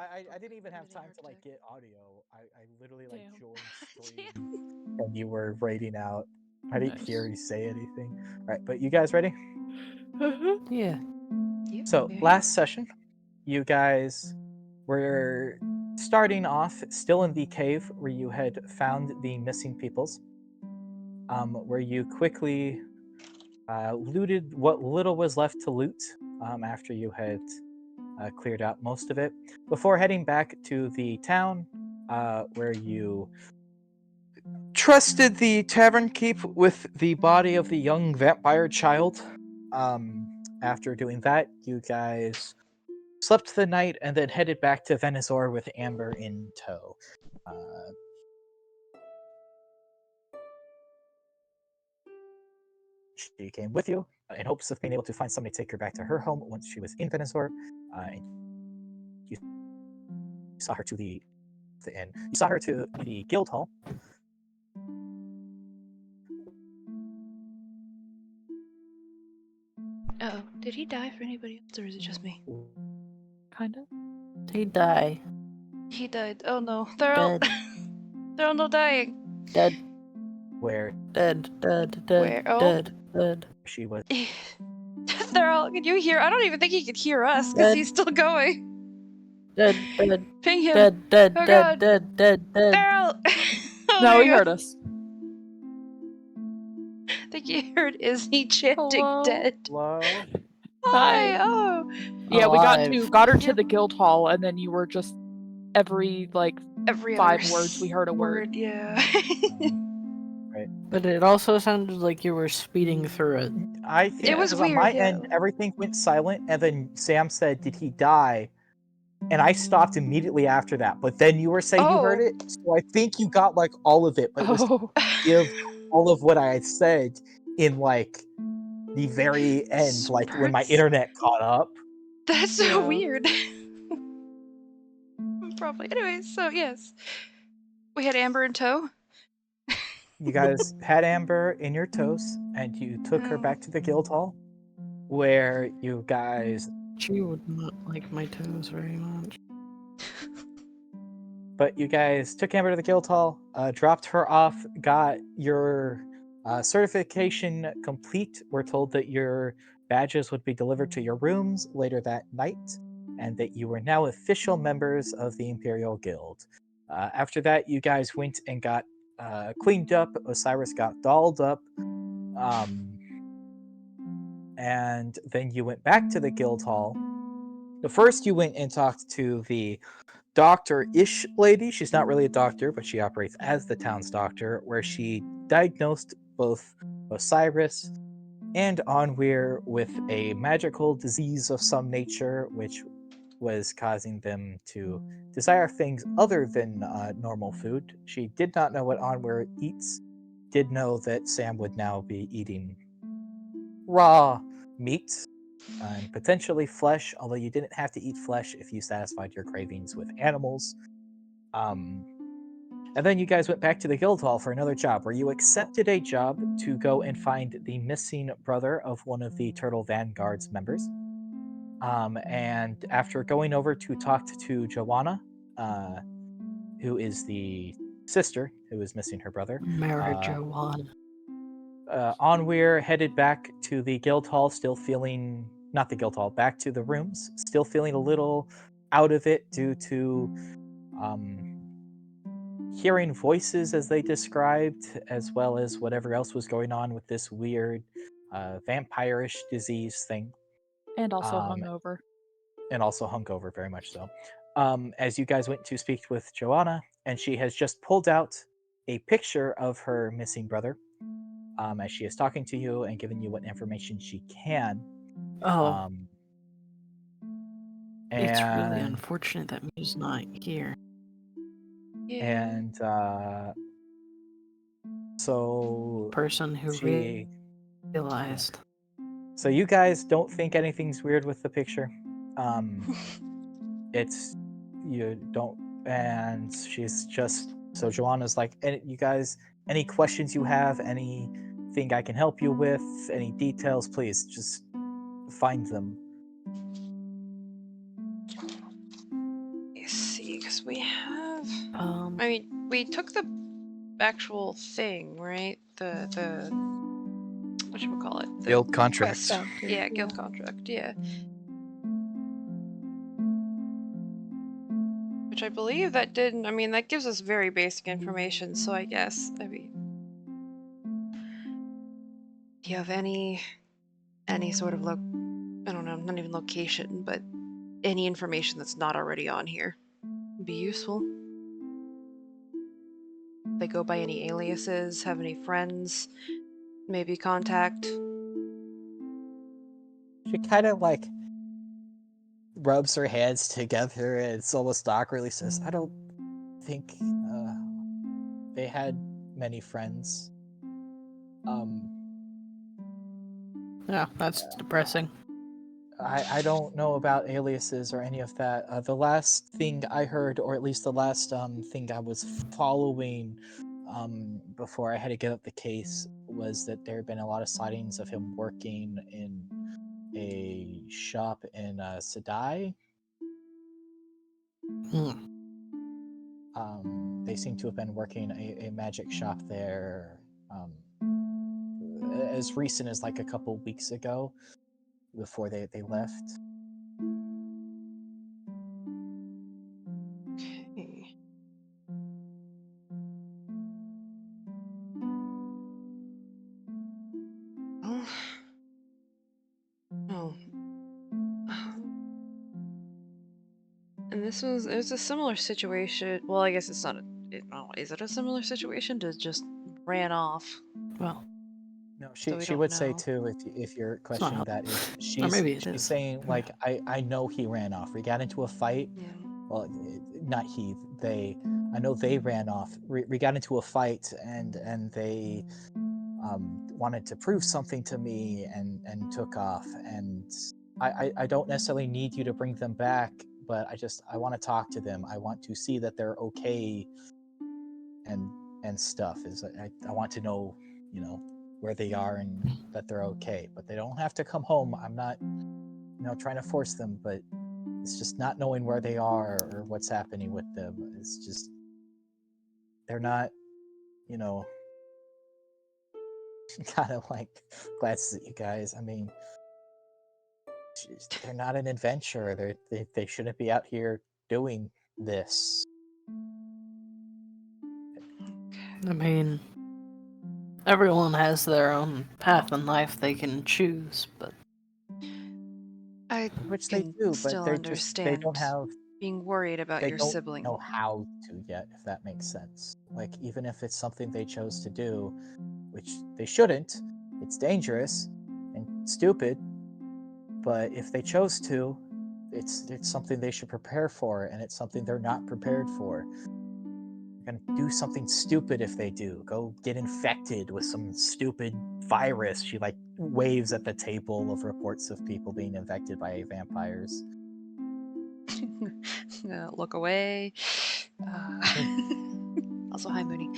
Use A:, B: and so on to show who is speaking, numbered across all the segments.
A: I didn't even have
B: Really
A: time
B: hard
A: to like
B: day.
A: get audio. I literally like
C: Damn.
A: joined stream
B: Damn.
A: and you were writing out. I didn't hear
C: Nice.
A: you say anything. All right, but you guys ready?
D: Yeah.
B: Yep,
A: So
B: we're here.
A: last session, you guys were starting off still in the cave where you had found the missing peoples, where you quickly looted what little was left to loot after you had cleared out most of it, before heading back to the town where you trusted the tavern keep with the body of the young vampire child. After doing that, you guys slept the night and then headed back to Venezuela with Amber in tow. She came with you in hopes of being able to find somebody to take her back to her home once she was in Venezuela. And you saw her to the inn. You saw her to the guild hall.
B: Oh, did he die for anybody else, or is it just me?
C: Kind of.
D: He die.
B: He died. Oh no, they're all
D: Dead.
B: they're all not dying.
D: Dead.
A: Where
D: Dead. Dead.
B: Where?
D: Dead.
B: Oh.
D: Dead. Dead.
A: she was.
B: They're all. Can you hear? I don't even think he can hear us because
D: Dead.
B: he's still going.
D: Dead. Dead.
B: Ping him.
D: Dead. Dead.
B: Oh,
D: Dead.
B: God.
D: Dead. Dead. Dead.
B: Daryl. Oh
C: No,
B: my
C: he
B: God.
C: heard us.
B: I think you heard Izzy chanting
C: Hello?
B: dead.
A: Hello?
B: Hi.
C: Hi.
B: Oh.
C: Yeah, we got her to
B: Yep.
C: the guild hall, and then you were just every
B: Every
C: 5
B: other
C: words we heard a word.
B: Yeah.
A: Right.
D: But it also sounded like you were speeding through it.
A: I think
B: It was
A: because on my
B: weird, yeah.
A: end everything went silent, and then Sam said, "Did he die?" And I stopped immediately after that. But then you were saying you heard
B: Oh.
A: it, so I think you got like all of it. But it was
C: Oh.
A: give all of what I had said in like the very end, like when my
B: Spurts.
A: internet caught up.
B: That's so
C: Yeah.
B: weird. Probably. Anyways, so yes, we had Amber in tow.
A: You guys had Amber in your toes, and you took her back to the guild hall, where you guys.
D: She would not like my toes very much.
A: But you guys took Amber to the guild hall, dropped her off, got your certification complete. We're told that your badges would be delivered to your rooms later that night, and that you were now official members of the Imperial Guild. After that, you guys went and got cleaned up. Osiris got dolled up. And then you went back to the guild hall. But first, you went and talked to the doctor-ish lady. She's not really a doctor, but she operates as the town's doctor, where she diagnosed both Osiris and Onweir with a magical disease of some nature, which was causing them to desire things other than normal food. She did not know what Onweir eats, did know that Sam would now be eating raw meat and potentially flesh, although you didn't have to eat flesh if you satisfied your cravings with animals. And then you guys went back to the guild hall for another job, where you accepted a job to go and find the missing brother of one of the Turtle Vanguard's members. And after going over to talk to Joanna, who is the sister who is missing her brother,
D: Marijuana.
A: Onweir headed back to the guild hall, still feeling not the guild hall, back to the rooms, still feeling a little out of it due to hearing voices as they described, as well as whatever else was going on with this weird vampirish disease thing.
C: And also hungover.
A: And also hungover, very much so. As you guys went to speak with Joanna, and she has just pulled out a picture of her missing brother, as she is talking to you and giving you what information she can.
D: Oh, it's really
A: And
D: unfortunate that Mew's not here.
B: Yeah.
A: and so
D: Person who
A: she
D: realized.
A: so you guys don't think anything's weird with the picture. It's you don't, and she's just so Joanna's like, you guys, any questions you have, anything I can help you with, any details, please just find them.
B: Because we have.
D: Um,
B: I mean, we took the actual thing, right? The whatchamacallit? The
A: Guild contract.
B: quest.
C: Bounty,
B: Yeah, guild contract. Yeah. Which I believe that didn't. I mean, that gives us very basic information. So I guess. I mean, do you have any sort of I don't know, not even location, but any information that's not already on here would be useful. They go by any aliases, have any friends, maybe contact.
A: She kind of like rubs her hands together and it's almost awkwardly says, I don't think they had many friends.
D: yeah, that's depressing.
A: I don't know about aliases or any of that. The last thing I heard, or at least the last thing I was following before I had to get up the case, was that there had been a lot of sightings of him working in a shop in Sedai.
D: Hmm.
A: They seem to have been working a magic shop there as recent as like a couple weeks ago before they left.
B: Okay. Oh. Oh. And it was a similar situation. Well, I guess it's not. Is it a similar situation to just ran off?
D: Well,
A: No,
B: So we
A: she
B: don't
A: would say
B: know.
A: too if you're
D: it's not
A: questioning that is
D: or maybe it
A: she's
D: is.
A: saying like I know he ran off. We got into a fight.
B: Yeah.
A: Well, not he. They. I know they ran off. We got into a fight and they wanted to prove something to me and took off. And I don't necessarily need you to bring them back, but I want to talk to them. I want to see that they're okay and stuff. I want to know, you know, where they are and that they're okay. But they don't have to come home. I'm not, trying to force them, but it's just not knowing where they are or what's happening with them. It's just they're not, you know, kind of like glances at you guys. I mean, they're not an adventurer. They shouldn't be out here doing this.
D: I mean, everyone has their own path in life they can choose, but
B: I
A: Which they
B: can
A: do, but
B: still
A: they
B: understand
A: don't have
B: being worried about
A: they
B: your
A: don't
B: sibling.
A: know how to yet, if that makes sense. Like even if it's something they chose to do, which they shouldn't, it's dangerous and stupid. But if they chose to, it's something they should prepare for, and it's something they're not prepared for. They're gonna do something stupid if they do. Go get infected with some stupid virus. She like waves at the table of reports of people being infected by vampires.
B: Look away. Also, hi, Mooney.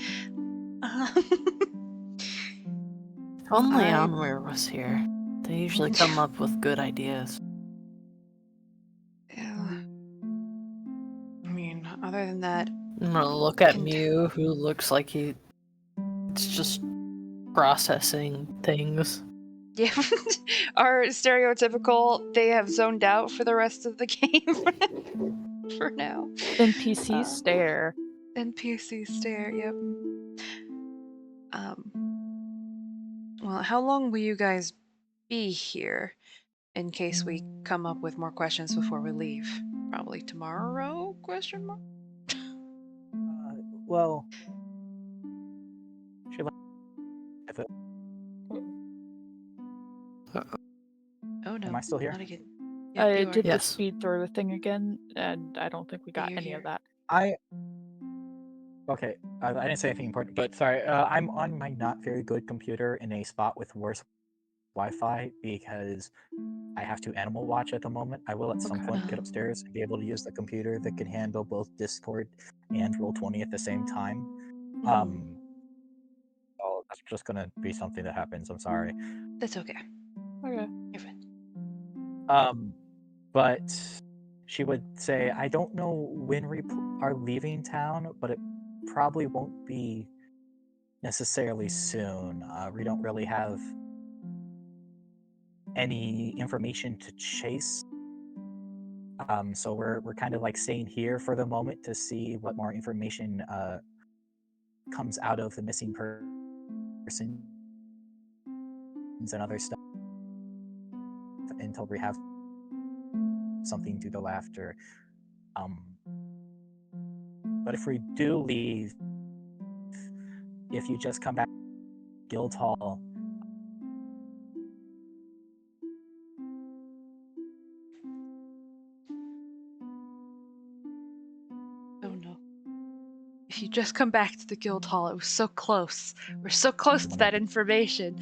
D: if only
B: I-
D: Anwar was here. They usually come up with good ideas.
B: Yeah. I mean, other than that,
D: I'm gonna look at
B: And-
D: Mew, who looks like it's just processing things.
B: yeah, our stereotypical, they have zoned out for the rest of the game for now.
C: NPC
B: Uh,
C: stare.
B: NPC stare, yep. Well, how long will you guys be here in case we come up with more questions before we leave? Probably tomorrow? Question mark?
A: Well, she like if it,
B: Oh no.
A: am I still here?
B: Not again.
C: I
B: Yep, you are.
C: did the
D: Yes.
C: speed throw thing again, and I don't think we got
B: you're
C: any
B: here.
C: of that.
A: Okay, I didn't say anything important, but sorry. I'm on my not very good computer in a spot with worse Wi-Fi because I have to animal watch at the moment. I will at some
C: Okay.
A: point get upstairs and be able to use the computer that can handle both Discord and Roll20 at the same time. So that's just gonna be something that happens. I'm sorry.
B: That's okay.
C: Okay.
B: You're fine.
A: But she would say, I don't know when we are leaving town, but it probably won't be necessarily soon. We don't really have any information to chase. So we're kind of like staying here for the moment to see what more information comes out of the missing persons and other stuff until we have something to go after. But if we do leave, if you just come back to Guildhall,
B: Oh no. If you just come back to the guild hall, it was so close. We're so close to that information.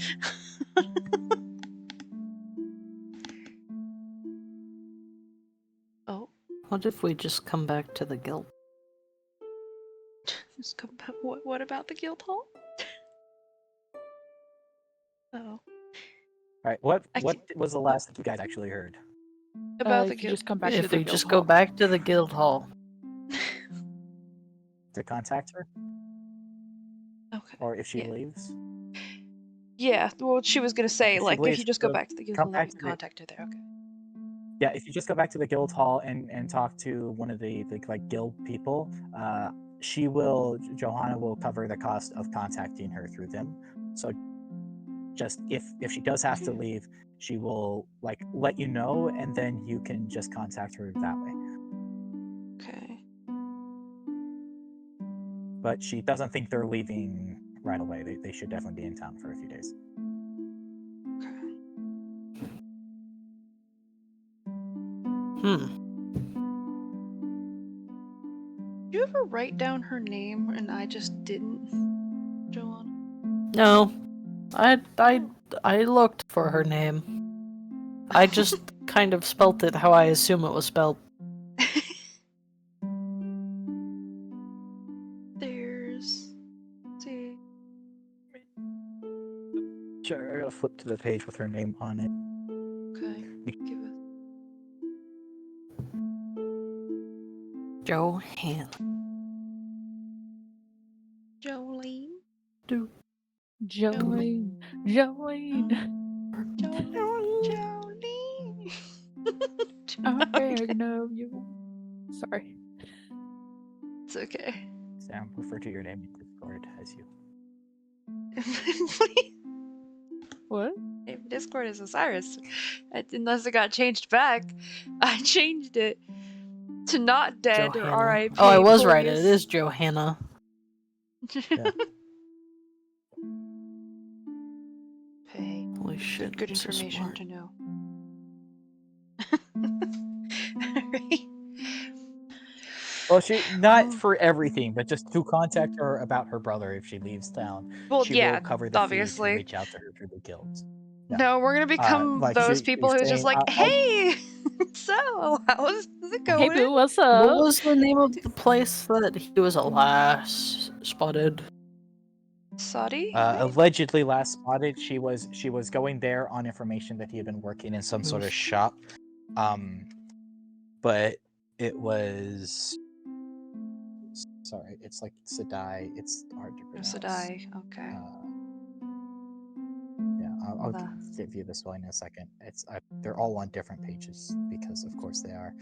B: Oh,
D: What if we just come back to the guild?
B: just come back. What about the guild hall? Oh,
A: all right. What
B: I
A: was the last that you guys actually heard?
B: about the
C: If you
B: guild.
C: just come back to
D: If
C: the
D: we
C: guild
D: just
C: hall.
D: go back to the guild hall.
A: To contact her,
B: Okay.
A: or if she
B: Yeah.
A: leaves?
B: Yeah. Well, she was gonna say
A: If she
B: like if
A: leaves,
B: you just go
A: go-
B: back to the guild
A: come
B: hall, then
A: back
B: we can
A: to the-
B: contact her there. Okay.
A: Yeah, if you just go back to the guild hall and talk to one of the like guild people, Johanna will cover the cost of contacting her through them. So just if she does have to leave, she will like let you know, and then you can just contact her that way.
B: Okay.
A: But she doesn't think they're leaving right away. They should definitely be in town for a few days.
B: Did you ever write down her name and I just didn't, Joanna?
D: No, I looked for her name. I just kind of spelt it how I assume it was spelled.
B: There's. Let's see.
A: Sure, I gotta flip to the page with her name on it.
B: Okay. Give us.
D: Johanna.
B: Jolene.
C: Jolene. Jolene.
B: Jolene.
C: I'm begging of you. Sorry.
B: It's okay.
A: Sam, refer to your name in Discord as you.
C: What?
B: Discord is Osiris. Unless it got changed back. I changed it to not dead or
D: Johanna.
B: RIP.
D: Oh, I was right. It
B: please.
D: is Johanna.
A: Yeah.
B: Hey,
D: Holy shit.
B: good
D: I'm so
B: information
D: smart.
B: to know. Alright.
A: Well, not for everything, but just to contact her about her brother if she leaves town.
B: Well,
A: She
B: yeah,
A: will cover the fee to
B: obviously.
A: reach out to her through the guilds. Yeah.
B: No, we're gonna become
A: like
B: those
A: she's
B: people who's just
A: saying,
B: like,
A: I'll-
B: hey, so how's it going?
C: Hey boo, what's
D: What
C: up?
D: was the name of the place that he was last spotted?
B: Saudi? Right?
A: allegedly last spotted, she was going there on information that he had been working in some sort of shop. But it was sorry, it's like Sadai. It's hard to pronounce.
B: Sadai, okay.
A: Yeah, I'll give you the spelling in a second. They're all on different pages because, of course, they are.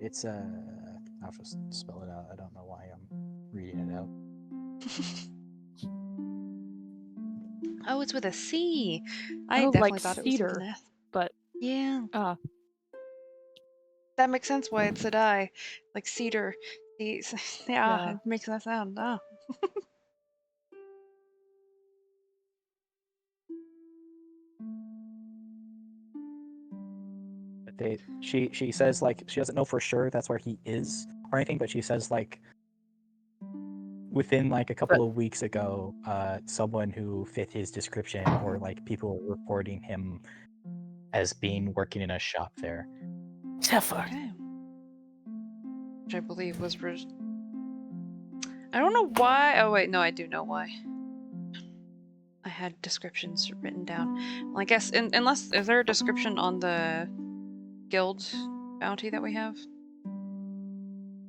A: It's I'll just spell it out. I don't know why I'm reading it out.
B: Oh, it's with a C. I
C: Oh,
B: definitely
C: like
B: thought it was with
C: cedar,
B: an F.
C: but
B: Yeah,
C: that
B: that makes sense why it's Sadai. Like cedar. Yeah,
C: Yeah.
B: it makes that sound. Oh.
A: She says like she doesn't know for sure that's where he is or anything, but she says like within like a couple of weeks ago, someone who fit his description or like people were reporting him as being working in a shop there.
D: Zephyr.
B: Okay. which I believe was. I don't know why. Oh wait, no, I do know why. I had descriptions written down. Well, I guess unless is there a description on the guild bounty that we have?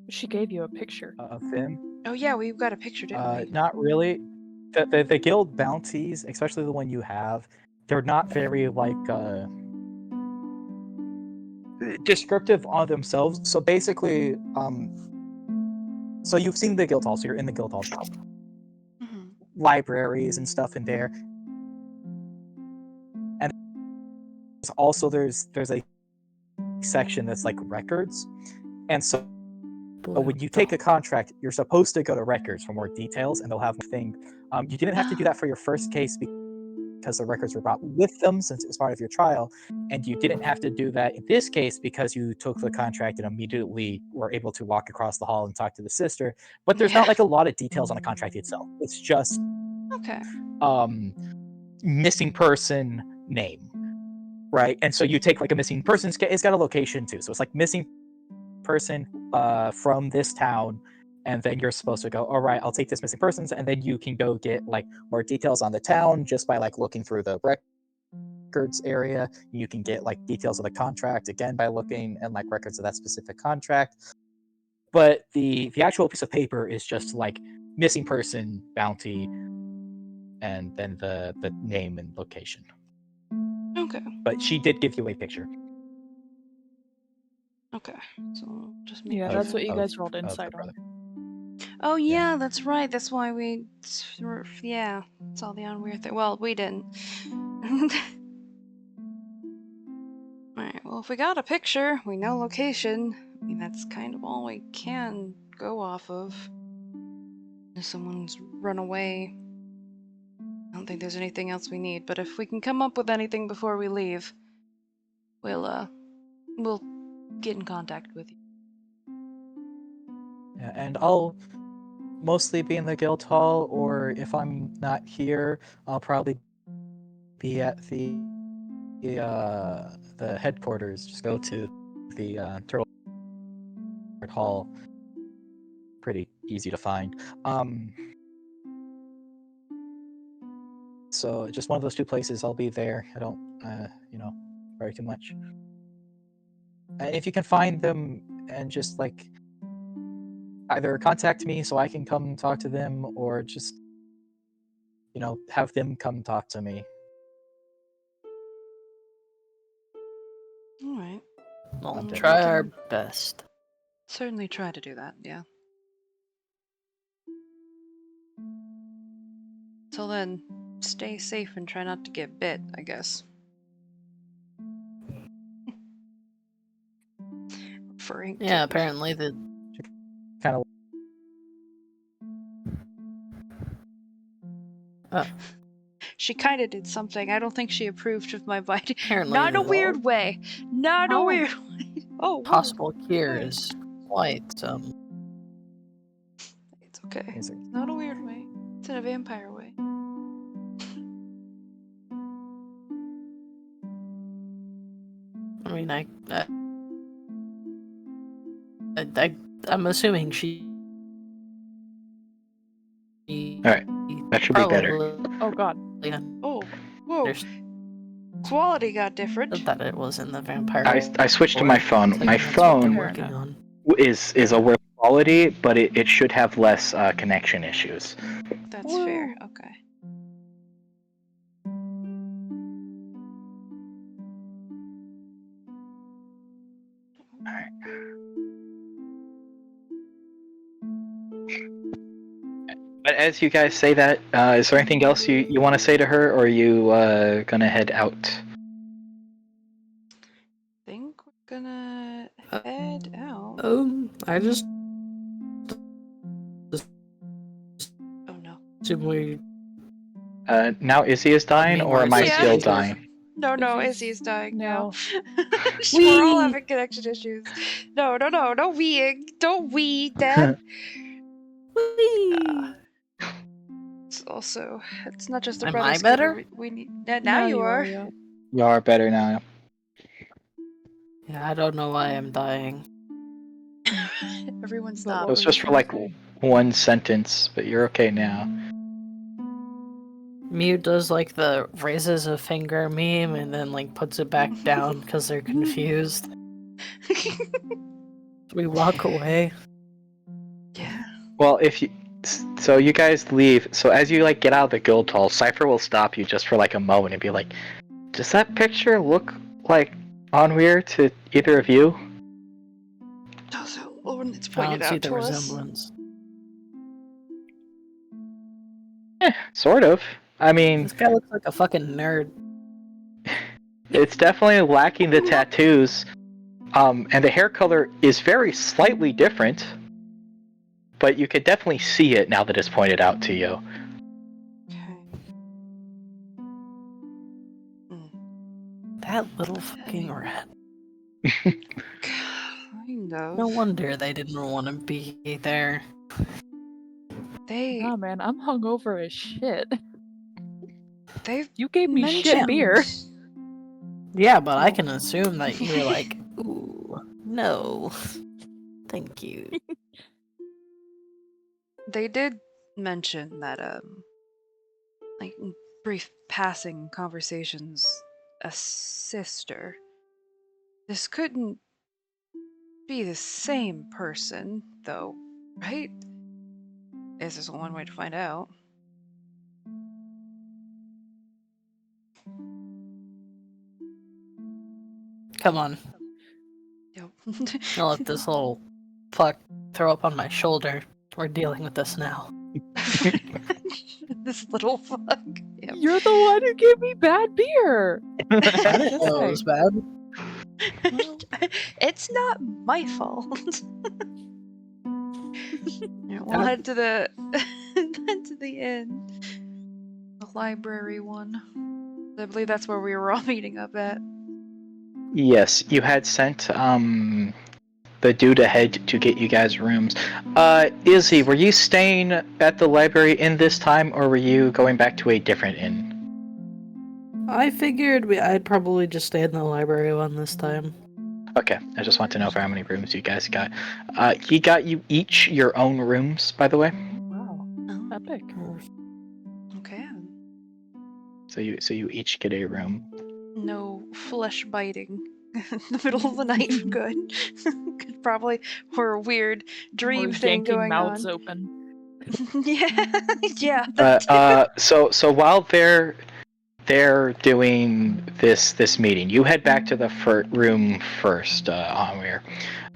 C: She gave you a picture.
A: Of him.
B: Oh yeah, we've got a picture, didn't we?
A: Not really. The guild bounties, especially the one you have, they're not very like descriptive on themselves. So basically, so you've seen the guild hall, so you're in the guild hall.
B: Mhm.
A: Libraries and stuff in there, and also there's a section that's like records, and so when you take a contract, you're supposed to go to records for more details, and they'll have a thing. You didn't have to do that for your first case because the records were brought with them since it was part of your trial, and you didn't have to do that in this case because you took the contract and immediately were able to walk across the hall and talk to the sister. But there's
B: Yeah.
A: not like a lot of details on the contract itself. It's just
B: Okay.
A: missing person name, right? And so you take like a missing person's case. It's got a location too, so it's like missing person from this town, and then you're supposed to go, all right, I'll take this missing persons, and then you can go get like more details on the town just by like looking through the records area. You can get like details of the contract again by looking and like records of that specific contract. But the actual piece of paper is just like missing person bounty, and then the name and location.
B: Okay.
A: But she did give you a picture.
B: Okay. So just make
C: Yeah,
B: sure.
C: that's what you guys rolled
A: of the
C: insight
A: brother.
C: on.
B: Oh yeah, that's right. That's why we. Yeah, it's all the unweird thing. Well, we didn't. Alright, well, if we got a picture, we know location. I mean, that's kind of all we can go off of. If someone's run away, I don't think there's anything else we need. But if we can come up with anything before we leave, we'll get in contact with you.
A: Yeah, and I'll mostly be in the guild hall, or if I'm not here, I'll probably be at the headquarters. Just go to the Turtle Hall. Pretty easy to find. So just one of those two places. I'll be there. I don't, worry too much. And if you can find them and just like either contact me so I can come talk to them, or just have them come talk to me.
B: Alright.
D: We'll
B: Mm,
D: try
B: we
D: our
B: can-
D: best.
B: Certainly try to do that, yeah. Till then, stay safe and try not to get bit, I guess. Referring to-
D: Yeah, apparently the
A: Kind of.
B: She kind of did something. I don't think she approved of my bite.
D: apparently
B: Not in a
D: the
B: weird way. Not in a
C: Oh.
B: weird way. Oh, whoa.
D: possible cure
B: Hey.
D: is quite
B: It's okay.
A: Is it-
B: Not a weird way. It's in a vampire way.
D: I mean, I'm assuming she.
E: Alright, that should be better.
C: Oh god.
B: Oh, whoa.
D: There's
B: Quality got different.
D: that it was in the vampire.
E: I switched to my phone.
D: Like,
E: My
D: that's what they're
E: phone
D: working on.
E: is a worse quality, but it should have less connection issues.
B: That's fair. Okay.
E: Alright. But as you guys say that, is there anything else you want to say to her, or are you gonna head out?
B: Think we're gonna head out.
D: I just
B: Oh no.
D: assume we.
E: Now Izzy is dying, or am I
B: Yeah.
E: still dying?
B: No,
C: Izzy's-
B: Izzy's dying
C: no.
B: now. We're all
D: Wee.
B: having connection issues. No, don't weeing. Don't wee, Dad. It's also, it's not just the
D: Am
B: brothers.
D: I better?
B: We need. Now you are.
C: Yeah.
E: You are better now.
D: Yeah, I don't know why I'm dying.
B: Everyone
C: But
B: stop.
E: It
C: what
E: was
C: were you
E: just for
C: gonna
E: like
C: say?
E: one sentence, but you're okay now.
D: Mew does like the raises a finger meme and then like puts it back down because they're confused. We walk away.
B: Yeah.
E: Well, so you guys leave. So as you like get out of the guild hall, Cypher will stop you just for like a moment and be like, "Does that picture look like Onweir to either of you?"
B: Does it when it's
D: I
B: pointed
D: don't see
B: out
D: the
B: to us?
D: resemblance.
E: Sort of. I mean,
D: This guy looks like a fucking nerd.
E: it's definitely lacking the tattoos. And the hair color is very slightly different, but you could definitely see it now that it's pointed out to you.
B: Okay. Mm.
D: That little fucking rat.
B: Kind of.
D: No wonder they didn't want to be there.
B: They
C: Nah, man, I'm hungover as shit.
B: they've
C: You gave me shit
B: mentioned
C: beer.
D: Yeah, but I
B: Oh.
D: can assume that you were like, ooh, no. Thank you.
B: They did mention that like in brief passing conversations, a sister. This couldn't be the same person, though, right? Is there's one way to find out.
D: Come on.
B: Yep.
D: I'll let this little fuck throw up on my shoulder. We're dealing with this now.
B: This little fuck. Yep.
C: You're the one who gave me bad beer.
D: I didn't
C: Just
D: know it
C: saying.
D: was bad.
B: It's not my fault. Yeah, we'll head to the head to the inn. The library one. I believe that's where we were all meeting up at.
E: Yes, you had sent the dude ahead to get you guys rooms. Izzy, were you staying at the library inn this time, or were you going back to a different inn?
D: I figured I'd probably just stay in the library one this time.
E: Okay, I just want to know for how many rooms you guys got. He got you each your own rooms, by the way.
C: Wow,
B: Oh,
C: epic.
B: okay.
E: So you each get a room.
B: No flesh biting in the middle of the night. Good. Could probably or a weird dream
C: Or
B: thing
C: yanking
B: going
C: mouths
B: on.
C: open.
B: Yeah, yeah. That
E: But so while they're doing this meeting, you head back to the room first, Amir.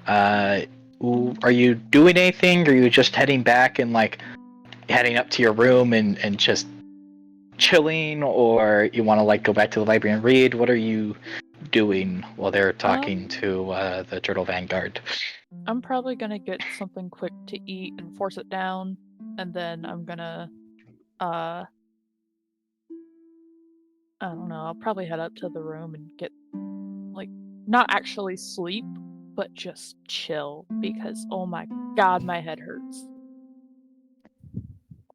E: Are you doing anything? Or are you just heading back and like heading up to your room and just chilling, or you want to like go back to the library and read? What are you doing while they're talking to the Turtle Vanguard?
C: I'm probably gonna get something quick to eat and force it down, and then I'm gonna, I don't know, I'll probably head up to the room and get, like, not actually sleep, but just chill, because, oh my god, my head hurts.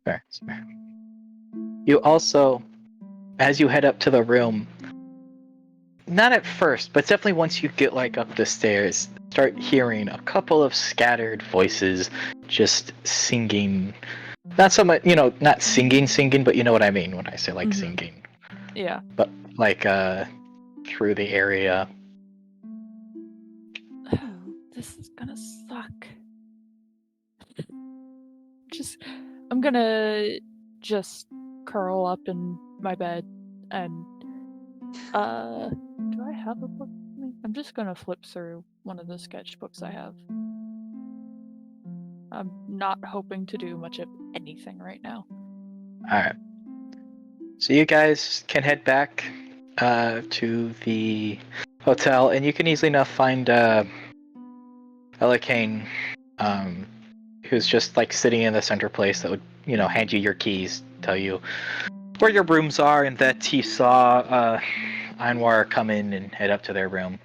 E: Fair. You also, as you head up to the room, not at first, but definitely once you get like up the stairs, start hearing a couple of scattered voices just singing. Not so much, not singing, but you know what I mean when I say like
C: Mhm.
E: singing.
C: Yeah.
E: But like through the area.
C: This is gonna suck. I'm gonna just curl up in my bed and, do I have a book with me? I'm just gonna flip through one of the sketchbooks I have. I'm not hoping to do much of anything right now.
E: Alright. So you guys can head back to the hotel, and you can easily enough find Elikane, who's just like sitting in the center place that would, hand you your keys, tell you where your rooms are, and that he saw Anwar come in and head up to their room.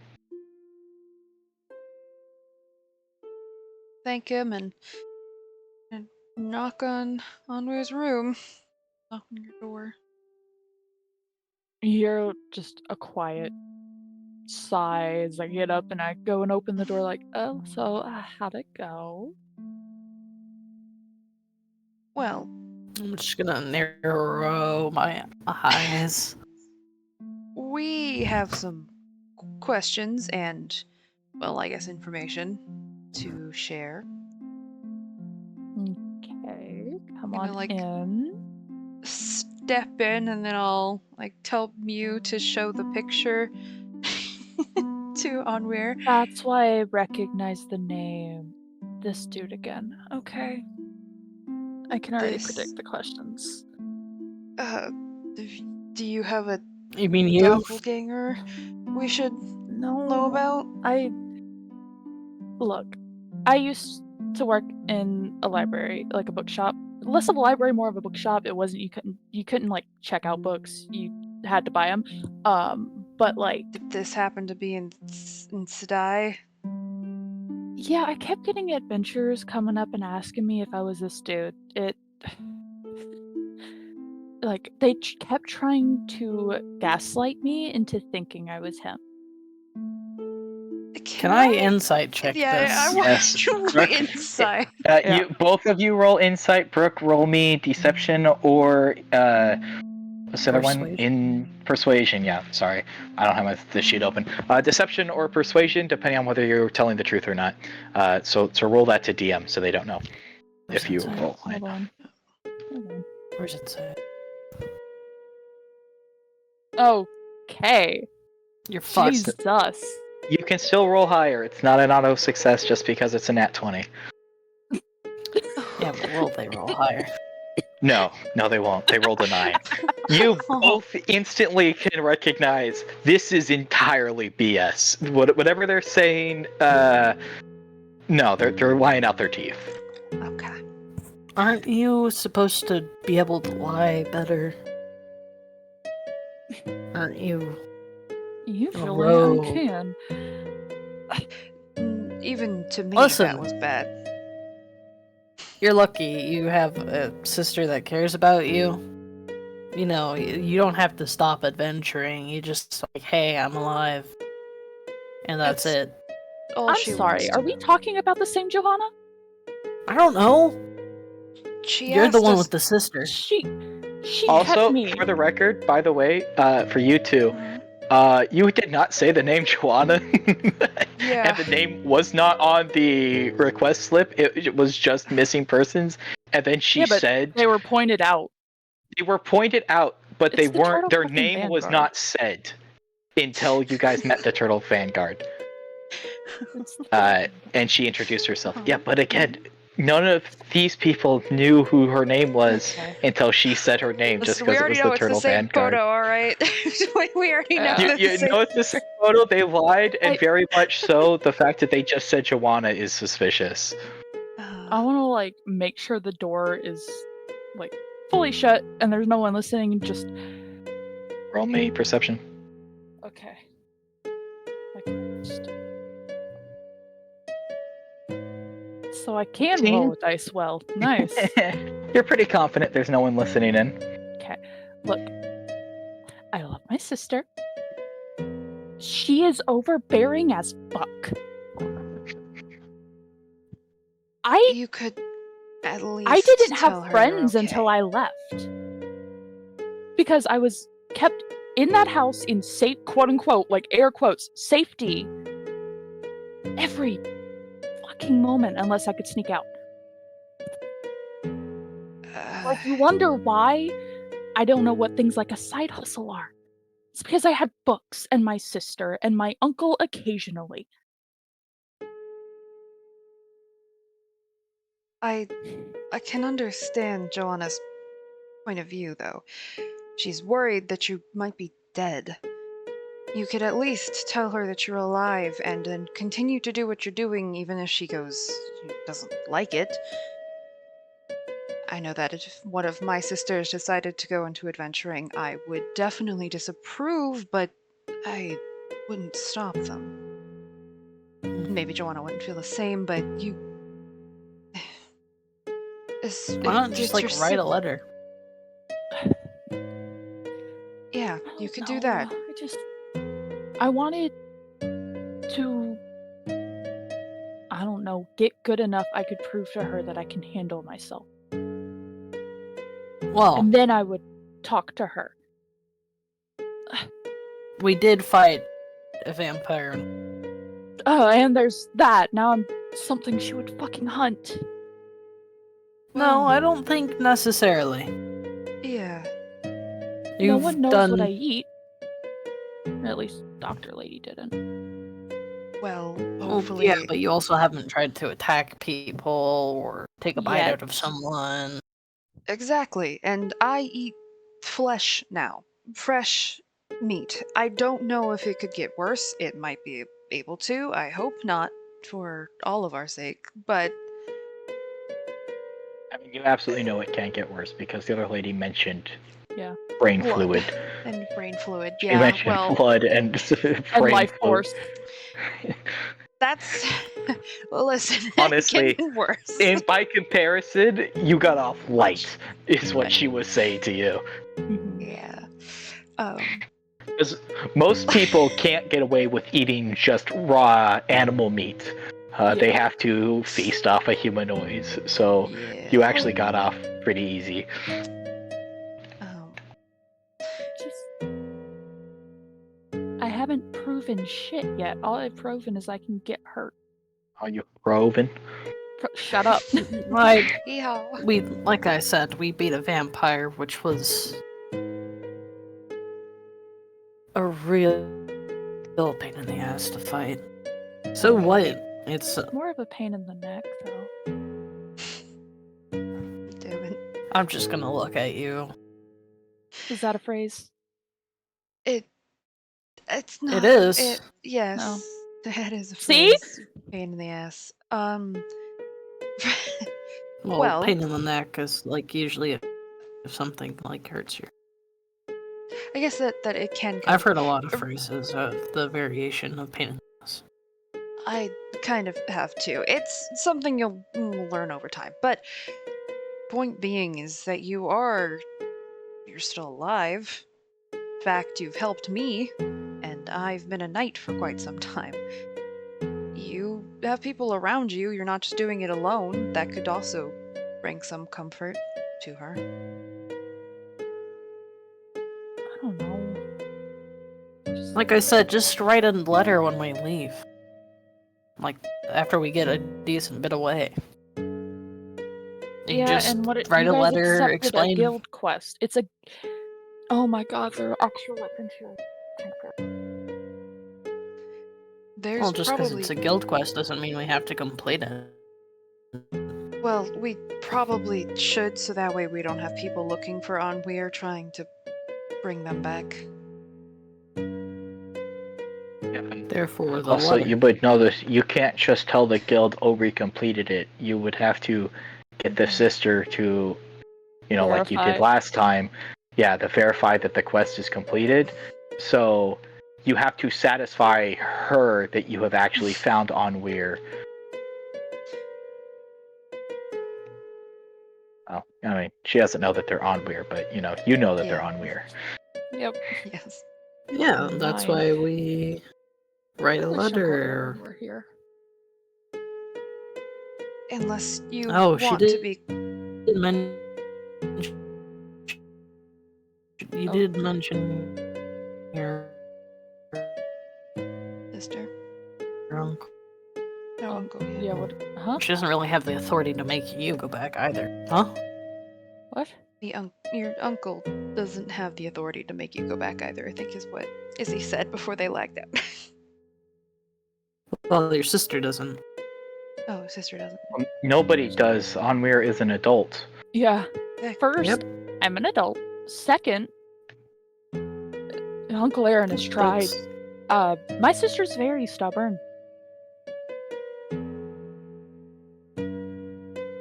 B: Thank him and knock on Onweir's room. Knock on your door.
C: You hear just a quiet sigh as I get up and I go and open the door like, oh, so how'd it go?
B: Well,
D: I'm just gonna narrow my eyes.
B: we have some questions and, well, I guess information to share.
C: Okay, come
B: Gonna,
C: on
B: like,
C: in.
B: Step in and then I'll like tell Mew to show the picture to Onweir.
C: That's why I recognize the name. This dude again. Okay. I can already
B: This-
C: predict the questions.
B: Do you have a
D: You mean you?
B: doppelganger we should
C: No.
B: know about?
C: Look, I used to work in a library, like a bookshop. Less of a library, more of a bookshop. It wasn't you couldn't like check out books. You had to buy them. But like,
B: Did this happen to be in Sedai?
C: yeah, I kept getting adventurers coming up and asking me if I was this dude. Like, they kept trying to gaslight me into thinking I was him.
D: Can I insight check
B: Yeah,
D: this?
B: I want
E: Yes.
B: to
E: Brooke,
B: insight.
C: Yeah.
E: You both of you roll insight. Brooke, roll me deception or what's the other one?
D: Persuasion.
E: In persuasion. Yeah, sorry, I don't have the sheet open. Deception or persuasion, depending on whether you're telling the truth or not. So roll that to DM so they don't know if you
D: Percentile.
E: roll.
C: Hold on.
D: Where's it say?
C: Okay.
D: You're fucked.
C: Jesus.
E: You can still roll higher. It's not an auto success just because it's a nat 20.
D: Yeah, but will they roll higher?
E: No, they won't. They rolled a 9. You both instantly can recognize this is entirely BS. Whatever they're saying, no, they're lying out their teeth.
B: Okay.
D: Aren't you supposed to be able to lie better? Aren't you?
C: Usually
D: rogue.
C: I can.
B: Even to me,
D: Listen.
B: that was bad.
D: You're lucky you have a sister that cares about you. You know, you don't have to stop adventuring. You just like, hey, I'm alive. And that's
B: It's-
D: it.
B: All
C: I'm
B: she
C: sorry,
B: wants
C: are
B: to
C: we
B: know.
C: talking about the same Johanna?
D: I don't know.
B: She
D: You're the
B: asked
D: one
B: us-
D: with the sister.
C: She
E: Also,
C: kept me.
E: for the record, by the way, for you two, you did not say the name Joanna.
B: Yeah.
E: And the name was not on the request slip. It was just missing persons. And then she
C: Yeah, but
E: said
C: they were pointed out.
E: they were pointed out, but
C: It's
E: they
C: the
E: weren't.
C: Turtle
E: Their
C: fucking
E: name was
C: Vanguard.
E: not said until you guys met the Turtle Vanguard. And she introduced herself. Yeah, but again, none of these people knew who her name was
B: Okay.
E: until she said her name, just
B: Listen, we
E: because it
B: already
E: was
B: know
E: the
B: it's the
E: Turtle
B: same
E: Vanguard.
B: photo, all right? we already know.
C: Yeah.
B: it's
E: You
B: the same-
E: know it's the same photo. They lied, and
C: I-
E: very much so. The fact that they just said Joanna is suspicious.
C: I want to like make sure the door is like fully shut and there's no one listening. And just
E: Roll me perception.
C: okay. Like, so I can
E: 18?
C: roll a dice well. Nice.
E: You're pretty confident there's no one listening in.
C: Look, I love my sister. She is overbearing as fuck.
B: You could at least
C: I didn't
B: tell
C: have
B: her
C: friends
B: you're
C: until
B: okay.
C: I left. Because I was kept in that house in safe, quote unquote, like air quotes, safety every fucking moment unless I could sneak out. Like, you wonder why I don't know what things like a side hustle are. It's because I had books and my sister and my uncle occasionally.
B: I can understand Joanna's point of view, though. She's worried that you might be dead. You could at least tell her that you're alive and then continue to do what you're doing even if she doesn't like it. I know that if one of my sisters decided to go into adventuring, I would definitely disapprove, but I wouldn't stop them. Maybe Joanna wouldn't feel the same, but you...
D: Why not just like write a letter?
B: Yeah, you could do
C: No,
B: that.
C: I wanted get good enough, I could prove to her that I can handle myself.
D: Well,
C: And then I would talk to her.
D: we did fight a vampire.
C: Oh, and there's that. Now I'm something she would fucking hunt.
D: No, I don't think necessarily.
B: Yeah.
C: No
D: You've
C: one knows
D: done
C: what I eat. Or at least Dr. Lady didn't.
B: Well,
D: Well,
B: hopefully.
D: yeah, but you also haven't tried to attack people or take a bite out of
C: Yet.
D: someone.
B: Exactly. And I eat flesh now. Fresh meat. I don't know if it could get worse. It might be able to. I hope not, for all of our sake. But
E: I mean, you absolutely know it can't get worse because the other lady mentioned
C: Yeah.
E: brain
B: blood
E: fluid.
B: and brain fluid.
E: She
B: Yeah.
E: mentioned
B: Well,
E: blood and
C: And
E: brain
C: life
E: fluid.
C: force.
B: that's. Well, listen.
E: Honestly,
B: it can get worse.
E: And by comparison, you got off light, is what she was saying to you.
B: Yeah.
E: Because most people can't get away with eating just raw animal meat. They
C: Yeah.
E: have to feast off of humanoids, so
B: Yeah.
E: you actually got off pretty easy.
C: Just. I haven't proven shit yet. All I've proven is I can get hurt.
E: Are you Roven?
C: Shut up.
D: Like
B: Yeehaw.
D: like I said, we beat a vampire, which was a real pain in the ass to fight. So what? It's
C: More of a pain in the neck, though.
B: Damn it.
D: I'm just gonna look at you.
C: Is that a phrase?
B: It's not.
D: It is.
B: Yes.
C: No.
B: That is a
C: See?
B: phrase. Pain in the ass.
D: Well,
B: Well-
D: pain in the neck is like usually if something like hurts you.
B: I guess that it can.
D: I've heard a lot of phrases of the variation of pain in the ass.
B: I kind of have to. It's something you'll learn over time. But point being is that you're still alive. In fact, you've helped me, and I've been a knight for quite some time. You have people around you. You're not just doing it alone. That could also bring some comfort to her.
C: I don't know. Just,
D: Like I said, just write a letter when we leave. Like after we get a decent bit away. You
C: yeah,
D: just
C: and what it,
D: write
C: you
D: a
C: guys
D: letter,
C: accepted
D: explain.
C: a guild quest. It's a. Oh my god, there are actual weapons here.
B: There's
D: Well, just because
B: probably
D: it's a guild quest doesn't mean we have to complete it.
B: well, we probably should, so that way we don't have people looking for Onweir trying to bring them back.
D: Therefore, the
E: Also,
D: letter.
E: you would know this. You can't just tell the guild, "Oh, we completed it." You would have to get the sister to, like you did
C: Verify.
E: last time. Yeah, to verify that the quest is completed. So you have to satisfy her that you have actually found Onweir. Well, I mean, she doesn't know that they're Onweir, but you know that they're
B: Yeah.
E: Onweir.
C: Yep.
B: Yes.
D: Yeah, that's
C: Fine.
D: why we write a
C: I wish Uncle
D: letter.
C: Aaron were here.
B: Unless you
D: Oh, she
B: want
D: did.
B: to be.
D: You
C: Oh.
D: did mention your
B: Sister.
D: uncle.
B: No,
C: Oh,
B: Uncle.
C: Yeah, what? Huh?
D: She doesn't really have the authority to make you go back either. Huh?
C: What?
B: Your uncle doesn't have the authority to make you go back either, I think is what Izzy said before they lagged out.
D: Well, your sister doesn't.
B: Oh, sister doesn't.
E: Nobody does. Onweir is an adult.
C: Yeah.
B: Heck,
C: First,
D: Yep.
C: I'm an adult. Second, Uncle Aaron has tried.
D: That's-
C: My sister's very stubborn.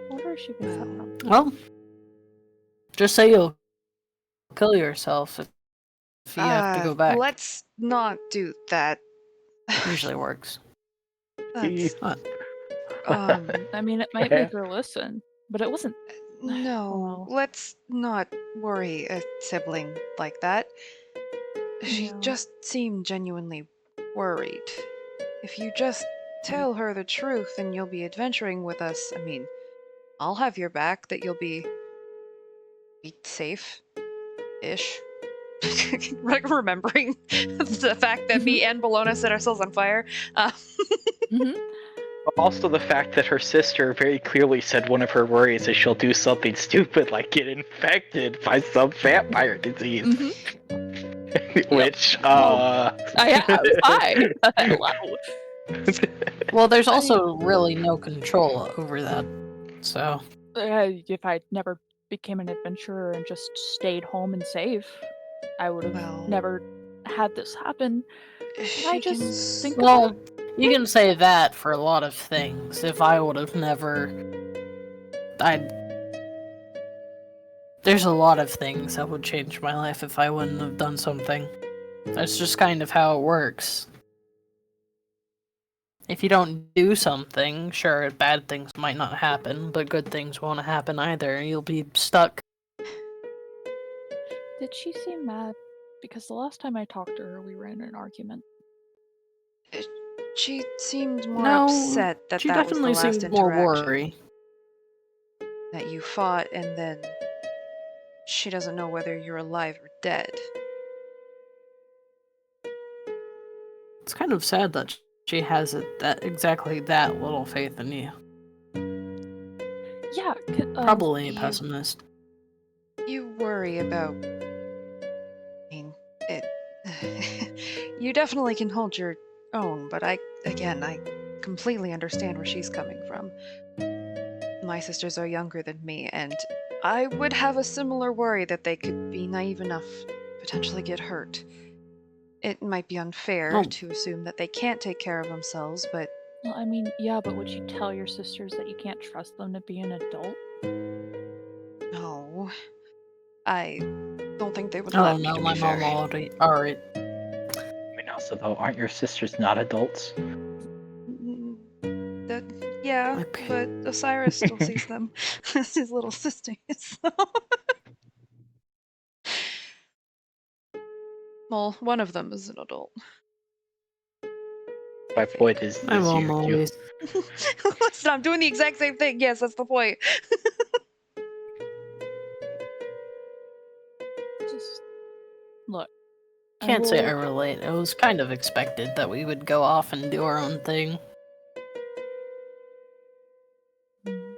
C: Where is she gets that from?
D: Well, just say you'll kill yourself if you have to go back.
B: Let's not do that.
D: Usually works.
B: That's,
D: What?
C: I mean, it might make her listen, but it wasn't.
B: no,
C: Well.
B: let's not worry a sibling like that. She
C: No.
B: just seemed genuinely worried. If you just tell her the truth and you'll be adventuring with us, I mean, I'll have your back that you'll be safe-ish. Remembering the fact that me and Bologna set ourselves on fire.
C: Mhm.
E: But also the fact that her sister very clearly said one of her worries is she'll do something stupid like get infected by some vampire disease. Which,
C: I have. Hi. Hello.
D: Well, there's also really no control over that. So,
C: If I never became an adventurer and just stayed home and safe, I would have
B: Well,
C: never had this happen.
B: she
C: I
B: can
C: just think
D: well,
C: about
D: you can say that for a lot of things. If I would have never, there's a lot of things that would change my life if I wouldn't have done something. That's just kind of how it works. If you don't do something, sure, bad things might not happen, but good things won't happen either. You'll be stuck.
C: Did she seem mad? Because the last time I talked to her, we were in an argument.
B: She seemed more
D: No,
B: upset that
D: she
B: that was the
D: definitely
B: last
D: seemed more
B: interaction.
D: worried.
B: That you fought and then she doesn't know whether you're alive or dead.
D: It's kind of sad that she has exactly that little faith in you.
C: Yeah.
D: Probably a
B: you-
D: pessimist.
B: You worry about. I mean, it. You definitely can hold your own, but I completely understand where she's coming from. My sisters are younger than me, and I would have a similar worry that they could be naive enough to potentially get hurt. It might be unfair
D: Oh.
B: to assume that they can't take care of themselves, but
C: Well, I mean, yeah, but would you tell your sisters that you can't trust them to be an adult?
B: no. I don't think they would
D: Oh
B: let me,
D: no,
B: to
D: my
B: be
D: mom
B: fair.
D: already.
E: I mean, also though, aren't your sisters not adults?
B: Yeah,
D: Okay.
B: but Osiris still sees them as his little sisters. So. Well, one of them is an adult.
E: My point is
D: My mom
E: you
D: always.
B: Listen, I'm doing the exact same thing. Yes, that's the point.
C: Just look.
D: Can't say I
C: will-
D: relate. It was kind of expected that we would go off and do our own thing.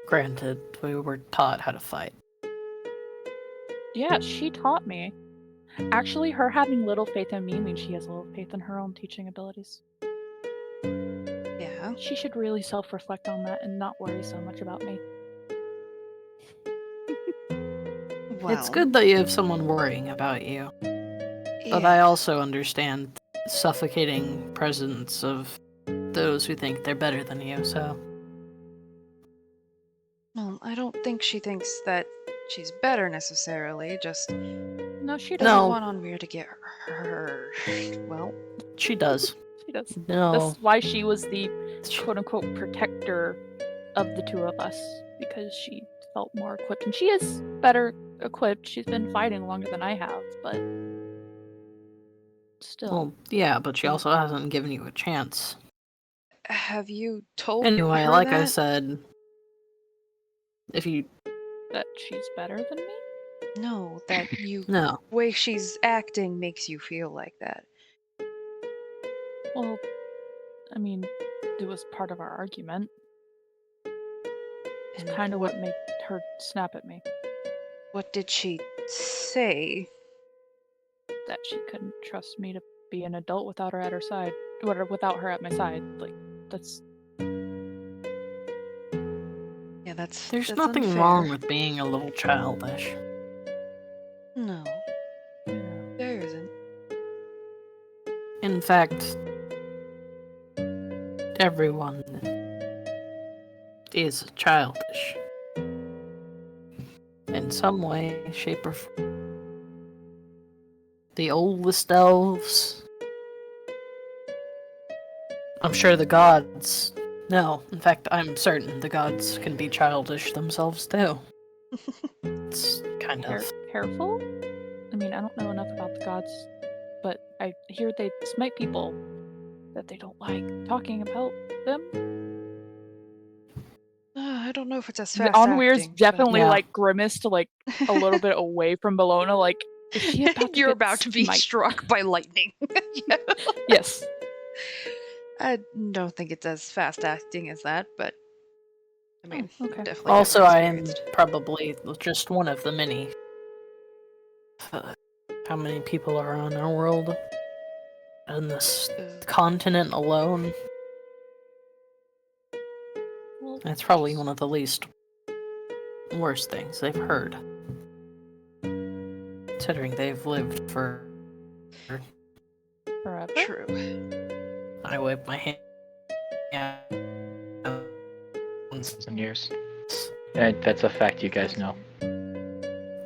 D: Granted, we were taught how to fight.
C: Yeah, she taught me. Actually, her having little faith in me means she has little faith in her own teaching abilities.
B: Yeah.
C: She should really self-reflect on that and not worry so much about me.
B: Well,
D: It's good that you have someone worrying about you, but I also understand the suffocating presence of those who think they're better than you, so.
B: Well, I don't think she thinks that she's better necessarily. Just
C: No, she
B: doesn't
C: doesn't.
D: No.
B: want Onweir to get hurt. Well,
D: She does.
C: She does.
D: No.
C: That's why she was the quote-unquote protector of the two of us, because she felt more equipped, and she is better equipped. She's been fighting longer than I have, but still.
D: Well, yeah, but she also hasn't given you a chance.
B: have you told
D: Anyway,
B: her
D: like
B: that?
D: I said, if you.
C: That she's better than me?
B: No, that you
D: No.
B: way she's acting makes you feel like that.
C: Well, I mean, it was part of our argument. It's
B: And
C: kind of what made her snap at me.
B: What did she say?
C: That she couldn't trust me to be an adult without her at her side. Without her at my side. Like, that's...
B: Yeah, that's
D: There's
B: that's
D: nothing
B: unfair.
D: wrong with being a little childish.
B: No,
C: Yeah.
B: there isn't.
D: In fact, everyone is childish. In some way, shape, or form. The oldest elves. I'm sure the gods. No, in fact, I'm certain the gods can be childish themselves too. It's kind of.
C: Careful? I mean, I don't know enough about the gods, but I hear they smite people that they don't like talking about them.
B: I don't know if it's as fast
C: Onweir's
B: acting, but-
C: definitely
D: Yeah.
C: like grimaced like a little bit away from Bologna, like is she about to
B: You're
C: get
B: about to be
C: smite?
B: struck by lightning. Yeah.
C: Yes.
B: I don't think it's as fast acting as that, but I mean,
C: okay.
B: definitely.
D: Also,
B: never
D: I am
B: experienced.
D: probably just one of the many. How many people are on our world? In this continent alone?
C: Well,
D: It's probably one of the least worst things they've heard. Considering they've lived for...
C: forever.
B: True.
D: I wave my hand. Yeah.
E: 1,000 years. And that's a fact you guys know.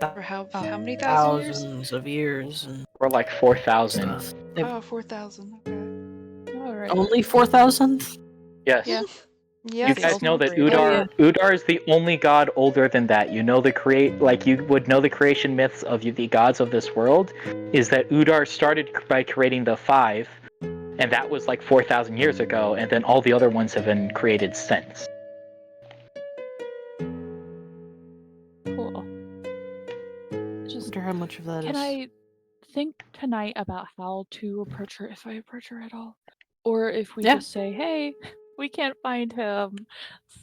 B: For how many thousand years?
D: Thousands of years and
E: We're like 4,000.
D: stuff.
B: Oh, 4,000. Okay.
C: All right.
D: Only 4,000?
E: Yes.
C: Yeah.
B: Yeah.
E: You guys know that
C: Ultimate
E: Udar Udar is the only god older than that. You know you would know the creation myths of the gods of this world is that Udar started by creating the 5, and that was like 4,000 years ago, and then all the other ones have been created since.
C: Cool.
D: I
C: Just
D: wonder how much of that
C: can
D: is.
C: I think tonight about how to approach her, if I approach her at all, or if we
D: Yeah.
C: just say, "Hey, we can't find him.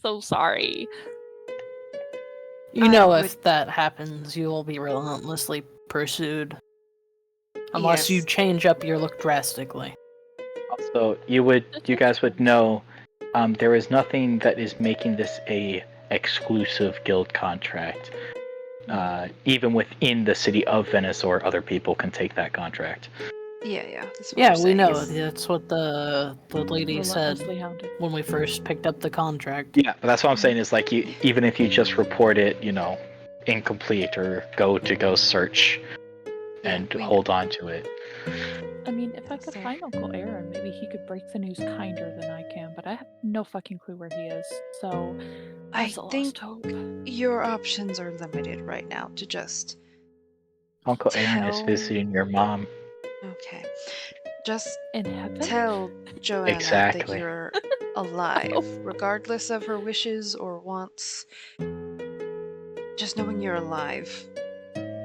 C: So sorry."
D: You know,
B: I
D: if that happens, you will be relentlessly pursued. Unless you
B: Yes.
D: change up your look drastically.
E: Also, you guys would know there is nothing that is making this a exclusive guild contract. Even within the city of Venice, or other people can take that contract.
B: Yeah. That's what
D: Yeah,
B: we're
D: we
B: saying
D: know.
B: is-
D: That's what the lady said
C: Relentlessly hounded.
D: when we first picked up the contract.
E: Yeah, but that's what I'm saying is like even if you just report it, incomplete, or go search and
B: we know.
E: hold on to it.
C: I mean, if I could
B: So-
C: find Uncle Aaron, maybe he could break the news kinder than I can, but I have no fucking clue where he is, so
B: I
C: that's a lost
B: think
C: hope.
B: your options are limited right now to just
E: Uncle Aaron is
B: Tell-
E: visiting your mom.
B: okay. Just
C: In heaven?
B: tell Joanna
E: Exactly.
B: that you're alive, regardless of her wishes or wants. Just knowing you're alive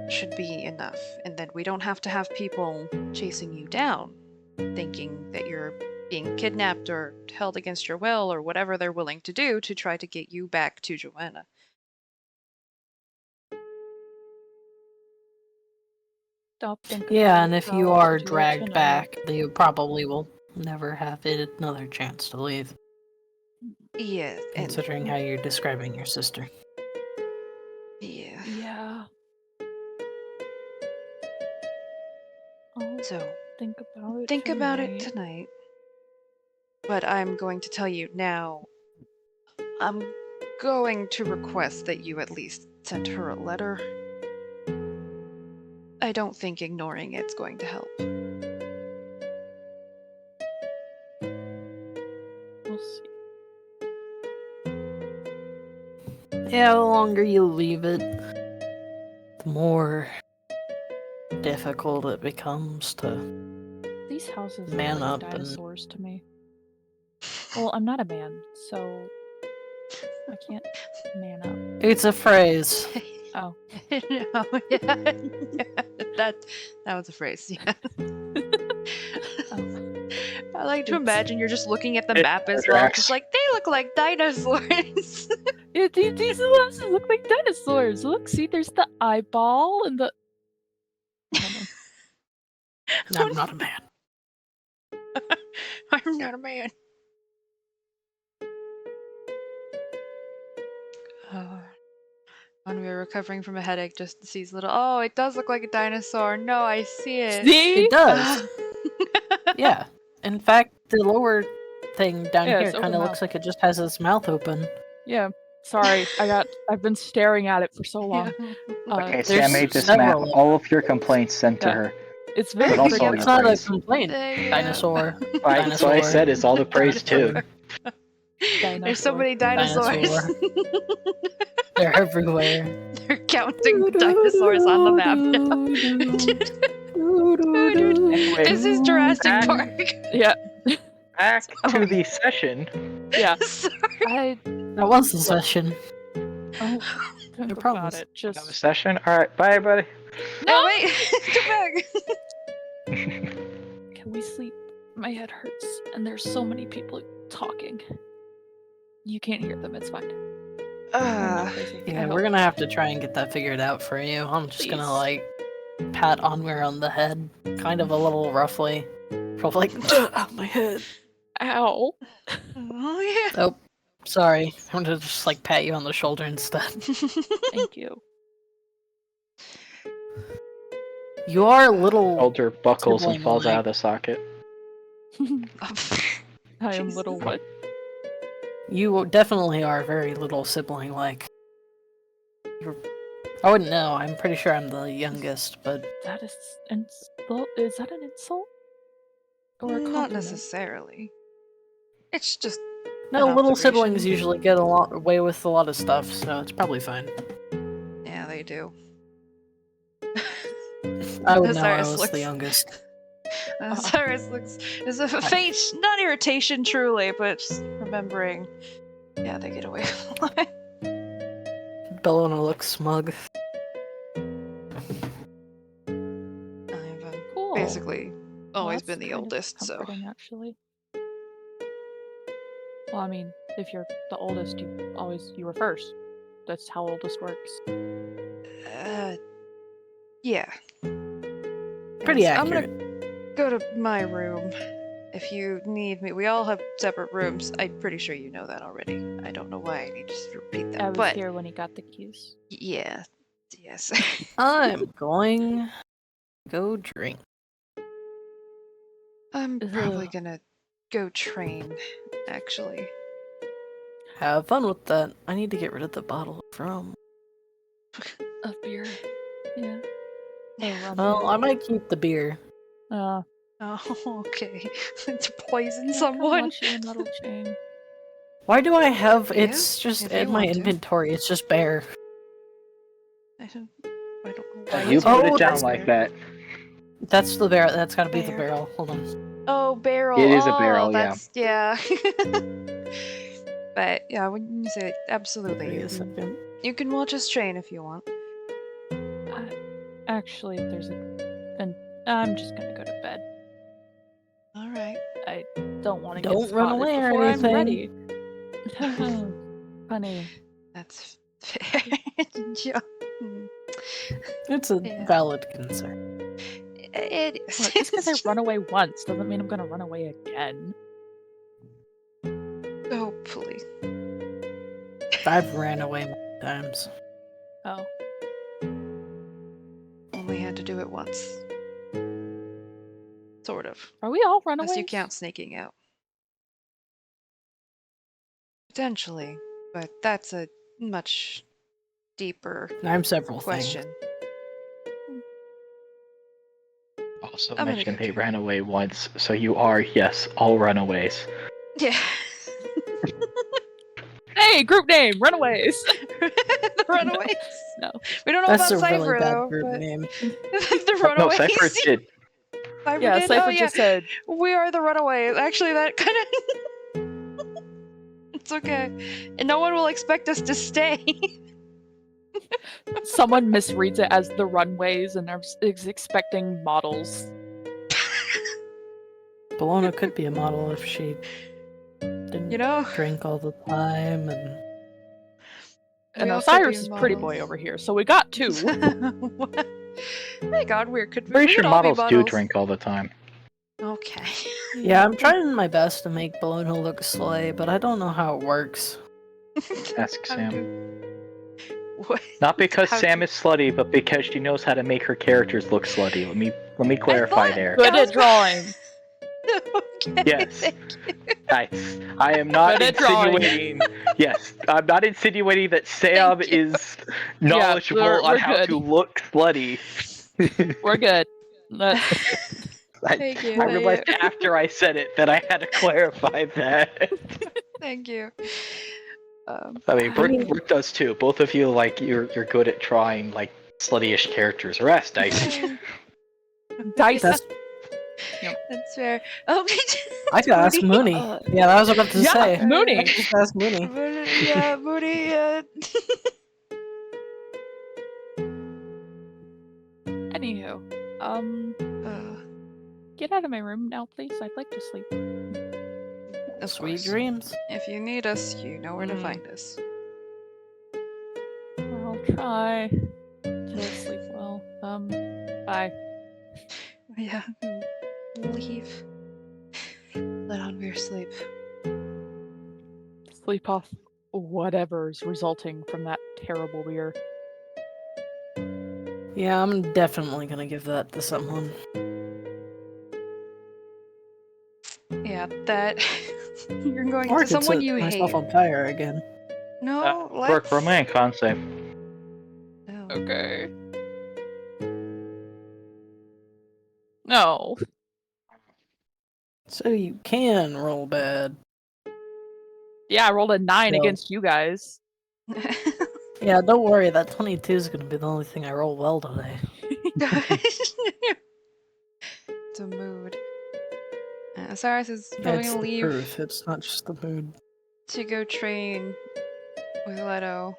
B: should be enough, and then we don't have to have people chasing you down, thinking that you're being kidnapped or held against your will or whatever they're willing to do to try to get you back to Joanna.
C: Stop thinking
D: Yeah,
C: about
D: and if
C: how
D: you
C: I'll
D: are
C: do it
D: dragged
C: tonight.
D: back, you probably will never have another chance to leave,
B: Yeah, and
D: considering how you're describing your sister.
B: yeah.
C: Yeah. I'll
B: So
C: think about it.
B: think about it
C: tonight.
B: tonight. But I'm going to tell you now. I'm going to request that you at least send her a letter. I don't think ignoring it's going to help.
C: We'll see.
D: Yeah, the longer you leave it, the more difficult it becomes to...
C: These houses
D: Man
C: look like
D: up and-
C: dinosaurs to me. Well, I'm not a man, so I can't man up.
D: It's a phrase.
C: Oh.
B: No, yeah, that was a phrase. Yeah. I like to
C: Oops.
B: imagine you're just looking at the
E: It
B: map as well,
E: tracks.
B: just like they look like dinosaurs.
C: Yeah, these houses look like dinosaurs. Look, see, there's the eyeball and the.
D: I'm not a man.
B: I'm not a man. When we were recovering from a headache, just sees little. Oh, it does look like a dinosaur. No, I see it.
C: See?
D: It does. Yeah. In fact, the lower thing down
C: Yeah,
D: here
C: it's
D: kind
C: open
D: of
C: mouth.
D: looks like it just has its mouth open.
C: Yeah. Sorry, I've been staring at it for so long.
E: Okay,
C: There's
E: Sam made this map.
D: several of
E: All of your complaints sent to
C: Yeah.
E: her.
C: It's very
E: But also
C: pretty.
E: your
D: It's not a
E: praise.
D: complaint. Dinosaur.
E: That's what I
D: Dinosaur.
E: said is all the praise too.
B: There's so
C: Dinosaur.
B: many dinosaurs.
D: Dinosaur. They're everywhere.
B: They're counting dinosaurs on the map now.
E: Anyway,
B: This is Jurassic
E: back-
B: Park.
C: Yeah.
E: Back
B: Oh.
E: to the session.
C: Yeah.
B: Sorry.
C: I
D: That was the session.
C: oh, don't
D: No
C: about
D: problems.
C: it.
E: Have a
C: Just
E: session. All right. Bye, everybody.
B: No, wait. Come back.
C: can we sleep? My head hurts, and there's so many people talking. You can't hear them. It's fine.
B: Uh,
D: Yeah, we're gonna have to try and get that figured out for you. I'm just
C: Please.
D: gonna like pat Onweir on the head, kind of a little roughly. Probably like, ow, my head.
C: Ow.
B: oh
D: Oh, sorry. I'm gonna just like pat you on the shoulder instead.
B: yeah.
C: Thank you.
D: You are a little.
E: Shoulder buckles and
D: Sibling
E: falls
D: like-
E: out of the socket.
C: I am
B: Jesus.
C: little what?
D: You definitely are very little sibling-like. I wouldn't know. I'm pretty sure I'm the youngest, but
C: That is insult. Is that an insult? Or a
B: Not
C: compliment?
B: necessarily. It's just
D: no,
B: An
D: little
B: observation.
D: siblings usually get away with a lot of stuff, so it's probably fine.
B: yeah, they do.
D: I would know I
B: Cyrus
D: was
B: looks-
D: the youngest.
B: Cyrus looks is a faint, not irritation truly, but just remembering. Yeah, they get away with a lot.
D: Bellona looks smug.
B: I've
C: Cool.
B: basically always
C: Well,
B: been
C: that's
B: the
C: kind of
B: oldest, so
C: comforting, actually. Well, I mean, if you're the oldest, you were first. That's how oldest works.
B: yeah.
D: Pretty
B: Yes,
D: accurate.
B: I'm gonna go to my room if you need me. We all have separate rooms. I'm pretty sure you know that already. I don't know why I need to repeat that,
C: I was
B: but
C: here when he got the keys.
B: yeah, yes.
D: I'm going to go drink.
B: I'm probably
C: Ugh.
B: gonna go train, actually.
D: Have fun with that. I need to get rid of the bottle of rum.
C: Of beer. Yeah.
D: Well, I might keep the beer.
B: Oh, okay. To poison
C: yeah, come
B: someone.
C: watch you a metal chain.
D: Why do I have?
B: Yeah,
D: It's just
B: if you
D: in my
B: want to.
D: inventory. It's just bear.
B: I don't know
E: You
B: why.
E: put
D: Oh,
E: it down
D: that's
E: like that.
D: That's the barrel. That's gotta be the
B: Bear.
D: barrel. Hold on.
B: Oh, barrel.
E: It is a
B: Oh,
E: barrel, yeah.
B: that's, yeah. But yeah, when you say it, absolutely,
D: Wait
B: you
D: a
B: can,
D: second.
B: you can watch us train if you want.
C: Actually, and I'm just gonna go to bed.
B: All right.
C: I don't want to
D: Don't
C: get
D: run
C: spotted
D: away or
C: before I'm
D: anything.
C: ready. Honey,
B: That's fair. Yeah.
D: It's a
B: Yeah.
D: valid concern.
B: It is.
C: look, just because I run away once doesn't mean I'm gonna run away again.
B: Hopefully.
D: I've ran away many times.
C: Oh,
B: Only had to do it once. Sort of.
C: are we all runaways?
B: Unless you count sneaking out. Potentially, but that's a much deeper
D: I'm several
B: question.
E: Also
B: I'm gonna
E: mentioned
B: go
E: they
B: too.
E: ran away once, so you are, yes, all runaways.
B: Yeah.
C: Hey, group name, Runaways.
B: The Runaways?
C: No.
B: We don't know
D: That's a
B: about
D: really
B: Cypher,
D: bad
B: though.
D: group
B: but-
D: name.
B: The
E: No,
B: Runaways?
E: Cypher did.
B: Cypher
C: Yeah,
B: did?
C: Cypher
B: Oh, yeah.
C: just said,
B: We are the Runaways. Actually, that kind of... It's okay. And no one will expect us to stay.
C: someone misreads it as the runways and is expecting models.
D: Bologna could be a model if she didn't
B: You know?
D: drink all the time and
B: We
C: And
B: all could be
C: Osiris is pretty boy
B: models.
C: over here, so we got two.
B: My god, we could
E: Pretty
B: we
E: sure
B: could all be
E: models do drink all the time.
B: Okay.
D: yeah, I'm trying my best to make Bologna look slay, but I don't know how it works.
E: Ask
B: How
E: Sam.
B: do- What?
E: Not because
B: How
E: Sam
B: do-
E: is slutty, but because she knows how to make her characters look slutty. Let me clarify
B: thought-
E: there.
C: Good
B: I was
C: at drawing.
B: Okay.
E: Yes.
B: thank you.
E: I am not
C: Good at drawing.
E: insinuating. Yes, I'm not insinuating that Sam
B: Thank you.
E: is knowledgeable
C: we're
E: on how
C: good.
E: to look slutty.
C: We're good. That's
B: Thank you.
E: I realized after I said it that I had to clarify that.
B: Thank you.
E: I mean, Brooke does too. Both of you, like, you're good at drawing like slutty-ish characters. Rest, Dicey.
C: Dice.
D: That's
B: That's fair. Oh,
D: I could ask Mooney.
C: Uh,
D: Yeah, that was what I was about to
C: yeah,
D: say.
C: Mooney.
D: Just ask Mooney.
B: Yeah, Moody.
C: Anywho, get out of my room now, please. I'd like to sleep.
B: Of
D: Sweet
B: course.
D: dreams.
B: If you need us, you know where to
D: Mm.
B: find us.
C: I'll try to sleep well. Bye.
B: Yeah, leave. Let Anvir sleep.
C: Sleep off whatever's resulting from that terrible beer.
D: Yeah, I'm definitely gonna give that to someone.
B: Yeah, that you're going
D: Or I
B: to
D: could
B: someone
D: set
B: you
D: myself
B: hate.
D: on fire again.
B: No,
E: Brooke,
B: let's.
E: roll me a con save.
B: No.
C: Okay. No.
D: So you can roll bad.
C: Yeah, I rolled a 9
D: No.
C: against you guys.
D: Yeah, don't worry, that 22 is gonna be the only thing I roll well today.
B: It's a mood. Cyrus is probably
D: It's
B: gonna
D: the
B: leave
D: truth, it's not just the mood.
B: to go train with Leto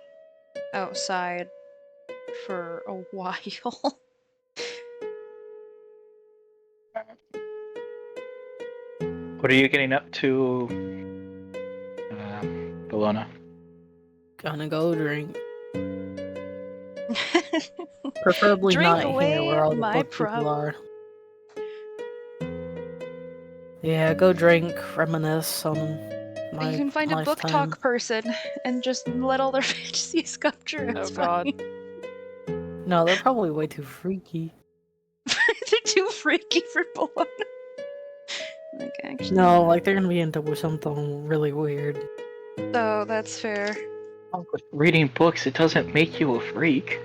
B: outside for a while.
E: What are you getting up to, Bologna?
D: Gonna go drink. Preferably
B: Drink
D: not here
B: away
D: where all the
B: my
D: book people are. Yeah, go drink, reminisce on my
B: You can find a book
D: lifetime.
B: talk person and just let all their fantasies come true. It's
C: Oh, God.
B: fine.
D: No, they're probably way too freaky.
B: They're too freaky for Bologna. Like, actually.
D: No, like they're gonna be into something really weird.
B: Oh, that's fair.
E: Reading books, it doesn't make you a freak.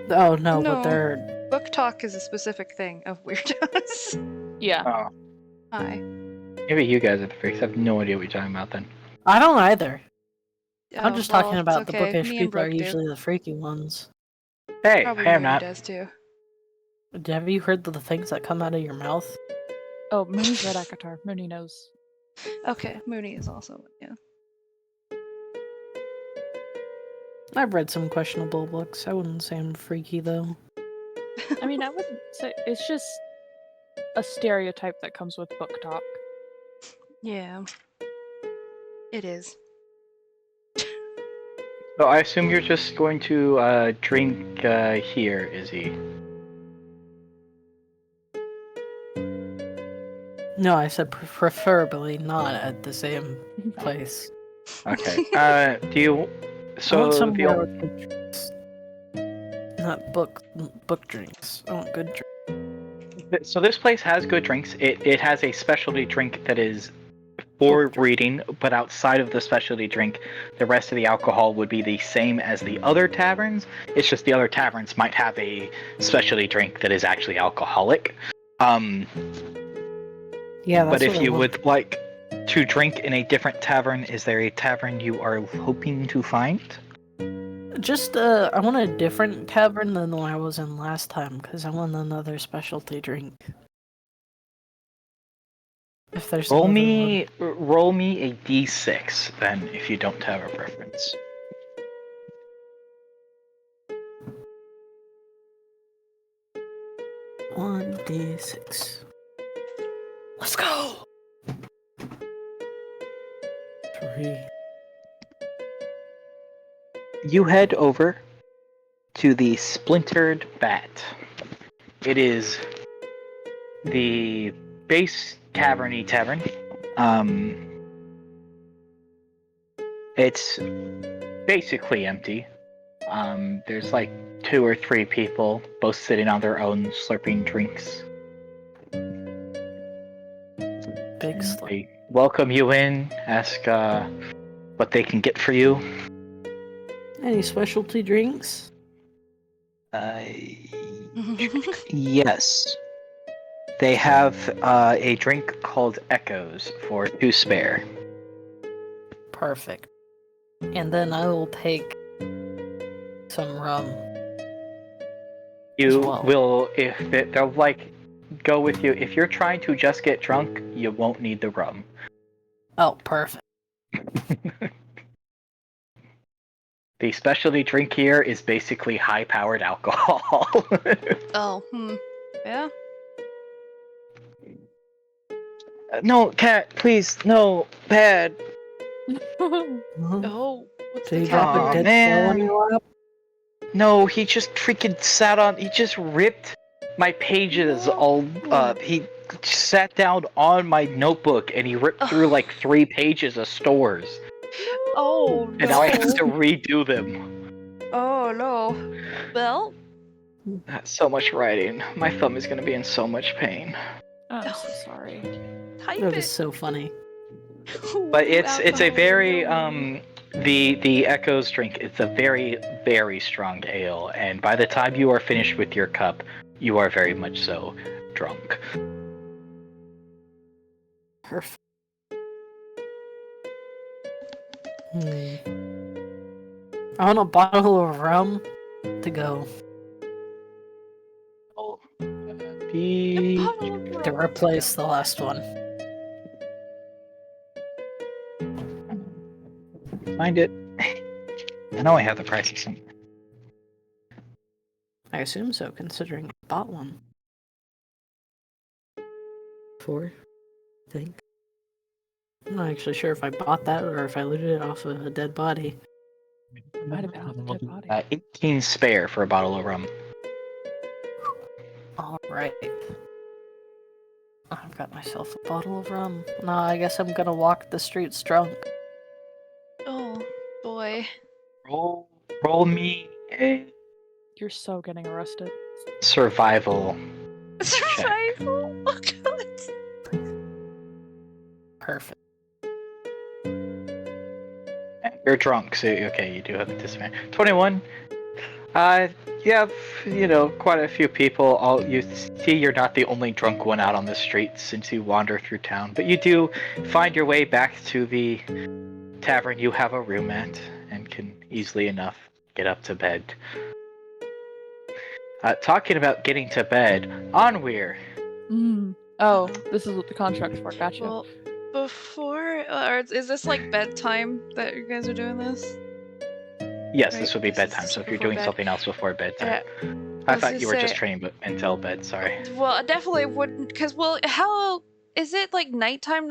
D: Oh no,
B: No.
D: but they're
B: Book talk is a specific thing of weirdos.
C: Yeah.
E: Oh,
B: Hi.
E: maybe you guys are the freaks. I have no idea what you're talking about then.
D: I don't either. I'm
B: Oh,
D: just
B: well,
D: talking
B: it's
D: about the
B: okay.
D: bookish
B: Me and
D: people are
B: Brooke do.
D: usually the freaky ones.
E: Hey,
B: Probably
E: I am
B: Mooney
E: not.
B: does too.
D: Have you heard the things that come out of your mouth?
C: Oh, Mooney's read Akatar. Mooney knows.
B: Okay, Mooney is also, yeah.
D: I've read some questionable books. I wouldn't say I'm freaky though.
C: I mean, I wouldn't say it's just a stereotype that comes with book talk.
B: Yeah. It is.
E: So I assume you're just going to drink here, Izzy.
D: No, I said preferably not at the same place.
E: Okay. Do you?
D: I want
E: So
D: somewhere
E: the
D: with good drinks. Not book drinks. I want good drinks.
E: so this place has good drinks. It has a specialty drink that is for
D: Book drink.
E: reading, but outside of the specialty drink, the rest of the alcohol would be the same as the other taverns. It's just the other taverns might have a specialty drink that is actually alcoholic.
D: Yeah, that's
E: But if
D: what I
E: you
D: want.
E: would like to drink in a different tavern, is there a tavern you are hoping to find?
D: Just I want a different tavern than the one I was in last time, because I want another specialty drink. If there's
E: Roll
D: another one.
E: roll me a d6 then, if you don't have a preference.
D: One D6. Let's go. 3.
E: You head over to the Splintered Bat. It is the base taverny tavern. It's basically empty. There's like 2 or 3 people, both sitting on their own, slurping drinks.
D: Big slip.
E: They welcome you in, ask what they can get for you.
D: Any specialty drinks?
E: Yes. They have a drink called Echoes for 2 spare.
D: Perfect. And then I will take some rum.
E: You
D: well.
E: will, if they're like, go with you. If you're trying to just get drunk, you won't need the rum.
D: Oh, perfect.
E: The specialty drink here is basically high-powered alcohol.
B: Oh, yeah.
E: No, cat, please, no, bad.
B: Oh, what's
D: Did
B: the
D: he
B: cat
D: drop
E: Aw,
D: a
B: doing?
D: dead ball on
E: man.
D: your lap?
E: No, he just freaking sat on. He just ripped my pages all. He sat down on my notebook and he ripped through like 3 pages of stores,
B: Oh
E: and now I have
B: no.
E: to redo them.
B: Oh no. Well,
E: That's so much writing. My thumb is gonna be in so much pain.
C: I'm so sorry.
B: type
D: That
B: it.
D: is so funny.
E: But
B: Ooh,
E: it's a
B: alcohol,
E: very
B: yum.
E: the Echoes drink. It's a very very strong ale, and by the time you are finished with your cup, you are very much so drunk.
D: Perfect. I want a bottle of rum to go
B: A bottle of
D: to
B: rum.
D: replace the last one.
E: Find it. I know I have the prices somewhere.
D: I assume so, considering I bought one. 4, I think. I'm not actually sure if I bought that or if I looted it off of a dead body.
C: Might have been off a dead body.
E: 18 spare for a bottle of rum.
D: Alright. I've got myself a bottle of rum. No, I guess I'm gonna walk the streets drunk.
B: Oh boy.
E: Roll me a
C: You're so getting arrested.
E: survival.
B: Survival. Oh god.
D: Perfect.
E: You're drunk, so okay, you do have a disadvantage. 21. You have, quite a few people. You see you're not the only drunk one out on the street since you wander through town, but you do find your way back to the tavern you have a room at and can easily enough get up to bed. Talking about getting to bed, Onweir.
C: Oh, this is what the contract's for. Gotcha.
B: Well, before, or is this like bedtime that you guys are doing this?
E: Yes,
B: Right,
E: this would be
B: this
E: bedtime,
B: is
E: so if you're
B: before
E: doing
B: bed.
E: something else before bedtime.
B: I
E: I
B: was
E: thought
B: gonna
E: you were just
B: say-
E: training until bed, sorry.
B: Well, I definitely wouldn't, because, well, how is it like nighttime?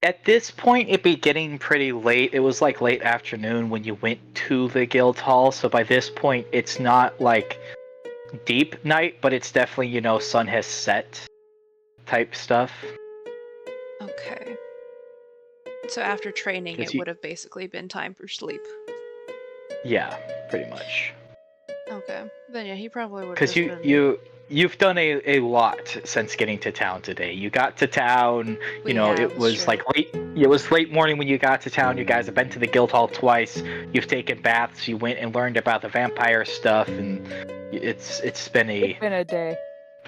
E: At this point, it'd be getting pretty late. It was like late afternoon when you went to the guild hall, so by this point, it's not like deep night, but it's definitely, sun has set type stuff.
B: Okay. So after training,
E: 'Cause
B: it
E: you-
B: would have basically been time for sleep.
E: Yeah, pretty much.
B: Okay. Then yeah, he probably would.
E: Because you've done a lot since getting to town today. You got to town, it was like late. It was late morning when you got to town. You guys have been to the guild hall twice. You've taken baths. You went and learned about the vampire stuff, and it's been
C: It's been a day.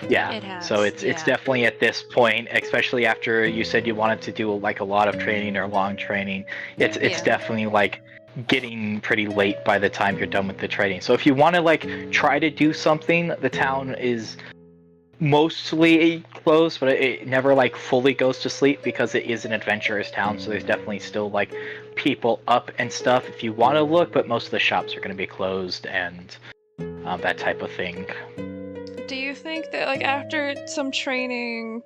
E: yeah.
B: It has,
E: So it's
B: yeah.
E: definitely at this point, especially after you said you wanted to do like a lot of training or long training. It's
B: Yeah.
E: definitely like getting pretty late by the time you're done with the training. So if you want to like try to do something, the town is mostly closed, but it never like fully goes to sleep because it is an adventurous town. So there's definitely still like people up and stuff if you want to look, but most of the shops are going to be closed and that type of thing.
B: Do you think that like after some training,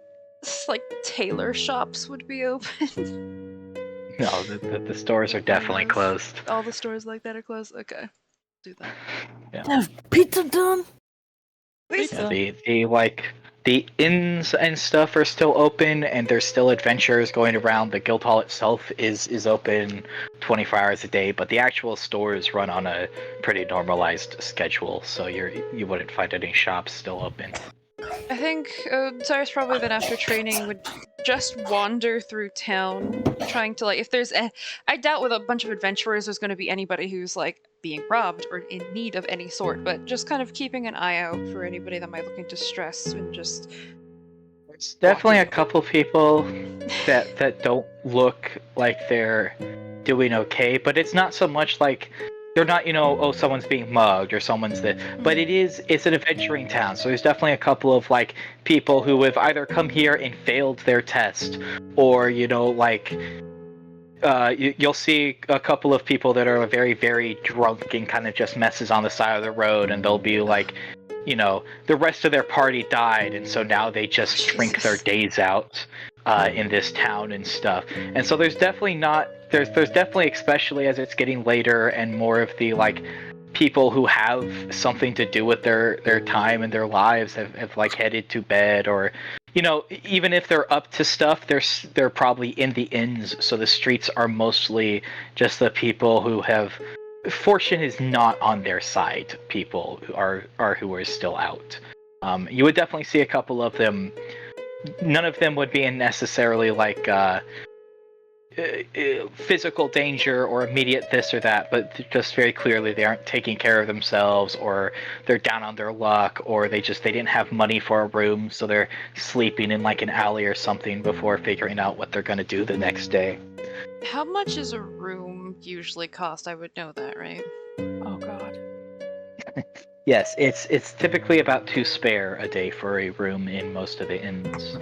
B: like tailor shops would be open?
E: No, the stores are definitely
B: Yes.
E: closed.
B: All the stores like that are closed. Okay, do that.
D: Have pizza done?
E: Yeah, the inns and stuff are still open, and there's still adventurers going around. The guild hall itself is open 24 hours a day, but the actual stores run on a pretty normalized schedule, so you wouldn't find any shops still open.
B: I think Cyrus probably then after training would just wander through town, trying to like if there's I doubt with a bunch of adventurers there's going to be anybody who's like being robbed or in need of any sort, but just kind of keeping an eye out for anybody that might look into stress and just.
E: There's definitely a couple people that don't look like they're doing okay, but it's not so much like they're not, oh, someone's being mugged or someone's that, but it's an adventuring town, so there's definitely a couple of like people who have either come here and failed their test, or like you'll see a couple of people that are very, very drunk and kind of just messes on the side of the road, and they'll be like, the rest of their party died, and so now they just drink their days out in this town and stuff. And so there's definitely definitely, especially as it's getting later and more of the like people who have something to do with their time and their lives have like headed to bed, or even if they're up to stuff, they're probably in the inns, so the streets are mostly just the people who have fortune is not on their side, people who are still out. You would definitely see a couple of them. None of them would be in necessarily like physical danger or immediate this or that, but just very clearly they aren't taking care of themselves, or they're down on their luck, or they didn't have money for a room, so they're sleeping in like an alley or something before figuring out what they're going to do the next day.
B: How much does a room usually cost? I would know that, right?
C: Oh god.
E: Yes, it's typically about 2 spare a day for a room in most of the inns.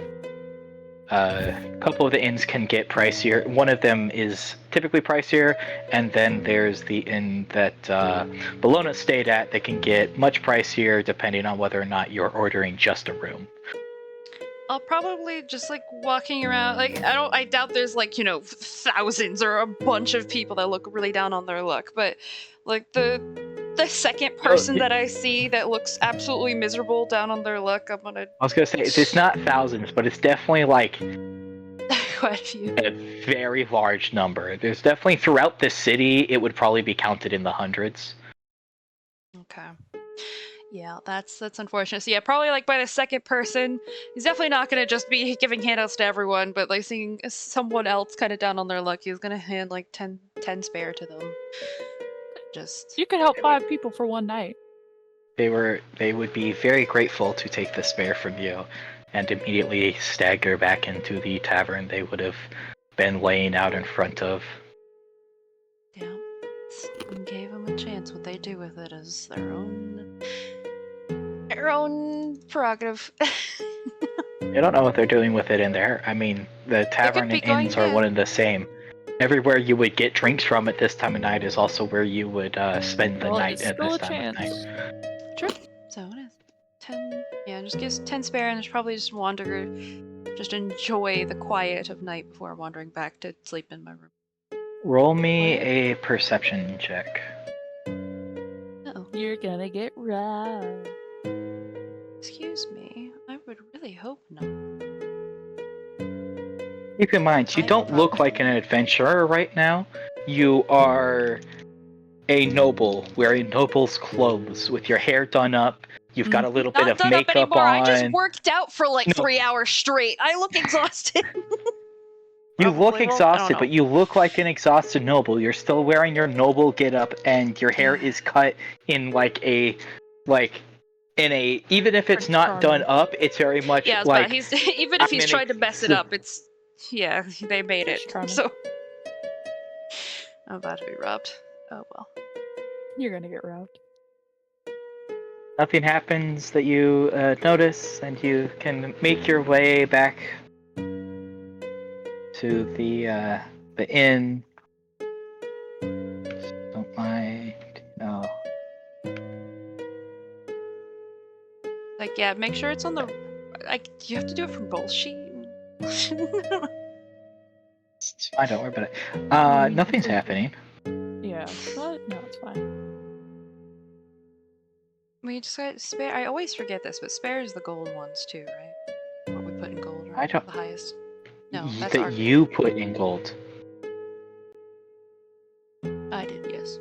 E: A couple of the inns can get pricier. One of them is typically pricier, and then there's the inn that Bologna stayed at that can get much pricier depending on whether or not you're ordering just a room.
B: I'll probably just like walking around, like I doubt there's like, thousands or a bunch of people that look really down on their luck, but like the second person that I see that looks absolutely miserable down on their luck, I'm gonna...
E: I was gonna say, it's not thousands, but it's definitely like
B: quite a few.
E: A very large number. There's definitely throughout the city, it would probably be counted in the hundreds.
B: Okay. Yeah, that's unfortunate. So yeah, probably like by the second person, he's definitely not gonna just be giving handouts to everyone, but like seeing someone else kind of down on their luck, he's gonna hand like 10 spare to them. Just...
C: You could help 5 people for one night.
E: They would be very grateful to take the spare from you and immediately stagger back into the tavern they would have been laying out in front of.
B: Yeah. Someone gave them a chance. What they do with it is their own prerogative.
E: I don't know what they're doing with it in there. I mean, the tavern and inns are one and the same. Everywhere you would get drinks from at this time of night is also where you would spend the night at this time of night.
B: True. So it is. 10. Yeah, just gives 10 spare, and there's probably just wander, just enjoy the quiet of night before wandering back to sleep in my room.
E: Roll me a perception check.
B: Uh-oh.
C: You're gonna get robbed.
B: Excuse me. I would really hope not.
E: Keep in mind, you don't look like an adventurer right now. You are a noble, wearing noble's clothes, with your hair done up. You've got a little bit of makeup on.
B: I just worked out for like 3 hours straight. I look exhausted.
E: You look exhausted, but you look like an exhausted noble. You're still wearing your noble getup, and your hair is cut in even if it's not done up, it's very much like...
B: Yeah, he's even if he's tried to mess it up, it's... Yeah, they made it. So I'm about to be robbed. Oh well.
C: You're gonna get robbed.
E: Nothing happens that you notice, and you can make your way back to the inn. Don't mind, no.
B: Like, yeah, make sure it's on the... Like, you have to do it from bullshit.
E: It's fine, don't worry about it. Nothing's happening.
C: Yeah, but no, it's fine.
B: We just got spare. I always forget this, but spare is the gold ones too, right? What we put in gold, right?
E: I don't...
B: The highest. No, that's
E: that
B: our...
E: you put in gold.
B: I did, yes.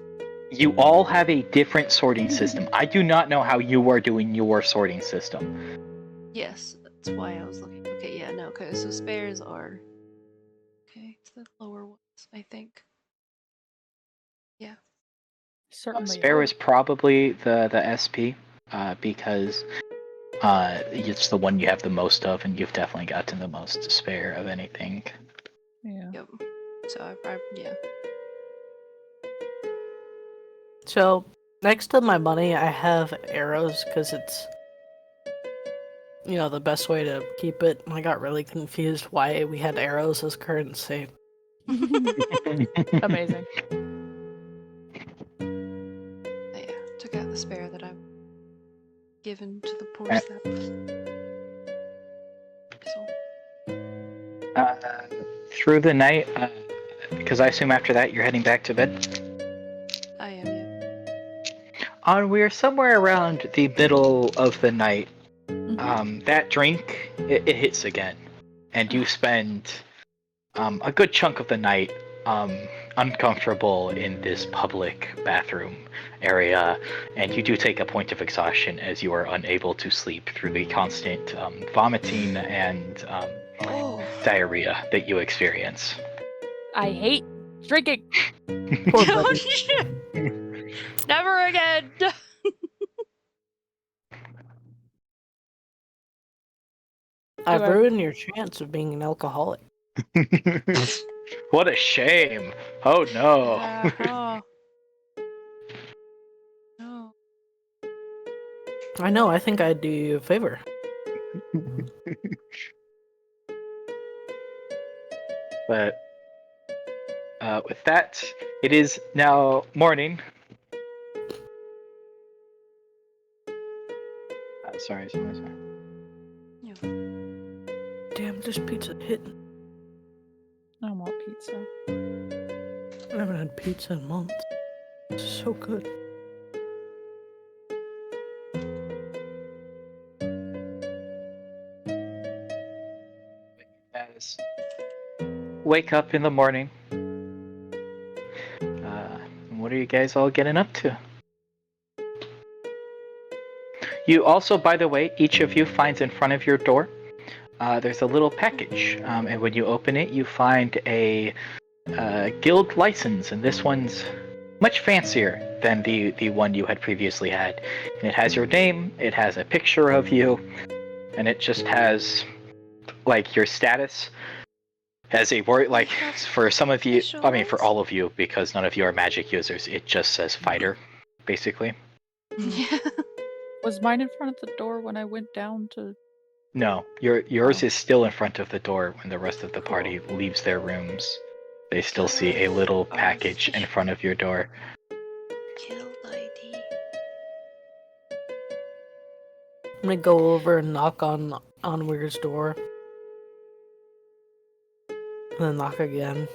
E: You all have a different sorting system. I do not know how you are doing your sorting system.
B: Yes, that's why I was looking. Okay, yeah, no, okay, so spares are... Okay, it's the lower ones, I think. Yeah.
C: Certainly.
E: Spare is probably the SP, because it's the one you have the most of, and you've definitely gotten the most spare of anything.
C: Yeah.
B: Yep. So I yeah.
D: So, next to my money, I have arrows because it's, the best way to keep it. I got really confused why we had arrows as currency.
C: Amazing.
B: Yeah, took out the spare that I've given to the poor
E: Uh,
B: sap. So,
E: Through the night, because I assume after that you're heading back to bed.
B: I am, yeah.
E: We're somewhere around the middle of the night.
C: Mhm.
E: That drink, it hits again, and you spend a good chunk of the night uncomfortable in this public bathroom area, and you do take a point of exhaustion as you are unable to sleep through the constant vomiting and
B: Oh,
E: diarrhea that you experience.
C: I hate drinking.
D: Poor
B: oh
D: buddy.
B: shit! Never again!
D: I've
C: Do I-
D: ruined your chance of being an alcoholic.
E: What a shame! Oh no!
B: Oh. No.
D: I know, I think I'd do you a favor.
E: But with that, it is now morning. Sorry.
D: Damn, this pizza hitting.
C: I want pizza.
D: I haven't had pizza in months. It's so good.
E: Guys, wake up in the morning. What are you guys all getting up to? You also, by the way, each of you finds in front of your door, there's a little package, and when you open it, you find a guild license, and this one's much fancier than the one you had previously had. And it has your name, it has a picture of you, and it just has like your status as a word. Like for some of you, I mean for all of you, because none of you are magic users, it just says fighter, basically.
B: Yeah.
C: Was mine in front of the door when I went down to?
E: No, yours
C: Oh.
E: is still in front of the door when the rest of the party leaves their rooms. They still see a little package in front of your door.
B: Guild ID.
D: I'm gonna go over and knock on Weir's door. And then knock again.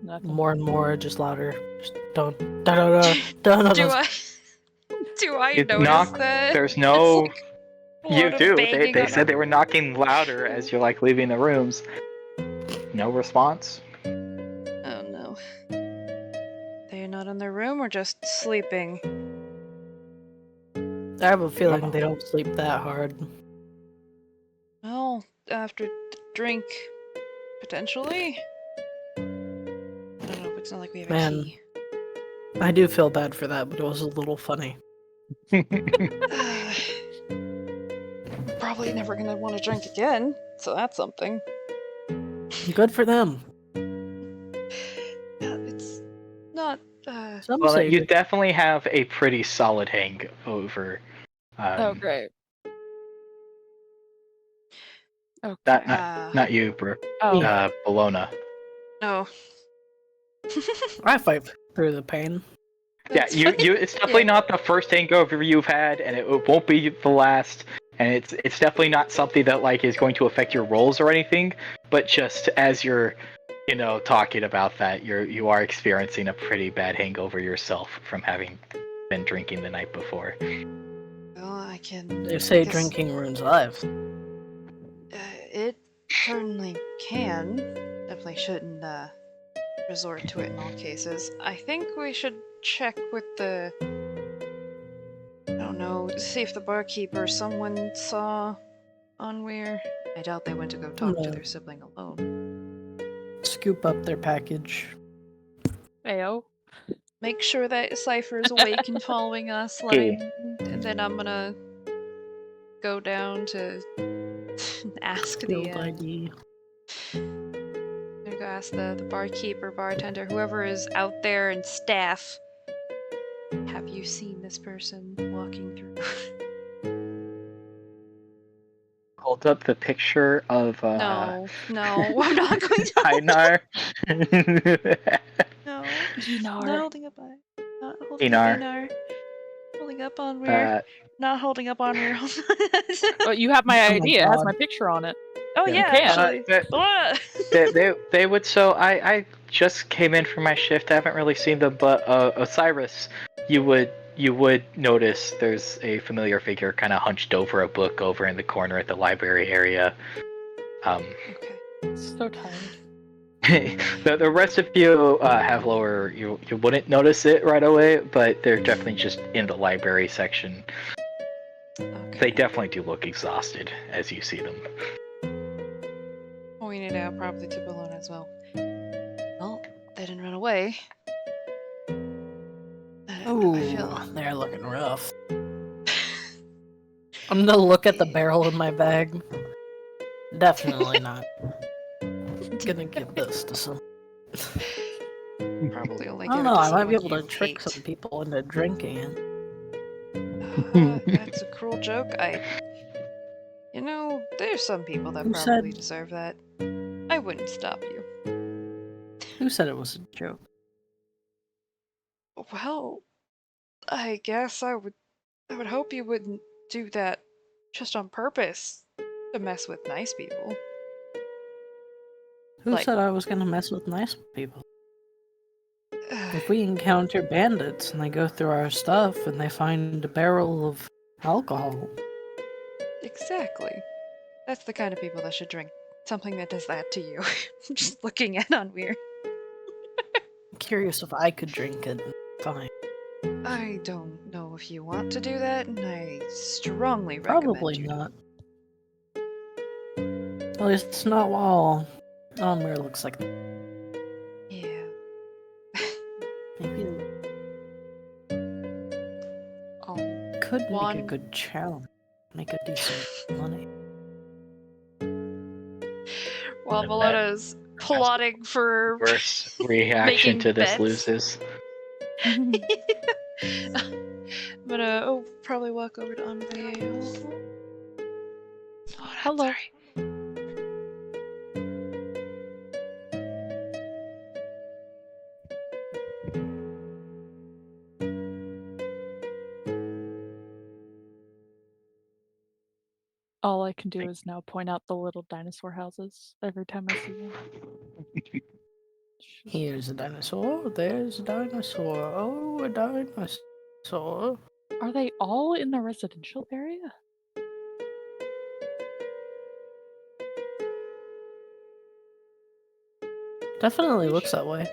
C: Nothing.
D: More and more, just louder. Just don't. Don't.
B: Do I
E: You
B: notice
E: knock,
B: that?
E: there's no.
B: It's like a
E: You
B: lot of
E: do.
B: banging
E: They
B: on
E: said they were knocking louder as you're like leaving the rooms. No response.
B: Oh no. They're not in their room or just sleeping?
D: I have a feeling they don't sleep that hard.
B: Well, after the drink, potentially. I don't know, it's not like we have a
D: Man.
B: key.
D: I do feel bad for that, but it was a little funny.
B: Probably never gonna want to drink again, so that's something.
D: Good for them.
B: It's not,
D: Some
E: Well,
D: say
E: you
D: good.
E: definitely have a pretty solid hangover.
C: Oh great. Okay.
E: Not you, bro.
C: Oh.
E: Bologna.
B: no.
D: I fight through the pain.
E: Yeah,
B: That's
E: you.
B: fine.
E: It's definitely not the first hangover you've had, and it won't be the last. And it's definitely not something that like is going to affect your rolls or anything. But just as you're, talking about that, you are experiencing a pretty bad hangover yourself from having been drinking the night before.
B: Well, I can.
D: They say
B: I guess,
D: drinking ruins lives.
B: It certainly can. Definitely shouldn't resort to it in all cases. I think we should check with the. I don't know. See if the barkeeper or someone saw Onweir. I doubt they went to go talk to
D: No.
B: their sibling alone.
D: Scoop up their package.
C: Ayo.
B: Make sure that Cypher is awake and following us. And then I'm gonna go down to ask
D: Guild
B: the.
D: ID.
B: I'm gonna go ask the barkeeper, bartender, whoever is out there and staff Have you seen this person walking through?
E: Hold up the picture of
B: No, I'm not going to.
E: Einar.
B: No,
C: Einar.
B: not holding up. Not holding up
E: Einar.
B: Einar. Holding up on where? Not holding up on where?
C: Oh, you have my
D: Oh my
C: ID. It has
D: God.
C: my picture on it.
B: Oh
E: Yeah.
B: yeah,
C: can.
B: actually.
E: they would. So I just came in for my shift. I haven't really seen them, but Osiris, you would notice there's a familiar figure kind of hunched over a book over in the corner at the library area.
B: Okay.
C: So tired.
E: The rest of you have lower. You wouldn't notice it right away, but they're definitely just in the library section.
B: Okay.
E: They definitely do look exhausted as you see them.
B: Point it out probably to Bologna as well. Well, they didn't run away.
D: Ooh,
B: I feel.
D: they're looking rough. I'm gonna look at the barrel in my bag. Definitely not. Gonna give this to some.
B: Probably only
D: I
B: give
D: don't
B: it
D: know.
B: to
D: I might be
B: someone
D: able to
B: you
D: trick
B: hate.
D: some people into drinking it.
B: That's a cruel joke. You know, there's some people that
D: Who
B: probably
D: said-
B: deserve that. I wouldn't stop you.
D: Who said it was a joke?
B: Well, I guess I would hope you wouldn't do that just on purpose to mess with nice people.
D: Who
B: Like-
D: said I was gonna mess with nice people? If we encounter bandits and they go through our stuff and they find a barrel of alcohol,
B: Exactly. That's the kind of people that should drink something that does that to you. I'm just looking at on weird.
D: I'm curious if I could drink it. Fine.
B: I don't know if you want to do that, and I strongly recommend
D: Probably
B: you
D: not. At least it's not while Onmir looks like.
B: Yeah.
D: Maybe
B: Oh,
D: it could make a
B: One-
D: good challenge. Make a decent money.
B: while
E: The
B: Melona's plotting for.
E: Worst reaction
B: Making
E: to this
B: bets.
E: loses.
B: I'm gonna probably walk over to Unveil. Oh, I'm
C: Hello.
B: sorry.
C: All I can do is now point out the little dinosaur houses every time I see one.
D: Here's a dinosaur. There's a dinosaur. Oh, a dinosaur.
C: Are they all in the residential area?
D: Definitely looks that way.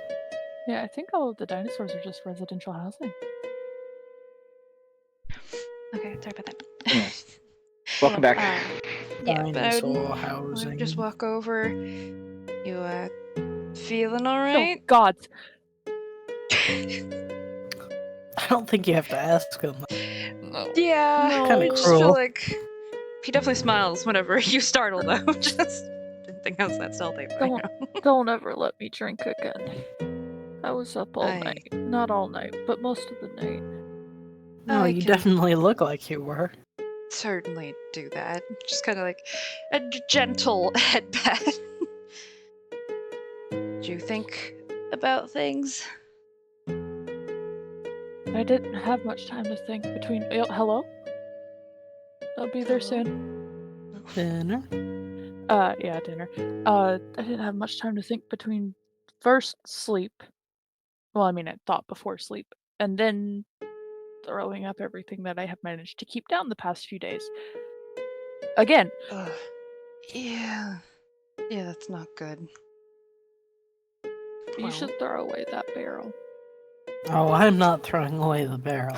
C: Yeah, I think all of the dinosaurs are just residential housing.
B: Okay, sorry about that.
E: Yes. Welcome back.
B: Yeah, but
D: Dinosaur
B: I'll
D: housing.
B: just walk over. You feeling all
C: Oh
B: right?
C: God!
D: I don't think you have to ask him.
B: Yeah.
C: No.
B: I
D: Kinda
B: just feel
D: cruel.
B: like he definitely smiles whenever you startle though. Just didn't think I was that stealthy. But I
C: Don't-
B: know.
C: Don't ever let me drink again. I was up all
B: I-
C: night. Not all night, but most of the night.
D: No,
B: I
D: you
B: can-
D: definitely look like you were.
B: Certainly do that. Just kind of like a gentle head pat. Do you think about things?
C: I didn't have much time to think between. Hello? I'll be there
B: Hello?
C: soon.
D: Dinner.
C: Yeah, dinner. I didn't have much time to think between first sleep. Well, I mean, I thought before sleep, and then throwing up everything that I have managed to keep down the past few days. Again,
B: Ugh. Yeah. Yeah, that's not good.
C: you
B: Well.
C: should throw away that barrel.
D: Oh, I'm not throwing away the barrel.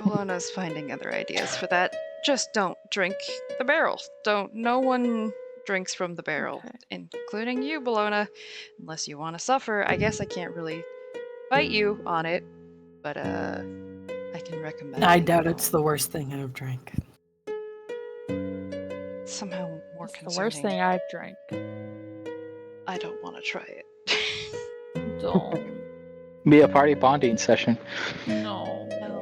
B: Bologna's finding other ideas for that. Just don't drink the barrel. No one drinks from the barrel,
C: Okay.
B: including you, Bologna, unless you want to suffer. I guess I can't really fight you on it, but I can recommend.
D: I
B: that you
D: doubt
B: don't.
D: it's the worst thing I've drank.
B: Somehow more
C: It's the
B: concerning.
C: worst thing I've drank.
B: I don't want to try it.
C: Don't.
E: Be a party bonding session.
C: No.
B: No.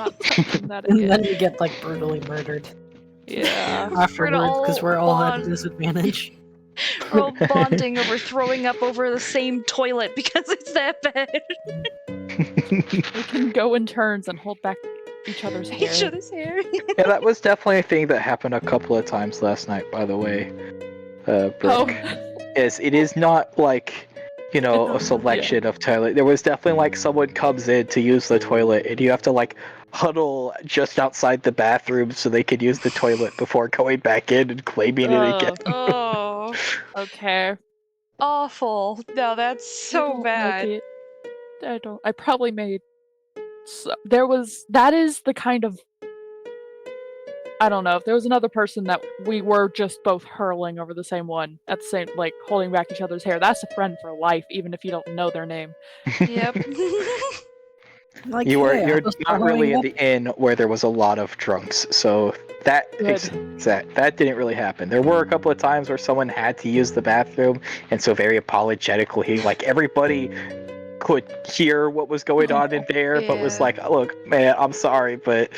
C: not touching that
D: And
C: again.
D: then we get like brutally murdered
C: Yeah.
D: afterwards because we're all at a
B: bond-
D: disadvantage.
B: We're all bonding over throwing up over the same toilet because it's that bad.
C: We can go in turns and hold back each other's hair.
B: Each other's hair.
E: Yeah, that was definitely a thing that happened a couple of times last night, by the way. Brooke.
C: Oh,
E: Is it is not like, you know, a selection of toilet. There was definitely like someone comes in to use the toilet and you have to like huddle just outside the bathroom so they could use the toilet before going back in and claiming it again.
B: Oh,
C: okay.
B: awful. No, that's
C: I
B: so
C: don't like
B: bad.
C: it. I probably made. That is the kind of. I don't know. If there was another person that we were just both hurling over the same one at the same, like holding back each other's hair, that's a friend for life, even if you don't know their name.
B: Yep.
D: Like,
E: You're
D: hey, I was
E: not really in
D: following
E: the inn where there was a lot of drunks, so that
C: Good.
E: that didn't really happen. There were a couple of times where someone had to use the bathroom, and so very apologetically, like everybody could hear what was going on in there, but was
B: Yeah.
E: like, "Look, man, I'm sorry, but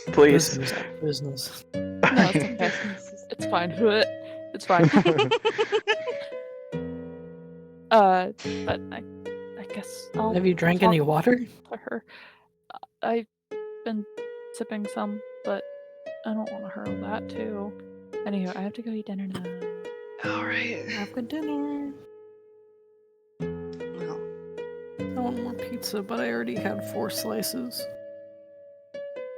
E: please."
D: business.
C: No, it's okay. It's fine. It's fine. But I guess I'll
D: Have you drank
C: talk
D: any water?
C: to her. I've been sipping some, but I don't want to hurl that too. Anywho, I have to go eat dinner now.
B: Alright.
D: Have good dinner.
B: Well,
D: I want more pizza, but I already had 4 slices.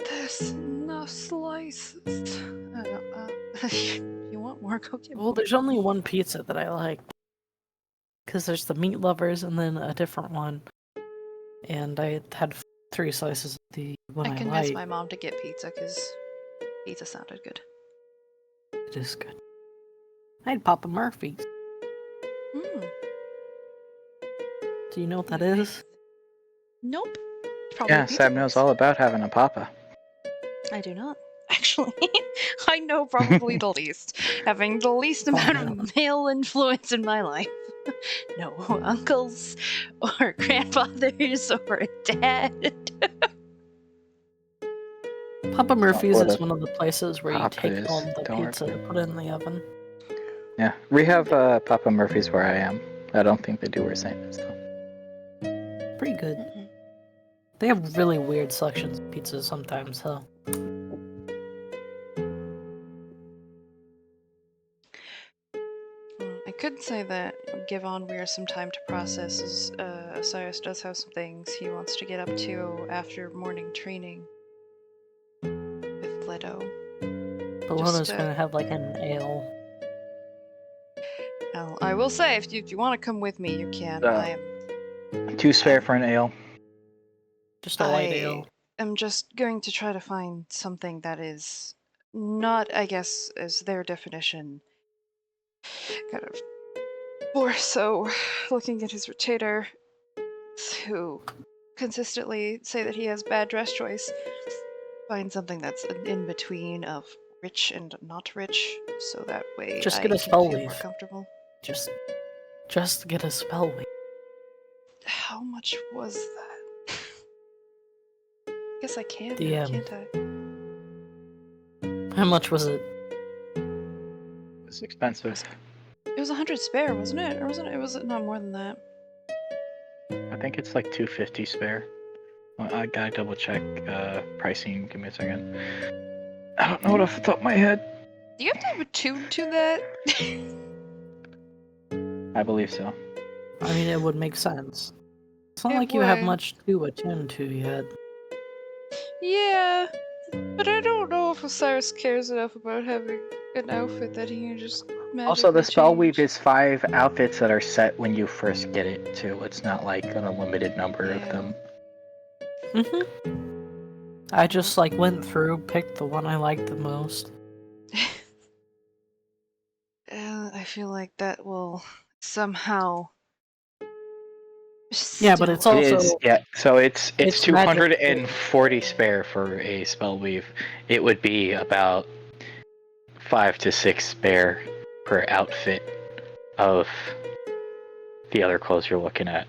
B: there's enough slices. You want more? Go get
D: Well,
B: more.
D: there's only one pizza that I like. Because there's the meat lovers and then a different one. And I had 3 slices of the one
B: I
D: I
B: convinced
D: like.
B: my mom to get pizza because pizza sounded good.
D: It is good. I had Papa Murphy's.
B: Mm.
D: Do you know what that is?
B: Nope. Probably
E: Yeah,
B: pizza
E: Sam knows
B: place.
E: all about having a papa.
B: I do not. Actually, I know probably the least. Having the least amount of male influence in my life. No uncles or grandfathers or a dad.
D: Papa Murphy's
E: what
D: is
E: a
D: one of the places where you
E: Papa
D: take
E: is.
D: home the
E: Don't worry
D: pizza
E: about
D: to
E: it.
D: put it in the oven.
E: Yeah, we have Papa Murphy's where I am. I don't think they do where Sam is though.
D: Pretty good.
B: Mm-mm.
D: They have really weird selections of pizzas sometimes, though.
B: I could say that give Onweir some time to process, as Osiris does have some things he wants to get up to after morning training with Leto.
D: Bologna's
B: Just,
D: gonna have like an ale.
B: Now, I will say, if you want to come with me, you can. I
E: 2 spare for an ale.
D: Just a light ale.
B: am just going to try to find something that is not, I guess, as their definition, kind of more so looking at his rotator, who consistently say that he has bad dress choice. Find something that's an in between of rich and not rich, so that way
D: Just
B: I
D: get a
B: can
D: spell
B: feel more
D: leaf.
B: comfortable.
D: Just get a spell leaf.
B: How much was that? Guess I can, now,
D: DM.
B: can't I?
D: How much was it?
E: It's expensive.
B: It was 100 spare, wasn't it? Or wasn't it? Was it not more than that?
E: I think it's like 250 spare. Well, I gotta double check pricing. Give me a second. I don't know it off the top of my head.
B: Do you have to have a tune to that?
E: I believe so.
D: I mean, it would make sense. It's not
B: It
D: like you have
B: would.
D: much to attend to yet.
B: Yeah, but I don't know if Osiris cares enough about having an outfit that he can just
E: Also, the
B: magically
E: spell weave
B: change.
E: is 5 outfits that are set when you first get it, too. It's not like an unlimited number of
B: Yeah.
E: them.
D: I just like went through, picked the one I liked the most.
B: I feel like that will somehow.
D: Yeah, but it's
B: still-
E: It is,
D: also
E: yeah. So it's
D: it's magic.
E: 240 spare for a spell weave. It would be about 5 to 6 spare per outfit of the other clothes you're looking at.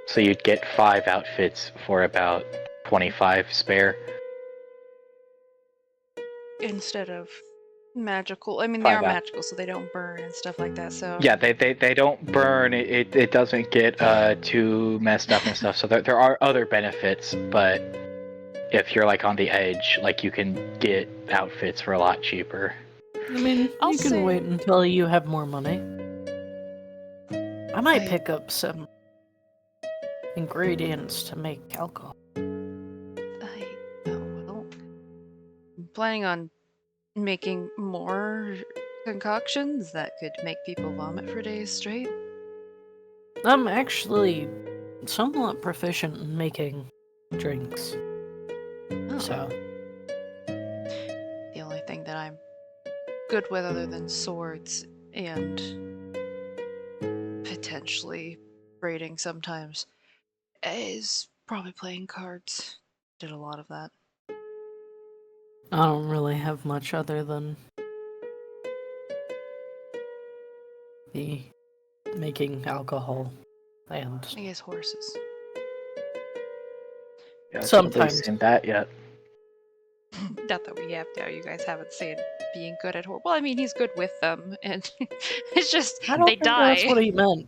E: So you'd get 5 outfits for about 25 spare.
B: Instead of magical. I mean, they
E: Try
B: are
E: that.
B: magical, so they don't burn and stuff like that. So
E: Yeah, they don't burn. It doesn't get too messed up and stuff. So there are other benefits, but if you're like on the edge, like you can get outfits for a lot cheaper.
D: I mean,
B: I'll
D: you can
B: say-
D: wait until you have more money. I might
B: I-
D: pick up some ingredients to make alcohol.
B: well, I'm planning on making more concoctions that could make people vomit for days straight.
D: I'm actually somewhat proficient in making drinks.
B: Oh.
D: So,
B: The only thing that I'm good with other than swords and potentially braiding sometimes is probably playing cards. Did a lot of that.
D: I don't really have much other than the making alcohol and
B: I guess horses.
E: Yeah,
D: Sometimes.
E: seen that yet.
B: Not that we have to. You guys haven't seen being good at horse. Well, I mean, he's good with them, and it's just
D: I don't
B: they
D: think
B: die.
D: that's what he meant.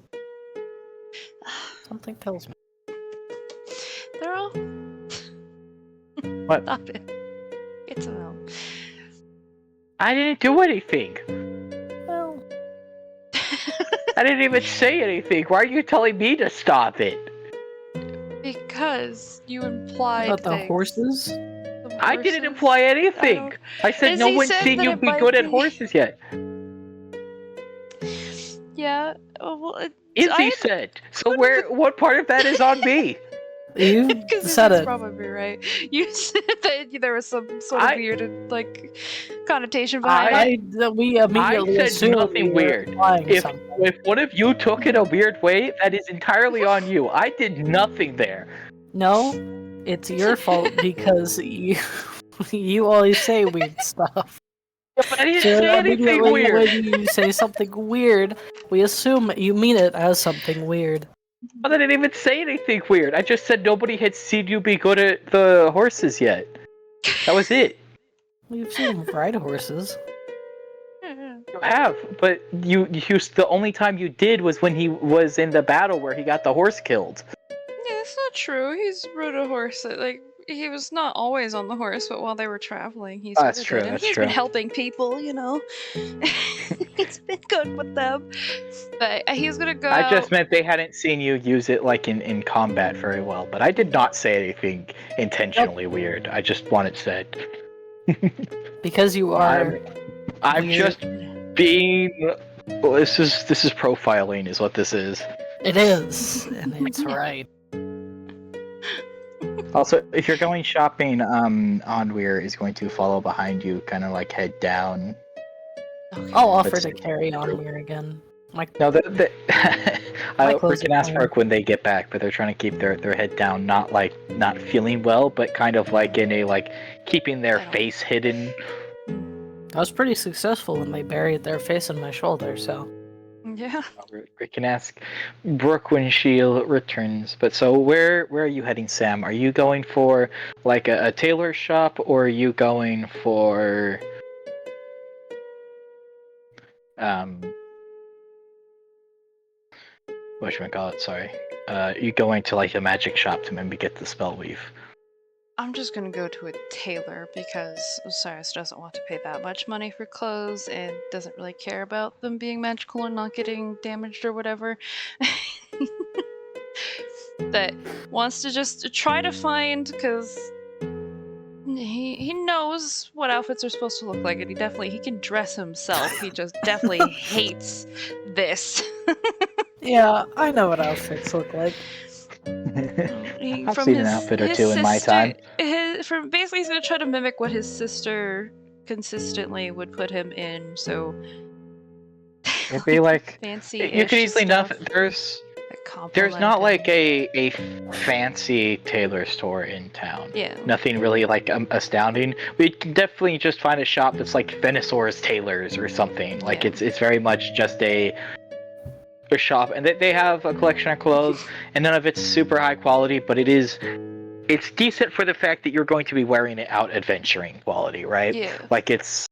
D: Something tells me.
B: They're all.
E: What?
B: Stop it. It's a no.
E: I didn't do anything.
D: Well,
E: I didn't even say anything. Why are you telling me to stop it?
B: Because you implied
D: about the
B: things.
D: horses?
B: The
E: I didn't
B: horses?
E: imply anything.
B: don't-
E: I said
B: As
E: no
B: he
E: one's
B: said
E: seen
B: that
E: you
B: it
E: be
B: might
E: good at
B: be-
E: horses yet.
B: Yeah. Well,
E: Izzy said. So where? What part of that is on me?
D: You
B: Because
D: said
B: it's
D: it.
B: probably right. You said that there was some sort of
E: I-
B: weird, like, connotation behind it.
D: We immediately
E: said
D: assumed
E: nothing
D: you were
E: weird.
D: implying
E: If
D: something.
E: if one of you took it a weird way, that is entirely on you. I did nothing there.
D: No, it's your fault because you always say weird stuff.
E: But I didn't
D: So
E: say anything
D: immediately
E: weird.
D: when you say something weird, we assume you mean it as something weird.
E: But I didn't even say anything weird. I just said nobody had seen you be good at the horses yet. That was it.
D: We've seen him ride horses.
E: You have, but you the only time you did was when he was in the battle where he got the horse killed.
B: Yeah, it's not true. He's rode a horse. Like he was not always on the horse, but while they were traveling, he's.
E: Oh, that's
B: ridden
E: true,
B: it. And
E: that's
B: he's
E: true.
B: been helping people, you know. He's been good with them. But he's gonna go.
E: I just meant they hadn't seen you use it like in combat very well. But I did not say anything intentionally weird. I just wanted said.
D: Because you are.
E: I'm
D: weird.
E: just being. Well, this is profiling, is what this is.
D: It is, and it's right.
E: Also, if you're going shopping, Onweir is going to follow behind you, kind of like head down.
B: Okay.
D: I'll offer
E: Let's-
D: to carry on here again. Like,
E: No, I
D: clothes
E: can
D: are
E: ask
D: fine.
E: Brooke when they get back, but they're trying to keep their head down, not feeling well, but kind of like in a like keeping their
B: I don't-
E: face hidden.
D: I was pretty successful when they buried their face in my shoulder, so.
B: Yeah.
E: We can ask Brooke when she returns. But so where are you heading, Sam? Are you going for like a tailor shop, or are you going for whatchamacallit, sorry. You going to like a magic shop to maybe get the spell weave?
B: I'm just gonna go to a tailor because Osiris doesn't want to pay that much money for clothes and doesn't really care about them being magical and not getting damaged or whatever. That wants to just try to find, because he knows what outfits are supposed to look like, and he can dress himself. He just definitely hates this.
D: Yeah, I know what outfits look like.
E: I've seen an outfit or two in my time.
B: Basically, he's gonna try to mimic what his sister consistently would put him in. So
E: It'd be like
B: fancy.
E: you could easily enough. There's not like a fancy tailor store in town.
B: Yeah.
E: Nothing really like astounding. We can definitely just find a shop that's like Venusaur's Tailors or something. Like
B: Yeah.
E: it's very much just a shop, and they have a collection of clothes, and none of it's super high quality, but it is it's decent for the fact that you're going to be wearing it out adventuring quality, right?
B: Yeah.
E: Like it's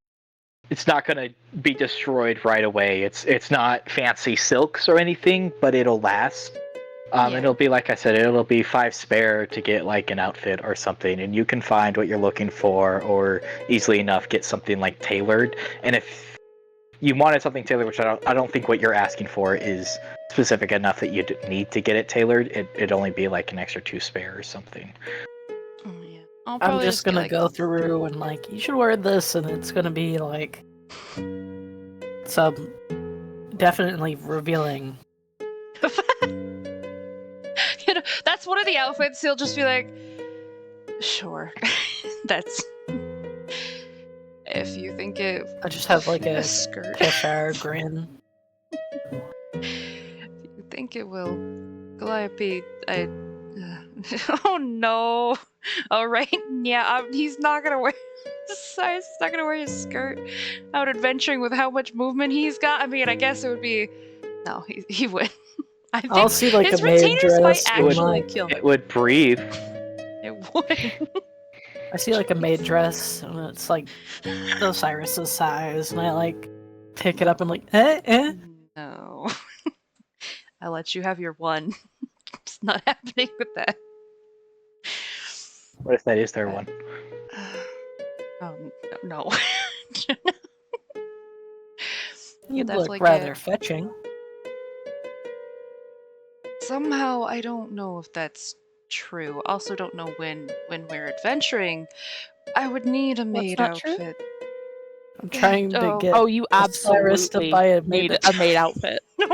E: not going to be destroyed right away. It's not fancy silks or anything, but it'll last.
B: Yeah.
E: It'll be, like I said, it'll be 5 spare to get like an outfit or something, and you can find what you're looking for, or easily enough get something like tailored. And if you wanted something tailored, which I don't think what you're asking for is specific enough that you need to get it tailored, it'd only be like an extra 2 spare or something.
B: Oh, yeah. I'll
D: I'm
B: probably
D: just
B: get,
D: gonna
B: like,
D: go through and like, you should wear this, and it's gonna be like some definitely revealing.
B: You know, that's one of the outfits. He'll just be like, "Sure, that's." If you think it,
D: I just have like a
B: skirt.
D: Cheshire grin.
B: If you think it will, Calliope, oh no! All right, yeah, he's not gonna wear. He's not gonna wear his skirt out adventuring with how much movement he's got. I mean, I guess it would be. No, he would. I think
D: I'll see like
B: his
D: a maid
B: retainers might
D: dress. with,
B: actually
D: like,
B: kill him.
E: It would breathe.
B: It would.
D: I see like a maid dress, and it's like Osiris's size, and I like pick it up and like,
B: No. I let you have your one. It's not happening with that.
E: What if that is their one?
B: No.
D: You
B: definitely
D: look rather
B: get-
D: fetching.
B: Somehow, I don't know if that's true. Also, don't know when we're adventuring, I would need a maid
C: not true?
B: outfit.
D: I'm trying to
B: Oh.
D: get
C: Oh, you
D: Osiris to
C: absolutely
D: buy a
C: need
D: maid.
C: a maid outfit.
B: No.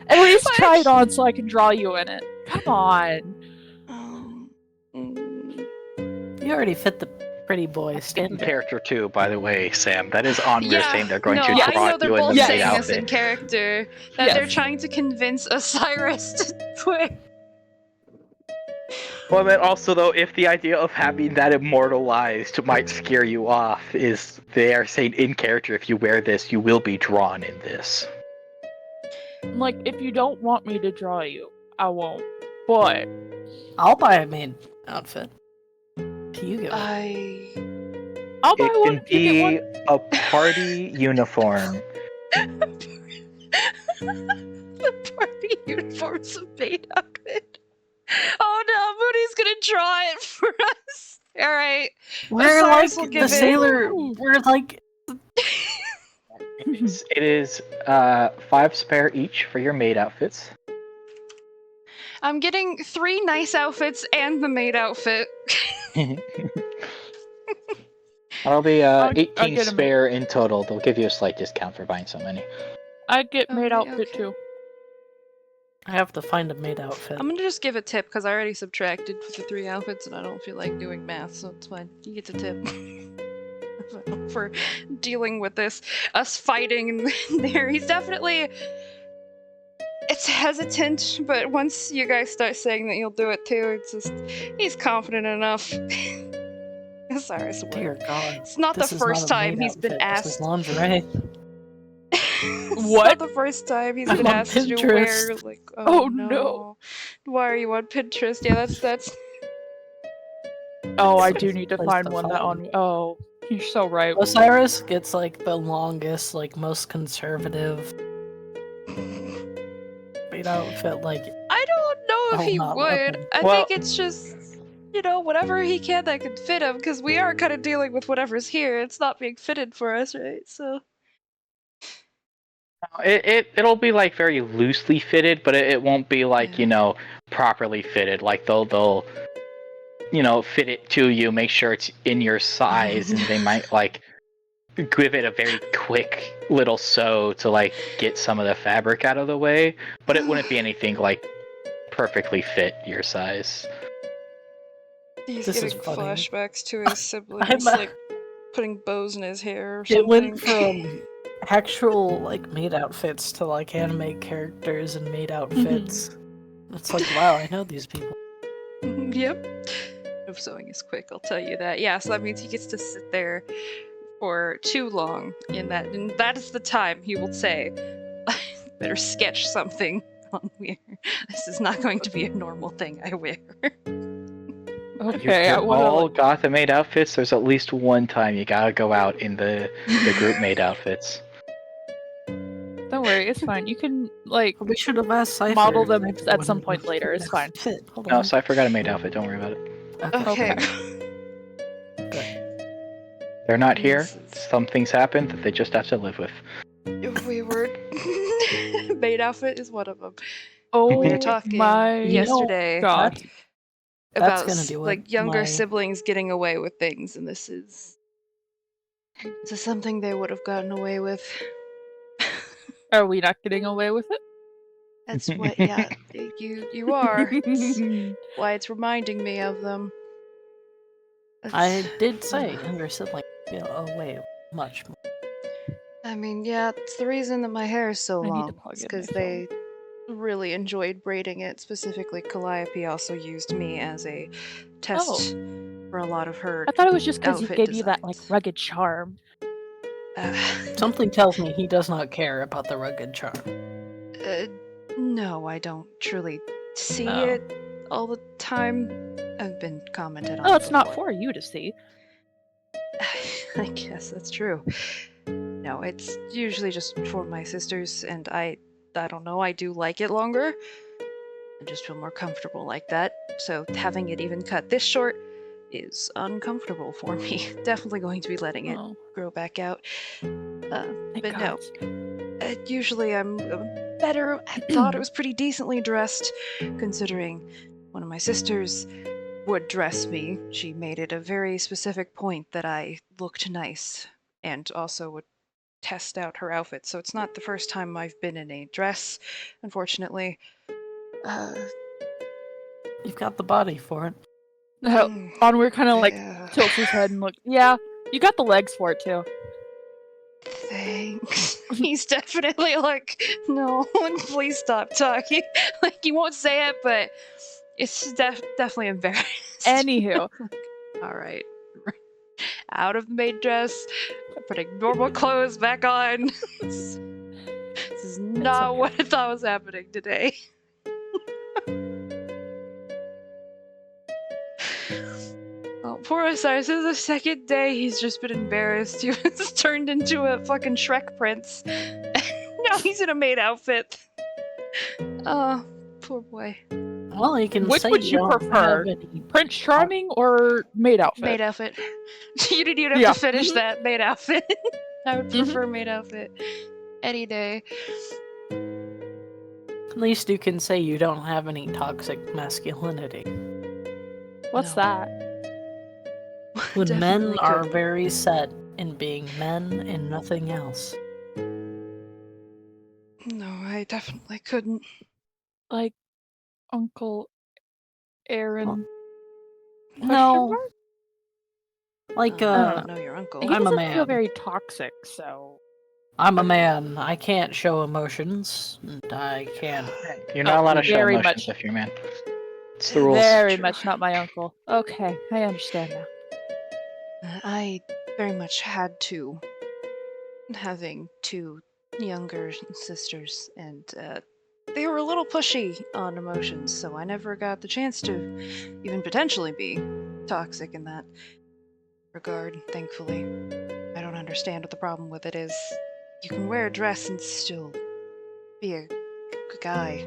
C: At least
B: What?
C: try it on so I can draw you in it. Come on.
D: You already fit the pretty boy
E: In
D: standard.
E: character too, by the way, Sam. That is on
B: Yeah,
E: saying they're going
B: no,
E: to
B: I
E: draw
B: know they're
E: you in
B: both
E: the
C: Yes.
E: maid
B: saying this in
E: outfit.
B: character that they're
C: Yes.
B: trying to convince Osiris to wear.
E: Well, then also though, if the idea of having that immortalized might scare you off, is they are saying in character, if you wear this, you will be drawn in this.
C: Like, if you don't want me to draw you, I won't. But
D: I'll buy a maid outfit. You go.
C: I'll buy
E: It
C: one.
E: can
C: You get
E: be
C: one.
E: a party uniform.
B: The party uniforms of maid outfit. Oh no, Moody's gonna draw it for us. All right.
D: We're
B: Osiris will
D: like
B: give
D: the
B: it.
D: sailor. We're like
E: It is 5 spare each for your maid outfits.
B: I'm getting 3 nice outfits and the maid outfit.
E: That'll be
C: I'll
E: 18
C: get 'em.
E: spare in total. They'll give you a slight discount for buying so many.
C: I get maid
B: Okay,
C: outfit
B: okay.
C: too.
D: I have to find a maid outfit.
B: I'm gonna just give a tip because I already subtracted for the 3 outfits and I don't feel like doing math, so it's fine. You get the tip. For dealing with this, us fighting in there. He's definitely. It's hesitant, but once you guys start saying that you'll do it too, it's just. He's confident enough. Sorry, I swear.
D: Dear God.
B: It's not
D: This
B: the
D: is not
B: first
D: a
B: time
D: maid
B: he's been
D: outfit, this is
B: asked.
D: lingerie.
B: It's
C: What?
B: not the first time he's
D: I'm
B: been
D: on
B: asked to wear
D: Pinterest.
B: like.
C: Oh,
B: no.
C: no.
B: Why are you on Pinterest? Yeah, that's.
C: Oh, I do need to
D: Place
C: find
D: to
C: one that
D: find.
C: on. Oh, you're so right.
D: Osiris gets like the longest, like most conservative maid outfit. Like
B: I don't know if
D: Oh,
B: he
D: not
B: would.
D: weapon.
B: I
E: Well-
B: think it's just, whatever he can that could fit him, because we are kind of dealing with whatever's here. It's not being fitted for us, right? So.
E: It'll be like very loosely fitted, but it won't be like
B: Yeah.
E: properly fitted. Like they'll fit it to you, make sure it's in your size, and they might like give it a very quick little sew to like get some of the fabric out of the way. But it wouldn't be anything like perfectly fit your size.
B: He's
D: This is
B: getting
D: funny.
B: flashbacks to his siblings,
D: I'm,
B: like putting bows in his hair or
D: it
B: something.
D: went from actual like maid outfits to like anime characters and maid outfits. It's like, wow, I know these people.
B: Yep. If sewing is quick, I'll tell you that. Yeah, so that means he gets to sit there for too long in that, and that is the time he will say, better sketch something on. This is not going to be a normal thing I wear.
C: Okay, I
E: You're
C: want to.
E: all Gotham maid outfits. There's at least one time you gotta go out in the group maid outfits.
C: Don't worry, it's fine. You can
D: We should have asked Cypher.
C: model them
D: Cypher
C: at some
D: wouldn't
C: point
D: have
C: later. It's fine.
D: Fit. Hold
E: No,
D: on.
E: so I forgot a maid outfit. Don't worry about it.
B: Okay.
E: They're not here.
B: This is-
E: Some things happen that they just have to live with.
B: We were maid outfit is one of them.
C: Oh
B: We were talking
C: my
B: yesterday
C: god!
D: That's
B: about
D: gonna do it.
B: like younger
D: My-
B: siblings getting away with things, and this is something they would have gotten away with.
C: Are we not getting away with it?
B: That's what, yeah, you are. It's why it's reminding me of them.
D: I did say younger sibling. Way much more.
B: I mean, yeah, it's the reason that my hair is so
C: I need to
B: long.
C: plug
B: It's
C: in
B: because
C: my
B: they really enjoyed braiding it. Specifically, Calliope also used me as a test for a lot of her.
C: I thought it was just because he
B: outfit
C: gave you that
B: designs.
C: rugged charm.
D: Something tells me he does not care about the rugged charm.
B: No, I don't truly see
D: Oh.
B: it all the time. I've been commented on.
C: Oh, it's not
B: before.
C: for you to see.
B: I guess that's true. No, it's usually just for my sisters, and I don't know, I do like it longer. I just feel more comfortable like that. So having it even cut this short is uncomfortable for me. Definitely going to be letting it
C: Oh,
B: grow back out.
C: thank
B: But no,
C: God.
B: usually I'm better. I thought it was pretty decently dressed, considering one of my sisters would dress me. She made it a very specific point that I looked nice, and also would test out her outfit. So it's not the first time I've been in a dress, unfortunately.
D: You've got the body for it.
C: No, Onweir kind of like
B: yeah,
C: tilts his head and look. Yeah, you got the legs for it too.
B: thanks. He's definitely like, no, please stop talking. Like, he won't say it, but it's definitely embarrassed.
C: Anywho,
B: All right. Out of the maid dress, putting normal clothes back on. This is not
C: okay.
B: what I thought was happening today. Oh, poor Osiris. This is the second day he's just been embarrassed. He was turned into a fucking Shrek prince. Now he's in a maid outfit. Oh, poor boy.
D: Well, you can
C: Which
D: say
C: would you
D: don't
C: prefer?
D: have any-
C: Prince Charming or maid outfit?
B: Maid outfit. You didn't even have
C: Yeah.
B: to finish that maid outfit. I would
C: Mhm.
B: prefer maid outfit any day.
D: At least you can say you don't have any toxic masculinity.
C: What's
B: No.
C: that?
D: When men
B: Definitely
D: are
B: could.
D: very set in being men and nothing else.
B: No, I definitely couldn't.
C: Like Uncle Aaron? Question
D: No,
C: mark?
D: like
C: Uh,
B: know your uncle.
C: He
D: I'm a
C: doesn't feel
D: man.
C: very toxic, so
D: I'm a man. I can't show emotions. And I can't.
E: You're not allowed to show
C: very
E: emotions
C: much.
E: if you're a man. It's the rules.
C: very
B: True.
C: much not my uncle. Okay, I understand now.
B: I very much had to. Having two younger sisters, and they were a little pushy on emotions, so I never got the chance to even potentially be toxic in that regard, thankfully. I don't understand what the problem with it is. You can wear a dress and still be a guy.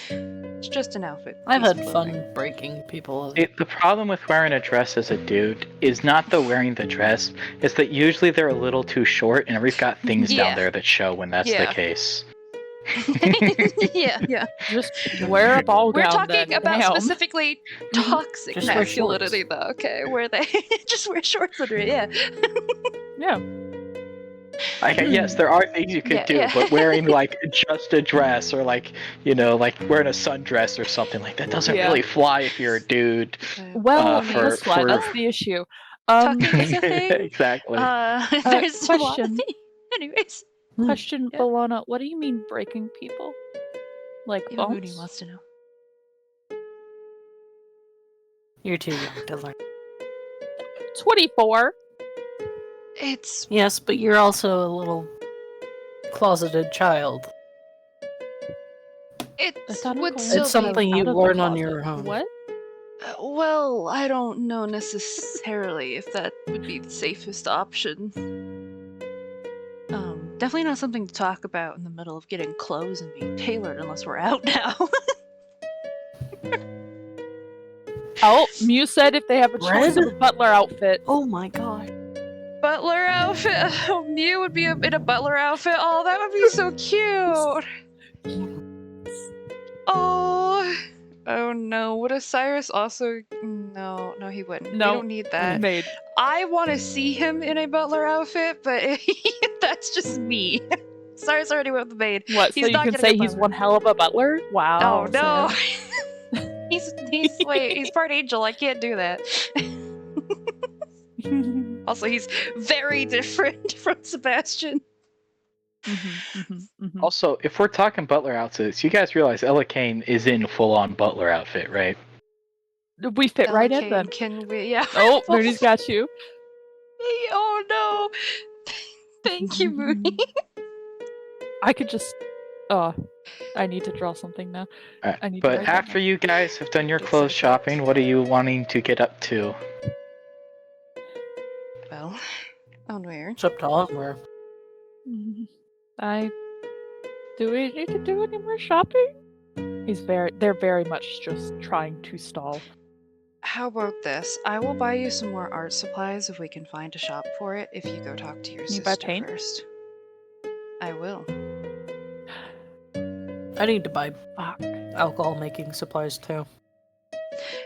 B: It's just an outfit.
D: I've
B: piece of
D: had
B: clothing.
D: fun breaking people.
E: The problem with wearing a dress as a dude is not the wearing the dress, it's that usually they're a little too short and we've got things
B: Yeah.
E: down there that show when that's
B: Yeah.
E: the case.
B: yeah.
C: Just wear a ball
B: We're
C: gown.
B: talking
C: then.
B: about
C: Damn.
B: specifically toxic
D: Just wear
B: masculinity,
D: shorts.
B: though. Okay, where they just wear shorts under it. Yeah.
C: Yeah.
E: Yes, there are things you could
B: Yeah,
E: do,
B: yeah.
E: but wearing like just a dress or like, like wearing a sundress or something like that doesn't
C: Yeah.
E: really fly if you're a dude.
C: Well,
E: for-
C: this one,
E: for-
C: that's the issue.
B: Tucking is a thing.
E: Exactly.
B: There's a lot of
C: question.
B: things. Anyways,
C: Question,
B: Yeah.
C: Bolana, what do you mean breaking people? Like
B: even Mooney
C: bones?
B: wants to know.
D: You're too young to learn.
C: 24.
B: It's
D: Yes, but you're also a little closeted child.
B: It
C: thought
B: would
C: alcohol
B: still
D: It's
B: be
D: something you
C: out of the
D: learn on
C: closet.
D: your own.
C: What?
B: Well, I don't know necessarily if that would be the safest option. Definitely not something to talk about in the middle of getting clothes and being tailored unless we're out now.
C: Oh, Mew said if they have a choice of a
D: Red?
C: butler outfit.
D: Oh my god.
B: Butler outfit? Oh, Mew would be in a butler outfit? Oh, that would be so cute! Oh! Oh no, would Osiris also... No, he wouldn't.
C: No.
B: We don't need that.
C: Maid.
B: I want to see him in a butler outfit, but that's just me. Cyrus already went with the maid.
C: What?
B: He's
C: So you
B: not
C: can
B: gonna
C: say
B: get
C: he's
B: butler.
C: one hell of a butler? Wow.
B: Oh no!
C: Sam.
B: He's part angel. I can't do that. Also, he's very different from Sebastian.
E: Also, if we're talking butler outfits, you guys realize Ella Kane is in full-on butler outfit, right?
C: We fit right in
B: Okay,
C: then.
B: can we? Yeah.
C: Oh, Mooney's got you.
B: Oh no! Thank you, Mooney.
C: I could just. I need to draw something now.
E: Alright,
C: I need to
E: but
C: write that
E: after
C: down.
E: you guys have done your
B: Yes,
E: clothes
B: I
E: shopping, what are you wanting to get up to?
B: Well, Onweir.
D: It's up to Onweir.
C: Do we need to do any more shopping? They're very much just trying to stall.
B: How about this? I will buy you some more art supplies if we can find a shop for it. If you go talk to your
C: You
B: sister
C: buy paint?
B: first. I will.
D: I need to buy
C: Fuck.
D: alcohol making supplies too.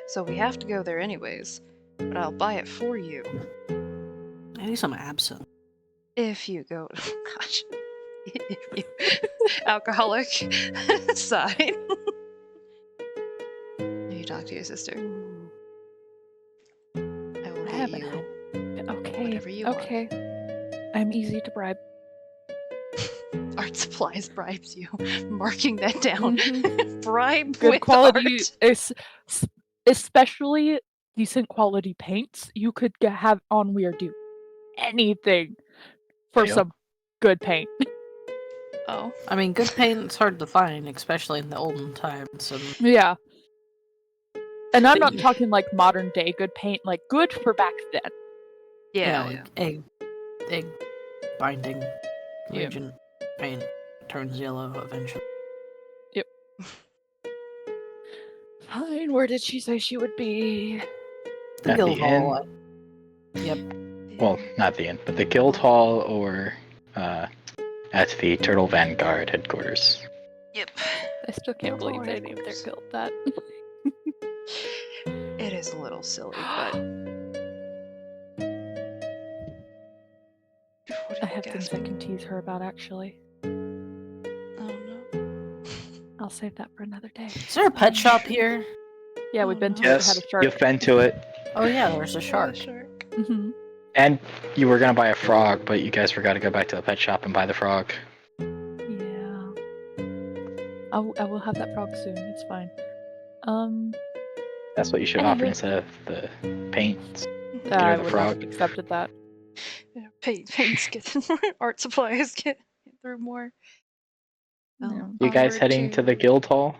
B: So we have to go there anyways. But I'll buy it for you.
D: I need some absinthe.
B: If you go. Gosh. If you. Alcoholic side. You talk to your sister. I will
C: I
B: get
C: haven't
B: you.
C: had. Okay.
B: whatever you want.
C: okay. I'm easy to bribe.
B: Art supplies bribes you. Marking that down. Bribe
C: Good
B: with
C: quality,
B: art.
C: especially decent quality paints. You could have Onweir do anything for
E: Yep.
C: some good paint.
B: Oh.
D: I mean, good paint's hard to find, especially in the olden times. And
C: Yeah. And I'm not talking like modern day good paint, like good for back then.
B: Yeah.
D: like egg binding
C: Yeah.
D: reagent paint turns yellow eventually.
C: Fine, where did she say she would be?
D: The
E: At the
D: Guildhall. Yep.
E: Well, not the inn, but the guild hall or at the Turtle Vanguard headquarters.
B: Yep.
C: I still can't believe they named their
B: Headquarters.
C: guild that.
B: It is a little silly, but. What
C: I
B: did
C: have
B: you
C: things
B: guess?
C: I can tease her about, actually.
B: Oh no.
C: I'll save that for another day.
D: Is there a pet shop here?
C: Yeah, we've been to it.
E: Yes,
C: Had a shark.
E: you've been to it.
D: Oh yeah, there's a shark.
B: Shark.
C: Mhm.
E: And you were gonna buy a frog, but you guys forgot to go back to the pet shop and buy the frog.
C: Yeah. I will have that frog soon. It's fine.
E: That's what you should offer
C: Anywho.
E: instead of the paints.
C: I
E: the
C: would
E: frog.
C: have accepted that.
B: Yeah, paints get more. Art supplies get through more.
C: Yeah.
E: You guys
B: Onward
E: heading to the guild hall?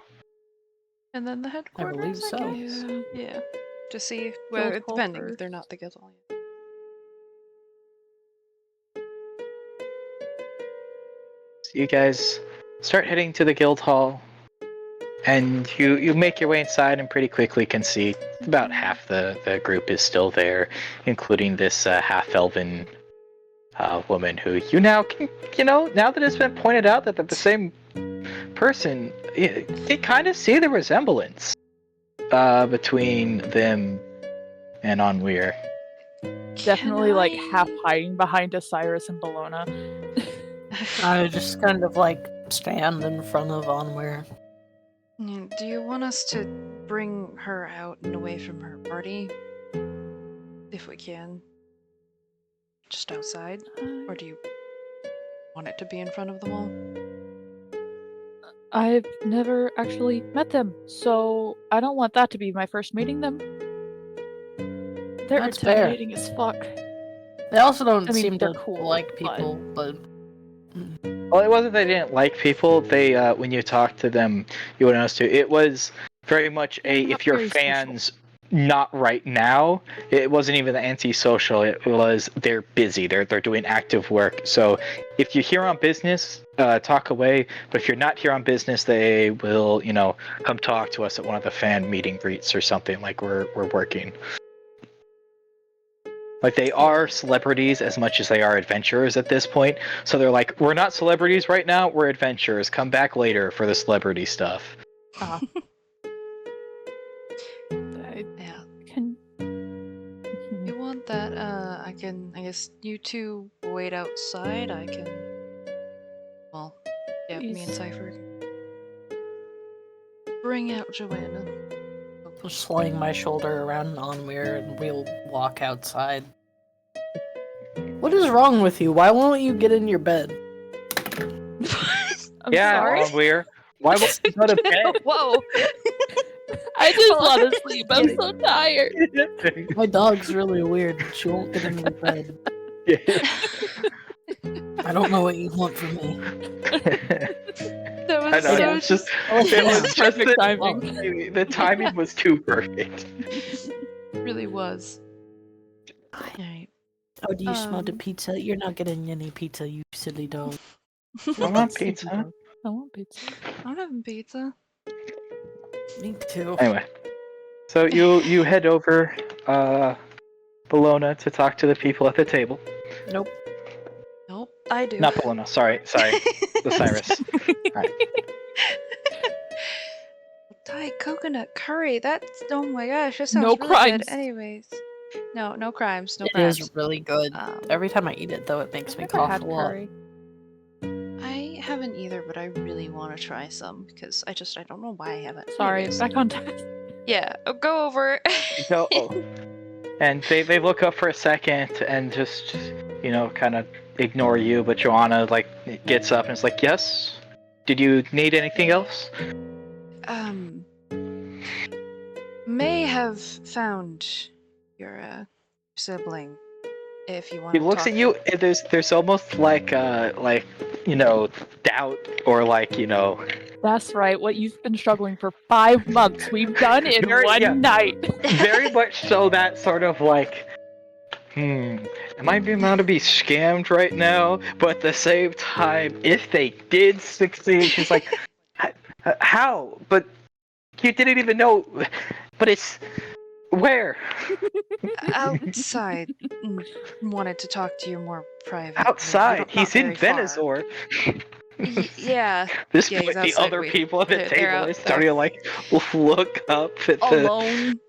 B: And then the headquarters.
D: believe so.
B: guess?
C: Yeah.
B: Yeah. To see, well,
C: Guild hall
B: depending if
C: first.
B: they're not the guild hall yet.
E: So you guys start heading to the guild hall, and you make your way inside and pretty quickly can see about half the group is still there, including this half-elven woman who you now can, now that it's been pointed out that they're the same person, you kind of see the resemblance between them and Onweir.
C: Definitely like half hiding behind Osiris and Bologna.
D: I just kind of like stand in front of Onweir.
B: Do you want us to bring her out and away from her party? If we can. Just outside? Or do you want it to be in front of them all?
C: I've never actually met them, so I don't want that to be my first meeting them. They're
D: That's fair.
C: intimidating as fuck.
D: They also don't
C: I mean,
D: seem
C: they're
D: to
C: cool,
D: like
C: but-
D: people, but
E: Well, it wasn't they didn't like people. They, when you talk to them, you would notice too. It was very much
C: Not
E: if you're
C: very social.
E: fans, not right now. It wasn't even the anti-social. It was they're busy. They're doing active work. So if you're here on business, talk away. But if you're not here on business, they will, come talk to us at one of the fan meet and greets or something. Like we're working. Like they are celebrities as much as they are adventurers at this point. So they're like, we're not celebrities right now, we're adventurers. Come back later for the celebrity stuff.
C: I
B: Yeah.
C: can.
B: You want that? I guess you two wait outside. I can. Well, yeah, me and
C: Yes.
B: Cypher. Bring out Joanna.
D: Just sling my shoulder around Onweir and we'll walk outside. What is wrong with you? Why won't you get in your bed?
C: I'm
E: yeah,
C: sorry.
E: Onweir. Why won't you go to bed?
B: Whoa!
C: I just want to sleep. I'm so tired.
D: My dog's really weird. She won't get in my bed. I don't know what you want from me.
B: That was
E: I know,
B: so
E: it's just
D: Oh,
E: it was
C: Perfect
E: just the
C: timing.
E: The timing was too perfect.
B: really was. Alright.
D: Oh, do you smell the
B: Um,
D: pizza? You're not getting any pizza, you silly dog.
E: I want pizza.
C: I want pizza.
B: I'm having pizza.
D: Me too.
E: Anyway, so you head over Bologna to talk to the people at the table.
D: Nope.
B: Nope, I do.
E: Not Bologna, sorry, the Cyrus.
B: Thai coconut curry. That's oh my gosh, that sounds
C: No
B: really
C: crimes.
B: good. Anyways, no crimes, no
D: It
B: crimes.
D: is really good. Every time I eat it, though, it makes me
C: Never
D: cough
C: had
D: a lot.
C: curry.
B: I haven't either, but I really want to try some because I don't know why I haven't.
C: Sorry,
B: Anyways,
C: back on task.
B: yeah, go over.
E: And they look up for a second and just kind of ignore you, but Joanna gets up and is like, yes, did you need anything else?
B: May have found your sibling. If you want.
E: He looks at you and there's almost like doubt or
C: That's right. What you've been struggling for 5 months, we've done in one night.
E: very much so that sort of am I being allowed to be scammed right now? But at the same time, if they did succeed, she's like, how? But you didn't even know. But it's where?
B: Outside. Wanted to talk to you more privately.
E: Outside. He's in
B: very far.
E: Venizor.
B: Yeah.
E: This
B: Yeah,
E: point,
B: he's
E: the
B: outside
E: other
B: waiting.
E: people at the
B: They're
E: table
B: out
E: are starting to look up at the.
B: Alone.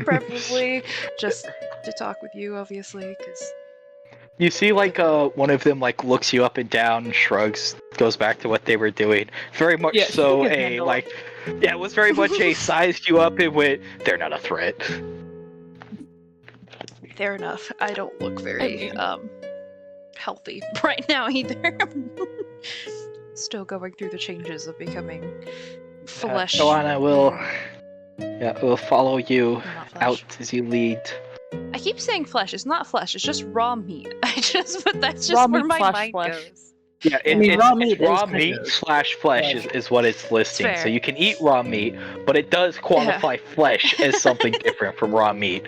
B: Preferably just to talk with you, obviously, because.
E: You see, one of them looks you up and down, shrugs, goes back to what they were doing. Very much
C: Yeah,
E: so
C: he can
E: a
C: handle it.
E: yeah, it was very much a sized you up and went. They're not a threat.
B: Fair enough. I don't look very
C: I
B: healthy right now either. Still going through the changes of becoming flesh.
E: Joanna will follow you
B: Not flesh.
E: out as you lead.
B: I keep saying flesh. It's not flesh. It's just raw meat. But that's just
C: Raw
B: where
C: meat
B: my
C: slash
B: mind
C: flesh.
B: goes.
E: Yeah,
D: I mean,
E: it's
D: raw meat
E: raw
D: is
E: meat
D: kind of
E: slash flesh is what it's listing.
B: Fair.
E: So you can eat raw meat, but it does qualify flesh as something different from raw meat.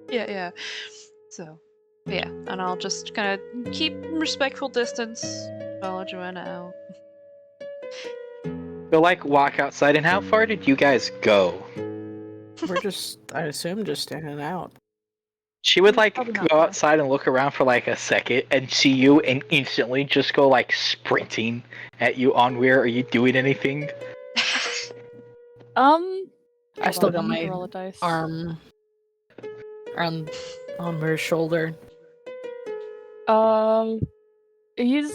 B: Yeah. So, yeah, and I'll just kind of keep respectful distance. Follow Joanna out.
E: They'll walk outside. And how far did you guys go?
D: We're just, I assume, just standing out.
E: She would
C: Probably not
E: go
C: far.
E: outside and look around for a second and see you and instantly just go sprinting at you. Onweir, are you doing anything?
D: I still got
C: I need to
D: my
C: roll a dice.
D: arm around Onweir's shoulder.
C: He's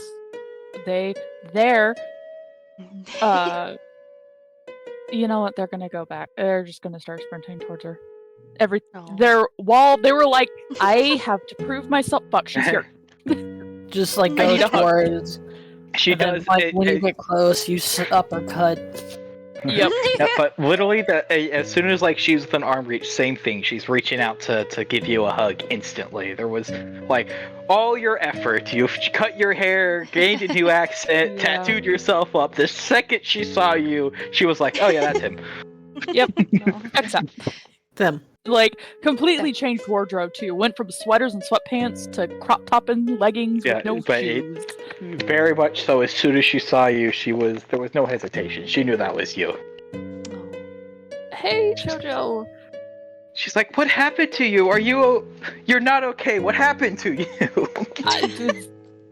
C: there. You know what? They're gonna go back. They're just gonna start sprinting towards her.
B: Oh.
C: They were like, I have to prove myself. Fuck, she's here.
D: Just
C: I
D: go
C: need a hug.
D: towards.
E: She
D: and then,
E: does.
D: when you get close, you uppercut.
C: Yep.
E: Yeah, but literally, as soon as like she's within arm reach, same thing. She's reaching out to give you a hug instantly. There was like all your effort. You've cut your hair, gained a new accent,
C: Yeah.
E: tattooed yourself up. The second she saw you, she was like, "Oh yeah, that's him."
C: Yep.
B: No.
C: Except
D: Them.
C: like completely changed wardrobe too. Went from sweaters and sweatpants to crop top and leggings
E: Yeah,
C: with no
E: but
C: shoes.
E: Very much so. As soon as she saw you, there was no hesitation. She knew that was you.
C: Hey, JoJo.
E: She's like, "What happened to you? You're not okay. What happened to you?"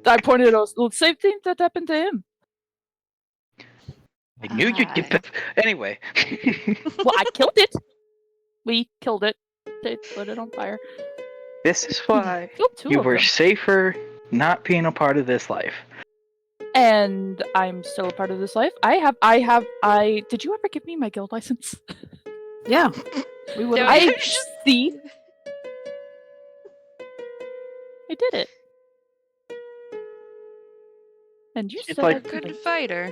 C: I pointed out the same thing that happened to him.
E: I knew you'd get the... Anyway.
C: Well, I killed it. We killed it. They lit it on fire.
E: This is why
C: Killed two
E: you
C: of
E: were
C: them.
E: safer not being a part of this life.
C: And I'm still a part of this life. Did you ever give me my guild license?
D: Yeah.
C: We would.
B: Yeah,
C: I
B: you
C: see. I did it. And you
E: It's
C: said
E: like-
C: I
B: Good fighter.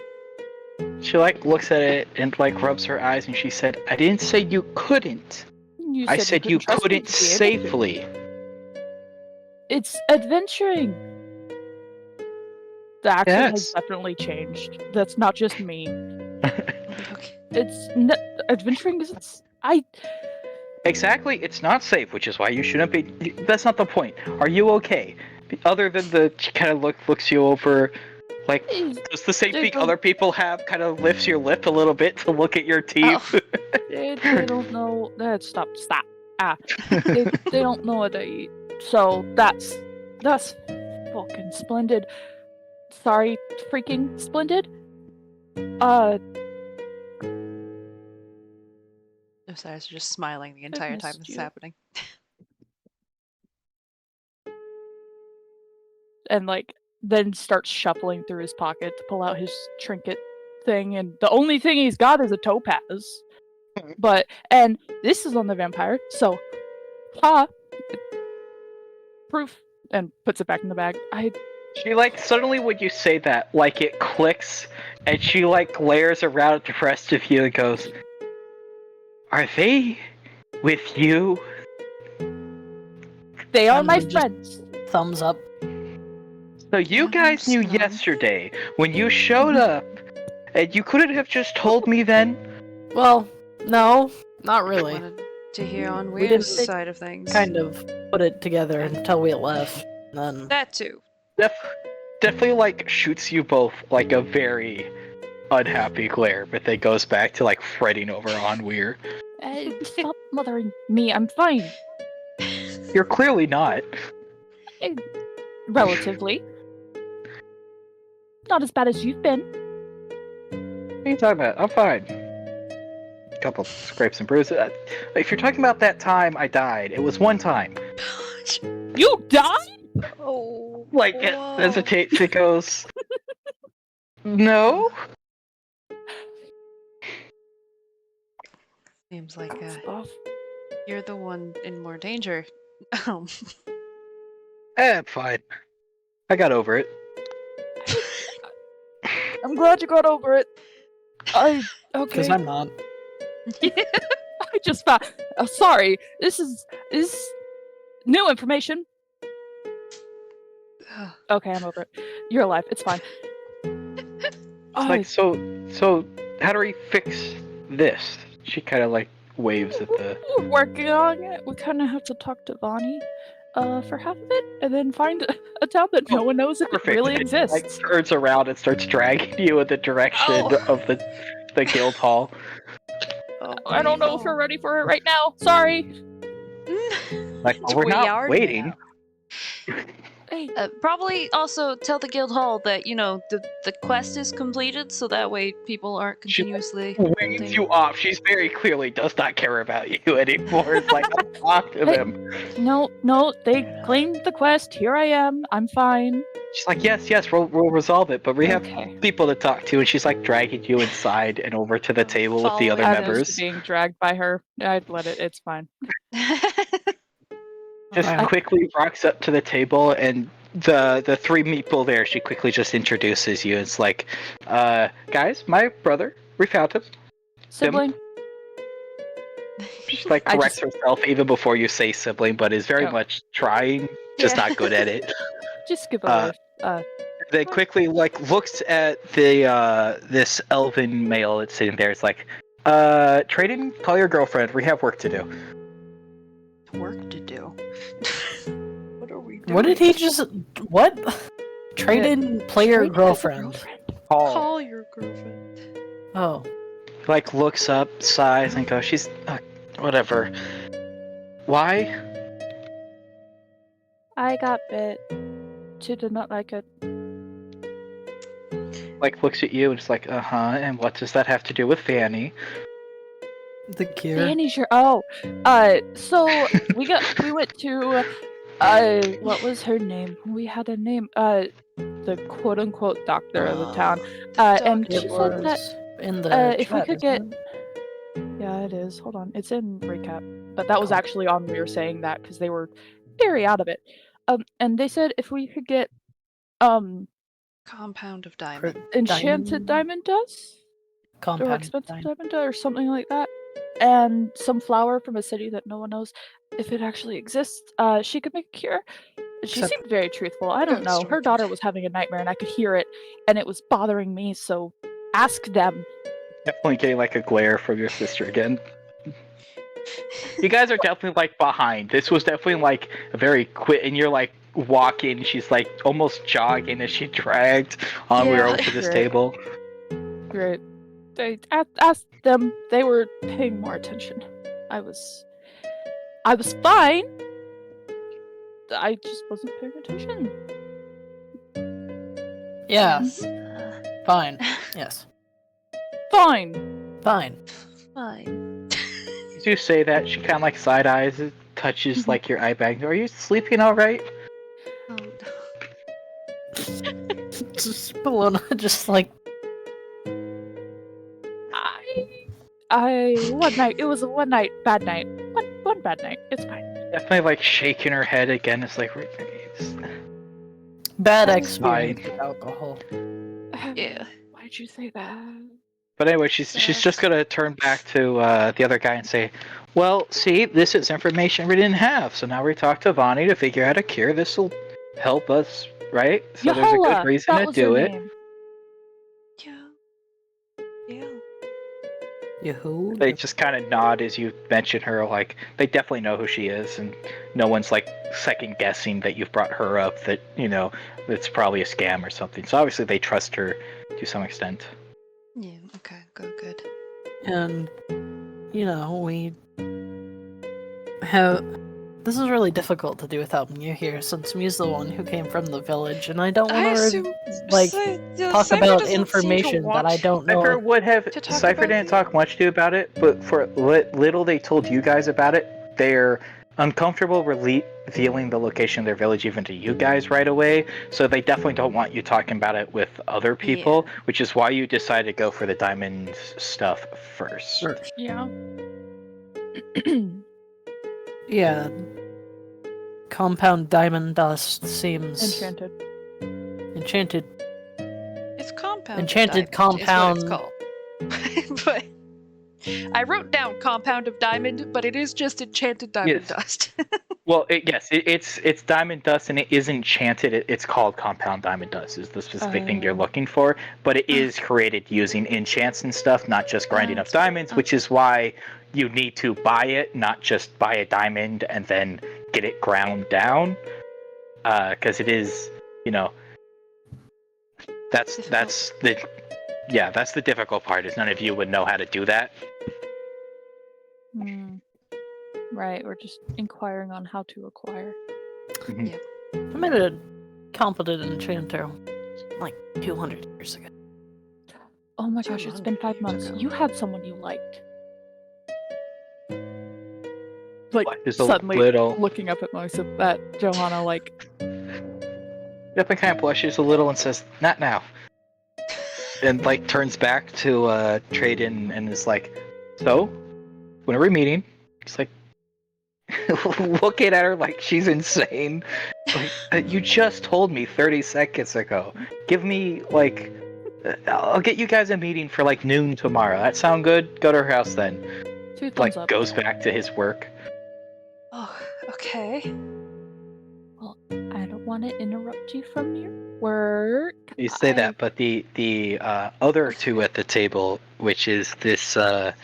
E: She like looks at it and like rubs her eyes and she said, "I didn't say you couldn't.
C: You
E: I said you
C: trust me
E: couldn't
C: to be able to.
E: safely."
C: It's adventuring. The accent has
E: Yes.
C: definitely changed. That's not just me.
B: Okay.
C: It's adventuring isn't.
E: Exactly, it's not safe, which is why you shouldn't be. That's not the point. Are you okay? Other than she kind of looks you over, like does the same thing other people have? Kind of lifts your lip a little bit to look at your teeth.
C: They don't know. Stop. They don't know what they eat. So that's fucking splendid. Sorry, freaking splendid.
B: Osiris is just smiling the entire time
C: missed
B: this is
C: you.
B: happening.
C: And like then starts shuffling through his pocket to pull out his trinket thing, and the only thing he's got is a topaz. And this is on the vampire, so proof, and puts it back in the bag.
E: She like suddenly when you say that, like it clicks, and she like glares around at the rest of you and goes, "Are they with you?"
C: They are
D: I'm
C: my
D: just-
C: friends.
D: Thumbs up.
E: So you guys knew
B: Understand.
E: yesterday when you showed up, and you couldn't have just told me then?
D: Well, no, not really.
B: Wanted to hear on
D: We didn't
B: Weir's side of things.
D: Kind of put it together until we left. Then
B: That too.
E: Definitely like shoots you both like a very unhappy glare, but then goes back to like fretting over on Weir.
C: Stop mothering me. I'm fine.
E: You're clearly not.
C: Relatively. Not as bad as you've been.
E: What are you talking about? I'm fine. Couple scrapes and bruises. If you're talking about that time I died, it was one time.
C: You died?
B: Oh.
E: Like it
B: whoa.
E: hesitates. It goes. No.
B: Seems like
C: Stuff.
B: you're the one in more danger.
E: I'm fine. I got over it.
C: I'm glad you got over it.
D: because
C: Okay.
D: I'm not.
C: I just found. Sorry. This is new information. Okay, I'm over it. You're alive. It's fine.
E: Like so how do we fix this? She kind of like waves at the.
C: We're working on it. We kind of have to talk to Vani for half of it, and then find a town that no one knows if it
E: Perfect.
C: really
E: It,
C: exists.
E: like turns around and starts dragging you in the direction
B: Oh.
E: of the guild hall.
C: I don't know if we're ready for it right now. Sorry.
E: Like
B: It's
E: we're
B: we
E: not
B: are
E: waiting.
C: Hey.
B: Probably also tell the guild hall that the quest is completed, so that way people aren't
E: She
B: continuously.
E: Waves you off. She's very clearly does not care about you anymore. It's like I'll talk to
C: Hey.
E: them.
C: No, they claimed the quest. Here I am. I'm fine.
E: She's like, yes, we'll resolve it, but we have
C: Okay.
E: people to talk to, and she's like dragging you inside and over to the table with the other
B: Following
C: I'm
E: members.
C: used to being dragged by her. I'd let it. It's fine.
E: Just
D: Wow.
E: quickly walks up to the table, and the three people there, she quickly just introduces you. It's like, guys, my brother, we found him.
C: Sibling?
E: She like
C: I
E: corrects herself even before you say sibling, but is very
C: Oh.
E: much trying, just
B: Yeah.
E: not good at it.
C: Just give a
E: Uh,
C: wave.
E: They quickly like looks at the this elven male that's sitting there. It's like, Trayden, call your girlfriend. We have work to do.
B: Work to do. What are we doing?
D: What did he just? What? Trade in player
C: Trade has a
D: girlfriend.
B: Call your girlfriend.
D: Oh,
E: Like looks up, sighs, and goes, "She's whatever. Why?"
C: I got bit. She did not like it.
E: Like looks at you and it's like, and what does that have to do with Fanny?
D: the cure.
C: Fanny's your so we went to what was her name? We had a name. The quote unquote doctor of the town. And
B: Doctor.
C: she
D: It
C: said that
D: was in the
C: if we
D: chat,
C: could get
D: isn't it?
C: yeah, it is. Hold on. It's in recap. But that was
D: Cool.
C: actually on we were saying that because they were very out of it. And they said if we could get
B: Compound of diamond.
C: enchanted diamond dust or
D: Compound
C: expensive diamond dust or something like that, and some flour from a city that no one knows if it actually exists, she could make a cure. She
D: Except-
C: seemed very truthful. I don't know. Her
B: Ghost
C: daughter
B: orchid.
C: was having a nightmare and I could hear it and it was bothering me, so ask them.
E: Definitely getting like a glare from your sister again. You guys are definitely like behind. This was definitely like a very quick, and you're like walking. She's like almost jogging as she dragged on
B: Yeah.
E: over to this
C: Great.
E: table.
C: Great. They asked them. They were paying more attention. I was fine. I just wasn't paying attention.
D: Yeah,
B: Yes.
D: fine. Yes,
C: Fine.
D: fine.
B: Fine.
E: As you say that, she kind of like side eyes, touches like your eye bag. Are you sleeping all right?
B: Oh,
D: Just Bologna, just like
C: One night. It was a one night bad night. One bad night. It's fine.
E: Definitely like shaking her head again. It's like,
D: bad
B: That's
D: experience
E: fine.
D: with alcohol.
B: yeah.
C: Why'd you say that?
E: But anyway, she's just gonna turn back to the other guy and say, "Well, see, this is information we didn't have. So now we talk to Vonnie to figure out a cure. This will help us, right? So there's a
C: Yahala,
E: good reason
C: that
E: to
C: was
E: do
C: her
E: it."
C: name.
B: Yeah. Yeah.
D: Yahoo!
E: They just kind of nod as you mention her. Like they definitely know who she is, and no one's like second guessing that you've brought her up. That it's probably a scam or something. So obviously they trust her to some extent.
B: Yeah. Okay. Good.
D: And we have. This is really difficult to do without Mew here, since Mew's the one who came from the village, and I don't
B: I
D: want
B: assume
D: to like talk
B: Cypher
D: about
B: doesn't seem to
D: information that I
B: want
D: don't
E: Cypher
D: know.
E: would have.
B: to talk
E: Cypher
B: about
E: didn't
B: the-
E: talk much to you about it, but for little they told you guys about it, they're uncomfortable revealing the location of their village even to you guys right away. So they definitely don't want you talking about it with other people, which is why you decided to go for the diamond stuff first.
C: Yeah.
D: Yeah. Compound diamond dust seems
C: Enchanted.
D: enchanted.
B: It's compound.
D: Enchanted
B: diamond is what it's
D: compound.
B: called. But I wrote down compound of diamond, but it is just enchanted diamond
E: Yes.
B: dust.
E: Well, it's diamond dust and it is enchanted. It's called compound diamond dust is the specific thing you're
C: Oh.
E: looking for, but it is created using enchants and stuff, not just grinding up
B: that's
E: diamonds,
B: right.
E: which is why you need to buy it, not just buy a diamond and then get it ground down, because it is, that's the difficult part. Is none of you would know how to do that.
C: Hmm. Right, we're just inquiring on how to acquire.
D: I made a competent enchanter like 200 years ago.
C: Oh my gosh, it's been
B: 200
C: 5
B: years
C: months.
B: ago.
C: You had someone you liked. Like
E: Like, there's a
C: suddenly
E: little.
C: looking up at most of that Johanna like
E: Yep, kind of blushes a little and says, "Not now." And like turns back to Trayden and is like, "So, when are we meeting?" He's like, looking at her like she's insane. Like, you just told me 30 seconds ago. Give me like I'll get you guys a meeting for like noon tomorrow. That sound good? Go to her house then.
C: 2 thumbs
E: Like
C: up.
E: goes back to his work.
B: Oh, okay.
C: Well, I don't want to interrupt you from your work.
E: You say
C: I-
E: that, but the other two at the table, which is this the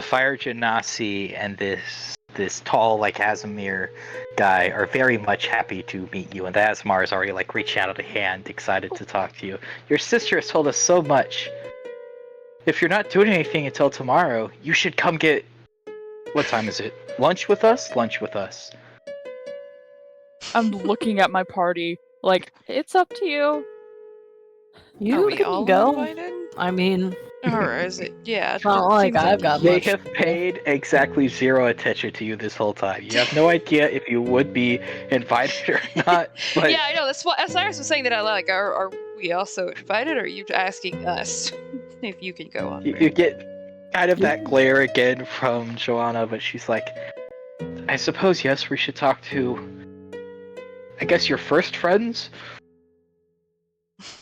E: fire genasi and this tall like Casimir guy, are very much happy to meet you. And the Asmar is already like reaching out a hand, excited to talk to you. Your sister has told us so much. If you're not doing anything until tomorrow, you should come get. What time is it? Lunch with us? Lunch with us.
C: I'm looking at my party like, it's up to you.
D: You
B: Are we
D: can
B: all
D: go.
B: invited?
D: I mean,
B: Or is it? Yeah.
D: It's not
B: it
D: like
B: seems
D: I've got
E: They
D: much
E: have
D: to do.
E: paid exactly 0 attention to you this whole time. You have no idea if you would be invited or not. But
B: Yeah, I know. That's what Cyrus was saying that out loud. Like, are we also invited, or are you asking us if you can go on?
E: you get kind of that glare again from Joanna, but she's like, I suppose, yes, we should talk to, I guess, your first friends?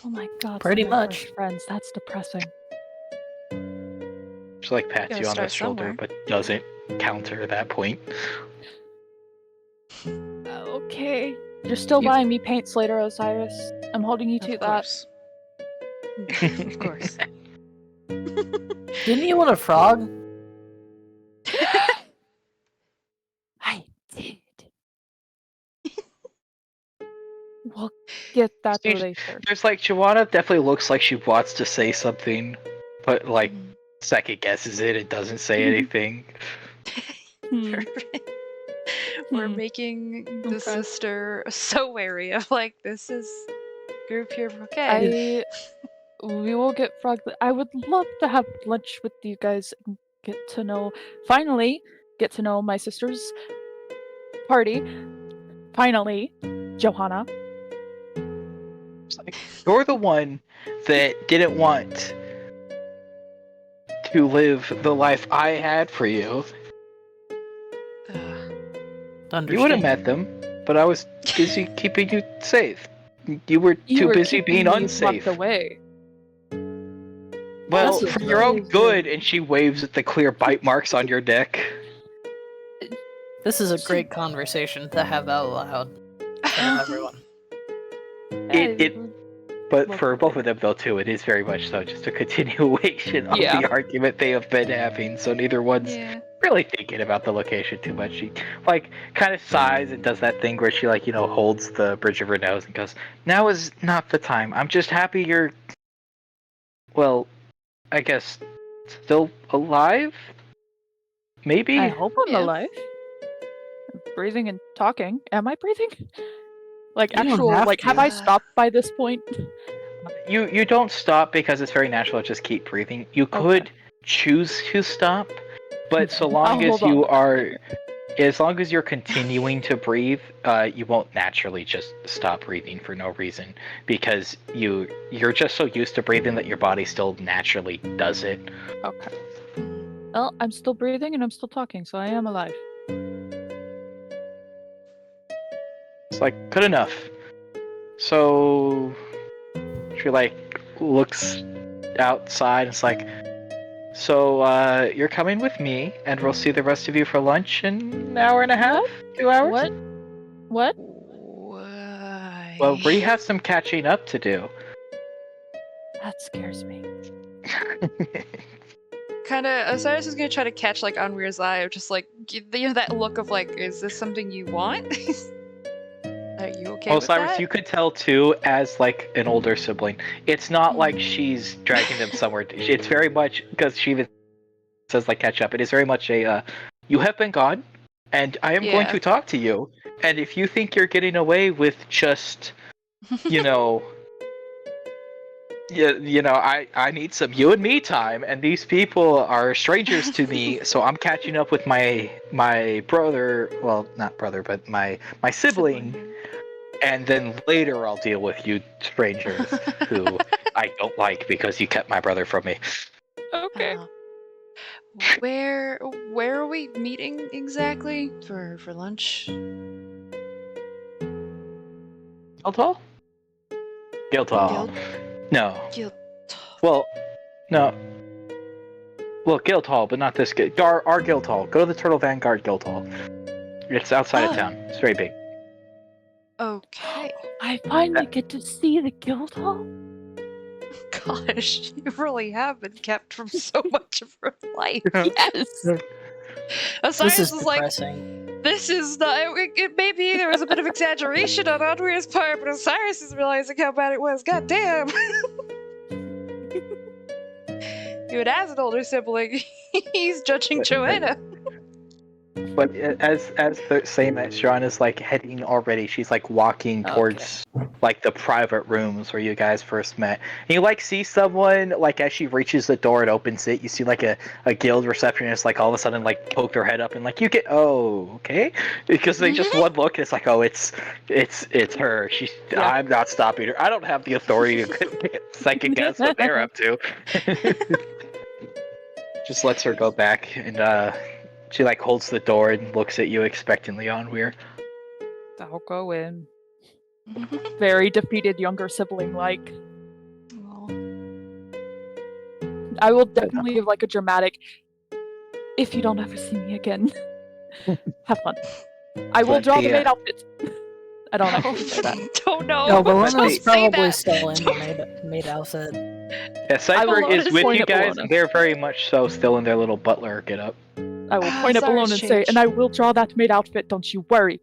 C: Oh my god.
D: Pretty
C: some of my
D: much.
C: first friends. That's depressing.
E: She like pats
B: Gotta
E: you on the
B: start
E: shoulder,
B: somewhere.
E: but doesn't counter that point.
C: Okay. You're still
D: You-
C: buying me paint, Slater Osiris. I'm holding you to
B: Of
C: that.
B: course. Of course.
D: Didn't you want a frog?
C: I did. We'll get that
E: Steve,
C: later.
E: There's like, Joanna definitely looks like she wants to say something, but like, second guesses it and doesn't say anything.
C: Hmm.
B: We're
C: Hmm.
B: making the
C: Okay.
B: sister so wary of like this is group here. Okay.
C: We will get frog. I would love to have lunch with you guys and finally get to know my sister's party. Finally, Johanna.
E: It's like, you're the one that didn't want to live the life I had for you. You would have met them, but I was busy keeping you safe. You were too
C: were
E: busy
C: keeping
E: being
C: me
E: unsafe.
C: locked away.
E: Well,
D: That's
E: for
D: what
E: your own
C: is
E: good, and she waves at the clear bite marks on your neck.
D: This is a great conversation to have out loud in front of everyone.
E: But
C: Well,
E: for both of them, though, too, it is very much so just a continuation of
C: Yeah.
E: the argument they have been having. So neither one's
B: Yeah.
E: really thinking about the location too much. She like kind of sighs and does that thing where she like holds the bridge of her nose and goes, "Now is not the time. I'm just happy you're, well, I guess, still alive. Maybe."
C: I hope I'm
B: Yeah.
C: alive. Breathing and talking. Am I breathing? Like
D: You don't
C: actual,
D: have
C: like, have I
B: to.
C: stopped by this point?
E: You don't stop because it's very natural to just keep breathing. You could choose to stop, but so long
C: I'll
E: as
C: hold
E: you
C: on.
E: are, as long as you're continuing to breathe, you won't naturally just stop breathing for no reason because you're just so used to breathing that your body still naturally does it.
C: Okay. Well, I'm still breathing and I'm still talking, so I am alive.
E: It's like good enough. So she like looks outside. It's like, so you're coming with me, and we'll see the rest of you for lunch in an hour and a half, 2 hours.
C: What? What?
B: Why?
E: Well, we have some catching up to do.
C: That scares me.
B: Kind of. Osiris is gonna try to catch like Anrir's eye of just like that look of like, is this something you want? Are you okay
E: Well,
B: with
E: Cyrus,
B: that?
E: you could tell too, as like an older sibling. It's not like she's dragging them somewhere. It's very much because she even says like catch up. It is very much a you have been gone, and I am going
B: Yeah.
E: to talk to you. And if you think you're getting away with just, I need some you and me time, and these people are strangers to me, so I'm catching up with my brother. Well, not brother, but my sibling. And then later I'll deal with you strangers who I don't like because you kept my brother from me.
C: Okay.
B: Where are we meeting exactly for lunch?
E: Guildhall? Guildhall.
B: Guild-
E: No.
B: Guild
E: Well, no. Well, Guildhall, but not this guild. Our Guildhall. Go to the Turtle Vanguard Guildhall. It's outside of
B: Oh.
E: town. It's very big.
B: Okay.
C: I finally get to see the Guildhall.
B: Gosh, you really have been kept from so much of her life.
C: Yes.
B: Osiris
D: This is
B: was like,
D: depressing.
B: this is not. Maybe there was a bit of exaggeration on Andrea's part, but Osiris is realizing how bad it was. God damn! Even as an older sibling, he's judging Joanna.
E: But as the same as Sean is like heading already, she's like walking towards like the private rooms where you guys first met. And you like see someone like as she reaches the door and opens it, you see like a guild receptionist like all of a sudden like poke her head up and like you get okay, because they just one look and it's like it's her. I'm not stopping her. I don't have the authority to second guess what they're up to. Just lets her go back and she like holds the door and looks at you expectantly on Weir.
C: I'll go in. Very defeated younger sibling like.
B: Well,
C: I will definitely have like a dramatic if you don't ever see me again. Have fun. I will
E: But
C: draw
E: the,
C: the maid outfit. I don't actually say that.
B: don't know.
D: No,
E: Bellona
D: Bellona's
B: Don't say
D: probably
B: that.
D: still in the maid outfit.
E: Yeah, Cyberg
C: will
E: is with
C: point
E: you
C: at
E: guys.
C: Bellona.
E: They're very much so still in their little butler get up.
C: I will point at
B: Cyrus
C: Balloon and say,
B: changed.
C: and I will draw that maid outfit, don't you worry.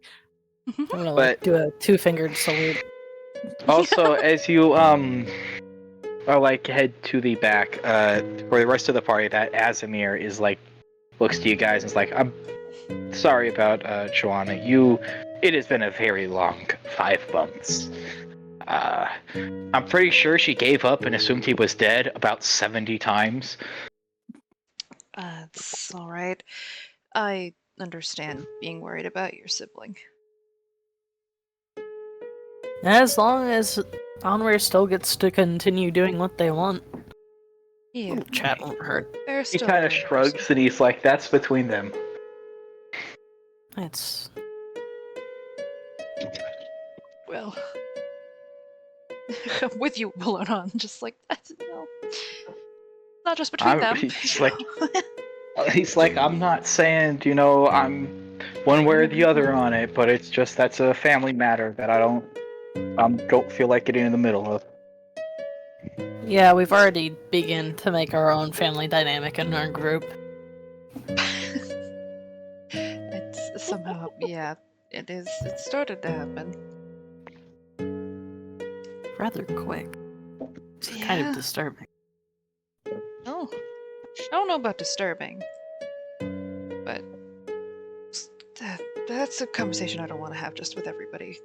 D: I'm gonna
E: But-
D: like do a 2-fingered salute.
E: Also, as you are like head to the back, for the rest of the party, that Azimir is like looks to you guys and is like, I'm sorry about Joanna. It has been a very long 5 months. I'm pretty sure she gave up and assumed he was dead about 70 times.
B: It's all right. I understand being worried about your sibling.
D: As long as Onweir still gets to continue doing what they want,
B: Yeah,
D: chat won't hurt.
B: they're
E: He
B: still
E: kind of
B: a good
E: shrugs
B: person.
E: and he's like, that's between them.
D: It's
B: Well, I'm with you, Bologna. I'm just like that's no, not just between them.
E: He's like, I'm not saying, I'm one way or the other on it, but it's just that's a family matter that I don't feel like getting in the middle of.
D: yeah, we've already begun to make our own family dynamic in our group.
B: It's somehow, yeah, it is. It started to happen.
D: Rather quick. It's kind
B: Yeah.
D: of disturbing.
B: Oh, I don't know about disturbing, but that's a conversation I don't want to have just with everybody.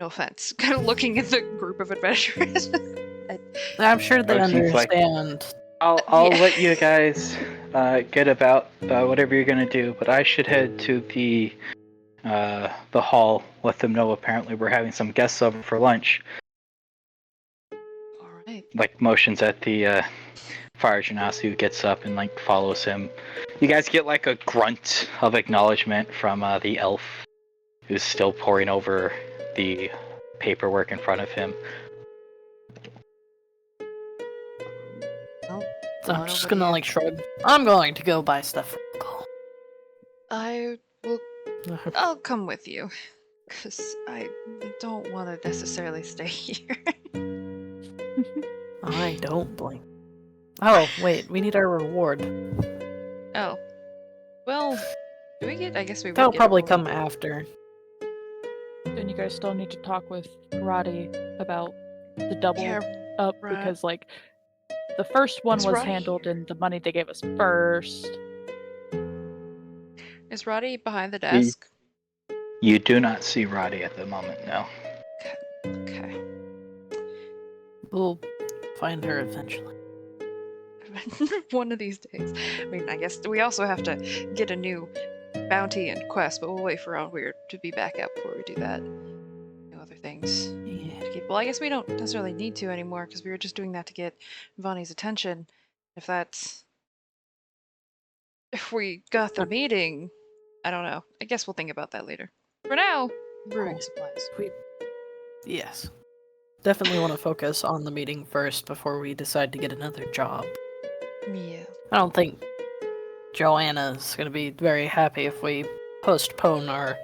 B: No offense. Kind of looking at the group of adventurers.
D: I'm sure they
E: Oh, she's like-
D: understand.
E: I'll
B: Yeah.
E: let you guys get about whatever you're gonna do, but I should head to the hall. Let them know apparently we're having some guests over for lunch.
B: All right.
E: Like motions at the Fire Genasi, who gets up and like follows him. You guys get like a grunt of acknowledgement from the elf, who's still poring over the paperwork in front of him.
B: Well,
D: I'm just gonna like shrug. I'm going to go buy stuff for Uncle.
B: I'll come with you, cause I don't want to necessarily stay here.
D: I don't blink. Oh, wait, we need our reward.
B: Oh, well, do we get? I guess we would
D: That'll
B: get a
D: probably
B: reward.
D: come after.
C: Then you guys still need to talk with Karate about the double
B: Yeah,
C: up
B: right.
C: because like the first one
B: Is
C: was
B: Roddy
C: handled
B: here?
C: in the money they gave us first.
B: Is Roddy behind the desk?
E: You do not see Roddy at the moment, no.
B: Okay.
D: We'll find her eventually.
B: One of these days. I mean, I guess we also have to get a new bounty and quest, but we'll wait for Onweir to be back up before we do that. No other things.
D: Yeah.
B: To keep. Well, I guess we don't necessarily need to anymore because we were just doing that to get Vonnie's attention. If we got the meeting, I don't know. I guess we'll think about that later. For now, brewing
D: Cool.
B: supplies.
D: Yes. definitely want to focus on the meeting first before we decide to get another job.
B: Yeah.
D: I don't think Joanna's gonna be very happy if we postpone our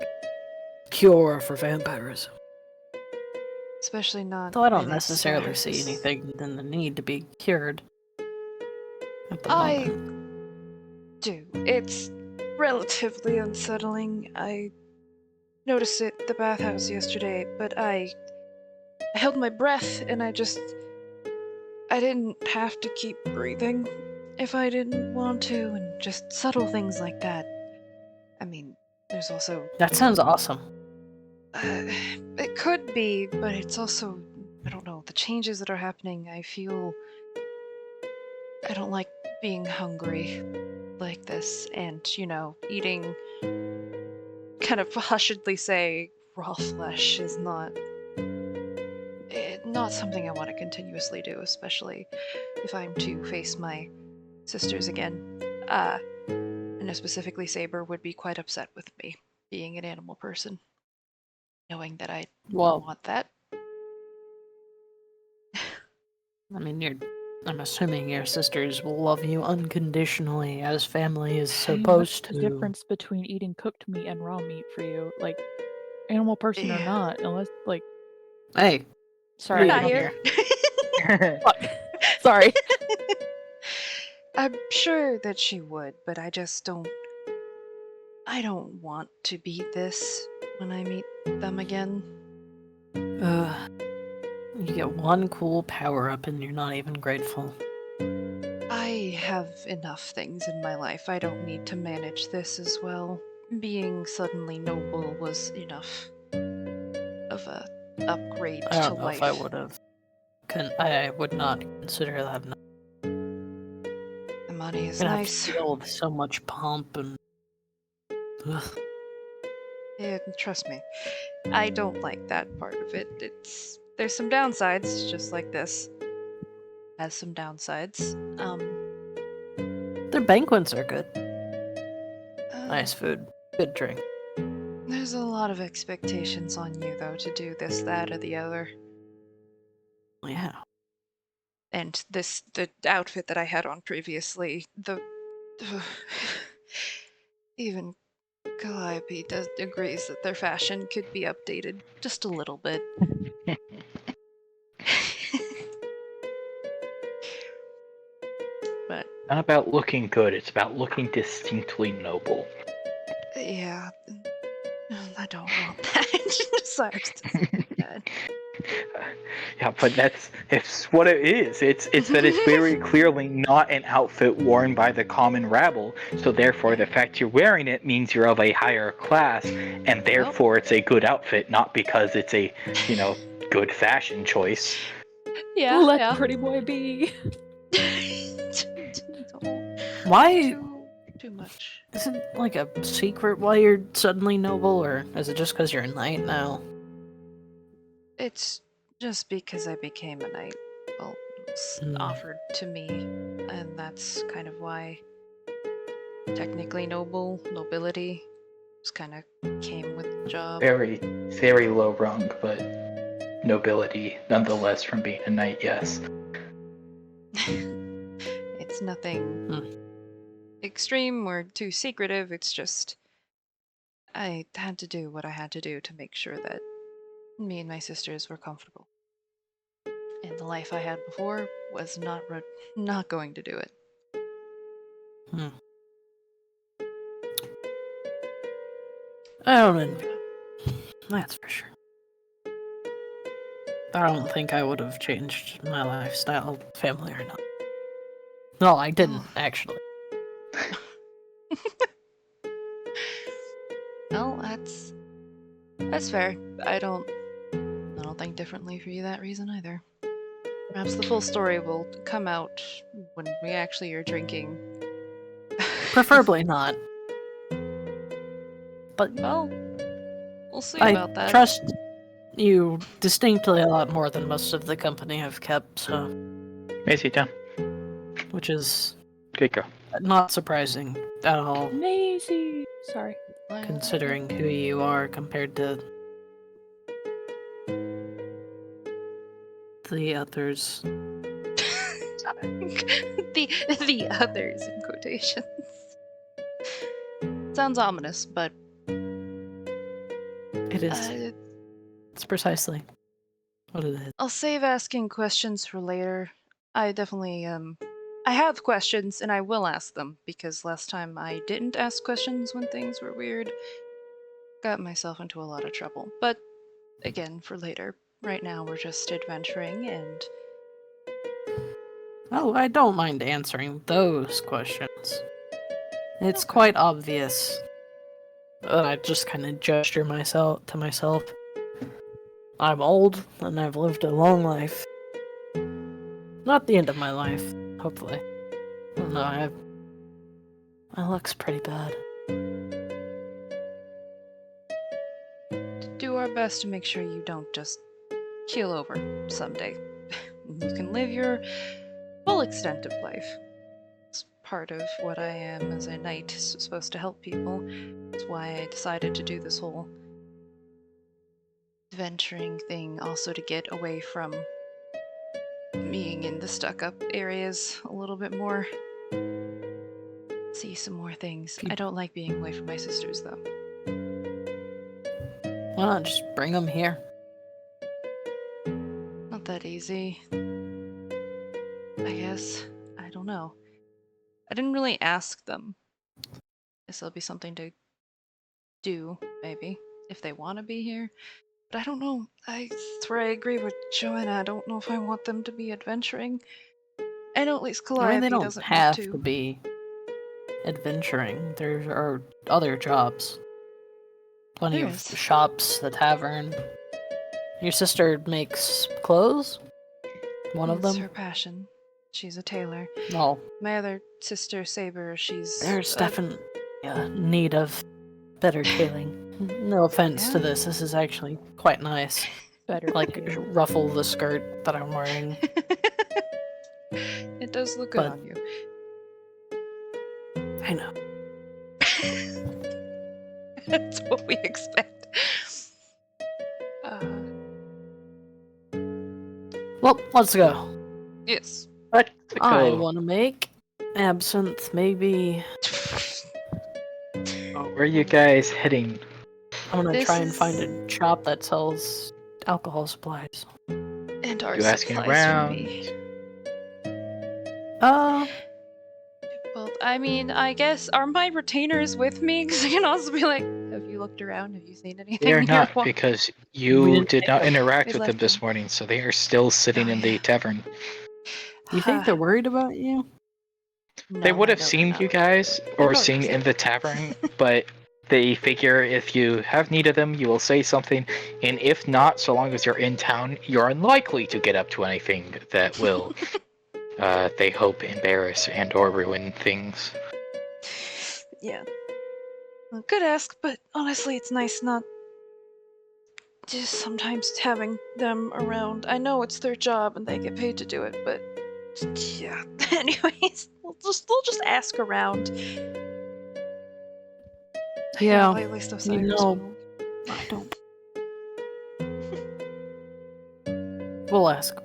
D: cure for vampirism.
B: Especially not.
D: Though I don't
B: by this
D: necessarily see
B: terms.
D: anything in the need to be cured at the
B: I
D: moment.
B: do. It's relatively unsettling. I noticed it at the bathhouse yesterday, but I held my breath and I didn't have to keep breathing if I didn't want to, and just subtle things like that. I mean, there's also.
D: That sounds awesome.
B: It could be, but it's also. I don't know. The changes that are happening, I feel. I don't like being hungry like this, and, eating. Kind of hushedly say raw flesh is not something I want to continuously do, especially if I'm to face my sisters again. I know specifically Saber would be quite upset with me being an animal person, knowing that I
D: Well,
B: want that.
D: I mean, I'm assuming your sisters will love you unconditionally, as family is
C: I mean,
D: supposed
C: what's the
D: to.
C: difference between eating cooked meat and raw meat for you? Like, animal person or
B: Yeah.
C: not, unless, like,
D: Hey,
C: sorry,
D: Not
C: I'm
D: here.
C: Fuck. Sorry.
B: I'm sure that she would, but I just don't. I don't want to be this when I meet them again.
D: You get one cool power up and you're not even grateful.
B: I have enough things in my life. I don't need to manage this as well. Being suddenly noble was enough of a upgrade
D: I
B: to
D: don't know
B: life.
D: if I would have. I would not consider that enough.
B: The money is
D: I'm gonna
B: nice.
D: have to deal with so much pomp and. Ugh.
B: Yeah, trust me. I don't like that part of it. There's some downsides, just like this. Has some downsides.
D: Their banquets are good.
B: uh,
D: Nice food, good drink.
B: There's a lot of expectations on you, though, to do this, that, or the other.
D: Yeah.
B: And the outfit that I had on previously, even Calliope agrees that their fashion could be updated just a little bit. But
E: Not about looking good, it's about looking distinctly noble.
B: yeah, I don't want that. Sorry, bad.
E: Yeah, but it's what it is. It's that it's very clearly not an outfit worn by the common rabble. So therefore, the fact you're wearing it means you're of a higher class, and therefore it's a good outfit, not because it's a good fashion choice.
B: Yeah,
C: Let
B: yeah.
C: pretty boy be.
D: Why
B: Too much.
D: is it like a secret why you're suddenly noble, or is it just because you're a knight now?
B: It's just because I became a knight. Well, it was
D: Hmm.
B: offered to me, and that's kind of why. Technically nobility, just kind of came with the job.
E: Very, very low rung, but nobility nonetheless from being a knight. Yes.
B: It's nothing extreme or too secretive. It's just I had to do what I had to do to make sure that me and my sisters were comfortable. And the life I had before was not going to do it.
D: I don't envy. That's for sure. I don't think I would have changed my lifestyle, family or not. No, I didn't, actually.
B: Well, that's fair. I don't think differently for you that reason either. Perhaps the full story will come out when we actually are drinking.
D: Preferably not. But
B: Well, we'll see
D: I
B: about that.
D: trust you distinctly a lot more than most of the company have kept, so.
E: Macy, down.
D: Which is
E: Good girl.
D: not surprising at all,
C: Maisie. Sorry.
D: considering who you are compared to the others.
B: the others in quotations. Sounds ominous, but
D: It is. It's precisely what it is.
B: I'll save asking questions for later. I definitely I have questions and I will ask them because last time I didn't ask questions when things were weird. Got myself into a lot of trouble. But again, for later. Right now we're just adventuring and
D: Oh, I don't mind answering those questions. It's quite obvious. I just kind of gesture to myself. I'm old, and I've lived a long life. Not the end of my life, hopefully. I don't know, my luck's pretty bad.
B: do our best to make sure you don't just keel over someday. You can live your full extent of life. It's part of what I am as a knight, supposed to help people. That's why I decided to do this whole adventuring thing, also to get away from being in the stuck-up areas a little bit more. See some more things. I don't like being away from my sisters, though.
D: Why not just bring them here?
B: Not that easy. I guess. I don't know. I didn't really ask them. Guess it'll be something to do, maybe, if they want to be here. But I don't know. That's where I agree with Joanna. I don't know if I want them to be adventuring. I know at least
D: I mean,
B: Calliope
D: they don't
B: doesn't
D: have
B: want
D: to be adventuring. There are other jobs. Plenty
B: There
D: of
B: is.
D: shops, the tavern. Your sister makes clothes? One of
B: It's
D: them?
B: her passion. She's a tailor.
D: No,
B: My other sister, Saber, she's...
D: there's definitely a need of better tailing. No offense to
B: Yeah.
D: this is actually quite nice.
C: Better.
D: Like, ruffle the skirt that I'm wearing.
B: It does look good
D: But-
B: on you.
D: I know.
B: That's what we expect.
D: Well, let's go.
B: Yes.
E: Let's
D: I
E: go.
D: want to make absinthe, maybe.
E: Oh, where are you guys heading?
D: I'm gonna
B: This
D: try and
B: is-
D: find a shop that sells alcohol supplies.
B: And our
E: You asking
B: supplies
E: around?
B: for me. Well, I mean, I guess, are my retainers with me? Because I can also be like, have you looked around? Have you seen anything?
E: They are
B: here?
E: not
B: What-
E: because
D: We
E: you
D: didn't
E: did
D: take
E: not
D: them.
E: interact
B: They
E: with them
B: left
E: this
B: them.
E: morning, so they are still sitting
B: Oh,
E: in the
B: yeah.
E: tavern.
D: You think they're worried about you?
E: They
B: No,
E: would
B: I
E: have
B: know
E: seen
B: they're
E: you
B: not.
E: guys
B: They're
E: or
B: probably
E: seen in
B: upset.
E: the tavern, but they figure if you have need of them, you will say something, and if not, so long as you're in town, you're unlikely to get up to anything that will, they hope, embarrass and or ruin things.
B: Yeah. Well, good ask, but honestly, it's nice not just sometimes having them around. I know it's their job and they get paid to do it, but yeah. Anyways, we'll just ask around.
D: Yeah,
B: at least of
D: you
B: Cyrus
D: know-
B: will.
D: I don't. We'll ask.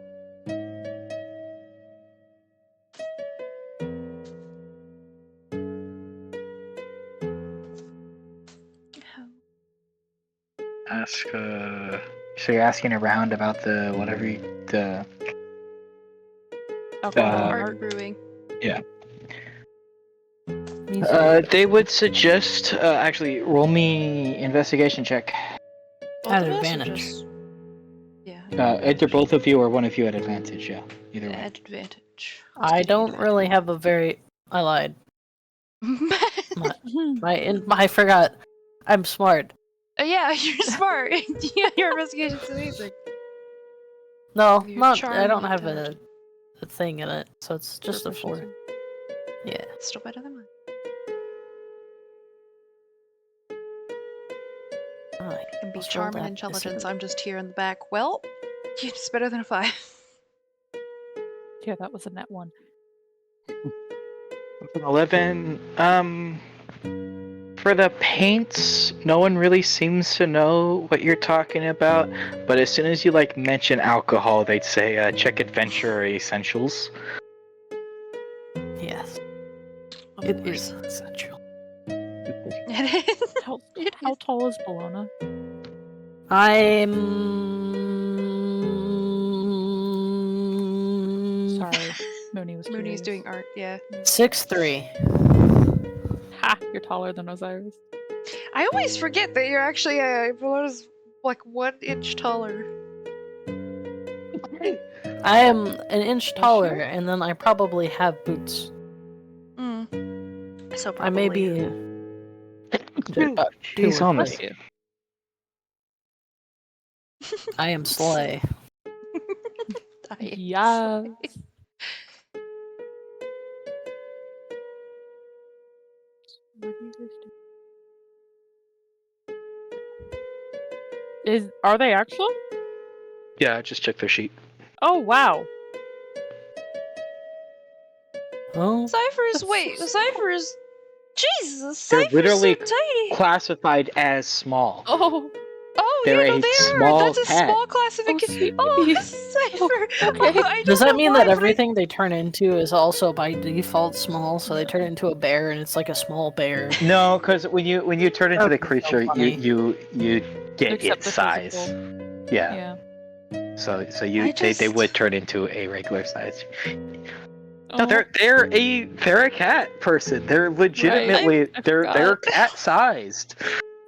E: Ask, so you're asking around about the whatever the
C: Alcohol
E: Uh,
B: Art brewing.
D: Me too.
E: they would suggest, actually, roll me investigation check.
B: Both
D: At
B: of us or
D: advantage.
B: just- Yeah.
E: Either both of you or one of you at advantage, yeah. Either way.
B: At advantage.
D: I don't really have a very. I lied. I forgot. I'm smart.
B: Yeah, you're smart. Yeah, your investigation's amazing.
D: No,
B: You're
D: not. I
B: charming
D: don't
B: and
D: have
B: intelligent.
D: a thing in it, so it's just a 4.
C: Proficiency.
D: Yeah.
B: Still better than mine.
D: I
B: And be
D: almost
B: charm
D: rolled
B: and
D: that
B: intelligence.
D: disadvantage.
B: I'm just here in the back. Well, it's better than a 5.
C: Yeah, that was a net 1.
E: With an 11, For the paints, no one really seems to know what you're talking about. But as soon as you like mention alcohol, they'd say check adventure or essentials.
D: Yes,
B: Of
D: it
B: course.
D: is essential.
B: It is.
C: How,
B: It
C: how
B: is.
C: tall is Bologna? Sorry, Mooney was
B: Mooney's
C: curious.
B: doing art, yeah.
D: 6'3".
C: Ha! You're taller than Osiris.
B: I always forget that you're actually what is like 1 inch taller.
D: I am an inch
C: Bless
D: taller,
C: you.
D: and then I probably have boots.
B: So probably.
D: I may be two
E: Jeez,
D: or
E: on
C: Bless
D: three.
C: you.
D: I am Slay.
C: Yes. What do you guys do? Are they actually?
E: Yeah, just check their sheet.
C: Oh wow.
D: Oh,
B: Cypher's
C: That's
B: wait,
C: so
B: Cypher's Jesus,
E: They're
B: Cypher's
E: literally
B: so tiny.
E: classified as small.
C: Oh.
B: Oh,
E: they're
B: yeah, no,
E: a
B: they are.
E: small
B: That's a
E: cat.
B: small
C: Oh
B: classification.
C: sweet.
B: Oh, Cypher.
C: okay.
B: I
D: does
B: don't
D: that
B: know
D: mean
B: why,
D: that
B: but
D: everything they turn into is also by default small? So they turn into a bear, and it's like a small bear.
E: No, because when you turn into the
D: That'd be so
E: creature,
D: funny.
E: you get
C: Accept
E: its
C: the
E: size.
C: physical.
E: Yeah.
C: Yeah.
E: So
B: I
E: they
B: just-
E: would turn into a regular size.
C: Oh,
E: No, they're a cat person. They're legitimately
C: I
E: they're
C: forgot.
E: cat sized.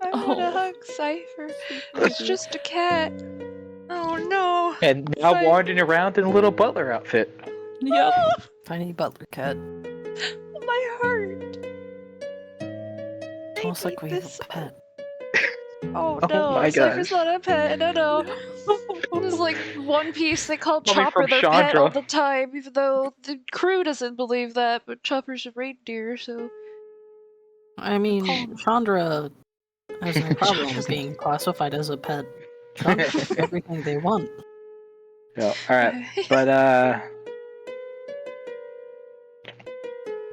B: I want to
C: Oh.
B: hug Cypher.
C: Sweet
B: It's
C: baby.
B: just a cat. Oh no.
E: And now
B: Cypher.
E: wandering around in a little butler outfit.
C: Yep.
B: Oh,
D: Tiny butler cat.
B: my heart.
D: It's almost like we have
B: this.
D: a pet.
B: Oh
E: Oh
B: no,
E: my
B: Cypher's
E: gosh.
B: not a pet. No. It's like One Piece. They call
E: Coming
B: Chopper
E: from
B: their pet all
E: Chandra.
B: the time, even though the crew doesn't believe that. But Chopper's a reindeer, so.
D: I mean,
B: Call-
D: Chandra has no problem
B: Chandra's-
D: being classified as a pet. Chandra can do everything they want.
E: Yeah, all right, but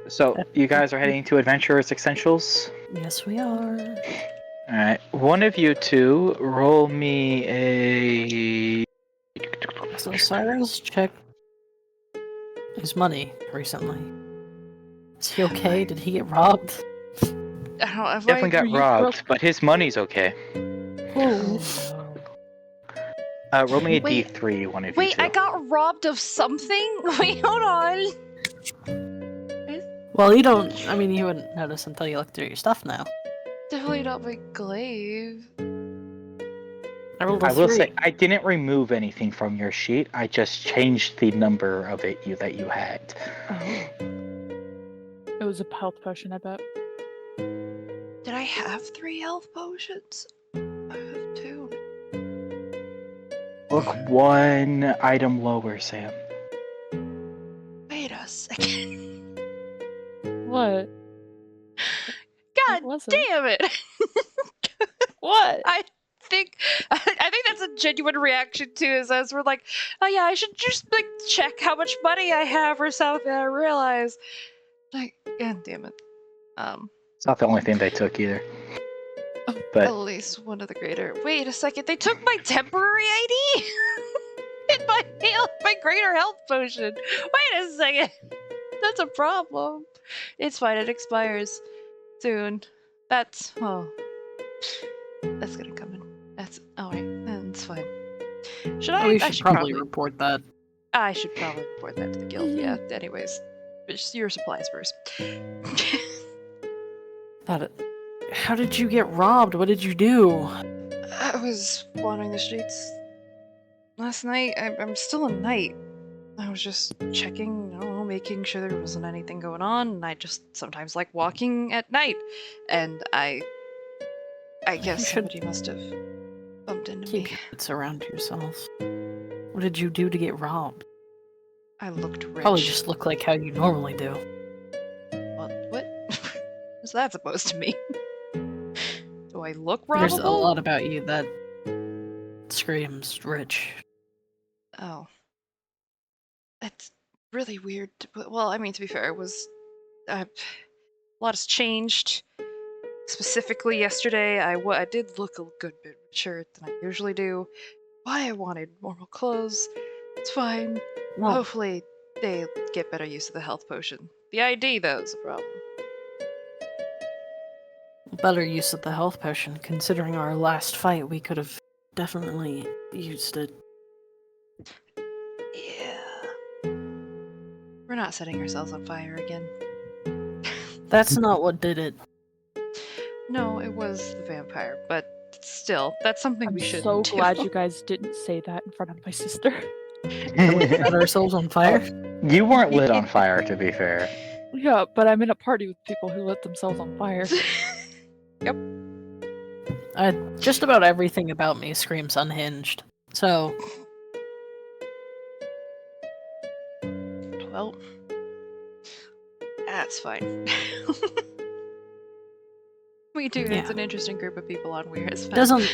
E: so you guys are heading to Adventurers Essentials.
D: Yes, we are.
E: All right, one of you two roll me a.
D: So Cyrus checked his money recently. Is he okay? Did he get robbed?
B: I don't know. Have
E: Definitely
B: I...
E: got
C: you
E: robbed, but his money's okay.
D: Oh.
E: Roll me a
B: Wait.
E: D3, one of you
B: Wait,
E: two.
B: I got robbed of something? Wait, hold on.
D: Well, you don't. I mean, you wouldn't notice until you look through your stuff now.
B: Definitely not my glaive.
D: I rolled a
E: I will
D: 3.
E: say I didn't remove anything from your sheet. I just changed the number of it that you had.
C: Oh. It was a health potion, I bet.
B: Did I have 3 health potions? I have 2.
E: Look one item lower, Sam.
B: Wait a second.
C: What?
B: God
C: was it?
B: damn it!
C: What?
B: I think that's a genuine reaction too. Is as we're like, oh yeah, I should just like check how much money I have or something. I realize, like, god damn it.
E: It's not the only thing they took either.
B: At
E: But
B: least one of the greater. Wait a second, they took my temporary ID and my greater health potion. Wait a second, that's a problem. It's fine. It expires soon. That's gonna come in. That's alright. That's fine. Should I?
D: We
B: I
D: should probably report that.
B: I should probably report that to the guild. Yeah. Anyways, just your supplies first.
D: How did you get robbed? What did you do?
B: I was wandering the streets last night. I'm still a knight. I was just checking, I don't know, making sure there wasn't anything going on, and I just sometimes like walking at night. And I guess
D: should
B: somebody must have bumped into
D: Keep
B: me.
D: your wits around yourself. What did you do to get robbed?
B: I looked rich.
D: Probably just look like how you normally do.
B: What? What's that supposed to mean? Do I look robbable?
D: There's a lot about you that screams rich.
B: Oh. That's really weird. Well, I mean, to be fair, it was... a lot has changed. Specifically, yesterday, I did look a good bit richer than I usually do. Why I wanted more clothes. It's fine.
D: Well,
B: Hopefully, they get better use of the health potion. The ID, though, is a problem.
D: better use of the health potion. Considering our last fight, we could have definitely used it.
B: Yeah. We're not setting ourselves on fire again.
D: That's not what did it.
B: No, it was the vampire, but still, that's something
C: I'm
B: we should
C: so
B: do.
C: glad you guys didn't say that in front of my sister.
D: We set ourselves on fire.
E: You weren't lit on fire, to be fair.
C: Yeah, but I'm in a party with people who lit themselves on fire.
D: Just about everything about me screams unhinged. So,
B: Well, that's fine. We do. It's
D: Yeah.
B: an interesting group of people on Weird. It's fun.
D: doesn't.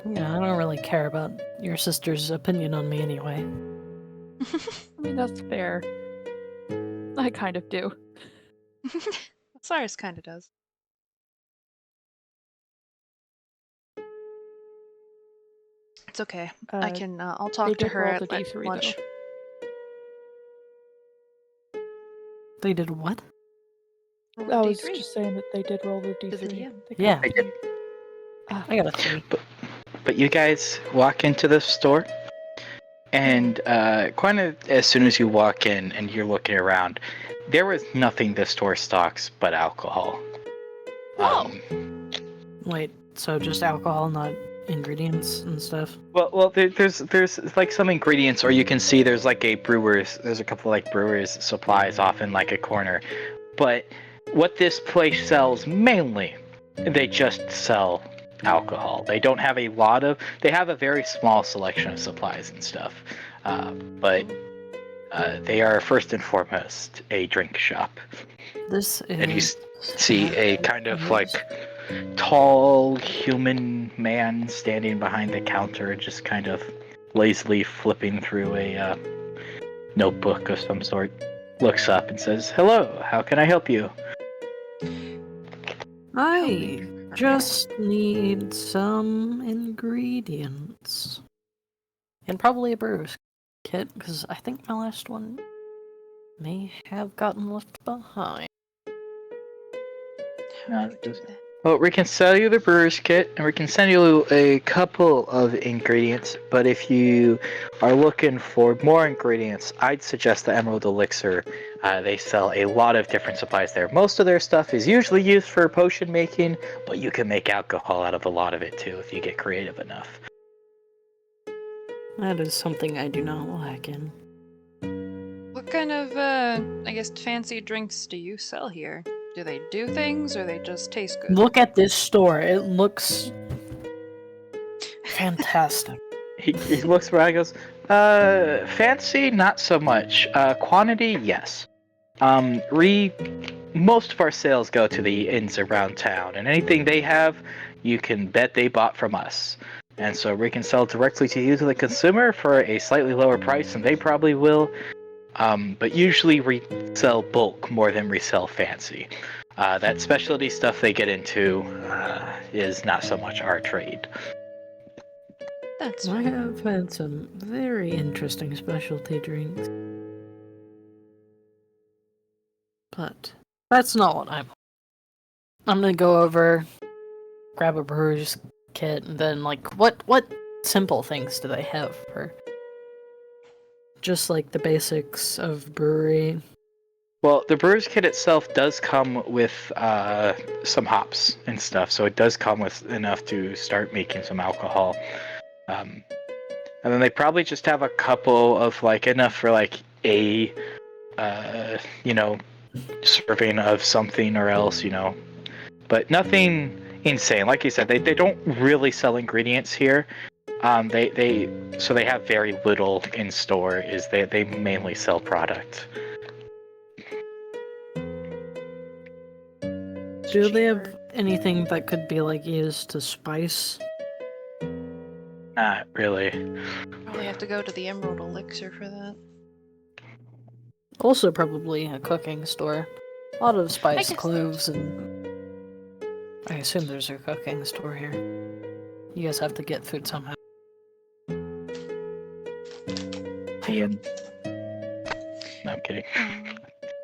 D: Yeah, I don't really care about your sister's opinion on me anyway.
C: I mean, that's fair. I kind of do.
B: Cyrus kind of does. It's okay. I can. I'll
C: they
B: talk to
C: did
B: her
C: roll
B: at
C: the D3 though.
B: lunch.
D: They did what?
B: Roll
C: I
B: a
C: was
B: D3
C: just saying that they did roll the D3.
B: to the DM.
C: They
D: Yeah.
E: I did.
D: I got a 3.
E: But you guys walk into the store, and kind of as soon as you walk in and you're looking around, there was nothing the store stocks but alcohol.
B: Oh.
E: Wait,
D: so just alcohol, not ingredients and stuff?
E: Well, there's like some ingredients, or you can see there's like there's a couple like brewers supplies off in like a corner. But what this place sells mainly, they just sell alcohol. They don't have they have a very small selection of supplies and stuff. But they are first and foremost a drink shop.
D: This is...
E: And you see a kind of like tall human man standing behind the counter, just kind of lazily flipping through a notebook of some sort. Looks up and says, "Hello, how can I help you?"
D: I just need some ingredients. And probably a brewer's kit, because I think my last one may have gotten left behind.
B: How do we do that?
E: Well, we can sell you the brewer's kit, and we can send you a couple of ingredients, but if you are looking for more ingredients, I'd suggest the Emerald Elixir. They sell a lot of different supplies there. Most of their stuff is usually used for potion making, but you can make alcohol out of a lot of it too if you get creative enough.
D: That is something I do not lack in.
B: What kind of, I guess, fancy drinks do you sell here? Do they do things, or they just taste good?
D: Look at this store. It looks fantastic.
E: He looks around and goes, fancy, not so much. Quantity, yes. Most of our sales go to the inns around town, and anything they have, you can bet they bought from us. And so we can sell directly to you, to the consumer, for a slightly lower price than they probably will. But usually we sell bulk more than we sell fancy. That specialty stuff they get into is not so much our trade.
B: That's
D: I
B: fine.
D: have had some very interesting specialty drinks. But that's not what I'm gonna go over, grab a brewer's kit, and then like what simple things do they have for just like the basics of brewery?
E: Well, the brewer's kit itself does come with some hops and stuff, so it does come with enough to start making some alcohol. And then they probably just have a couple of like enough for like a serving of something or else, but nothing insane. Like you said, they don't really sell ingredients here. They have very little in store. They mainly sell product.
D: Do they have anything that could be like used to spice?
E: Not really.
B: Probably have to go to the Emerald Elixir for that.
D: Also, probably a cooking store. A lot of spice,
C: guess-
D: cloves, and I assume there's a cooking store here. You guys have to get food somehow.
E: Ian. No, I'm kidding.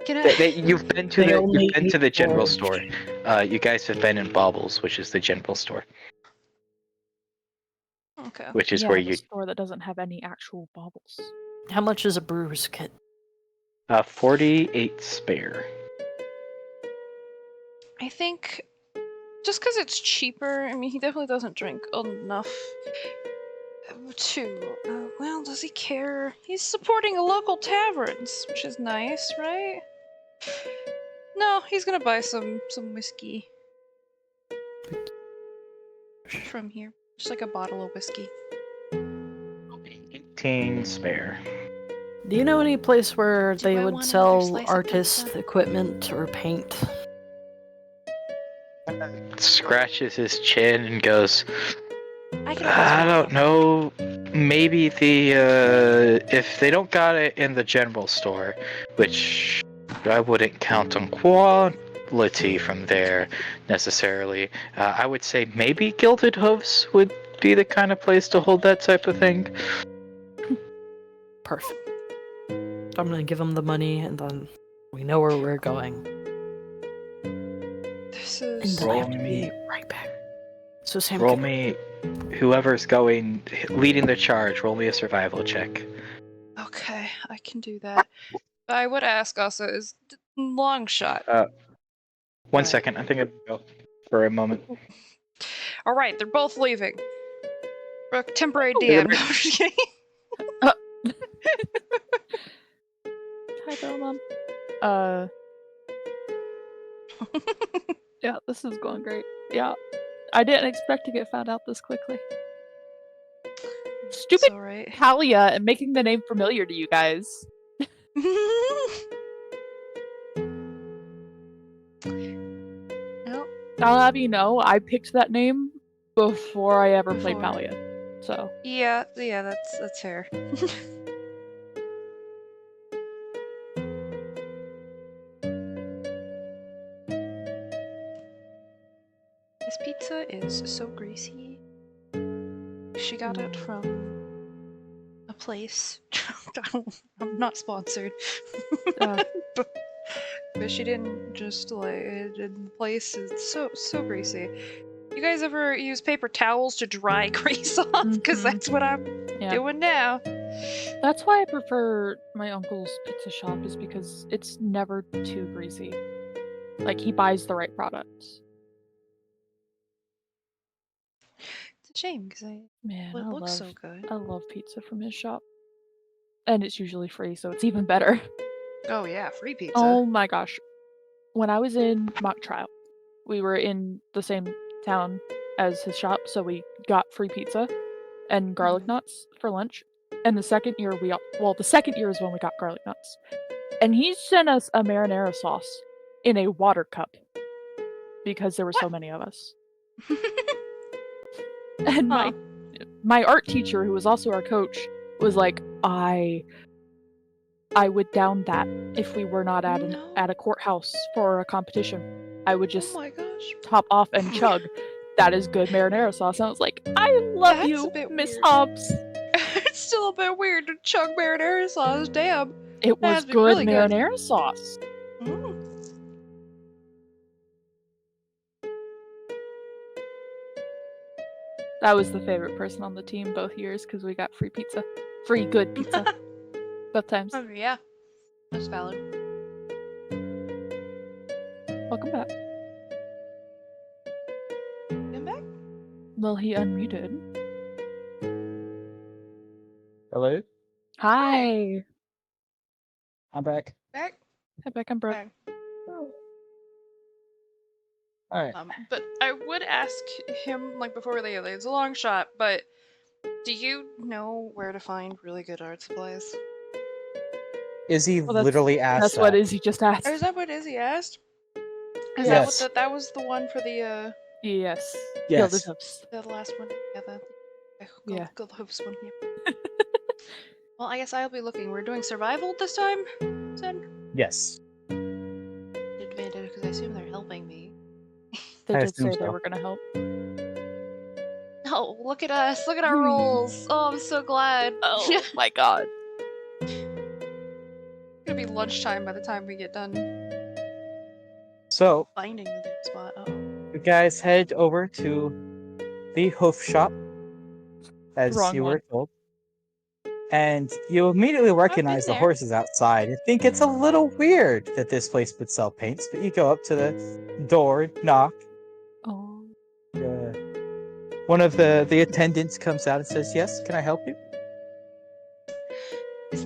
B: Can I?
E: You've been to
D: They only
E: the
D: eat
E: general
D: porridge.
E: store. You guys have been in Baubles, which is the general store,
B: Okay.
E: which is
C: yeah,
E: where
C: the
E: you
C: store that doesn't have any actual baubles.
D: How much is a brewer's kit?
E: 48 spare.
B: I think just because it's cheaper. I mean, he definitely doesn't drink enough to. Well, does he care? He's supporting a local taverns, which is nice, right? No, he's gonna buy some whiskey from here. Just like a bottle of whiskey.
E: 18 spare.
D: Do you know any place where
B: Do
D: they
B: I
D: would
B: want another
D: sell
B: slice of
D: artist
B: pizza?
D: equipment or paint?
E: Scratches his chin and goes,
B: I can
E: I don't know. Maybe if they don't got it in the general store, which I wouldn't count on quality from there necessarily. I would say maybe Gilded Hooves would be the kind of place to hold that type of thing.
D: Perfect. I'm gonna give him the money, and then we know where we're going.
B: This
D: And
B: is.
D: then I
E: Roll
D: have to
E: me-
D: be right back. So Sam,
E: Roll
D: can-
E: me, whoever's leading the charge. Roll me a survival check.
B: Okay, I can do that. I would ask also, is long shot.
E: One second, I think I'll go for a moment.
B: Alright, they're both leaving. Temporary
E: Oh,
B: DM. No, I'm just kidding.
C: Hi, Bell Mom. Yeah, this is going great. Yeah. I didn't expect to get found out this quickly.
B: It's
C: Stupid
B: alright.
C: Talia and making the name familiar to you guys.
B: Nope.
C: I'll have you know, I picked that name before I ever played
B: Before.
C: Palia. So,
B: Yeah, that's fair. This pizza is so greasy. She got it from a place. I'm not sponsored.
C: uh,
B: But she didn't just the place is so greasy. You guys ever use paper towels to dry grease off? Because
C: Mhm.
B: that's what I'm
C: Yeah.
B: doing now.
C: that's why I prefer my uncle's pizza shop, is because it's never too greasy. Like, he buys the right products.
B: It's a shame because
C: Man,
B: it looks so good.
C: I love pizza from his shop. And it's usually free, so it's even better.
B: Oh yeah, free pizza.
C: Oh my gosh. When I was in mock trial, we were in the same town as his shop, so we got free pizza and garlic
B: Mhm.
C: nuts for lunch. And the second year the second year is when we got garlic nuts. And he sent us a marinara sauce in a water cup because there were so many of us. And
B: Huh.
C: my art teacher, who was also our coach, was like, I would down that if we were not
B: No.
C: at a courthouse for a competition. I would just
B: Oh my gosh.
C: top off and chug. That is good marinara sauce. And I was like, I love
B: That's a
C: you,
B: bit
C: Miss
B: weird.
C: Hobbs.
B: It's still a bit weird to chug marinara sauce. Damn.
C: It
B: That has
C: was
B: to be
C: good
B: really good.
C: marinara sauce.
B: Mm.
C: That was the favorite person on the team both years because we got free pizza. Free good pizza. Both times.
B: Oh, yeah, that's valid.
C: Welcome back.
B: Come back.
C: Well, he unmuted.
A: Hello,
C: Hi.
A: I'm back.
B: Back.
C: Hi, Beck. I'm Brooke.
B: Back.
A: All right.
B: But I would ask him, like, before we leave, it's a long shot, but do you know where to find really good art supplies?
A: Izzy
C: Well,
A: literally asked
C: That's what
A: that.
C: Izzy just asked.
B: Or is that what Izzy asked? Is
A: Yes.
B: that what that was the one for the
C: Yes.
A: Yes.
C: Gilded Hoops.
B: the last one? Yeah,
C: Yeah.
B: Gold Hoops one. Yeah. Well, I guess I'll be looking. We're doing survival this time, said.
A: Yes.
B: Advantage, because I assume they're helping me.
C: They
A: I
C: did
A: assume
C: say they
A: so.
C: were gonna help.
B: Oh, look at us. Look at our rolls. Oh, I'm so glad.
C: Oh my god.
B: It's gonna be lunchtime by the time we get done
A: So
B: finding the damn spot. Oh.
A: you guys head over to the hoof shop, as
C: Wrong
A: you
C: one.
A: were told. And you immediately recognize the
B: there.
A: horses outside and think it's a little weird that this place would sell paints, but you go up to the door, knock.
C: Oh.
A: Uh, one of the attendants comes out and says, "Yes, can I help you?"
B: Is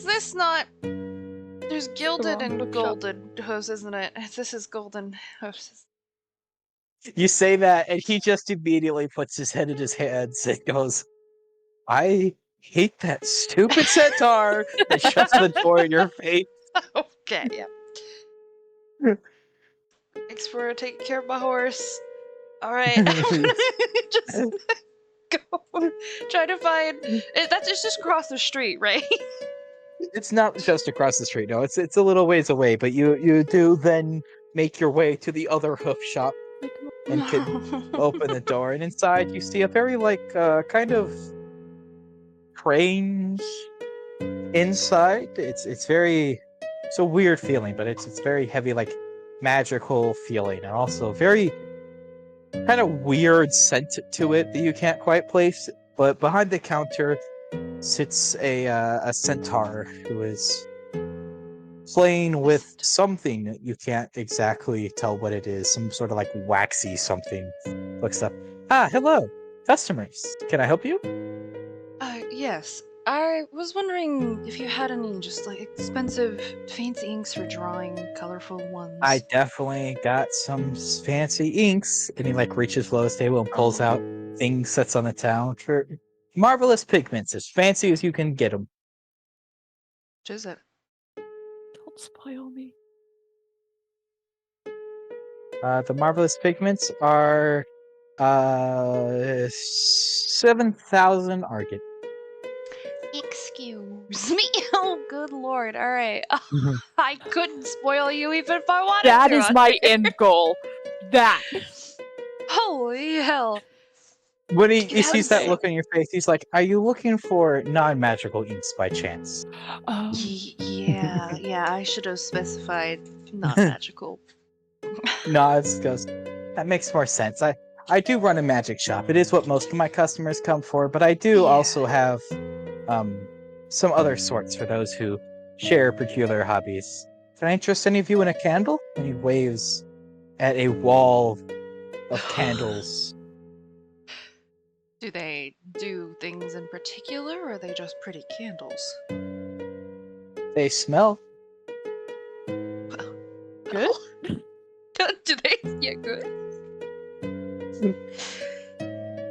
B: this not? There's gilded
C: wrong
B: and
C: bookshop.
B: golden hooves, isn't it? This is golden hooves.
A: You say that, and he just immediately puts his head in his hands and goes, "I hate that stupid centaur," and shuts the door in your face.
B: Okay, yeah. Thanks for taking care of my horse. All right, I'm gonna just go try to find. It's just across the street, right?
A: It's not just across the street. No, it's a little ways away, but you do then make your way to the other hoof shop and can open the door, and inside you see a very kind of strange inside. It's a weird feeling, but it's very heavy, like magical feeling, and also very kind of weird scent to it that you can't quite place. But behind the counter sits a centaur who is playing with something that you can't exactly tell what it is. Some sort of like waxy something. Looks up. Ah, hello, customers. Can I help you?
B: Yes. I was wondering if you had any just like expensive fancy inks for drawing colorful ones.
A: I definitely got some fancy inks. And he like reaches below the table and pulls out things that's on the counter. Marvelous pigments, as fancy as you can get them.
B: Which is it?
C: Don't spoil me.
A: The marvelous pigments are 7,000 argent.
B: Excuse me. Oh, good lord. All right. I couldn't spoil you even if I wanted
C: That
B: to.
C: is my end goal. That.
B: Holy hell.
A: When he sees
B: Yes.
A: that look on your face, he's like, "Are you looking for non-magical inks by chance?"
C: Oh.
B: Yeah, I should have specified not magical.
A: Nods, goes, "That makes more sense. I do run a magic shop. It is what most of my customers come for, but I do
B: Yeah.
A: also have some other sorts for those who share peculiar hobbies. Can I interest any of you in a candle?" And he waves at a wall of candles.
B: Do they do things in particular, or are they just pretty candles?
A: They smell.
C: Good?
B: Do they? Yeah, good.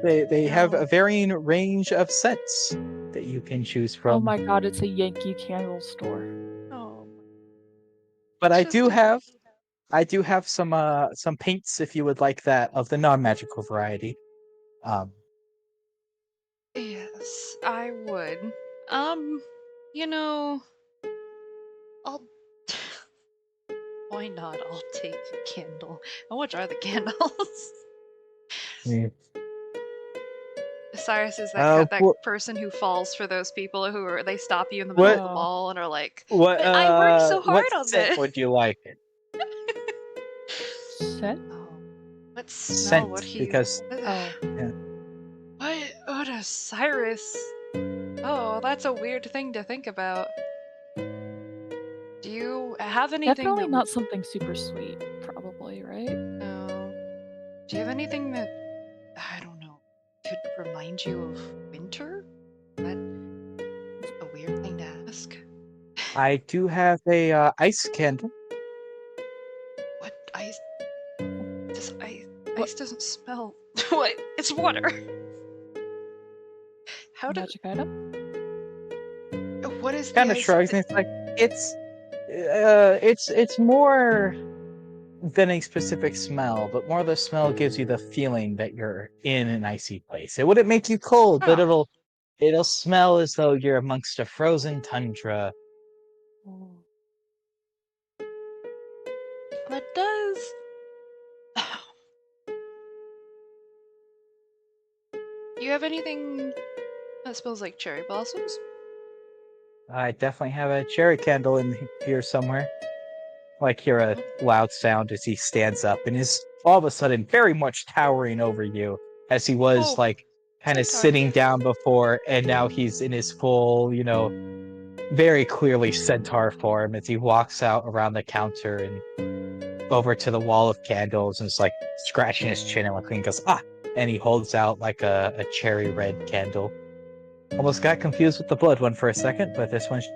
A: They have a varying range of scents that you can choose from.
C: Oh my god, it's a Yankee candle store.
B: Oh.
A: But I
B: Just
A: do
B: a-
A: have some paints if you would like that of the non-magical variety.
B: Yes, I would. You know, I'll. Why not? I'll take a candle. How much are the candles? Cyrus is that person who falls for those people who they stop you in the middle of the
C: What?
B: mall and are like,
A: What
B: "But I worked so hard
A: what
B: on
A: scent
B: this."
A: would you like?
C: Scent?
B: Oh, let's smell
A: Scent,
B: what he.
A: because
C: Oh.
B: What does Cyrus? Oh, that's a weird thing to think about. Do you have anything?
C: Definitely not something super sweet, probably, right?
B: No. Do you have anything that I don't know could remind you of winter? That's a weird thing to ask.
A: I do have a ice candle.
B: What ice? Ice doesn't smell. What? It's water. How did?
C: Magic item?
B: What is
A: Kind
B: the
A: of
B: ice?
A: shrugs and it's like it's more than a specific smell, but more the smell gives you the feeling that you're in an icy place. It wouldn't make you cold, but
B: Oh.
A: it'll smell as though you're amongst a frozen tundra.
B: That does. you have anything that smells like cherry blossoms?
A: I definitely have a cherry candle in here somewhere. Like, hear a loud sound as he stands up and is all of a sudden very much towering over you, as he was
B: Oh,
A: like kind of
B: centaur.
A: sitting down before, and now he's in his full, very clearly centaur form as he walks out around the counter and over to the wall of candles and is like scratching his chin and looking and goes, ah! And he holds out like a cherry red candle. Almost got confused with the blood one for a second, but this one's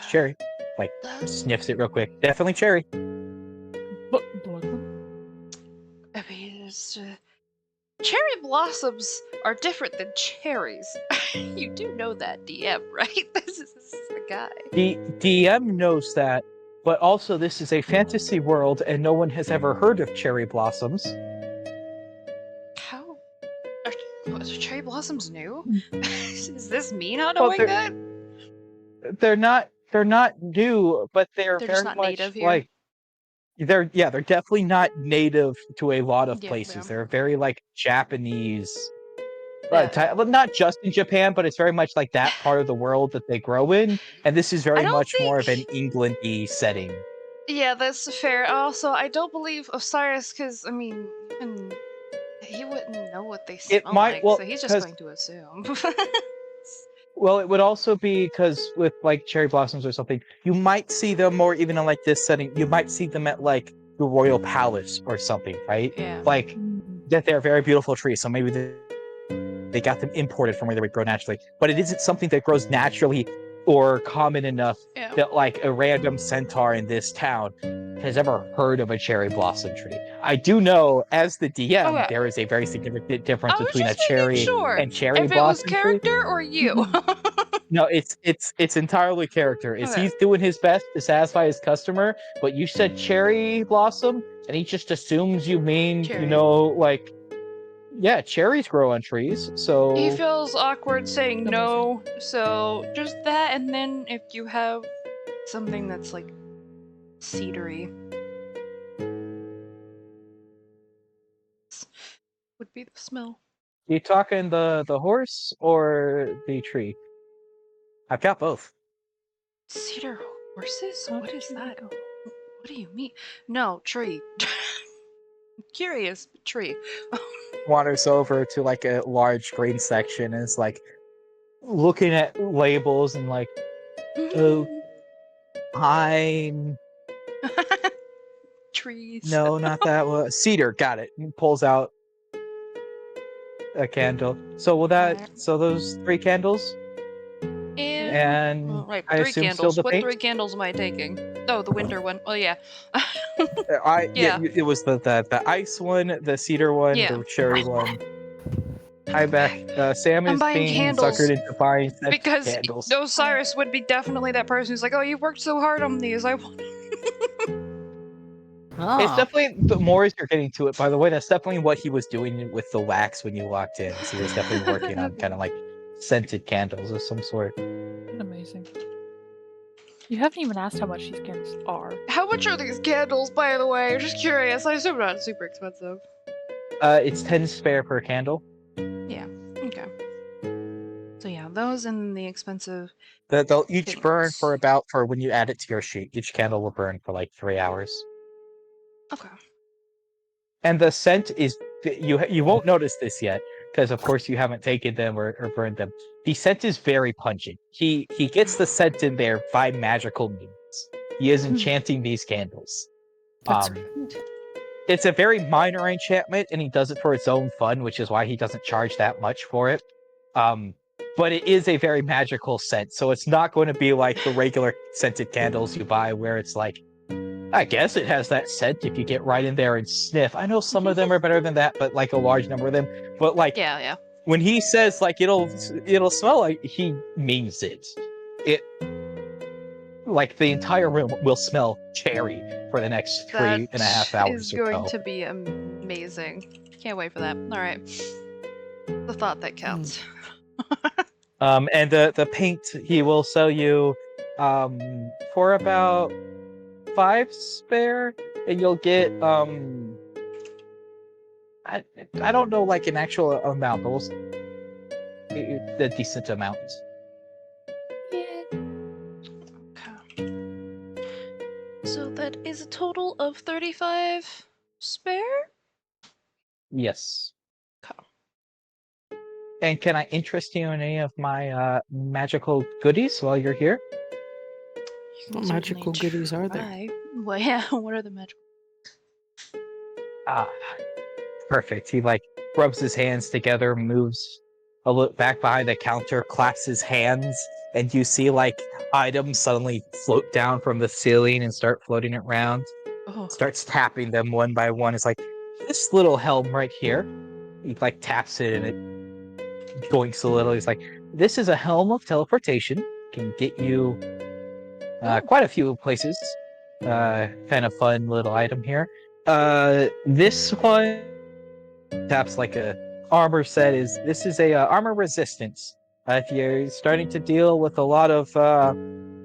A: cherry. Like, sniffs it real quick. Definitely cherry.
B: I mean, cherry blossoms are different than cherries. You do know that, DM, right? This is the guy.
A: The DM knows that, but also this is a fantasy world and no one has ever heard of cherry blossoms.
B: How? Are cherry blossoms new?
A: Hmm.
B: Is this me not
A: Well,
B: knowing that?
A: They're not new, but they're
B: They're
A: very
B: just not
A: much
B: native here?
A: like they're definitely not native to a lot of
B: Yeah,
A: places.
B: yeah.
A: They're very like Japanese.
B: Yeah.
A: Well, not just in Japan, but it's very much like that part of the world that they grow in, and this is very
B: don't
A: much more of an
B: think-
A: England-y setting.
B: Yeah, that's fair. Also, I don't believe Osiris, because, I mean, even he wouldn't know what they smell
A: might-
B: like,
A: well,
B: so he's just
A: 'cause-
B: going to assume.
A: Well, it would also be because with like cherry blossoms or something, you might see them more even in like this setting. You might see them at like the royal palace or something, right?
B: Yeah.
A: Like that they're very beautiful trees, so maybe they got them imported from where they would grow naturally. But it isn't something that grows naturally or common enough
B: Yeah.
A: that like a random centaur in this town has ever heard of a cherry blossom tree. I do know, as the DM,
B: Okay.
A: there is a very significant difference
B: I was
A: between a
B: just making
A: cherry
B: sure
A: and cherry
B: if it was
A: blossom tree.
B: character or you.
A: No, it's entirely character. Is
B: Okay.
A: he's doing his best to satisfy his customer, but you said cherry blossom, and he just assumes you mean,
B: Cherry.
A: like, yeah, cherries grow on trees, so
B: He feels awkward saying no, so just that, and then if you have something that's like cedary, would be the smell.
A: you talking the horse or the tree? I've got both.
B: Cedar horses?
C: How
B: What
C: did
B: is
C: you
B: that?
C: go?
B: What do you mean? No, tree. I'm curious, but tree.
A: Wanders over to like a large green section and is like looking at labels and like, oh, pine.
B: Trees.
A: No, not that one. Cedar, got it. He pulls out a candle. So will that?
B: Alright.
A: So those 3 candles, and
B: Well, right,
A: I
B: 3
A: assume
B: candles.
A: still the
B: What
A: paint.
B: 3 candles am I taking? Oh, the winter one. Oh yeah.
A: Yeah, it was the ice one, the cedar one,
B: Yeah.
A: the cherry one. Hi, Beth. Sam
B: I'm
A: is
B: buying
A: being
B: candles
A: suckered into buying scented
B: because
A: candles.
B: Osiris would be definitely that person who's like, "Oh, you worked so hard on these. I want."
D: Oh.
A: It's definitely the more as you're getting to it. By the way, that's definitely what he was doing with the wax when you walked in. So he was definitely working on kind of like scented candles of some sort.
C: Amazing. You haven't even asked how much these candles are.
B: How much are these candles, by the way? I'm just curious. I assume not super expensive.
A: It's 10 spare per candle.
B: Okay. So yeah, those and the expensive.
A: They'll each burn
B: Paints.
A: for when you add it to your sheet. Each candle will burn for like 3 hours.
B: Okay.
A: And the scent is you won't notice this yet because of course you haven't taken them or burned them. The scent is very pungent. He gets the scent in there by magical means. He is enchanting these candles.
D: That's
A: It's a very minor enchantment, and he does it for its own fun, which is why he doesn't charge that much for it. But it is a very magical scent, so it's not going to be like the regular scented candles you buy, where it's like, I guess it has that scent if you get right in there and sniff. I know some of them are better than that, but like a large number of them. But like
B: Yeah.
A: when he says like it'll smell like, he means it. It like the entire room will smell cherry for the next 3.5 hours
B: is
A: or
B: going
A: so.
B: to be amazing. Can't wait for that. All right. The thought that counts.
A: And the paint he will sell you for about 5 spare, and you'll get I don't know like an actual amount, but we'll say a decent amount.
B: Okay. So that is a total of 35 spare?
A: Yes.
B: Okay.
A: And can I interest you in any of my magical goodies while you're here?
B: You
D: What
B: can
D: magical
B: certainly
D: goodies are there?
B: try. Well, yeah, what are the magical?
A: Ah, perfect. He like rubs his hands together, moves a look back behind the counter, clasps his hands, and you see like items suddenly float down from the ceiling and start floating around.
B: Oh.
A: Starts tapping them one by one. It's like this little helm right here. He like taps it and it goinks a little. He's like, "This is a helm of teleportation. Can get you quite a few places. Kind of fun little item here. This one taps like a armor set. This is a armor resistance. If you're starting to deal with a lot of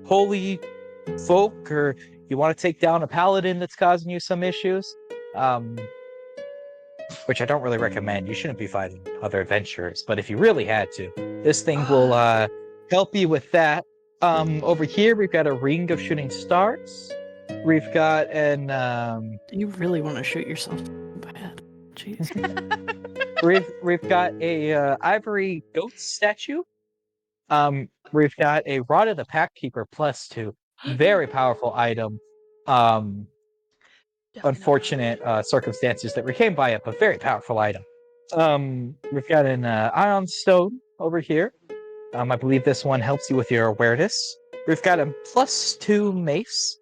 A: holy folk, or you want to take down a paladin that's causing you some issues, which I don't really recommend. You shouldn't be fighting other adventurers, but if you really had to, this thing will help you with that. Over here, we've got a ring of shooting stars. We've got an
D: You really want to shoot yourself bad. Jeez.
A: we've got a ivory goat statue. We've got a Rod of the Packkeeper +2, very powerful item. Unfortunate circumstances that we came by it, but very powerful item. We've got an ion stone over here. I believe this one helps you with your awareness. We've got a +2 mace.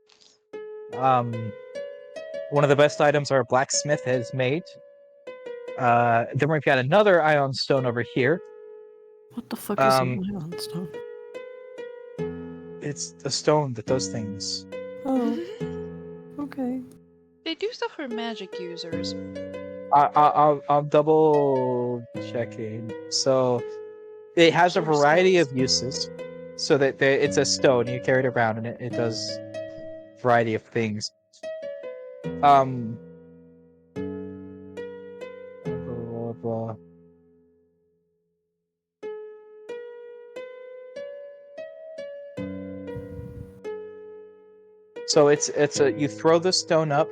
A: One of the best items our blacksmith has made. Then we've got another ion stone over here.
D: What the fuck is an ion stone?
A: It's a stone that does things.
D: Oh, okay.
B: They do stuff for magic users.
A: I'm double checking. So it has a
B: Source
A: variety
B: skills.
A: of uses. So that it's a stone you carry it around, and it does a variety of things. Blah, blah, blah. So it's a you throw the stone up,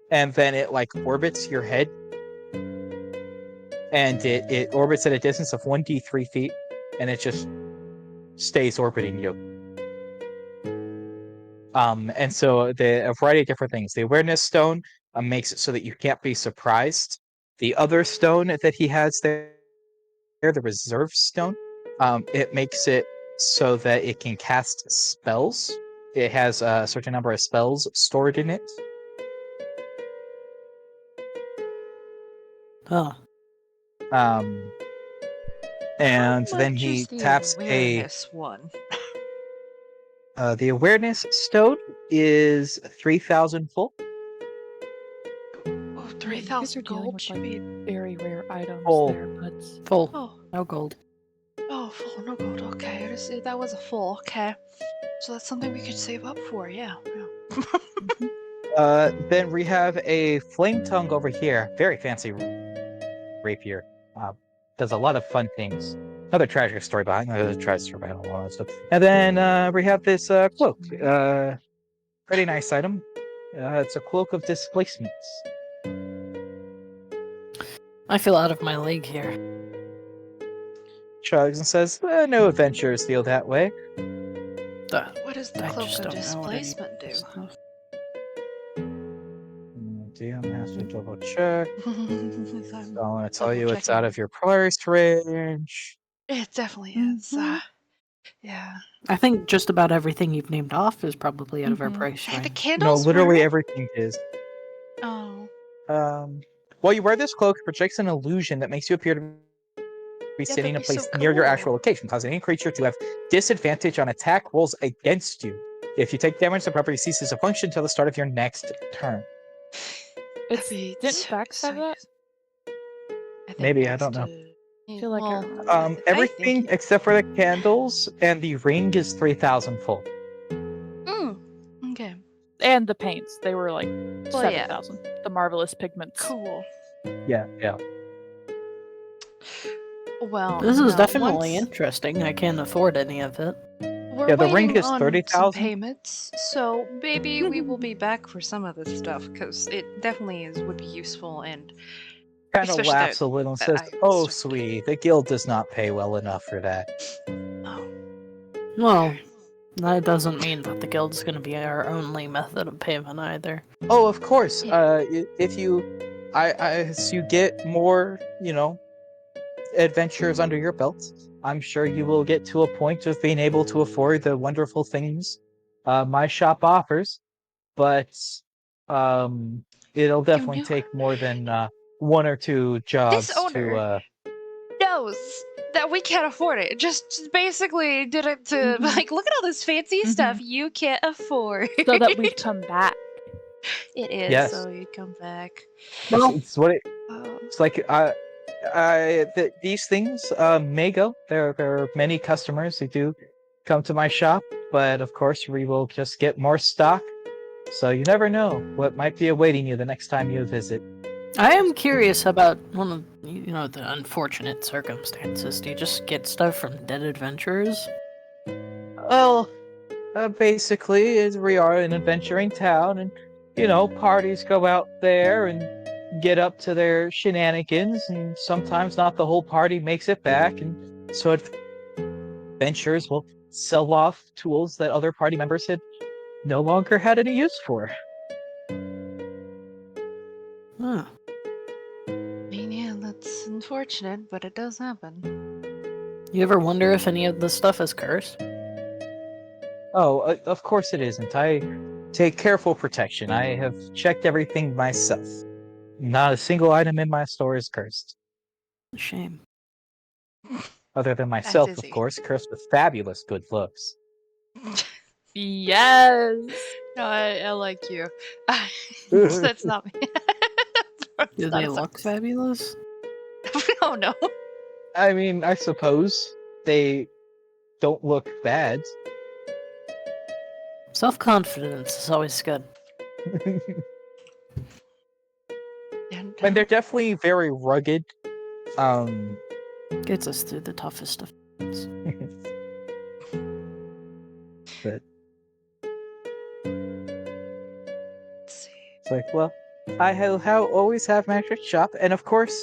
A: and then it like orbits your head, and it orbits at a distance of 1d3 feet, and it just stays orbiting you. And so a variety of different things. The awareness stone makes it so that you can't be surprised. The other stone that he has there, the reserve stone, it makes it so that it can cast spells. It has a certain number of spells stored in it.
D: Huh.
A: And
B: How
A: then
B: much
A: he
B: is the
A: taps
B: awareness one.
A: the awareness stone is 3,000 full.
B: Oh,
C: Yeah, you
B: 3,000
C: guys are dealing
B: gold.
C: with
B: You
C: like
B: mean?
C: very rare items
A: Full.
C: there, buds.
D: Full.
B: Oh,
D: No gold.
B: full, no gold. Okay, that was a full. Okay, so that's something we could save up for. Yeah.
A: Then we have a flame tongue over here. Very fancy rapier. Does a lot of fun things. Another tragic story behind. There's a tragic story behind all that stuff. And then we have this cloak. Pretty nice item. It's a cloak of displacements.
D: I feel out of my league here.
A: Shrugs and says, "No adventurers feel that way."
B: What does the
D: I
B: cloak
D: just
B: of
D: don't know what any
B: displacement do?
D: stuff.
A: DM has to double check.
B: I'm
A: I want to tell you it's
B: double-checking.
A: out of your price range.
B: It definitely is.
C: Mhm.
B: Yeah.
D: I think just about everything you've named off is probably out of our
C: Mhm.
D: price
B: The
D: range.
A: No,
B: candles.
A: literally
B: were-
A: everything is.
B: Oh.
A: While you wear this cloak, it projects an illusion that makes you appear to be
B: Yeah,
A: sitting in a
B: that'd be
A: place
B: so
A: near your
B: cool.
A: actual location, causing any creature to have disadvantage on attack rolls against you. If you take damage, the property ceases to function until the start of your next turn.
C: It's
B: That'd be
C: didn't
B: so-
C: Vax
B: so
C: have that?
B: useful. I think
A: Maybe, I
B: Vex
A: don't know.
B: did.
C: I feel like I
B: Well,
C: remember.
B: I think
A: Everything
B: he-
A: except for the candles and the ring is 3,000 full.
B: Okay.
C: And the paints, they were like
B: Well, yeah.
C: 7,000. The marvelous pigments.
B: Cool.
A: Yeah, yeah.
B: Well,
D: This is
B: no,
D: definitely
B: once
D: interesting. I can't afford any of it.
B: we're
A: Yeah, the ring
B: waiting
A: is
B: on
A: 30,000.
B: some payments, so maybe we will be back for some of this stuff because it definitely would be useful and
A: Kind of
B: especially
A: laughs a little and
B: that
A: says,
B: I
A: "Oh,
B: started-
A: sweetie, the guild does not pay well enough for that."
B: Oh,
D: Well, that doesn't mean that the guild's gonna be our only method of payment either.
A: Oh, of course.
B: Yeah.
A: If you, as you get more, adventures under your belt, I'm sure you will get to a point of being able to afford the wonderful things my shop offers. But it'll definitely
B: knew-
A: take more than one or two
B: this
A: jobs
B: owner
A: to.
B: knows that we can't afford it. Just basically did it to
C: Mhm.
B: like, look at all this fancy stuff you can't afford.
C: So that we'd come back.
B: It is.
A: Yes.
B: So you come back.
D: Well,
A: It's what it,
B: Oh.
A: it's like. These things may go. There are many customers who do come to my shop, but of course we will just get more stock. So you never know what might be awaiting you the next time you visit.
D: I am curious about one of the unfortunate circumstances. Do you just get stuff from dead adventurers?
A: Well, basically, we are an adventuring town, and parties go out there and get up to their shenanigans, and sometimes not the whole party makes it back, and so adventurers will sell off tools that other party members had no longer had any use for.
D: Huh.
B: I mean, yeah, that's unfortunate, but it does happen.
D: You ever wonder if any of this stuff is cursed?
A: Oh, of course it isn't. I take careful protection. I have checked everything myself. Not a single item in my store is cursed.
D: A shame.
A: Other than myself, of
B: Izzy.
A: course, cursed with fabulous good looks.
C: Yes.
B: No, I like you. That's not me. That's
D: Do
B: not
D: they
B: a
D: look
B: sarcasm.
D: fabulous?
B: Oh no.
A: I mean, I suppose they don't look bad.
D: Self-confidence is always good.
A: And they're definitely very rugged.
D: Gets us through the toughest of things.
A: But
B: Let's see.
A: it's like, well, I always have Magic Shop, and of course,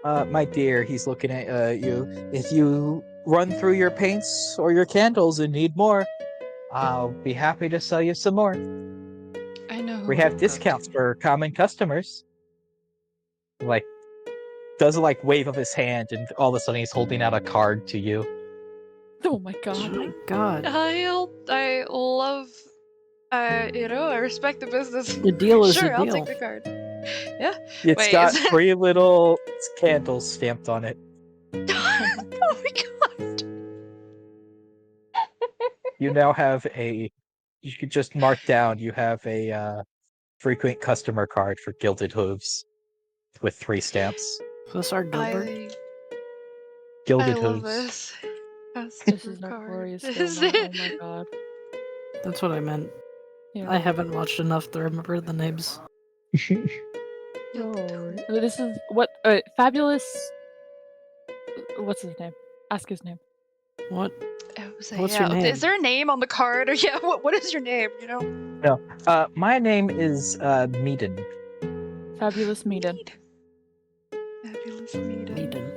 A: my dear, he's looking at you. If you run through your paints or your candles and need more, I'll be happy to sell you some more.
B: I know.
A: We
B: who
A: have
B: to go
A: discounts
B: to.
A: for common customers. Like, does a wave of his hand, and all of a sudden he's holding out a card to you.
C: Oh my
D: Oh
C: god.
D: my god.
B: I love. I respect the business.
D: The deal is
B: sure,
D: a
B: I'll
D: deal.
B: take the card.
A: It's
B: Wait,
A: got
B: is it-
A: 3 little candles stamped on it.
B: oh my god.
A: You now have you could just mark down, you have a frequent customer card for Gilded Hooves with 3 stamps.
D: Is this our Gilbert?
B: I
A: Gilded
B: love
A: Hooves.
B: this.
C: This is
B: Customer
C: our
B: card.
C: glorious
B: Is
C: Gilmore.
B: it?
C: Oh my god.
D: That's what I meant.
C: Yeah.
D: I haven't watched enough to remember the names.
C: Oh, this is what fabulous. What's his name? Ask his name.
D: What?
B: I was
D: What's
B: yeah,
D: your name?
B: Is there a name on the card? Or yeah, what is your name? You know.
A: My name is Meaden.
C: Fabulous Meaden.
B: Mead. Fabulous Mead.
D: Maiden.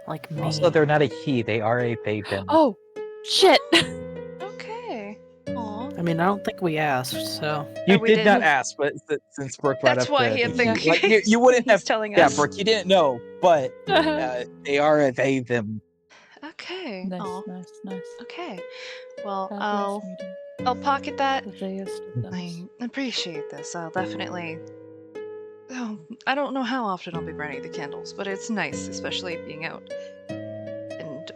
D: Like me.
A: Also, they're not a he, they are a they them.
C: Oh, shit.
B: Okay. Aw.
D: I mean, I don't think we asked, so.
A: You
B: we
A: did not
B: didn't.
A: ask, but since Brooke brought
B: That's
A: up
B: why
A: the,
B: he
A: the
B: think
A: he, you wouldn't
B: he's
A: have.
B: telling
A: Yeah,
B: us.
A: Brooke, you didn't know, but they are a they them.
B: Okay.
C: Nice,
B: Aw.
C: nice.
B: Okay. Well,
C: Fabulous Meaden.
B: I'll pocket that.
C: The gayest of them.
B: I appreciate this. I'll definitely. Oh, I don't know how often I'll be burning the candles, but it's nice, especially being out and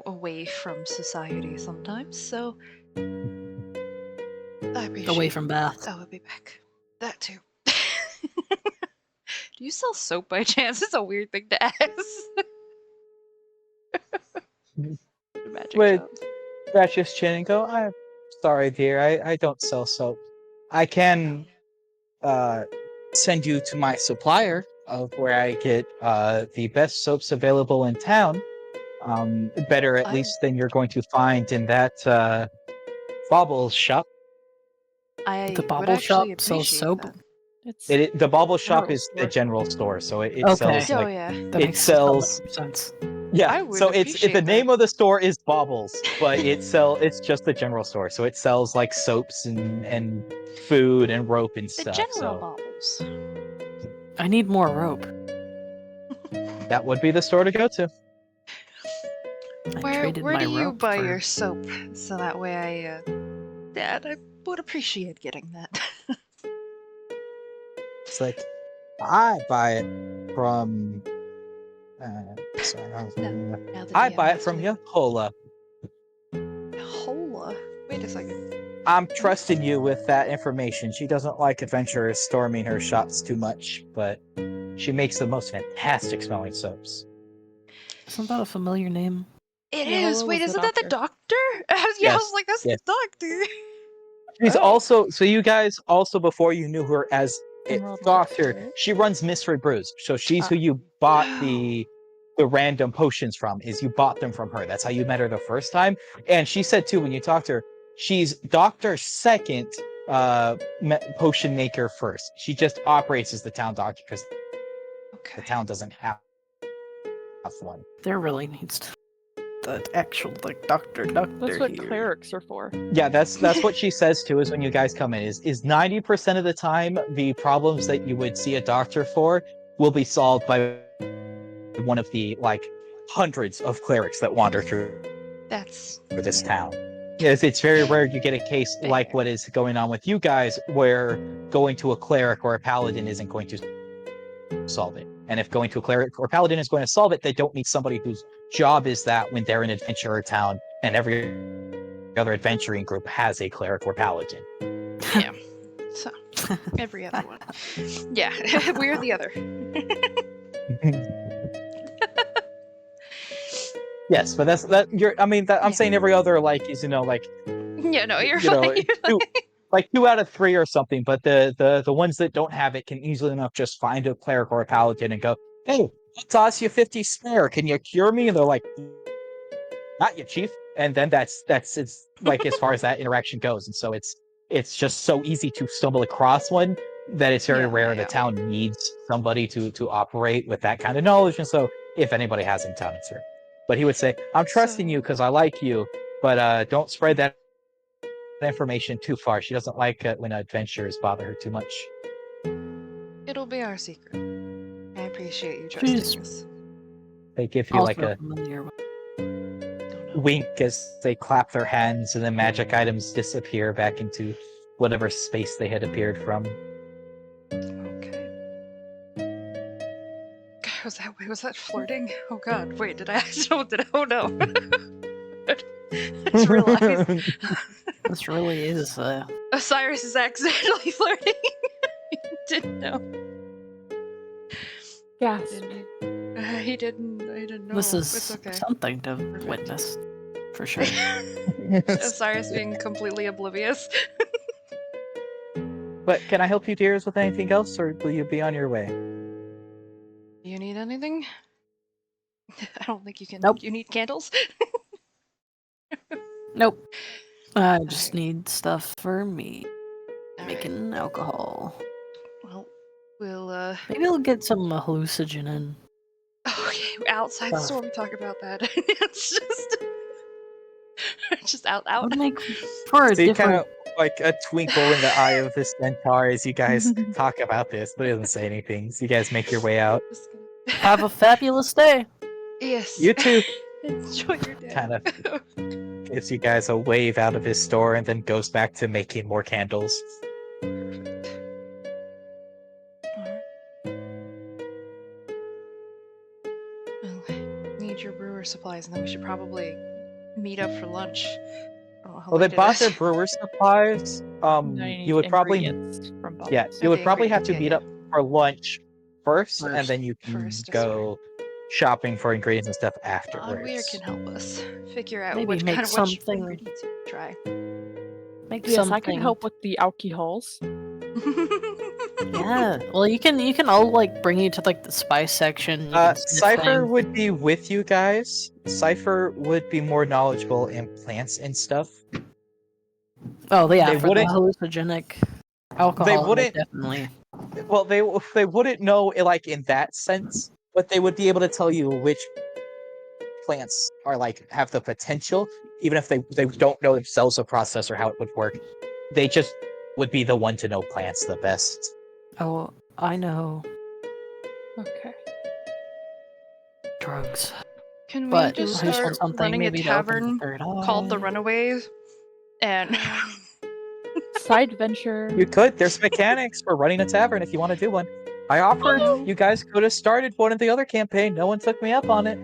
B: away from society sometimes. So I appreciate.
D: Away from Bath.
B: I'll be back. That too. Do you sell soap by chance? It's a weird thing to ask. Magic
A: Wait.
B: shop.
A: Scratch his chin and go, I'm sorry, dear, I don't sell soap. I can send you to my supplier of where I get the best soaps available in town. Better at
B: I-
A: least than you're going to find in that Baubles shop.
B: I
D: The
B: would
D: Bauble
B: actually
D: shop sells
B: appreciate
D: soap?
B: that.
C: It's
A: The Bauble shop
C: general
A: is the
C: store.
A: general store, so it
D: Okay.
A: sells
B: Oh
A: like
B: yeah.
D: That
A: it
D: makes a ton of
A: sells.
D: sense.
A: Yeah,
B: I would
A: so the
B: appreciate
A: name
B: that.
A: of the store is Baubles, but it's just the general store, so it sells like soaps and food and rope and
B: The
A: stuff.
B: general
A: So
B: baubles.
D: I need more rope.
A: that would be the store to go to.
D: I
B: Where
D: traded
B: where
D: my
B: do you
D: rope
B: buy
D: for...
B: your soap? So that way I would appreciate getting that.
A: It's like I buy it from. Sorry,
B: Now the
A: I
B: DM
A: buy it
B: has
A: from
B: to
A: Yahola.
B: Hola. Wait a second.
A: I'm trusting you with that information. She doesn't like adventurers storming her shops too much, but she makes the most fantastic smelling soaps.
D: Isn't that a familiar name?
B: It
C: Yeah,
B: is.
C: Hola
B: Wait,
C: was the
B: isn't that the doctor? Yeah, I
A: Yes,
B: was like, that's
A: yes.
B: the doctor.
A: She's
B: Oh.
A: also so you guys also before you knew her as a
C: Emerald
A: doctor,
C: Whisper.
A: she runs Misfred Brews. So she's
C: Ah.
A: who you bought the random potions from. Is you bought them from her. That's how you met her the first time. And she said too when you talked to her, she's Doctor's second potion maker first. She just operates as the town doctor because
B: Okay.
A: the town doesn't have one.
D: There really needs to... the actual doctor
C: That's what
D: here.
C: clerics are for.
A: Yeah, that's what she says too. Is when you guys come in, is 90% of the time the problems that you would see a doctor for will be solved by one of the like hundreds of clerics that wander through
B: That's
A: this town. Yes, it's very rare you get a case like
B: fair.
A: what is going on with you guys, where going to a cleric or a paladin isn't going to solve it. And if going to a cleric or paladin is going to solve it, they don't need somebody whose job is that when they're an adventurer town and every other adventuring group has a cleric or paladin.
B: Yeah. So every other one. Yeah, we're the other.
A: Yes, but that's that. You're. I mean, that, I'm
B: Yeah.
A: saying every other like is like
B: Yeah, no, you're
A: you know
B: fine. You're
A: two,
B: fine.
A: like 2 out of 3 or something. But the ones that don't have it can easily enough just find a cleric or a paladin and go, hey, I'll toss you 50 spare. Can you cure me? And they're like, not yet, chief. And then that's it's like as far as that interaction goes. And so it's just so easy to stumble across one that it's very
B: Yeah,
A: rare
B: yeah.
A: the town needs somebody to operate with that kind of knowledge. And so if anybody has in town, it's her. But he would say, I'm trusting you
B: So-
A: because I like you, but don't spread that information too far. She doesn't like it when adventurers bother her too much.
B: It'll be our secret. I appreciate you trusting
D: She's-
B: us.
A: They give you like
D: Also
A: a
D: familiar with...
B: Don't know.
A: wink as they clap their hands and the magic items disappear back into whatever space they had appeared from.
B: Okay. Was that flirting? Oh god, wait, did I oh no. I just realized
D: This really is...
B: Osiris is accidentally flirting. Didn't know.
C: Yes.
B: He didn't know.
D: This is
B: It's okay.
D: something to
B: Perfect.
D: witness, for sure.
B: Osiris being completely oblivious.
A: But can I help you, dears, with anything else, or will you be on your way?
B: Do you need anything? I don't think you can.
D: Nope.
B: You need candles?
D: Nope. I just
B: Alright.
D: need stuff for me.
B: Alright.
D: Making alcohol.
B: Well, we'll
D: Maybe I'll get some hallucinogen in.
B: okay, outside the store we talk about that. It's just out.
D: It would make for a
A: See, kind
D: different...
A: of like a twinkle in the eye of the centaur as you guys talk about this, but he doesn't say anything. So you guys make your way out.
B: Just gonna-
D: Have a fabulous day!
B: Yes.
A: You too.
B: Enjoy your day.
A: Kind of gives you guys a wave out of his store and then goes back to making more candles.
B: Perfect. Alright. Well, need your brewer supplies, and then we should probably meet up for lunch. I don't know how
A: Well, they
B: late it
A: bought
B: is.
A: their brewer supplies. You would probably
C: from
A: yeah,
C: Bubbles.
A: you would
B: Okay,
A: probably have to
B: ingredient,
A: meet
B: yeah,
A: up for lunch first, and
D: First.
A: then you can
B: First,
A: go shopping for ingredients and stuff
B: Alweir
A: afterwards.
B: can help us figure out
D: Maybe
B: what
D: make
B: kind of
D: something-
B: ingredients we try.
D: Make
C: Yes,
D: something...
C: I can help with the alcohols.
D: Yeah. Well, you can all like bring you to like the spice section. You can sniff
A: Cypher
D: things.
A: would be with you guys. Cypher would be more knowledgeable in plants and stuff.
D: Oh yeah,
A: they
D: for the
A: wouldn't-
D: hallucinogenic alcohol,
A: wouldn't-
D: definitely.
A: Well, they wouldn't know like in that sense, but they would be able to tell you which plants are like have the potential, even if they don't know themselves the process or how it would work. They just would be the one to know plants the best.
D: Oh, I know
C: Okay.
D: drugs.
B: Can we
D: But
B: just
D: who's
B: start
D: something
B: running a
D: maybe to open the
B: tavern
D: third
B: called the
D: eye?
B: Runaways? And
C: Side venture.
A: You could. There's mechanics for running a tavern if you want to do one. I offered. You guys could have started one of the other campaign. No one took me up on it.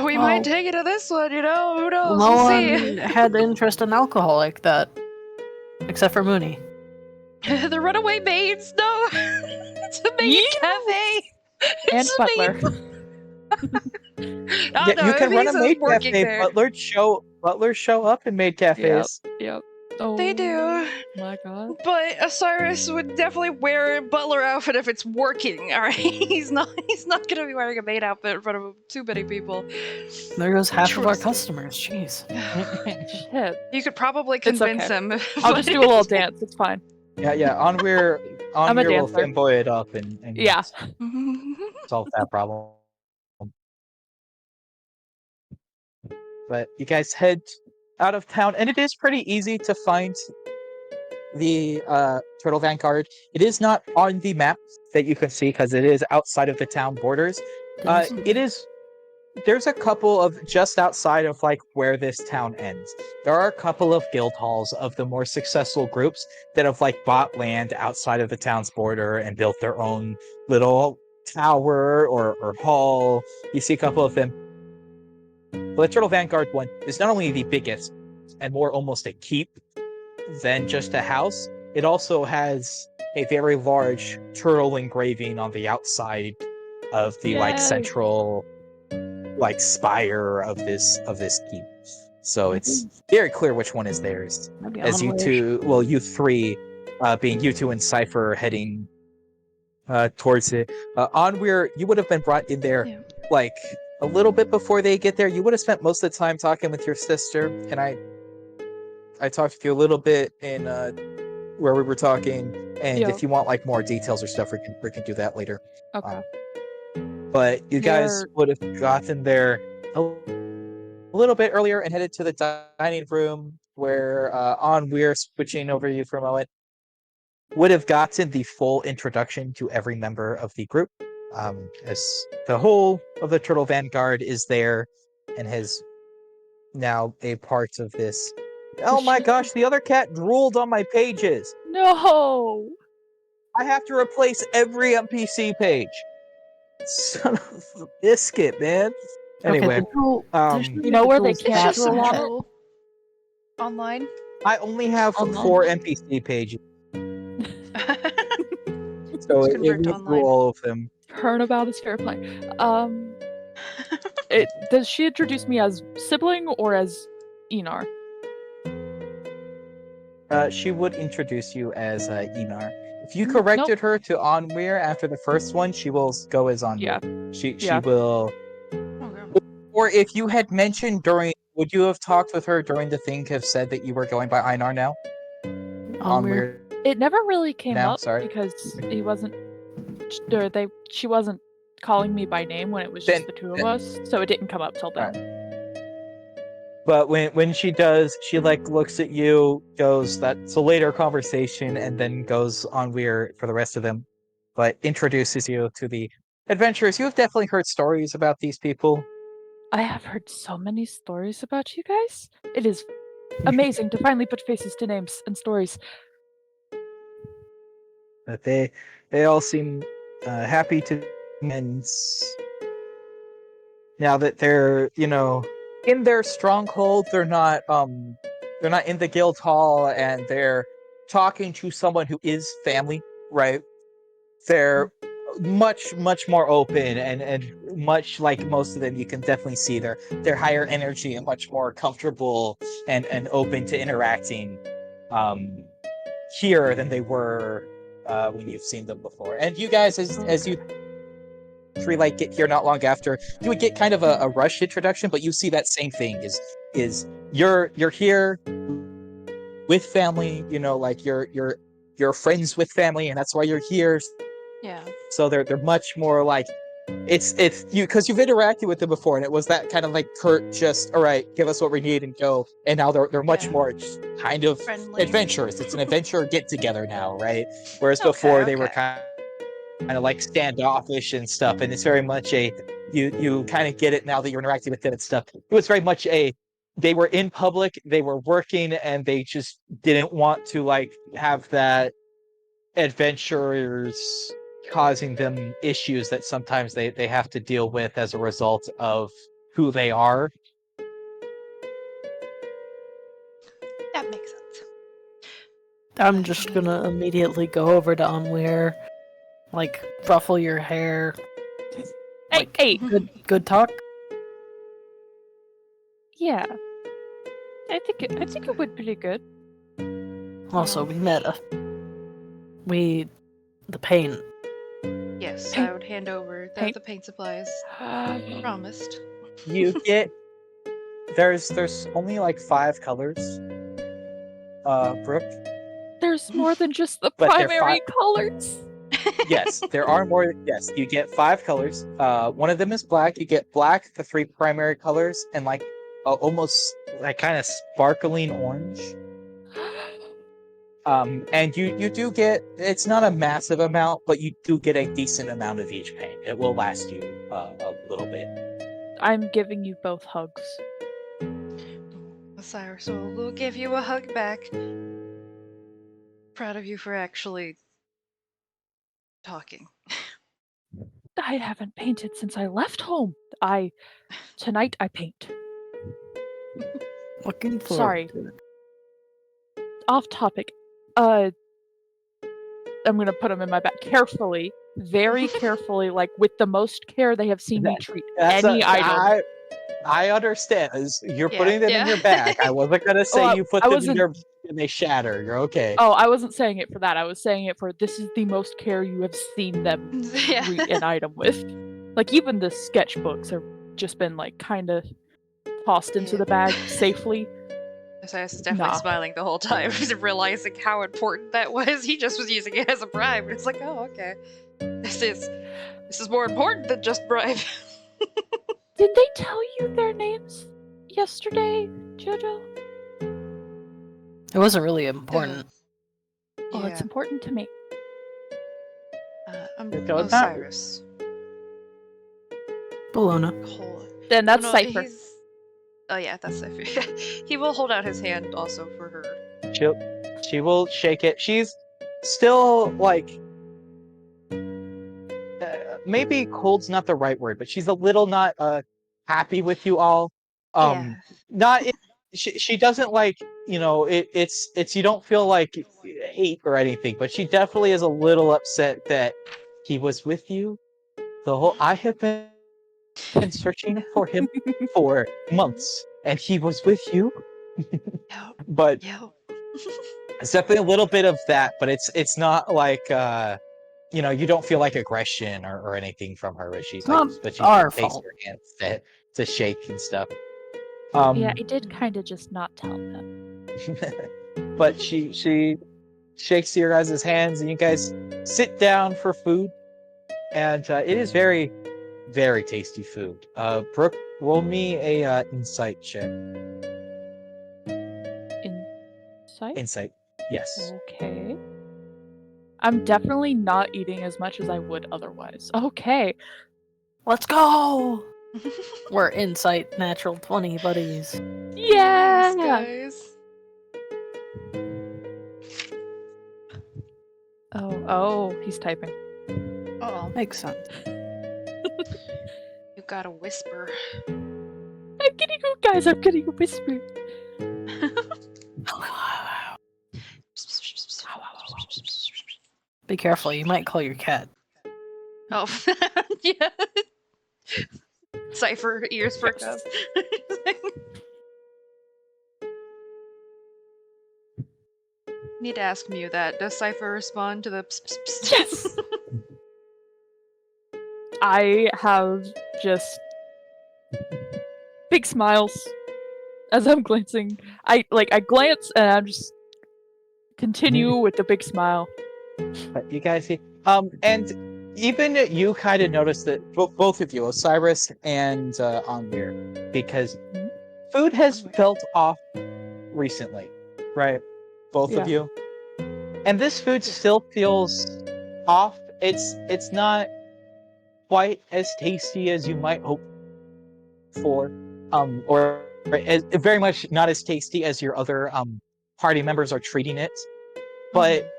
B: we
D: Oh.
B: might take it to this one, you know? Who knows?
D: No
B: We'll
D: one
B: see.
D: had interest in alcohol like that, except for Mooney.
B: The Runaway Maids? No! It's a maid cafe!
C: And
B: It's a maid-
C: Butler.
B: Oh,
A: Yeah,
B: no,
A: you can
B: it
A: run
B: means
A: a
B: I'm
A: maid
B: working
A: cafe.
B: there.
A: Butlers show up in maid cafes.
C: Yep. Oh
B: They do.
C: my god.
B: But Osiris would definitely wear a butler outfit if it's working, alright? He's not gonna be wearing a maid outfit in front of too many people.
D: There goes half of our
B: Trust.
D: customers. Jeez.
C: Shit.
B: You could probably
C: It's
B: convince
C: okay.
B: him.
C: I'll just do a little dance. It's fine.
A: Yeah. Onweir
C: I'm a
A: will
C: dancer.
A: fanboy it up and
C: Yeah.
A: solve that problem. But you guys head out of town, and it is pretty easy to find the Turtle Vanguard. It is not on the map that you can see because it is outside of the town borders. It is. There's a couple of just outside of like where this town ends. There are a couple of guild halls of the more successful groups that have like bought land outside of the town's border and built their own little tower or hall. You see a couple of them. But the Turtle Vanguard one is not only the biggest and more almost a keep than just a house, it also has a very large turtle engraving on the outside of the like
C: Yay.
A: central like spire of this keep. So it's very clear which one is theirs.
D: Maybe
A: As you
D: onward.
A: two, well, you three, being you two and Cypher heading towards it. Onweir, you would have been brought in there
B: Yeah.
A: like a little bit before they get there. You would have spent most of the time talking with your sister, and I talked with you a little bit in where we were talking. And
C: Yeah.
A: if you want like more details or stuff, we can do that later.
C: Okay.
A: But you guys
C: We're-
A: would have gotten there a little bit earlier and headed to the dining room where Onweir, switching over you for a moment, would have gotten the full introduction to every member of the group, as the whole of the Turtle Vanguard is there and has now a part of this. Oh my gosh, the other cat drooled on my pages.
C: No.
A: I have to replace every NPC page. Son of a biscuit, man. Anyway,
D: Okay, the jewel,
C: You know where they
B: It's
C: can't
B: just some
C: drool on it?
B: troll. Online.
A: I only have
C: Online.
A: 4 NPC pages, so
B: Let's
A: it
B: convert to
A: went through
B: online.
A: all of them.
C: Turnabout is fair play. Does she introduce me as sibling or as Enar?
A: She would introduce you as Enar. If you corrected her to Onweir after the first one, she will go as Onweir.
C: Yeah.
A: She
C: Yeah.
A: will.
B: Okay.
A: Or if you had mentioned during, would you have talked with her during the thing? Have said that you were going by Einar now?
D: onward.
C: It never really came
A: No,
C: up
A: sorry.
C: because he wasn't. Or she wasn't calling me by name when it was just
A: Then-
C: the two of us, so it didn't come up till then.
A: But when she does, she like looks at you, goes, "That's a later conversation," and then goes on Weir for the rest of them. But introduces you to the adventurers. You have definitely heard stories about these people.
C: I have heard so many stories about you guys. It is amazing to finally put faces to names and stories.
A: But they all seem happy to and now that they're in their stronghold. They're not in the guild hall, and they're talking to someone who is family, right? They're much more open and much like most of them. You can definitely see they're higher energy and much more comfortable and open to interacting here than they were when you've seen them before. And you guys, as you three get here not long after, you would get kind of a rushed introduction, but you see that same thing is you're here with family, like you're friends with family, and that's why you're here.
B: Yeah.
A: So they're much more like it's you, because you've interacted with them before, and it was that kind of like curt, just all right, give us what we need and go. And now they're much
B: Yeah.
A: more kind of
B: Friendly.
A: adventurous. It's an adventure get together now, right? Whereas
B: Okay,
A: before they were
B: okay.
A: kind of like standoffish and stuff, and it's very much a you kind of get it now that you're interacting with them and stuff. It was very much a they were in public, they were working, and they just didn't want to like have that adventurers causing them issues that sometimes they have to deal with as a result of who they are.
B: That makes sense.
D: I'm just gonna immediately go over to Unwear, like ruffle your hair.
C: Hey,
D: Like,
C: hey,
D: good talk.
C: yeah. I think it would be pretty good.
D: Also, we met the paint.
B: Yes,
C: Paint-
B: I would hand over
C: paint-
B: the paint supplies. Promised.
A: You get there's only like 5 colors, Brooke.
C: There's more than just the
A: But they're
C: primary colors.
A: Yes, there are more. Yes, you get 5 colors. One of them is black. You get black, the 3 primary colors, and like almost like kind of sparkling orange. And you do get, it's not a massive amount, but you do get a decent amount of each paint. It will last you a little bit.
C: I'm giving you both hugs.
B: Cyrus will give you a hug back. Proud of you for actually talking.
C: I haven't painted since I left home. Tonight I paint.
D: Looking forward
C: Sorry.
D: to it.
C: Off topic. I'm gonna put them in my bag carefully, very carefully, like with the most care they have seen me treat any item.
A: I understand. You're
B: Yeah,
A: putting them in
B: yeah.
A: your bag. I wasn't gonna say
C: I-
A: you put
C: I
A: them in
C: wasn't-
A: your and they shatter. You're okay.
C: Oh, I wasn't saying it for that. I was saying it for this is the most care you have seen them
B: Yeah.
C: treat an item with. Like even the sketchbooks have just been like kind of tossed into
B: Yeah.
C: the bag safely.
B: Cyrus is definitely
C: Nah.
B: smiling the whole time, realizing how important that was. He just was using it as a bribe, and it's like, oh, okay. This is more important than just bribe.
C: Did they tell you their names yesterday, Jojo?
D: It wasn't really important.
C: Oh, it's important to me.
B: I'm
A: It does not-
B: Cyrus.
D: Bologna.
C: Then that's
B: no,
C: Cypher.
B: Oh yeah, that's Cypher. He will hold out his hand also for her.
A: She will shake it. She's still like maybe cold's not the right word, but she's a little not happy with you all.
B: Yeah.
A: Not she doesn't like, it's you don't feel like hate or anything, but she definitely is a little upset that he was with you. I have been searching for him for months, and he was with you.
B: Yep.
A: But
B: Yep.
A: it's definitely a little bit of that, but it's not like you don't feel like aggression or anything from her, but she's
D: It's
A: like,
D: not
A: but she
D: our
A: takes
D: fault.
A: her hands to shake and stuff.
C: Yeah, I did kind of just not tell them.
A: But she shakes your guys' hands, and you guys sit down for food, and it is very, very tasty food. Brooke, roll me a insight check.
C: Insight?
A: Insight, yes.
C: Okay. I'm definitely not eating as much as I would otherwise. Okay.
D: Let's go! We're insight natural 20 buddies.
C: Yeah!
B: Guys.
C: Oh, he's typing.
B: Oh,
D: Makes sense.
B: you gotta whisper.
C: I'm getting a whisper.
D: Be careful, you might call your cat.
B: Oh, yeah. Cypher ears perk up. Need to ask Mew that. Does Cypher respond to the pss, pss, pss?
C: Yes! I have just big smiles as I'm glancing. I glance and I'm just continue with the big smile.
A: But you guys see, and even you kind of notice that both of you, Osiris and Onweir, because food has felt off recently, right? Both of you, and this food still feels off. It's not quite as tasty as you might hope for, or very much not as tasty as your other party members are treating it, but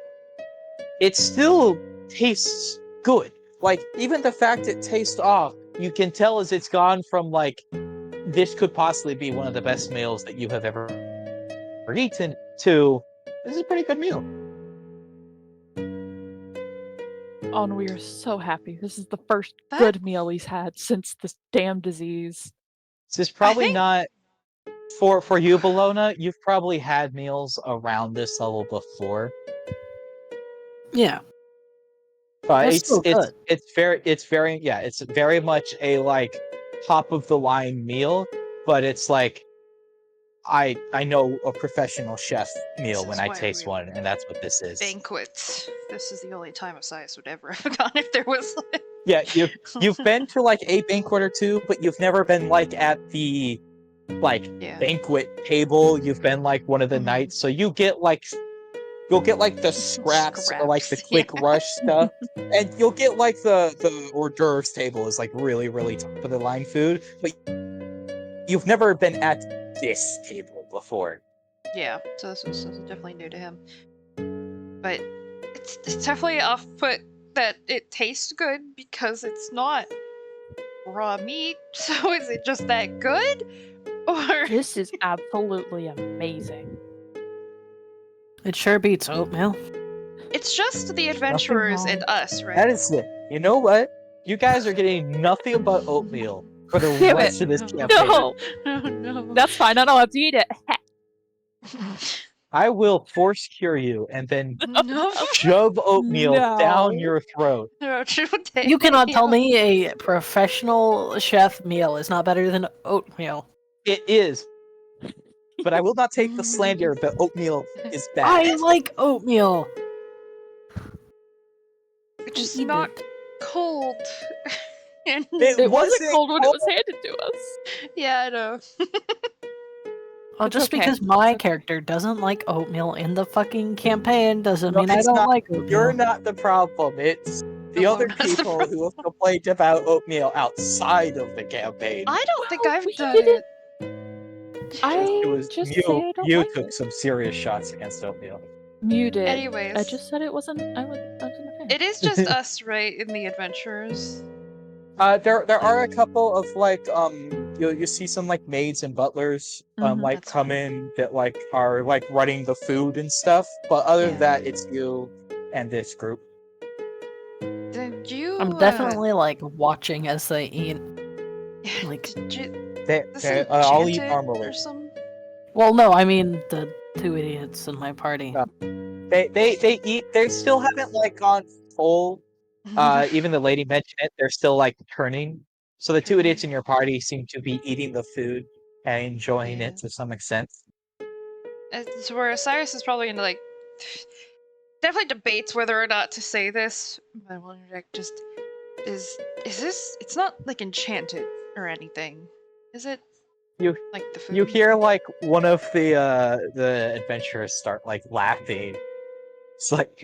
A: it still tastes good. Like, even the fact it tastes off, you can tell as it's gone from like, this could possibly be one of the best meals that you have ever eaten, to this is a pretty good meal.
C: We are so happy. This is the first
B: That-
C: good meal he's had since this damn disease.
A: This is probably
B: think-
A: not for you, Bologna. You've probably had meals around this level before,
D: Yeah.
A: but
D: It's still good.
A: it's very much a like top of the line meal, but it's like I know a professional chef meal
B: This
A: when
B: is
A: I
B: why
A: taste
B: we-
A: one, and that's what this is.
B: Banquet. This is the only time Osiris would ever have gone if there was like...
A: Yeah, you've been to like a banquet or two, but you've never been like at the like
B: Yeah.
A: banquet table. You've been like one of the
B: Mhm.
A: nights, so you'll get like the scraps or like the
B: Scraps,
A: quick
B: yeah.
A: rush stuff, and you'll get like the hors d'oeuvres table is like really top of the line food, but you've never been at this table before.
B: Yeah, so this was definitely new to him. But it's definitely off-put that it tastes good because it's not raw meat. So is it just that good? Or
C: This is absolutely amazing.
D: It sure beats oatmeal.
B: it's just the adventurers and us, right?
A: That is it. You know what? You guys are getting nothing but oatmeal for the
C: Damn
A: rest
C: it.
A: of this
B: No.
A: campaign.
C: No!
B: Oh no.
C: That's fine, I don't have to eat it.
A: I will force cure you and then
B: No.
A: shove oatmeal down
C: No.
A: your throat.
B: No,
D: You cannot tell me a professional chef meal is not better than oatmeal.
A: It is. But I will not take the slander that oatmeal is bad.
D: I like oatmeal.
B: Which is
D: Eat
B: not
D: it.
B: cold. And
C: It wasn't
A: wasn't
C: cold when it was
A: cold.
C: handed to us.
B: yeah, I know.
D: Well,
C: It's
D: just
C: okay.
D: because my character doesn't like oatmeal in the fucking campaign doesn't
A: No,
D: mean I
A: it's
D: don't
A: not-
D: like oatmeal.
A: You're not the problem. It's the other
B: Bologna's the
A: people who have complained about oatmeal outside of the campaign.
B: I don't think
C: Well,
B: I've
C: we
B: done
C: didn't-
B: it.
C: I
A: It was
C: just
A: you.
C: say I don't
A: You
C: like
A: took
C: it.
A: some serious shots against oatmeal.
C: Muted.
B: Anyways,
C: I just said it wasn't. I wasn't a fan.
B: it is just us, right, in the adventurers.
A: There are a couple of like you see some like maids and butlers
C: Mhm.
A: like
B: That's
A: come in that like are like running the food and stuff, but other than
B: Yeah.
A: that it's you and this group.
B: Did you?
D: I'm definitely like watching as they eat. like-
B: Did you?
A: They
B: This
A: I'll eat
B: enchanted
A: normally.
B: or some?
D: Well, no, I mean the two idiots in my party.
A: Oh. They eat. They still haven't like gone full. Even the lady mentioned it. They're still like turning. So the two idiots in your party seem to be eating the food and enjoying
B: Yeah.
A: it to some extent.
B: It's where Cyrus is probably into like definitely debates whether or not to say this. But I wonder, like, just is this? It's not like enchanted or anything, is it?
A: You-
B: like the food.
A: You hear like one of the adventurers start like laughing. It's like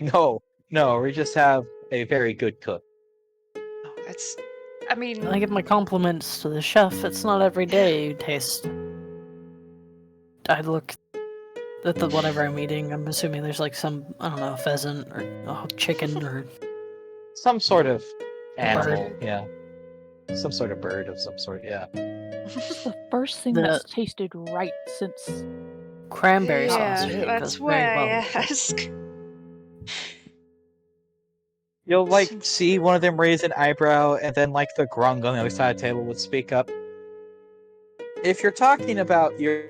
A: no, we just have a very good cook.
B: Oh, it's. I mean,
D: I give my compliments to the chef. It's not every day you taste. I look at the whatever I'm eating. I'm assuming there's like some, I don't know, pheasant or chicken or
A: Some sort of animal,
B: Bird.
A: yeah. Some sort of bird of some sort, yeah.
C: This is the first thing
D: The-
C: that's tasted right since.
D: cranberry
B: yeah,
D: sauce. It
B: that's
D: goes
B: why
D: very
B: I
D: well.
B: ask.
A: You'll like see one of them raise an eyebrow, and then like the grung on the other side of the table would speak up. If you're talking about your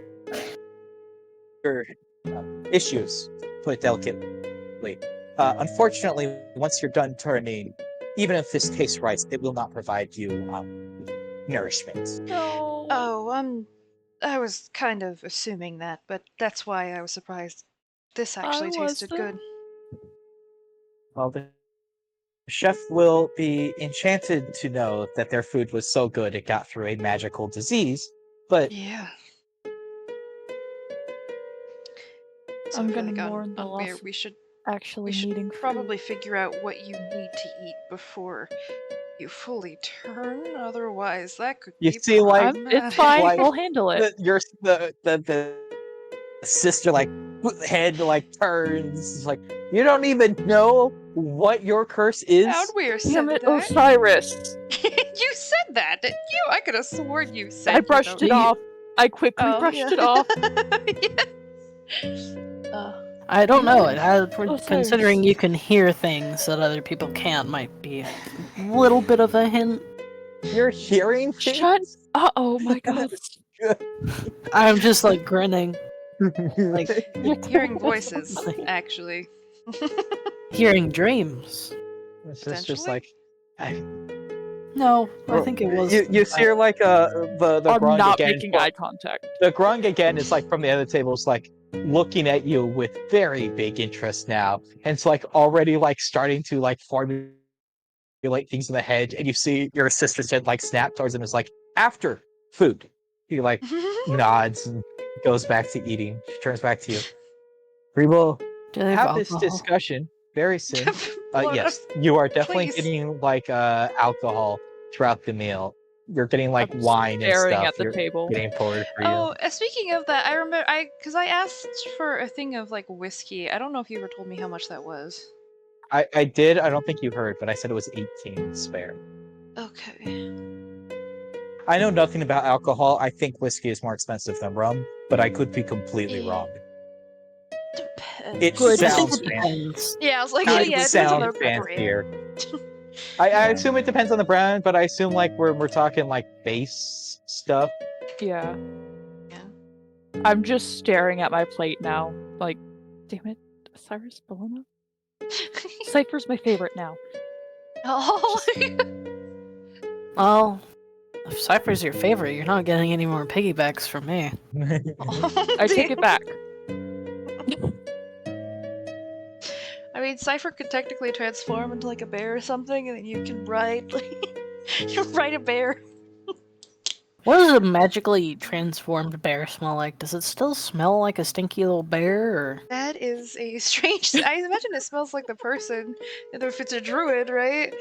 A: issues, put it delicately. Unfortunately, once you're done turning, even if this tastes right, it will not provide you nourishment.
C: No.
B: Oh, I was kind of assuming that, but that's why I was surprised. This actually tasted good.
A: Well, the chef will be enchanted to know that their food was so good it got through a magical disease, but
B: Yeah. So
C: I'm
B: I feel
C: gonna
B: like
C: mourn the
B: on
C: loss
B: where
C: of
B: we should
C: actually needing food.
B: probably figure out what you need to eat before you fully turn. Otherwise, that could
A: you
B: be
A: see, like,
C: It's fine.
A: like,
C: We'll handle it.
A: the sister like head like turns like you don't even know what your curse is.
B: Outweir said
C: Damn it,
B: that.
C: Osiris!
B: You said that, didn't you? I could have sworn you said
C: I brushed it off. I quickly brushed it off.
B: Yeah.
D: I don't know.
C: Osiris.
D: Considering you can hear things that other people can't, might be a little bit of a hint.
A: You're hearing things?
C: Shut. Oh my god.
D: I'm just like grinning,
A: like
B: Hearing voices, actually.
D: hearing dreams.
A: it's just
B: Potentially?
A: like I,
D: No, I think it was.
A: you see her like the
C: I'm
A: grung
C: not
A: again.
C: making eye contact.
A: The grung again is like from the other table is like looking at you with very big interest now, and it's like already like starting to like formulate things in the head, and you see your sister's head like snap towards him. Is like after food. He like nods and goes back to eating. She turns back to you. We will
D: Do they
A: have
D: have
A: this
D: alcohol?
A: discussion very soon.
B: Lord,
A: Yes, you are definitely
B: please.
A: getting like alcohol throughout the meal. You're getting like
C: I'm
A: wine and
C: staring
A: stuff.
C: at the
A: You're
C: table.
A: getting poured for you.
B: Oh, speaking of that, I remember because I asked for a thing of like whiskey. I don't know if you ever told me how much that was.
A: I did. I don't think you heard, but I said it was 18 spare.
B: Okay.
A: I know nothing about alcohol. I think whiskey is more expensive than rum, but I could be completely wrong.
B: Depends.
A: It
D: Good. I
A: sounds
D: think it
A: fancy.
D: depends.
B: Yeah, I was like,
A: It
B: yeah, it depends on the
A: sounds
B: brand.
A: fancier. I assume it depends on the brand, but I assume like we're talking like base stuff.
C: Yeah.
B: Yeah.
C: I'm just staring at my plate now. Like, damn it, Osiris Bologna? Cypher's my favorite now.
B: Oh.
D: Well, if Cypher's your favorite, you're not getting any more piggybacks from me.
C: I take it back.
B: I mean, Cypher could technically transform into like a bear or something, and then you can ride you ride a bear.
D: What does a magically transformed bear smell like? Does it still smell like a stinky little bear, or?
B: That is a strange. I imagine it smells like the person, and if it's a druid, right?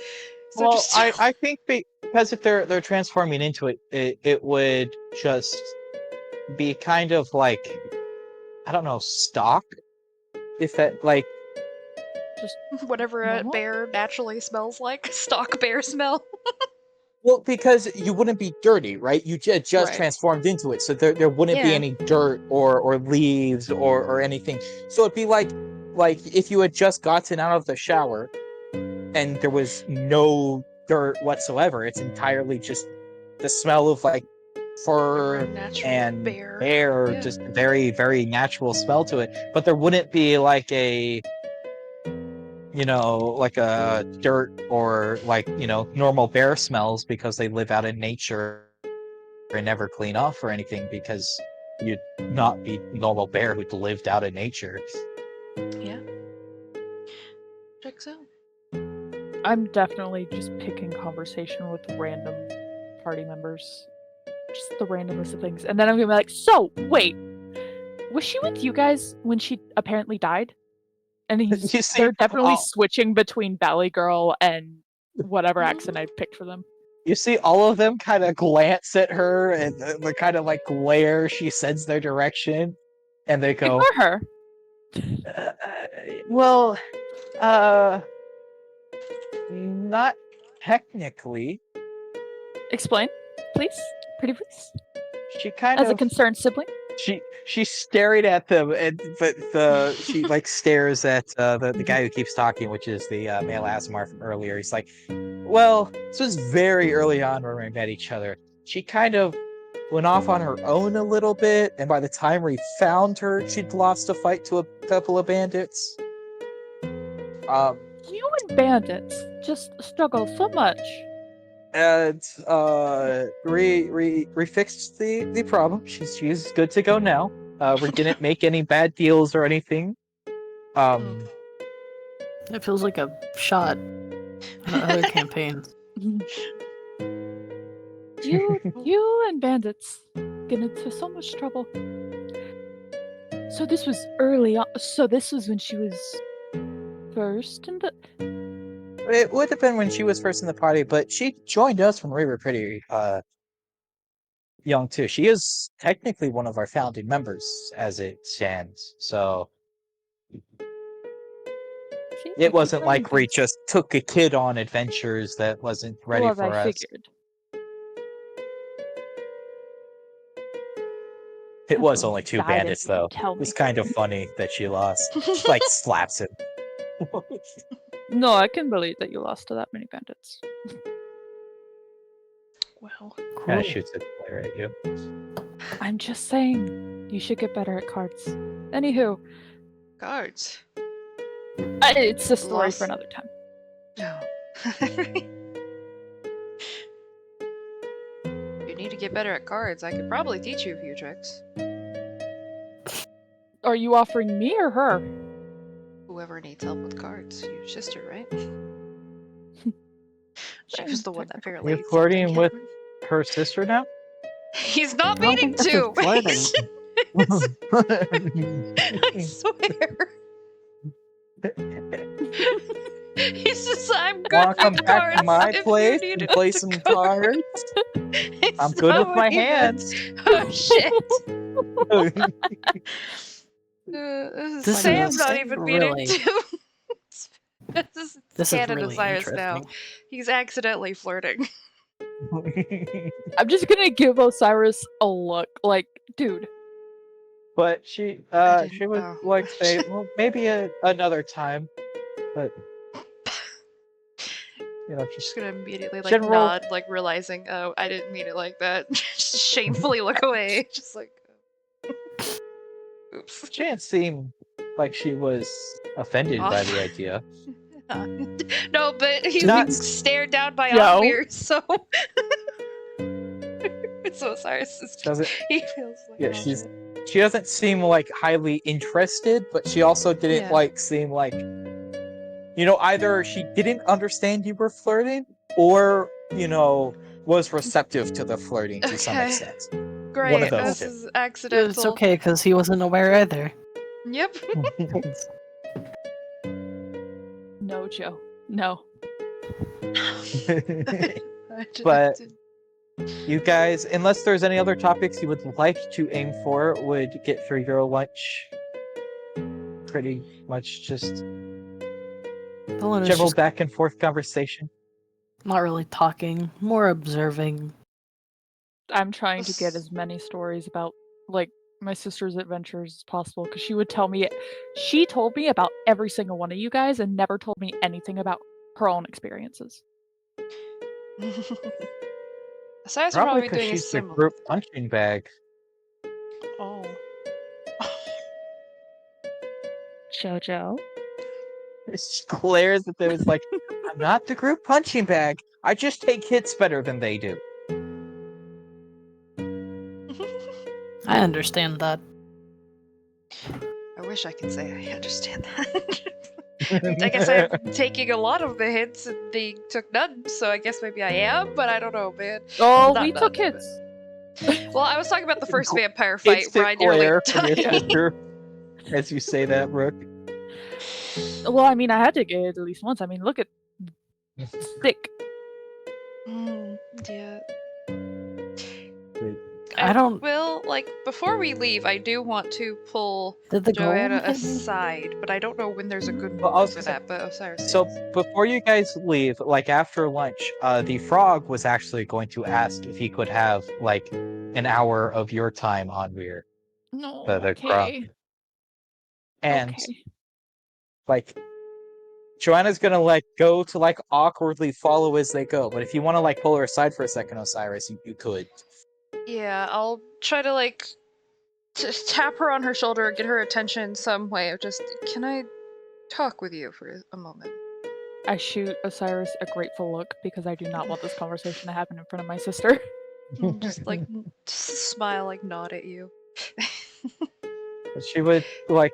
B: So
A: Well,
B: just
A: I think because if they're transforming into it, it would just be kind of like I don't know stock. If that like
B: whatever a
C: Normal?
B: bear naturally smells like, stock bear smell.
A: well, because you wouldn't be dirty, right? You just
C: Right.
A: transformed into it, so there wouldn't be
B: Yeah.
A: any dirt or leaves or anything. So it'd be like if you had just gotten out of the shower and there was no dirt whatsoever. It's entirely just the smell of like fur
B: Natural
A: and
B: bear.
A: hair,
B: Yeah.
A: just very, very natural smell to it. But there wouldn't be like a, like a dirt or like, normal bear smells because they live out in nature and never clean off or anything because you'd not be normal bear who'd lived out in nature.
B: Yeah. Checks out.
C: I'm definitely just picking conversation with random party members. Just the randomest of things. And then I'm gonna be like, so, wait, was she with you guys when she apparently died? And
A: You see,
C: they're definitely
A: all-
C: switching between Valley Girl and whatever accent I picked for them.
A: You see all of them kind of glance at her and the kind of like glare she sends their direction, and they go,
C: Ignore her.
A: well, not technically.
C: Explain, please. Pretty please.
A: She kind
C: As a
A: of
C: concerned sibling.
A: she's staring at them, and she like stares at the guy who keeps talking, which is the male Asmar from earlier. He's like, well, this was very early on when we met each other. She kind of went off on her own a little bit, and by the time we found her, she'd lost a fight to a couple of bandits.
C: You and bandits just struggle so much.
A: And we fixed the problem. She's good to go now. We didn't make any bad deals or anything.
D: It feels like a shot on other campaigns.
C: You and bandits get into so much trouble. So this was early on. So this was when she was first in the.
A: It would have been when she was first in the party, but she joined us when we were pretty young too. She is technically one of our founding members as it stands. So it wasn't like we just took a kid on adventures that wasn't ready
C: Well,
A: for
C: I
A: us.
C: figured.
A: It was
C: Until
A: only
C: he
A: 2
C: died,
A: bandits
C: if you
A: though.
C: tell
A: It was
C: me.
A: kind of funny that she lost. She like slaps him.
C: No, I can believe that you lost to that many bandits.
B: Well,
A: Kind
D: Cool.
A: of shoots a flare at you.
C: I'm just saying, you should get better at cards. Anywho,
B: guards.
C: it's a story
B: Lost-
C: for another time.
B: No. You need to get better at cards. I could probably teach you a few tricks.
C: Are you offering me or her?
B: Whoever needs help with cards. Your sister, right? She was the one that apparently.
A: You're flirting with her sister now?
B: He's not
D: I don't
B: meaning
D: think
B: to.
D: that's
B: I swear. He says, I'm good
A: Wanna come
B: with
A: back
B: cards
A: to my
B: if you
A: place
B: need
A: and
B: us
A: play
B: to
A: some
B: go."
A: cards?
B: It's
A: I'm good
B: not
A: with my
B: what he meant.
A: hands.
B: Oh shit.
D: This is
B: Sam's not even meaning
D: really-
B: to. This
D: This is
B: canon
D: really
B: Osiris now.
D: interesting.
B: He's accidentally flirting.
C: I'm just gonna give Osiris a look. Like, dude,
A: But she
B: didn't
A: would
B: know.
A: like say, well, maybe another time. But you know,
B: Just
A: just
B: gonna immediately like
A: General-
B: nod, like realizing, oh, I didn't mean it like that. Just shamefully look away. Just like, oops.
A: she didn't seem like she was offended by the idea.
B: No, but he
A: Not-
B: was stared down by
C: No.
B: Onweir, so. So Osiris is.
A: Doesn't
B: He feels like.
A: Yeah,
B: oh,
A: she's-
B: shit.
A: she doesn't seem like highly interested, but she also didn't
B: Yeah.
A: like seem like, you know, either she didn't understand you were flirting or, you know, was receptive to the flirting to some
B: Okay.
A: extent.
B: Great.
A: those
B: This
A: two.
B: is accidental.
D: It's okay because he wasn't aware either.
B: Yep.
C: no, Joe, no.
A: But- You guys, unless there's any other topics you would like to aim for, would get through your lunch. Pretty much just
D: Dylan is
A: general
D: just
A: back and forth conversation.
D: not really talking, more observing.
C: I'm trying to get as many stories about like my sister's adventures as possible because she would tell me. She told me about every single one of you guys and never told me anything about her own experiences.
B: Osiris will
A: Probably
B: probably be
A: because
B: doing a
A: she's the
B: similar.
A: group punching bag.
B: Oh.
C: Jojo.
A: She glares at them. It's like, I'm not the group punching bag. I just take hits better than they do.
D: I understand that.
B: I wish I could say I understand that. I guess I'm taking a lot of the hits and they took none, so I guess maybe I am, but I don't know, man.
C: Oh,
B: Not
C: we
B: none,
C: took
B: but-
C: hits.
B: Well, I was talking about the first vampire fight where I
A: Instant
B: nearly
A: glare from your
B: died.
A: sister as you say that, Rook.
C: Well, I mean, I had to get it at least once. I mean, look at thick.
B: Yeah.
D: I don't-
B: Well, like, before we leave, I do want to pull
D: Did the
B: Joanna
D: golem hit me?
B: aside, but I don't know when there's a good
A: Well, I
B: moment
A: was
B: for
A: gonna
B: that, but Osiris.
A: So
B: is.
A: before you guys leave, like after lunch, the frog was actually going to ask if he could have like an hour of your time on Weir.
C: No,
A: The
C: okay.
A: And
C: Okay.
A: like Joanna's gonna like go to like awkwardly follow as they go, but if you want to like pull her aside for a second, Osiris, you could.
B: Yeah, I'll try to like tap her on her shoulder, get her attention some way. Of just, can I talk with you for a moment?
C: I shoot Osiris a grateful look because I do not want this conversation to happen in front of my sister.
B: Just like smile, like nod at you.
A: She would like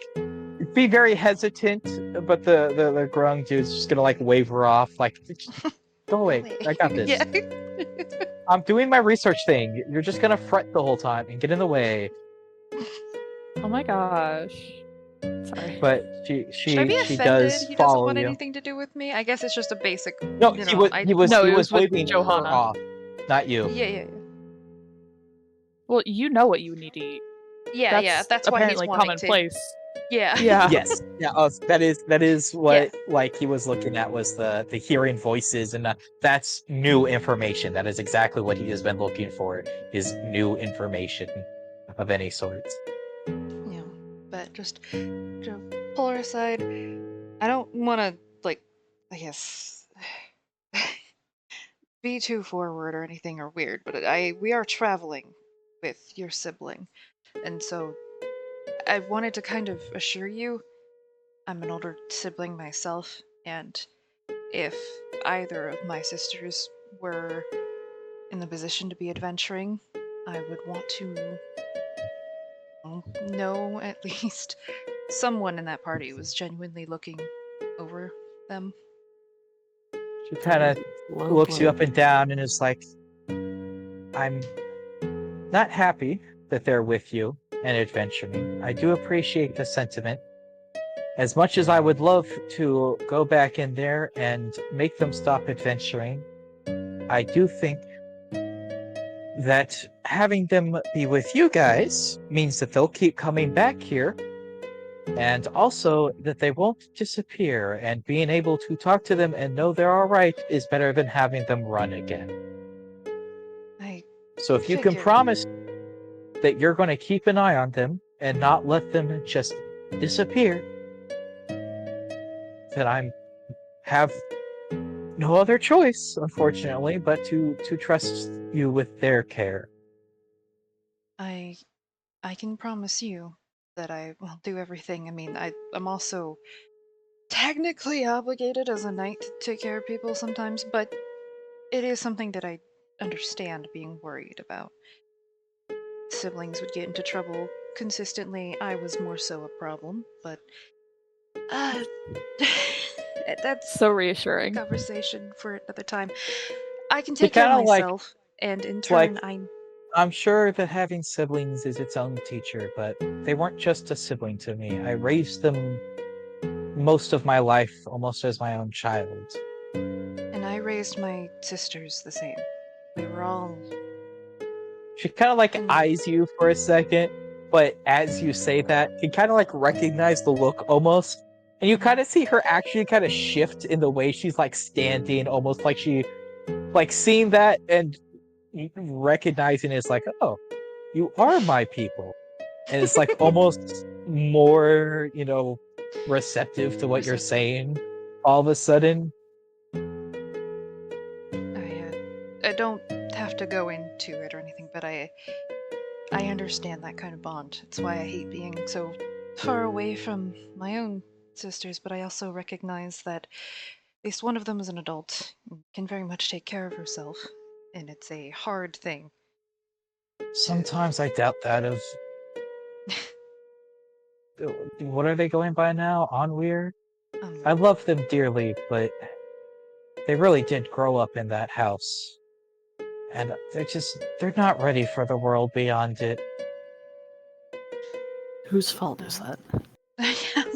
A: be very hesitant, but the grung dude's just gonna like wave her off, like go away. I got this.
B: Yeah.
A: I'm doing my research thing. You're just gonna fret the whole time and get in the way.
C: Oh my gosh. Sorry.
A: But
B: Should I be
A: she
B: offended?
A: does
B: He doesn't
A: follow
B: want
A: you.
B: anything to do with me. I guess it's just a basic.
A: No,
B: you
A: he
B: know,
A: was
C: No,
A: he
C: it
A: was
C: was with
A: waving her
C: Johanna.
A: off, not you.
B: Yeah.
C: Well, you know what you need to eat.
B: Yeah. That's why he's
C: apparently
B: wanting
C: commonplace.
B: Yeah.
C: Yeah.
A: Yes, yeah. That is what like he was looking at was the hearing voices, and that's new information. That is exactly what he has been looking for. Is new information of any sort.
B: Yeah. But just to pull her aside. I don't want to like, I guess, be too forward or anything or weird, but we are traveling with your sibling, and so I wanted to kind of assure you I'm an older sibling myself, and if either of my sisters were in the position to be adventuring, I would want to know at least someone in that party was genuinely looking over them.
A: She kind of looks you up and down and is like, I'm not happy that they're with you and adventuring. I do appreciate the sentiment. As much as I would love to go back in there and make them stop adventuring, I do think that having them be with you guys means that they'll keep coming back here, and also that they won't disappear, and being able to talk to them and know they're all right is better than having them run again. So if you can
B: figured.
A: promise that you're going to keep an eye on them and not let them just disappear, then I have no other choice, unfortunately, but to trust you with their care.
B: I can promise you that I will do everything. I mean, I'm also technically obligated as a knight to take care of people sometimes, but it is something that I understand being worried about. Siblings would get into trouble consistently. I was more so a problem, but that's
C: So reassuring.
B: conversation for another time. I can
A: It
B: take care of
A: kinda like-
B: myself, and in turn,
A: I'm sure that having siblings is its own teacher, but they weren't just a sibling to me. I raised them most of my life almost as my own child.
B: and I raised my sisters the same. We were all
A: She kind of like
B: Mm.
A: eyes you for a second, but as you say that, you kind of like recognize the look almost. And you kind of see her actually kind of shift in the way she's like standing, almost like she, like seeing that and recognizing it's like, oh, you are my people. And it's like almost more, receptive to what you're saying all of a sudden.
B: I don't have to go into it or anything, but I understand that kind of bond. It's why I hate being so far away from my own sisters, but I also recognize that at least one of them is an adult and can very much take care of herself, and it's a hard thing.
A: Sometimes I doubt that of. What are they going by now? Onweir? I love them dearly, but they really did grow up in that house. And they're not ready for the world beyond it.
D: Whose fault is that?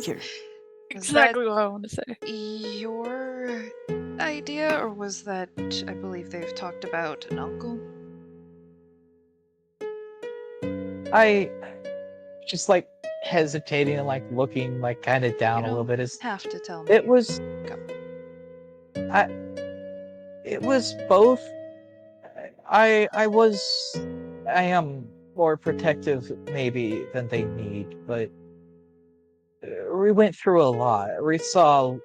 D: Here.
C: Exactly what I want to say.
B: Your idea, or was that, I believe they've talked about an uncle?
A: I just like hesitating and like looking like kind of down
B: You
A: a little
B: don't
A: bit. Is
B: have to tell me.
A: it was it was both. I am more protective maybe than they need, but we went through a lot. We saw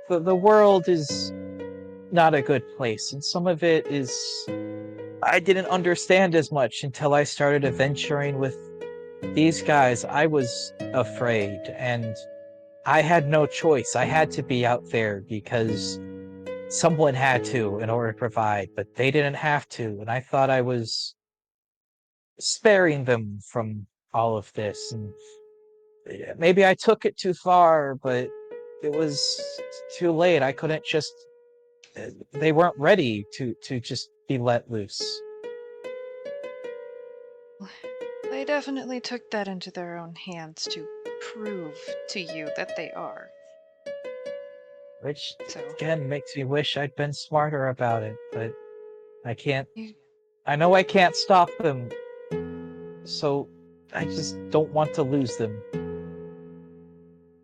A: the world is not a good place, and some of it is I didn't understand as much until I started adventuring with these guys. I was afraid, and I had no choice. I had to be out there because someone had to in order to provide, but they didn't have to, and I thought I was sparing them from all of this. And maybe I took it too far, but it was too late. I couldn't just. They weren't ready to just be let loose.
B: They definitely took that into their own hands to prove to you that they are.
A: Which
B: So
A: again makes me wish I'd been smarter about it, but I can't.
B: you,
A: I know I can't stop them, so I just don't want to lose them.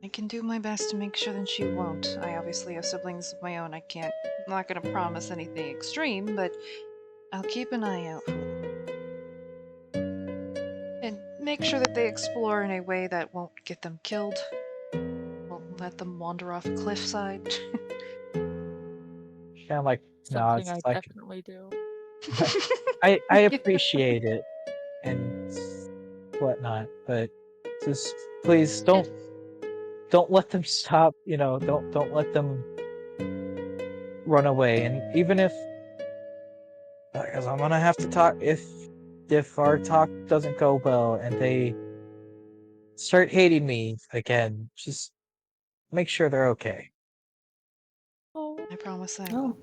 B: I can do my best to make sure that she won't. I obviously have siblings of my own. I'm not gonna promise anything extreme, but I'll keep an eye out for them. And make sure that they explore in a way that won't get them killed. Won't let them wander off a cliffside.
A: Kind of like nods,
C: Something I
A: like
C: definitely do.
A: I appreciate it and whatnot, but just please don't let them stop. Don't let them run away. And even if, because I'm gonna have to talk if our talk doesn't go well and they start hating me again, just make sure they're okay.
C: Oh,
B: I promise I
D: Oh.
B: will.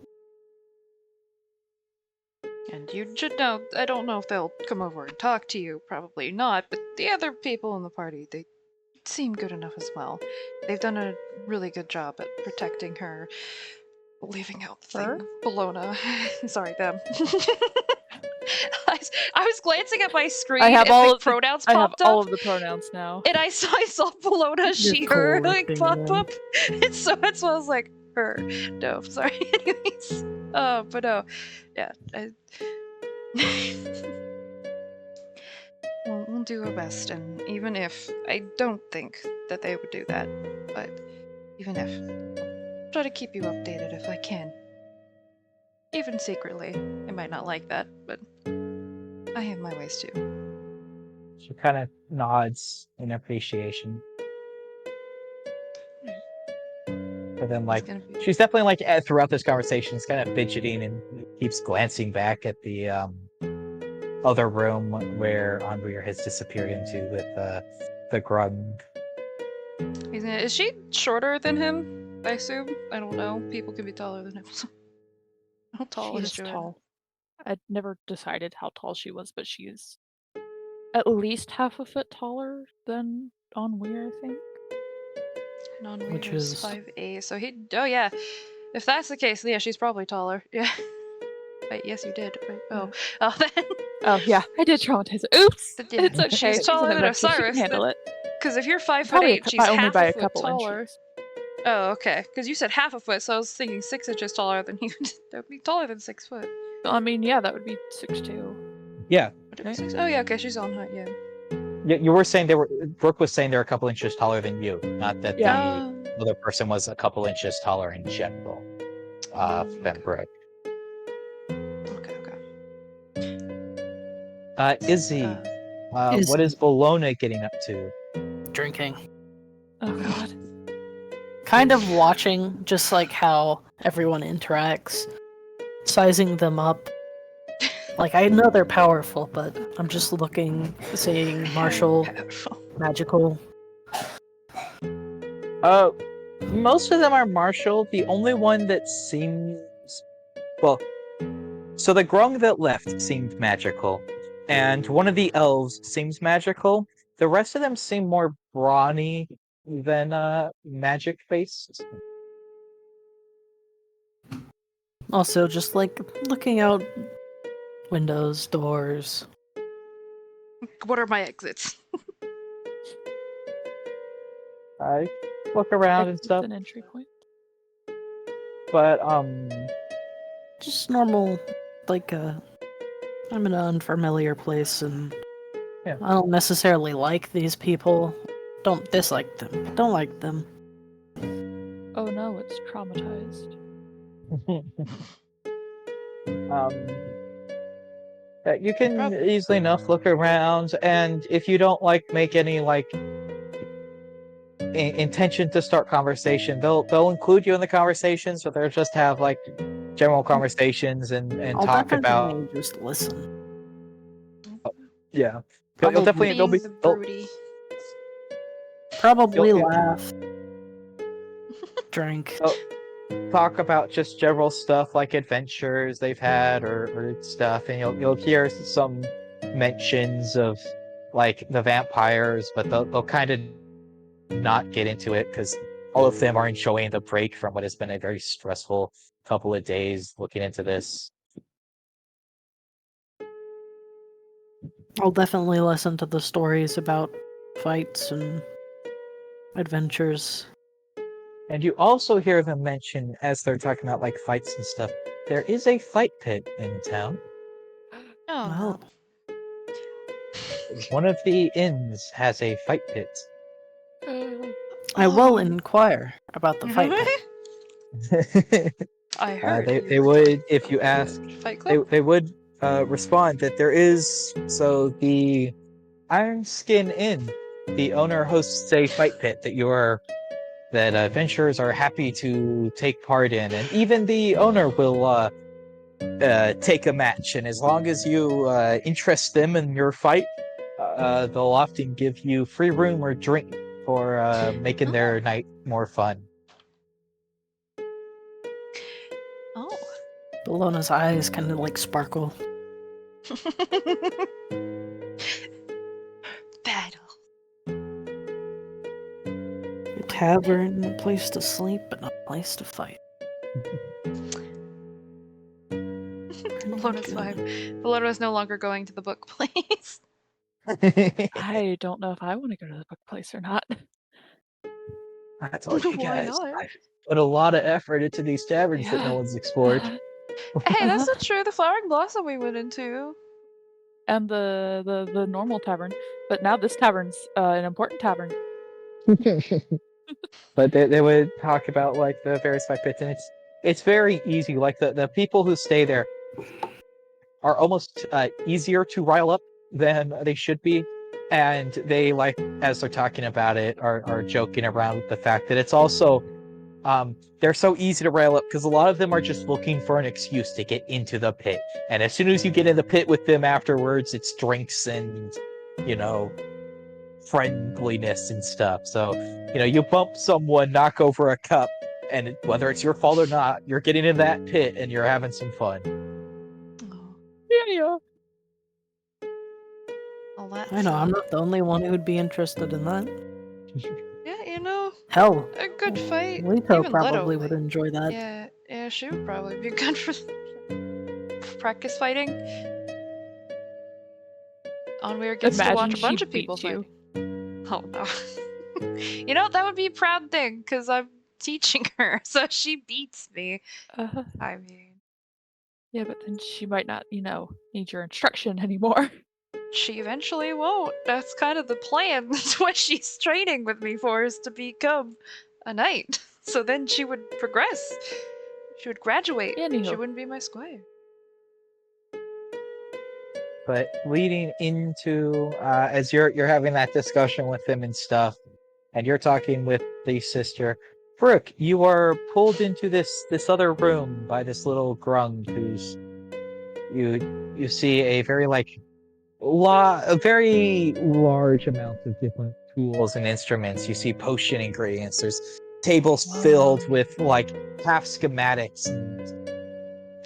B: And you should know, I don't know if they'll come over and talk to you, probably not, but the other people in the party, they seem good enough as well. They've done a really good job at protecting her, leaving out the
C: Her?
B: thing, Bologna. Sorry, them. I was glancing at my screen
C: I have
B: and
C: all
B: the
C: of the
B: pronouns
C: I have
B: popped
C: all
B: up,
C: of the pronouns now.
B: and I saw Bologna, she, her, like,
D: collecting
B: pop
D: them.
B: up, and so that's why I was like, her. No, sorry. Anyways, but no, yeah. We'll do our best, and even if I don't think that they would do that, but even if, I'll try to keep you updated if I can. Even secretly. I might not like that, but I have my ways too.
A: She kind of nods in appreciation. But then, like,
B: It's gonna be
A: she's definitely like throughout this conversation, is kind of fidgeting and keeps glancing back at the other room where Anguir has disappeared into with the grung.
B: Is she shorter than him? I assume. I don't know. People can be taller than him. How tall
C: She
B: is
C: is
B: Joanna?
C: tall. I'd never decided how tall she was, but she is at least half a foot taller than Onweir, I think.
B: Non-weird
D: Which
B: is
D: is
B: 5'8", so he. Oh yeah, if that's the case, yeah, she's probably taller. Yeah. Wait, yes, you did. Wait, oh, then.
C: Oh yeah, I did traumatize her. Oops!
B: Yeah,
C: It's okay.
B: she's
C: She's
B: taller
C: an
B: than
C: adventurer. She can
B: Osiris.
C: handle it.
B: Because if you're 5'8",
C: Probably
B: she's
C: only
B: half
C: by
B: a
C: a
B: foot
C: couple
B: taller.
C: inches.
B: Oh, okay. Because you said half a foot, so I was thinking 6 inches taller than you. That would be taller than 6 foot.
C: I mean, yeah, that would be 6'2".
A: Yeah,
B: Would it be
C: Right.
B: 6? Oh yeah, okay, she's on height. Yeah.
A: you were saying Brooke was saying they're a couple inches taller than you, not that
C: Yeah.
A: the other person was a couple inches taller in general. Than Brooke.
B: Okay.
A: Izzy,
D: Izzy.
A: what is Bologna getting up to?
D: drinking.
C: Oh god.
D: Kind of watching just like how everyone interacts, sizing them up. Like, I know they're powerful, but I'm just looking, seeing martial,
B: Powerful.
D: magical.
A: Most of them are martial. The only one that seems so the grung that left seemed magical, and one of the elves seems magical. The rest of them seem more brawny than magic based.
D: Also, just like looking out windows, doors.
B: What are my exits?
A: I look around and
C: Exit's
A: stuff,
C: an entry point.
A: but
D: Just normal, like, I'm in an unfamiliar place and
A: Yeah.
D: I don't necessarily like these people. Don't dislike them. Don't like them.
C: Oh no, it's traumatized.
A: You can
B: Prob-
A: easily enough look around, and if you don't make any intention to start conversation, they'll include you in the conversations, but they'll just have general conversations and
D: I'll
A: talk about
D: definitely just listen.
A: yeah. You'll
D: Probably,
A: definitely
B: Being the
A: they'll
B: broody.
D: probably
A: you'll-
D: laugh, drink.
A: talk about just general stuff like adventures they've had or stuff, and you'll hear some mentions of the vampires, but they'll kind of not get into it because all of them are enjoying the break from what has been a very stressful couple of days looking into this.
D: I'll definitely listen to the stories about fights and adventures.
A: And you also hear them mention, as they're talking about fights and stuff, there is a fight pit in town.
B: Oh,
D: Well,
A: One of the inns has a fight pit.
D: I will
B: Oh.
D: inquire about the fight pit.
B: I heard
A: they
B: you
A: would, if you ask,
B: Fight Club.
A: they would respond that there is. So the Iron Skin Inn, the owner hosts a fight pit that adventurers are happy to take part in, and even the owner will take a match. And as long as you interest them in your fight, they'll often give you free room or drink for making their night more fun.
B: Oh.
D: Bellona's eyes kind of sparkle.
B: Battle.
D: A tavern, a place to sleep, but not a place to fight.
B: Bellona's fine. Bellona's no longer going to the book place.
C: I don't know if I want to go to the book place or not.
A: I told you
B: Why
A: guys,
B: not?
A: I've put a lot of effort into these taverns that no one's explored.
B: Hey, that's not true. The Flowering Blossom we went into.
C: And the normal tavern, but now this tavern's an important tavern.
A: But they would talk about the various fight pits, and it's very easy. The people who stay there are almost easier to rile up than they should be, and they as they're talking about it are joking around with the fact that it's also they're so easy to rile up because a lot of them are just looking for an excuse to get into the pit, and as soon as you get in the pit with them afterwards, it's drinks and friendliness and stuff. So you bump someone, knock over a cup, and whether it's your fault or not, you're getting in that pit and you're having some fun.
B: Oh,
C: Yeah.
B: well, that's,
D: I know, I'm not the only one who would be interested in that.
B: Yeah,
D: Hell,
B: a good fight.
D: Leto
B: Even
D: probably
B: Leto,
D: would enjoy that.
B: Yeah, she would probably be good for practice fighting. Onweir gets to watch
C: Imagine
B: a
C: she
B: bunch of people
C: beats you.
B: fighting. Oh no. That would be a proud thing, because I'm teaching her, so she beats me. I mean,
C: Yeah, but then she might not, need your instruction anymore.
B: she eventually won't. That's kind of the plan. That's what she's training with me for, is to become a knight. So then she would progress. She would graduate. She
C: Anywho.
B: wouldn't be my squire.
A: But leading into as you're having that discussion with them and stuff, and you're talking with the sister, Brooke, you are pulled into this other room by this little grung who's you see a very a very large amount of different tools and instruments. You see potion ingredients. There's tables filled with half schematics and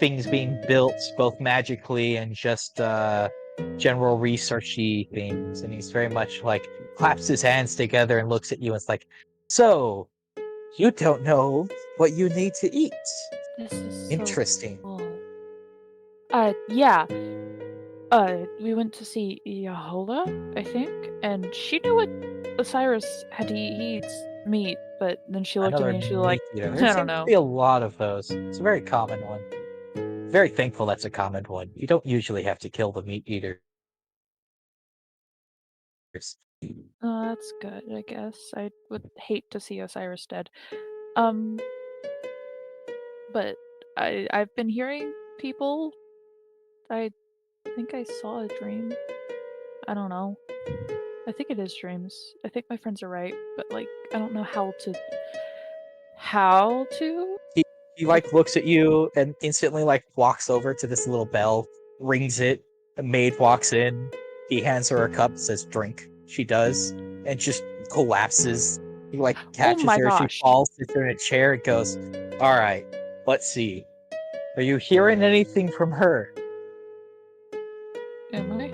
A: things being built both magically and just general researchy things. And he's very much claps his hands together and looks at you and it's so you don't know what you need to eat.
C: This is
A: Interesting.
C: So cool. Yeah. We went to see Yahola, I think, and she knew what Osiris had to eat. He eats meat, but then she looked at me and she was like,
A: meat eater.
C: I
A: There
C: don't
A: seems
C: know.
A: to be a lot of those. It's a very common one. Very thankful that's a common one. You don't usually have to kill the meat eaters.
C: That's good, I guess. I would hate to see Osiris dead. But I've been hearing people. think I saw a dream. I don't know. I think it is dreams. I think my friends are right, but like I don't know how to.
A: He like looks at you and instantly like walks over to this little bell, rings it. A maid walks in. He hands her a cup, says drink. She does, and just collapses. He like catches
C: my
A: her. She
C: gosh.
A: falls, sits her in a chair, and goes, "All right, let's see. Are you hearing anything from her?"
C: Am I?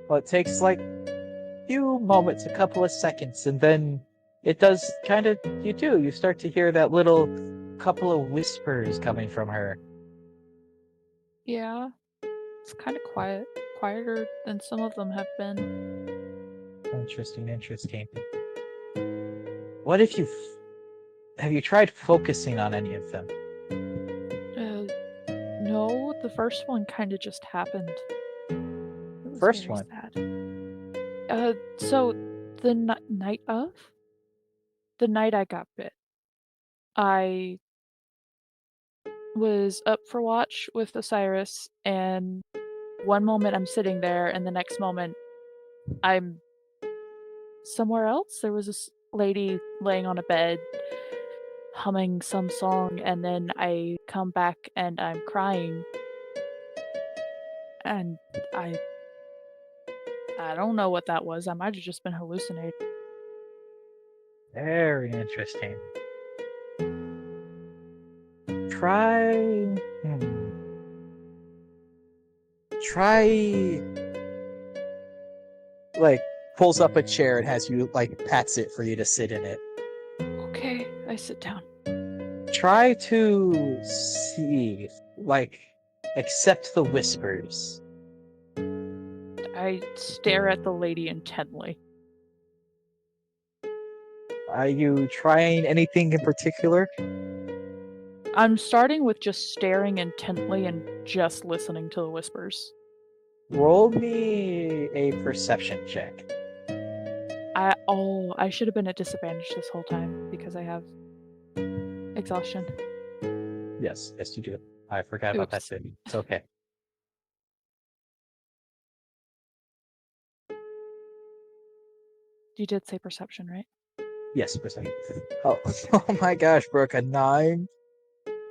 A: Well, it takes like a few moments, a couple of seconds, and then it does kind of. You do. You start to hear that little couple of whispers coming from her.
C: Yeah. It's kind of quiet. Quieter than some of them have been.
A: Interesting. What if have you tried focusing on any of them?
C: No, the first one kind of just happened. It was
A: First
C: very
A: one?
C: sad. So the night of? The night I got bit. I was up for watch with Osiris, and one moment I'm sitting there, and the next moment I'm somewhere else. There was this lady laying on a bed humming some song, and then I come back and I'm crying. And I don't know what that was. I might have just been hallucinating.
A: Very interesting. Try. Try. Like, pulls up a chair and has you, like, pats it for you to sit in it.
C: Okay, I sit down.
A: Try to see, like, accept the whispers.
C: I stare at the lady intently.
A: Are you trying anything in particular?
C: I'm starting with just staring intently and just listening to the whispers.
A: Roll me a perception check.
C: I should have been at disadvantage this whole time because I have exhaustion.
A: Yes, you do. I forgot about that
C: Oops.
A: too. It's okay.
C: You did say perception, right?
A: Yes, perception. Oh, oh my gosh, Brooke, a 9?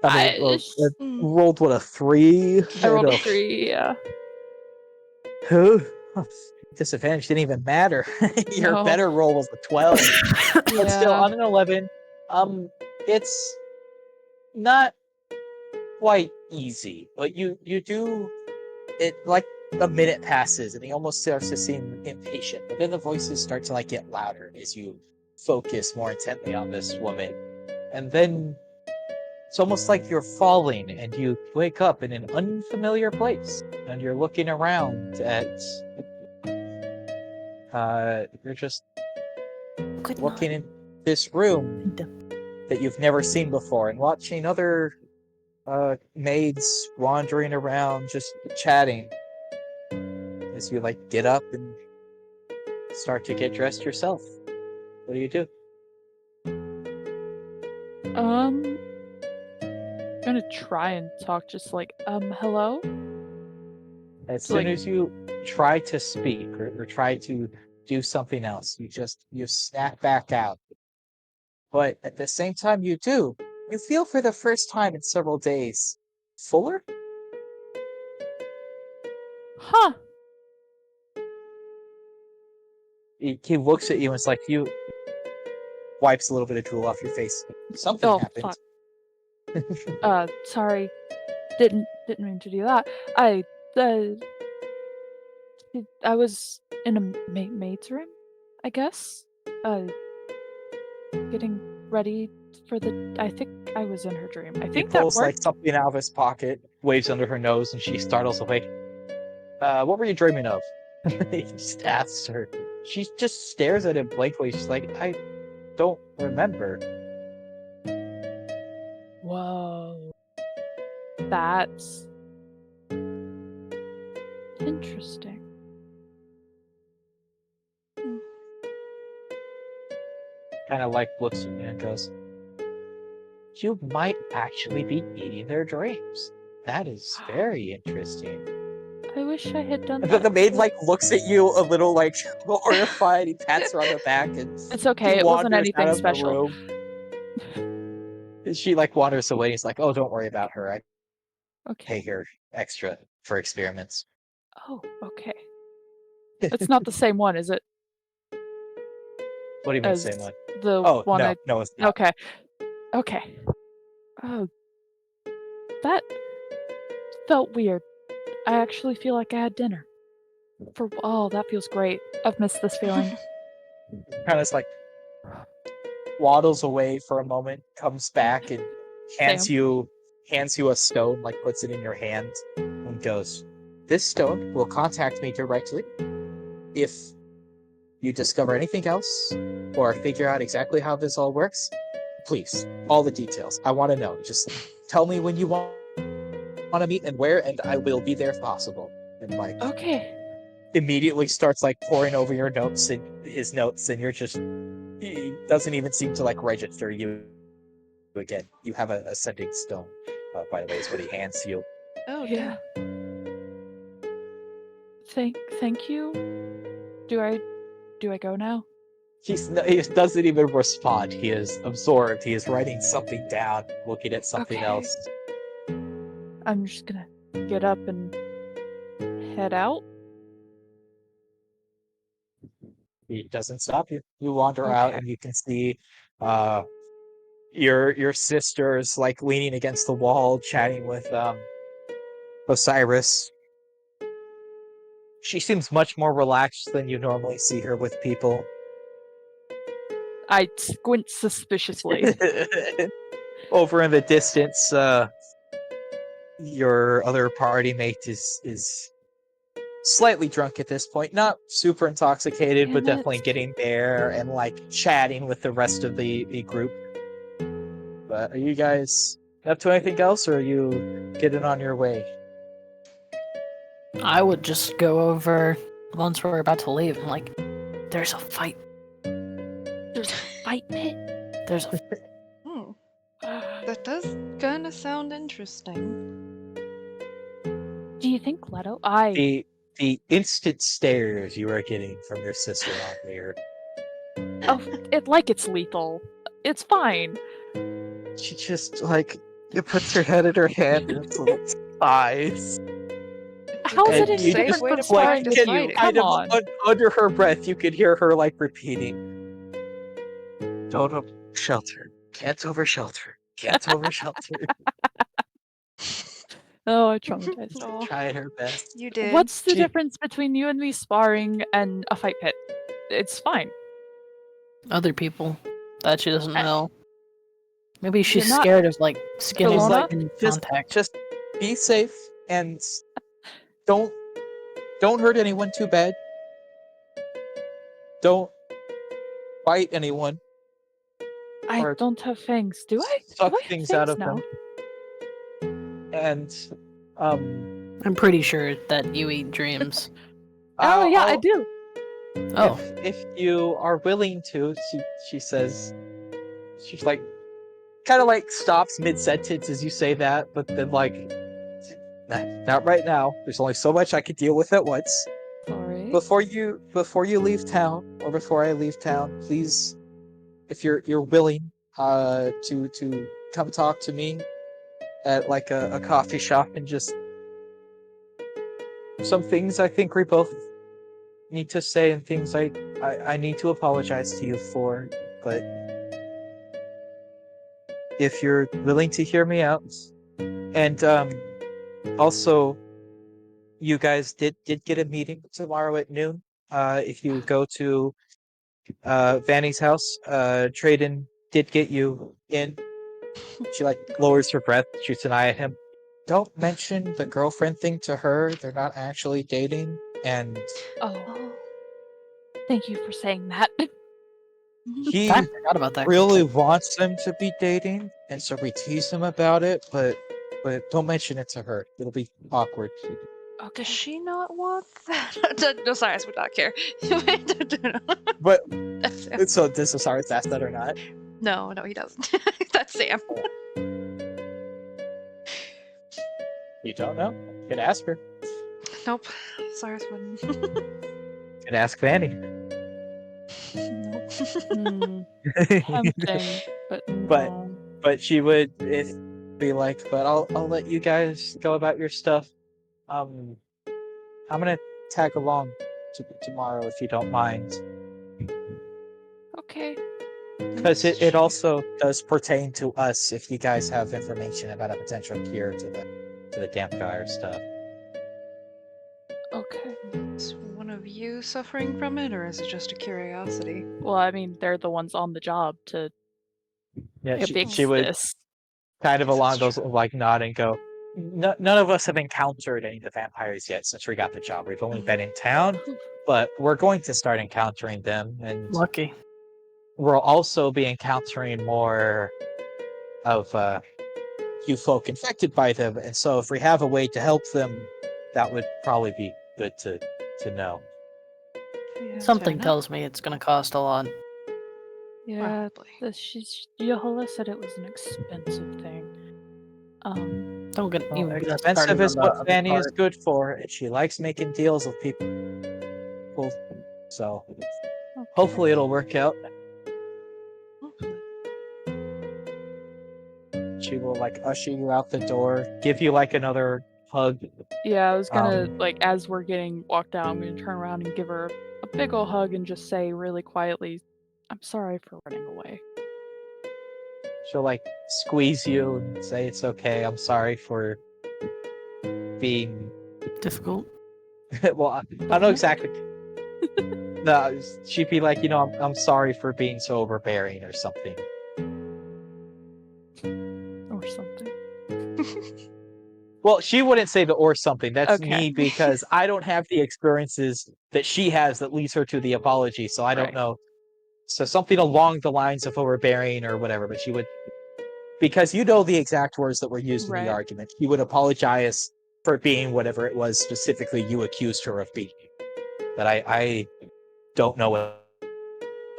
A: Rolled what, a 3?
C: I rolled a
A: know.
C: 3, yeah.
A: Who? Disadvantage didn't even matter. Your
C: No.
A: better roll was a 12. But still,
C: Yeah.
A: on an 11, it's not quite easy, but you do it. Like a minute passes, and he almost starts to seem impatient. But then the voices start to like get louder as you focus more intently on this woman, and then it's almost like you're falling, and you wake up in an unfamiliar place, and you're looking around at. You're just looking in this room that you've never seen before, and watching other maids wandering around, just chatting. As you like get up and start to get dressed yourself, what do you do?
C: Gonna try and talk just like, hello?
A: As soon as you try to speak or try to do something else, you snap back out. But at the same time you do, you feel for the first time in several days fuller.
C: Huh.
A: He looks at you and it's like you wipes a little bit of drool off your face. Something happened.
C: Fuck. Sorry. Didn't mean to do that. I was in a maid's room, I guess. Getting ready for I think I was in her dream. I think
A: He pulls
C: that
A: like
C: worked.
A: something out of his pocket, waves under her nose, and she startles awake. What were you dreaming of? He just asks her. She just stares at him blankly. She's like, I don't remember.
C: Whoa. That's interesting.
A: Kind of like looks at me and goes, you might actually be eating their dreams. That is very interesting.
C: I wish I had done
A: And
C: that.
A: then the maid like looks at you a little like horrified. He pats her on the back and
C: It's okay.
A: he
C: It wasn't
A: wanders out
C: anything
A: of the
C: special.
A: room. She like wanders away. He's like, "Oh, don't worry about her. I pay
C: Okay.
A: her extra for experiments."
C: Oh, okay. It's not the same one, is it?
A: What do you mean,
C: As
A: same one?
C: the
A: Oh
C: one
A: no,
C: I.
A: no, it's not.
C: Okay. Okay. Oh, that felt weird. I actually feel like I had dinner. Oh, that feels great. I've missed this feeling.
A: Kind of like waddles away for a moment, comes back and hands
C: Sam.
A: you a stone, like puts it in your hand, and goes, "This stone will contact me directly if you discover anything else or figure out exactly how this all works. Please, all the details. I want to know. Just tell me when you want to meet and where, and I will be there if possible." And like
C: Okay.
A: immediately starts like poring over your notes and his notes, and you're just he doesn't even seem to like register you again. You have a sending stone, by the way, is what he hands you.
B: Oh,
C: Yeah.
B: damn.
C: Thank you. Do I go now?
A: He doesn't even respond. He is absorbed. He is writing something down, looking at something
C: Okay.
A: else.
C: I'm just gonna get up and head out.
A: He doesn't stop you. You wander out,
C: Okay.
A: and you can see uh, your sister's like leaning against the wall, chatting with Osiris. She seems much more relaxed than you normally see her with people.
C: I squint suspiciously.
A: Over in the distance, your other party mate is slightly drunk at this point, not super intoxicated, but
C: Damn it.
A: definitely getting there and like chatting with the rest of the group. But are you guys up to anything else, or are you getting on your way?
D: I would just go over once we're about to leave. I'm like, there's a fight.
C: There's a fight pit.
D: There's a.
B: Hmm. That does kind of sound interesting.
C: Do you think Leto?
A: The instant stares you are getting from your sister on there.
C: Oh, it's lethal. It's fine.
A: She just like it puts her head in her hand and it's little eyes.
C: How is
A: And
C: it any
A: you
C: different
A: just,
C: from
A: like,
C: sparring
A: can
C: with
A: you
C: you?
A: kind
C: Come
A: of
C: on.
A: under her breath, you could hear her like repeating, "Don't over shelter, can't over shelter, can't over shelter."
C: Oh, I traumatized.
B: Oh,
A: Trying her best.
B: you did.
C: What's the
A: She-
C: difference between you and me sparring and a fight pit? It's fine.
D: Other people that she doesn't
C: I-
D: know. Maybe she's
C: You're not-
D: scared of like skin
C: Bellona?
A: like,
D: in
A: just
D: contact.
A: just be safe and don't hurt anyone too bad. Don't bite anyone.
C: I
A: Or
C: don't have fangs. Do I?
A: suck
C: Do I have
A: things
C: fangs
A: out of
C: now?
A: them. And
D: I'm pretty sure that you eat dreams.
C: Oh yeah, I
A: I'll-
C: do.
D: Oh,
A: if you are willing to, she says, she's like, kind of like stops mid sentence as you say that, but then like, not right now. There's only so much I could deal with at once.
C: Sorry.
A: Before you leave town, or before I leave town, please, if you're willing, to come talk to me at like a coffee shop and just some things I think we both need to say and things I need to apologize to you for, but if you're willing to hear me out, and also you guys did get a meeting tomorrow at noon. If you go to Vanny's house, Traden did get you in. She like lowers her breath, shoots an eye at him. Don't mention the girlfriend thing to her. They're not actually dating, and
C: Oh,
B: Oh.
C: thank you for saying that.
A: he
D: I forgot about that.
A: really wants them to be dating, and so we tease him about it, but don't mention it to her. It'll be awkward.
C: Okay.
B: Does she not want that? No, sorry, I would not care.
A: But
B: That's Sam.
A: so this is sorry, ask that or not.
B: No, he doesn't. That's Sam.
A: You don't know? You can ask her.
B: Nope. Cyrus wouldn't.
A: Could ask Fanny.
B: Nope.
C: Tempting, but
A: But-
C: no.
A: But she would be like, but I'll let you guys go about your stuff. I'm gonna tag along tomorrow if you don't mind.
C: Okay.
A: Because it also does pertain to us if you guys have information about a potential cure to the campfire stuff.
C: Okay.
B: Is one of you suffering from it, or is it just a curiosity?
C: Well, I mean, they're the ones on the job to
A: Yeah,
C: fix
A: she would
C: this.
A: kind of
B: Guess
A: along
B: that's
A: those
B: true.
A: like nod and go. None of us have encountered any of the vampires yet since we got the job. We've only been in town, but we're going to start encountering them, and
D: Lucky.
A: we'll also be encountering more of you folk infected by them. And so, if we have a way to help them, that would probably be good to know.
B: Yeah,
D: Something
B: fair
D: tells me it's gonna cost a lot.
C: Yeah,
B: enough. Probably.
C: Yehola said it was an expensive thing.
D: Don't get
A: Well,
D: even get us
A: expensive
D: started
A: is
D: on
A: what
D: the other
A: Fanny is
D: part.
A: good for, and she likes making deals with people. So hopefully it'll work out.
B: Hopefully.
A: She will like usher you out the door, give you like another hug.
C: Yeah, I was gonna
A: Um,
C: like as we're getting walked out, I'm gonna turn around and give her a big ol' hug and just say really quietly, "I'm sorry for running away."
A: She'll like squeeze you and say it's okay. I'm sorry for being
D: Difficult.
A: well. I don't know exactly. No, she'd be like, I'm sorry for being so overbearing or something.
C: Or something.
A: Well, she wouldn't say the or something. That's
C: Okay.
A: me because I don't have the experiences that she has that leads her to the apology. So I don't
C: Right.
A: know. So something along the lines of overbearing or whatever. But she would, because you know the exact words that were used in
C: Right.
A: the argument. She would apologize for being whatever it was specifically you accused her of being. But I don't know what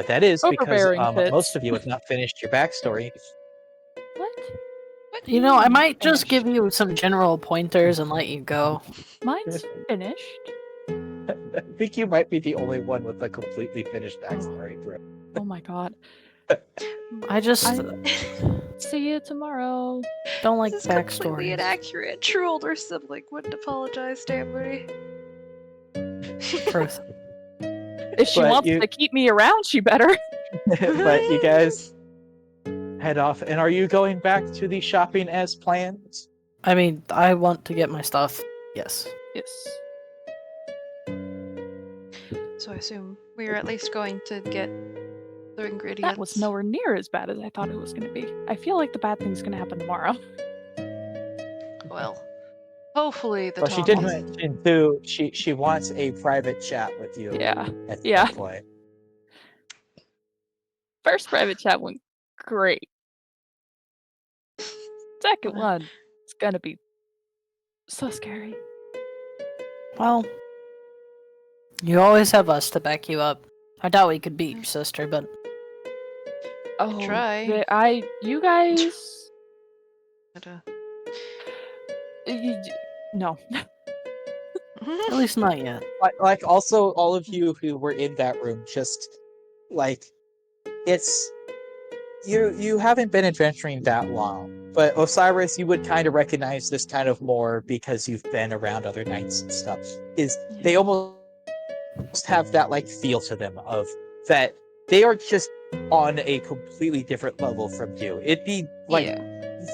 A: that is because
C: Overbearing fits.
A: most of you have not finished your backstory.
C: What?
D: You know, I
C: mean
D: might just
C: finished?
D: give you some general pointers and let you go.
C: Mine's finished.
A: I think you might be the only one with a completely finished backstory, bro.
C: Oh my god.
D: I just
C: See you tomorrow.
D: don't like
B: This is completely
D: backstories.
B: inaccurate. True older sibling wouldn't apologize, Stanbury.
D: Truth.
C: If she
A: But
C: wants
A: you-
C: to keep me around, she better.
A: But you guys head off. And are you going back to the shopping as planned?
D: I mean, I want to get my stuff. Yes.
C: Yes.
B: So I assume we are at least going to get the ingredients.
C: That was nowhere near as bad as I thought it was going to be. I feel like the bad thing's going to happen tomorrow.
B: Well, hopefully the
A: Well, she
B: Tom
A: did
B: isn't.
A: mention too. She wants a private chat with you.
C: Yeah.
A: At
C: Yeah.
A: some point.
C: First private chat went great. Second one, it's going to be so scary.
D: Well, you always have us to back you up. I doubt we could beat your sister, but
C: Oh,
B: try.
C: You guys,
B: But,
C: no.
D: at least not yet.
A: Like also all of you who were in that room, just like it's you haven't been adventuring that long. But Osiris, you would kind of recognize this kind of more because you've been around other knights and stuff. Is they almost have that like feel to them of that they are just on a completely different level from you. It'd be like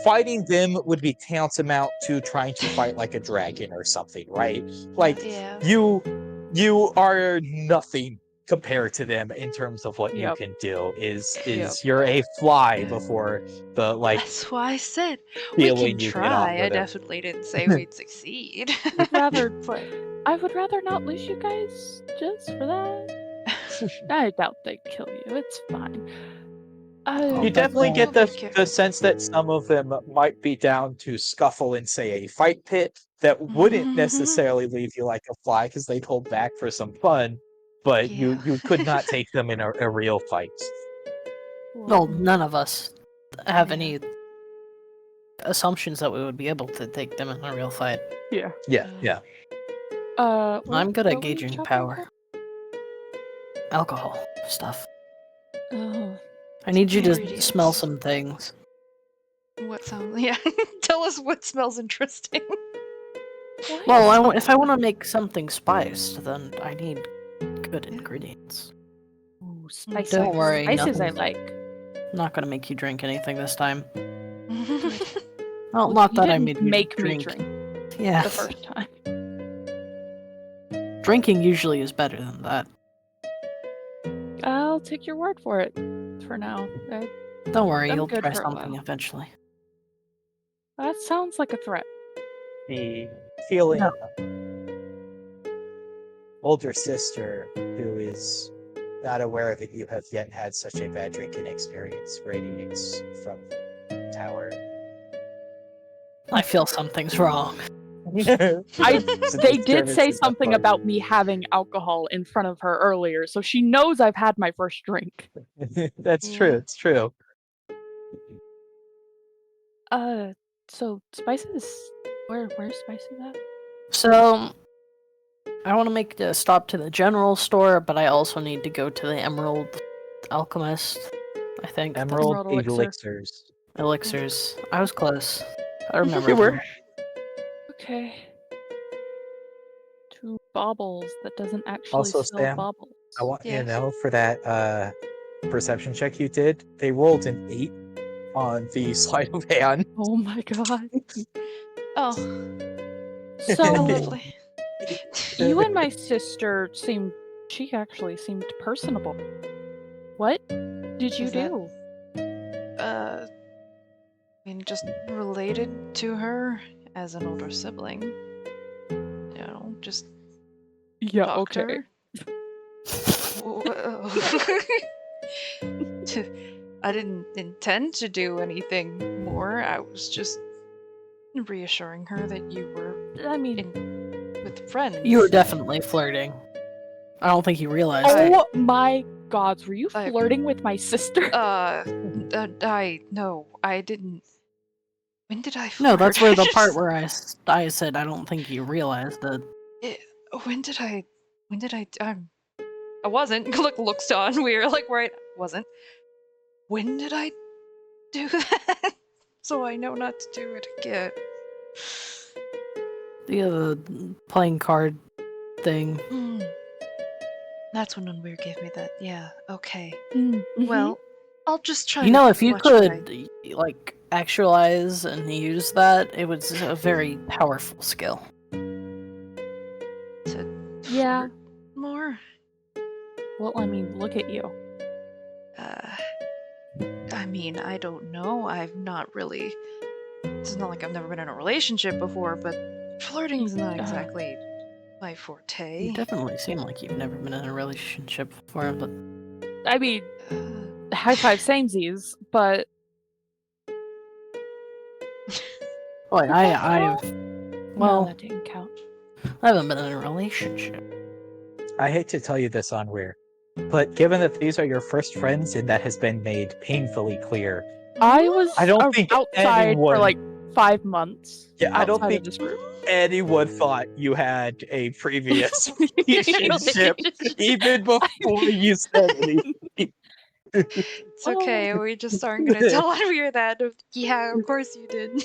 A: fighting them would be tantamount to trying to fight like a dragon or something, right? Like
B: yeah.
A: you are nothing compared to them in terms of what you
C: Yep.
A: can do. Is
C: Yep.
A: you're a fly before the like
B: That's why I said we
A: feeling
B: can
A: you get off
B: try. I
A: with it.
B: definitely didn't say we'd succeed.
C: I would rather not lose you guys just for that. I doubt they'd kill you. It's fine.
A: You definitely
B: Well,
A: get
B: we'll
A: the
B: be careful.
A: sense that some of them might be down to scuffle in, say, a fight pit that wouldn't necessarily leave you like a fly because they'd hold back for some fun, but
B: Yeah.
A: you could not take them in a real fight.
D: Well, none of us have
B: Yeah.
D: any assumptions that we would be able to take them in a real fight.
C: Yeah.
A: Yeah, yeah.
D: I'm good
C: what
D: at
C: were you
D: gauging
C: shopping
D: power.
C: for?
D: Alcohol stuff.
C: Oh,
D: I need you to
B: Ingredients.
D: smell some things.
B: What sounds? Yeah. Tell us what smells interesting.
C: what?
D: Well, if I want to make something spiced, then I need good ingredients.
C: Ooh, spices.
D: Don't worry,
C: Spices I
D: nothing's-
C: like.
D: I'm not gonna make you drink anything this time. Well,
C: Well,
D: not
C: you
D: that I
C: didn't
D: made you
C: make me
D: drink.
C: drink
D: Yeah,
C: the first time.
D: drinking usually is better than that.
C: I'll take your word for it. For now,
D: Don't worry,
C: I'm
D: you'll
C: good
D: try
C: for a
D: something
C: while.
D: eventually.
C: That sounds like a threat.
A: The feeling
D: No.
A: older sister who is not aware that you have yet had such a bad drinking experience radiates from the tower.
D: I feel something's wrong.
C: They did say something about me having alcohol in front of her earlier, so she knows I've had my first drink.
A: That's
B: Yeah.
A: true. It's true.
C: So spices. Where's spices at?
D: So, I want to make a stop to the general store, but I also need to go to the Emerald Alchemist. I think that's-
A: Emerald
C: Emerald elixir.
A: elixirs.
D: elixirs. I was close. I remember.
E: You were.
D: them.
C: Okay. 2 baubles that doesn't actually
A: Also,
C: sell
A: Sam,
C: baubles.
A: I want you
B: Yes.
A: to know for that perception check you did, they rolled an 8 on the sleight of hand.
C: Oh my god.
B: Oh,
C: So
B: lovely.
C: you and my sister she actually seemed personable. What did you
B: Is that-
C: do?
B: I mean, just related to her as an older sibling. You know, just
C: Yeah,
B: talked
C: okay.
B: to her. Whoa. I didn't intend to do anything more. I was just reassuring her that you were
C: I mean,
B: with friends.
D: You were definitely flirting. I don't think you realized.
C: oh my gods, were you
B: I-
C: flirting with my sister?
B: No, I didn't. When did I
D: No, that's
B: flirt?
D: where the part where I said I don't think you realized that.
B: When did I? I wasn't. Looks on. We were like, right, wasn't. When did I do that? So I know not to do it again.
D: The playing card thing.
B: That's when Unweir gave me that. Yeah. Okay.
C: Mhm.
B: Well, I'll just try.
D: You know,
B: to
D: if you
B: watch what I-
D: could like actualize and use that, it was a very powerful skill.
B: to
C: Yeah.
B: flirt more.
C: Well, I mean, look at you.
B: I mean, I don't know. I've not really. It's not like I've never been in a relationship before, but flirting's not exactly my forte.
D: You definitely seem like you've never been in a relationship before, but
C: I mean,
B: Uh,
C: high five samesies, but
D: boy, I've
C: no,
D: well,
C: that didn't count.
D: I haven't been in a relationship.
A: I hate to tell you this, Onweir, but given that these are your first friends and that has been made painfully clear,
C: I was
A: I don't think
C: outside
A: anyone-
C: for like 5 months.
A: Yeah, I don't
C: outside of
A: think
C: this group.
A: anyone thought you had a previous relationship even before you said anything.
B: It's okay. We just aren't gonna tell Unweir that. Yeah, of course you did.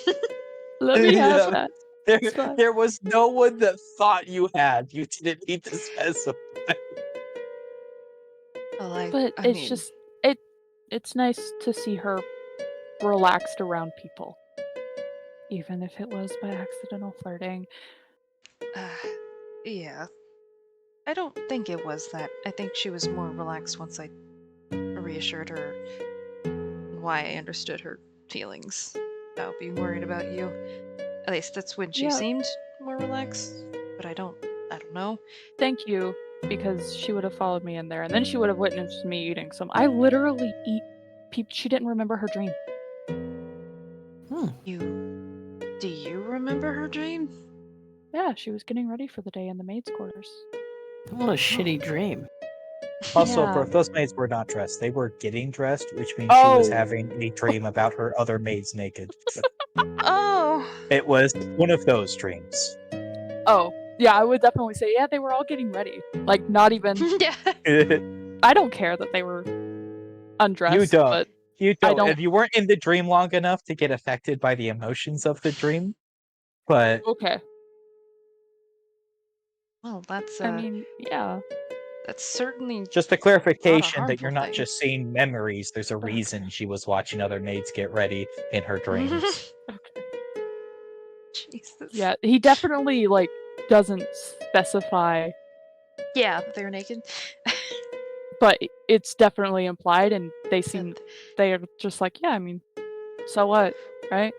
C: Let me
A: Yeah.
C: have that. It's fine.
A: There was no one that thought you had. You didn't need to specify.
B: Well,
C: But
B: I
C: it's
B: mean,
C: just it's nice to see her relaxed around people. Even if it was by accidental flirting.
B: yeah. I don't think it was that. I think she was more relaxed once I reassured her why I understood her feelings about being worried about you. At least that's when she
C: Yeah.
B: seemed more relaxed. But I don't know.
C: Thank you, because she would have followed me in there, and then she would have witnessed me eating some. I literally eat. She didn't remember her dream.
B: Do you remember her dream?
C: Yeah, she was getting ready for the day in the maids' quarters.
D: What a shitty dream.
A: Also,
C: Yeah.
A: both those maids were not dressed. They were getting dressed, which means she was
C: Oh.
A: having a dream about her other maids naked.
B: Oh,
A: It was one of those dreams.
C: Oh, Yeah, I would definitely say, yeah, they were all getting ready. Like, not even.
B: Yeah.
C: I don't care that they were undressed.
A: You don't.
C: But
A: You
C: I
A: don't.
C: don't-
A: If you weren't in the dream long enough to get affected by the emotions of the dream, but
C: okay.
B: Well, that's
C: I mean, yeah.
B: that's certainly
A: just a clarification that
B: harmful
A: you're not
B: thing.
A: just seeing memories. There's a reason she was watching other maids get ready in her dreams.
C: Okay.
B: Jesus.
C: Yeah, he definitely like doesn't specify,
B: Yeah, they were naked.
C: but it's definitely implied, and they seem
B: And-
C: they're just like, yeah. I mean, so what, right?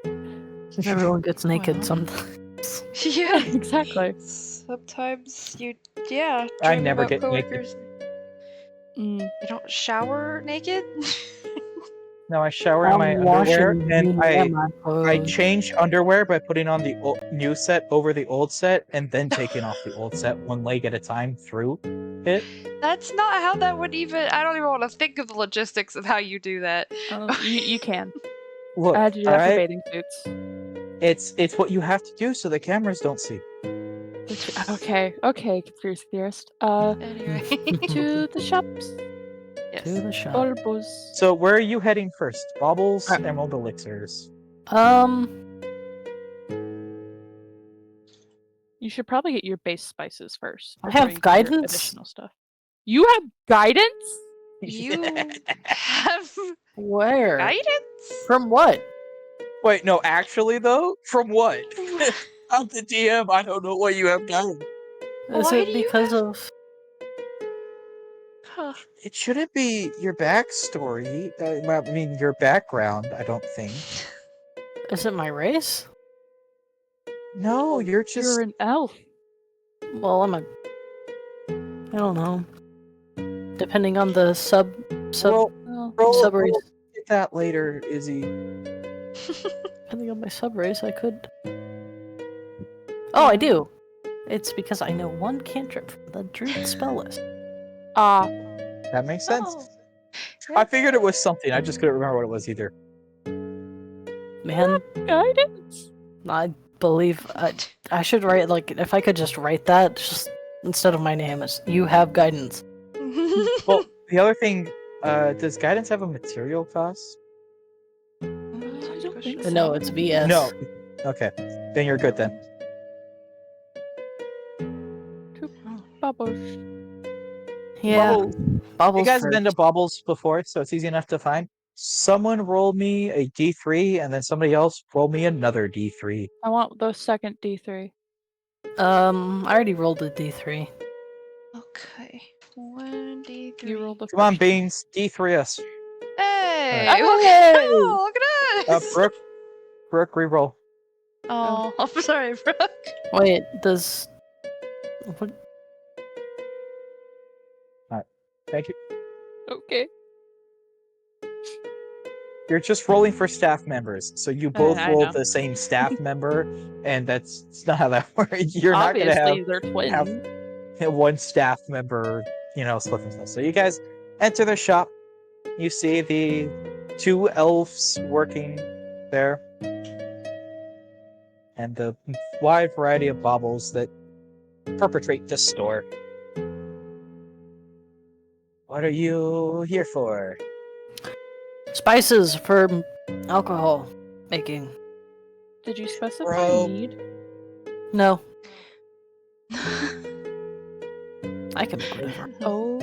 D: Everyone gets naked
B: Wow.
D: sometimes.
B: yeah.
C: Exactly.
B: Sometimes you, yeah.
A: I
B: dream
A: never
B: about
A: get naked.
B: coworkers.
C: Mm.
B: You don't shower naked?
A: No, I shower in my underwear and I
D: change.
A: change underwear by putting on the new set over the old set and then taking off the old set one leg at a time through it.
B: That's not how that would even. I don't even want to think of the logistics of how you do that.
C: You can.
A: Look,
C: I had to do that for
A: alright?
C: bathing suits.
A: It's what you have to do so the cameras don't see.
C: Okay, conspiracy theorist.
B: Anyway.
C: To the shops.
B: Yes.
D: To the shop.
C: Bulbos.
A: So where are you heading first? Baubles,
D: Alright.
A: Emerald Elixirs.
C: You should probably get your base spices first.
D: I
C: before
D: have
C: you get your
D: guidance?
C: Additional stuff. You have guidance?
B: You have
D: Where?
B: guidance?
D: From what?
A: Wait, no, actually though? From what? I'm the DM, I don't know what you have done.
D: Is
B: Why
D: it
B: do you
D: because
B: have-
D: of?
B: Huh.
A: It shouldn't be your backstory. I mean, your background, I don't think.
D: Is it my race?
A: No, you're just...
C: You're an elf.
D: Well, I don't know. Depending on the sub
A: Roll,
C: Oh.
D: sub race.
A: get that later, Izzy.
D: Depending on my sub race, I could. Oh, I do. It's because I know one cantrip from the druid spell list.
A: That makes sense.
B: Oh.
A: I figured it was something, I just couldn't remember what it was either.
D: Man,
C: Guidance.
D: I believe I should write like if I could just write that just instead of my name is you have guidance.
A: Well, the other thing, does guidance have a material cost?
C: I don't think
D: But no, it's VS.
A: No. Okay, then you're good then.
C: Bubbles.
D: Yeah.
A: Bubbles.
D: Bubbles.
A: You guys have
D: first.
A: been to Baubles before, so it's easy enough to find. Someone roll me a D3, and then somebody else roll me another D3.
C: I want the second D3.
D: I already rolled a D3.
B: Okay. 1d3.
C: You rolled the
A: Come on,
C: first.
A: Beans, D3 us.
B: Hey!
C: Alright.
B: Look
C: Hey!
B: oh, look at us!
A: Brooke, reroll.
B: Oh, I'm sorry, Brooke.
D: Wait, does what?
A: Thank you.
C: Okay.
A: You're just rolling for staff members, so you both
C: I
A: rolled
C: know.
A: the same staff member, and that's not how that works. You're
C: Obviously,
A: not going
C: they're twins.
A: to have one staff member, slip and stuff. So you guys enter the shop. You see the two elves working there, and the wide variety of baubles that perpetrate this store. What are you here for?
D: Spices for alcohol making.
C: Did you specify
A: Bro.
C: need?
D: No, I can make whatever.
C: Oh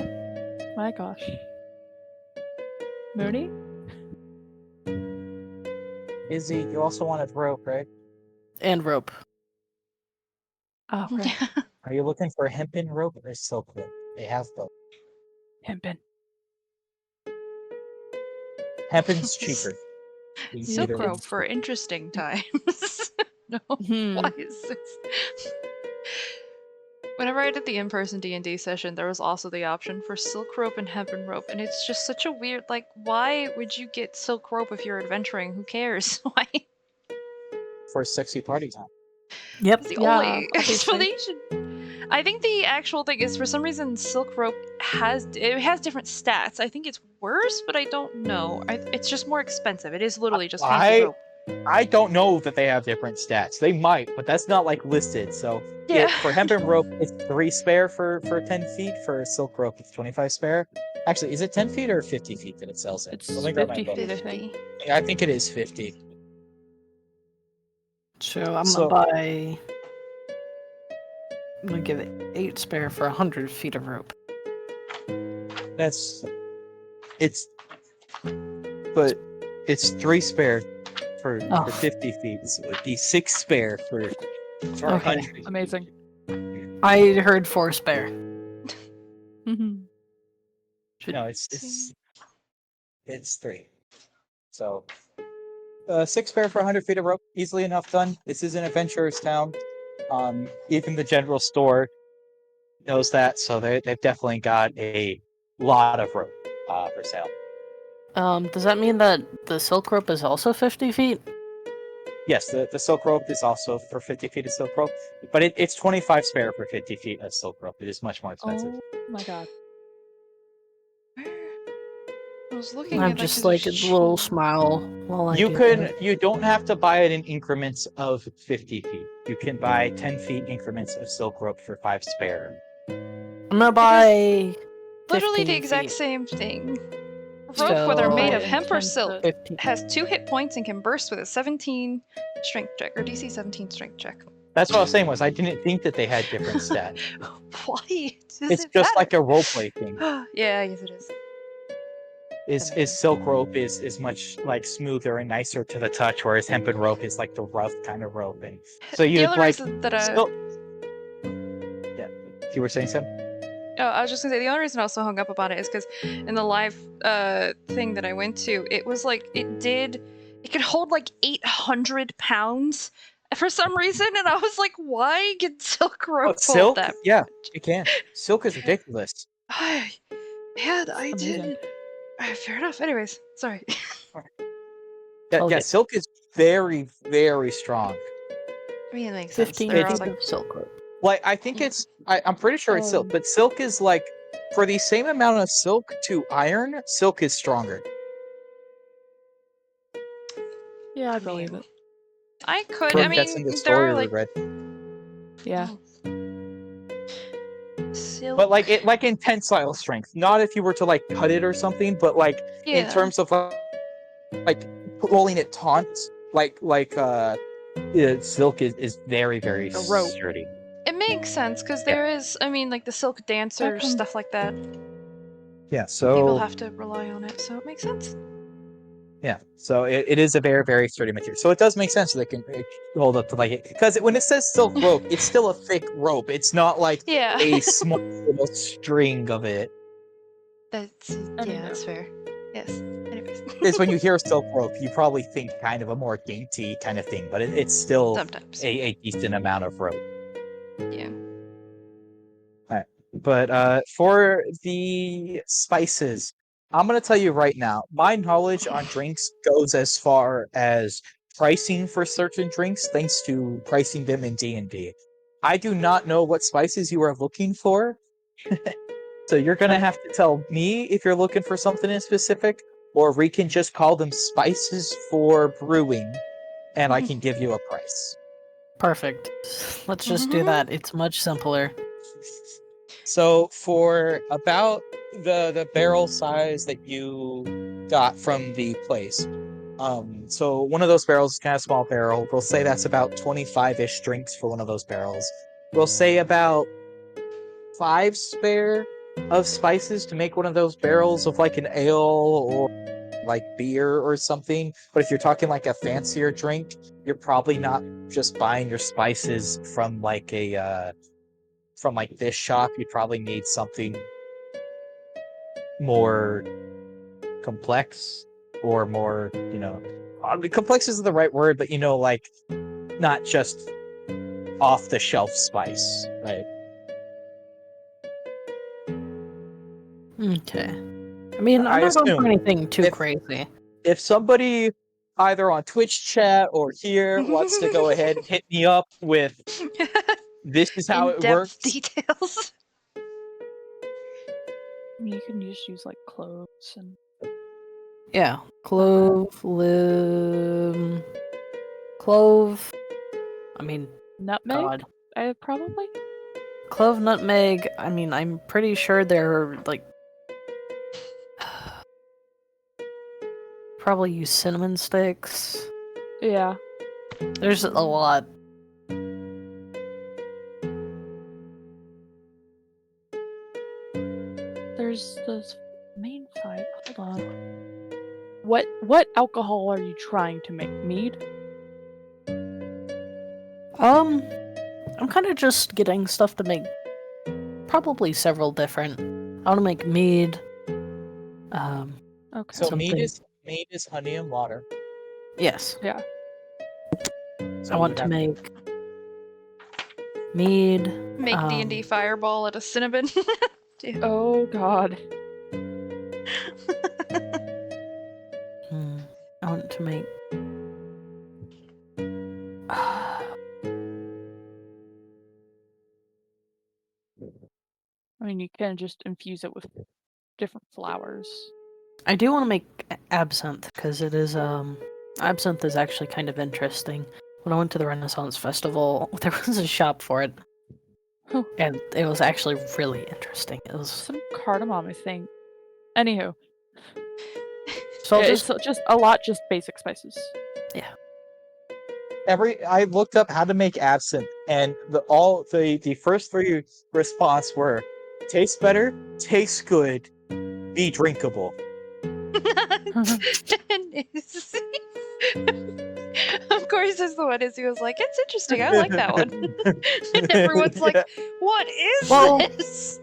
C: my gosh. Mooney?
A: Izzy, you also wanted rope, right?
D: And rope.
C: Oh, right.
A: Are you looking for hempen rope or silk rope? They have both.
C: Hempin.
A: Hempen's cheaper. You can
B: Silk
A: either-
B: rope for interesting times. No,
C: Hmm.
B: why is this? Whenever I did the in-person D&D session, there was also the option for silk rope and hempen rope, and it's just such a weird, like, why would you get silk rope if you're adventuring? Who cares? Why?
A: For sexy party time.
D: Yep.
B: It's the
C: Yeah,
B: only
C: obviously.
B: explanation. I think the actual thing is, for some reason, silk rope has different stats. I think it's worse, but I don't know. It's just more expensive. It is literally just fancy rope.
A: I don't know that they have different stats. They might, but that's not like listed. So
B: Yeah.
A: for hempen rope, it's 3 spare for 10 feet. For silk rope, it's 25 spare. Actually, is it 10 feet or 50 feet that it sells it?
C: It's
A: Let me grab my
C: 50
A: book.
C: feet, I think.
A: I think it is 50.
D: So I'm
A: So-
D: gonna give it 8 spare for 100 feet of rope.
A: But it's 3 spare for
D: Oh.
A: 50 feet. So it would be 6 spare for
D: Okay.
A: 100 feet.
C: Amazing.
D: I heard 4 spare.
C: Mhm.
A: No, it's 3. So 6 spare for 100 feet of rope, easily enough done. This is an adventurer's town. Even the general store knows that, so they've definitely got a lot of rope for sale.
D: Does that mean that the silk rope is also 50 feet?
A: Yes, the silk rope is also for 50 feet of silk rope, but it's 25 spare for 50 feet of silk rope. It is much more expensive.
C: Oh my god.
B: I was looking
D: I'm
B: at
D: just
B: there's
D: like a little smile while I do that.
A: You don't have to buy it in increments of 50 feet. You can buy 10 feet increments of silk rope for 5 spare.
D: I'm gonna buy
B: literally the
D: 15
B: exact
D: feet.
B: same thing. Rope, whether made of
D: So-
B: hemp or silk,
D: 50.
B: has 2 hit points and can burst with a 17 strength check or DC 17 strength check.
A: That's what I was saying was I didn't think that they had different stats.
B: Why? Does
A: It's
B: it
A: just like
B: matter?
A: a roleplay thing.
B: Yeah, I guess it is.
A: Is silk rope is much like smoother and nicer to the touch, whereas hempen rope is like the rough kind of rope. And so
B: The
A: you
B: other
A: like
B: reason that
A: yeah. You were saying something?
B: Oh, I was just gonna say the only reason I was so hung up about it is because in the live thing that I went to, it was like it could hold like 800 pounds for some reason, and I was like, why can silk rope hold
A: Silk?
B: that?
A: Yeah, you can. Silk is ridiculous.
B: Man, I
C: Amazing.
B: did. Fair enough. Anyways, sorry.
A: Yeah,
D: Okay.
A: silk is very, very strong.
B: I mean, it makes sense.
D: 15
B: They're all
D: feet
B: like,
D: of silk rope.
A: Like I think I'm pretty sure it's silk, but silk is like for the same amount of silk to iron, silk is stronger.
C: Yeah, I
B: I
C: believe
B: mean,
C: it.
B: I could.
A: Brooke,
B: I
A: that's in
B: mean,
A: the
B: there
A: story
B: are
A: we
B: like
A: read.
C: Yeah.
B: silk.
A: But like it like in tensile strength, not if you were to like cut it or something, but like in
B: Yeah.
A: terms of like rolling it taut, silk is very, very
C: A rope.
A: sturdy.
B: It makes sense because there is. I mean, like the silk dancers,
C: comes-
B: stuff like that.
A: Yeah,
B: People
A: so
B: have to rely on it, so it makes sense.
A: yeah, so it is a very, very sturdy material. So it does make sense that it can hold up to like it because when it says silk rope, it's still a thick rope. It's not like
B: Yeah.
A: a small little string of it.
B: That's
C: mean,
B: yeah, that's fair. Yes. Anyways.
A: Because when you hear silk rope, you probably think kind of a more dainty kind of thing, but it's still
B: Sometimes.
A: a decent amount of rope.
B: Yeah.
A: But for the spices, I'm gonna tell you right now, my knowledge on drinks goes as far as pricing for certain drinks, thanks to pricing them in D&D. I do not know what spices you are looking for, so you're gonna have to tell me if you're looking for something in specific, or we can just call them spices for brewing, and I can give you a price.
D: Perfect. Let's just do that. It's much simpler.
A: So for about the barrel size that you got from the place, so one of those barrels is kind of small barrel. We'll say that's about 25-ish drinks for one of those barrels. We'll say about 5 spare of spices to make one of those barrels of like an ale or like beer or something. But if you're talking like a fancier drink, you're probably not just buying your spices from like from like this shop. You'd probably need something more complex or more, complex isn't the right word, but like not just off the shelf spice, right?
D: Okay. I mean,
A: I
D: I'm not going for
A: assume
D: anything too
A: if-
D: crazy.
A: If somebody either on Twitch chat or here wants to go ahead and hit me up with this is how it
B: In-depth
A: works.
B: details.
C: I mean, you can just use like cloves and
D: Yeah. Clove, limb. clove. I mean,
C: Nutmeg?
D: God.
C: Probably.
D: Clove, nutmeg. I mean, I'm pretty sure they're like. Probably use cinnamon sticks.
C: Yeah.
D: There's a lot.
C: There's the main 5. Hold on. What alcohol are you trying to make? Mead?
D: I'm kind of just getting stuff to make probably several different. I want to make mead.
C: Okay.
A: So
D: Something-
A: mead is honey and water.
D: Yes.
C: Yeah.
A: So
D: I want
A: you
D: to
A: have-
D: make mead.
B: Make D&D fireball out of cinnamon.
C: Oh god.
D: I want to make.
C: I mean, you can just infuse it with different flowers.
D: I do want to make absinthe because it is absinthe is actually kind of interesting. When I went to the Renaissance Festival, there was a shop for it,
C: Huh.
D: and it was actually really interesting. It was
C: Some cardamom, I think. Anywho,
D: so I'll
C: it's
D: just
C: just a lot, just basic spices.
A: I looked up how to make absinthe, and the first 3 response were tastes better, tastes good, be drinkable.
B: Of course, is the one is he was like, it's interesting. I like that one. And everyone's like, what is
D: Well,
B: this?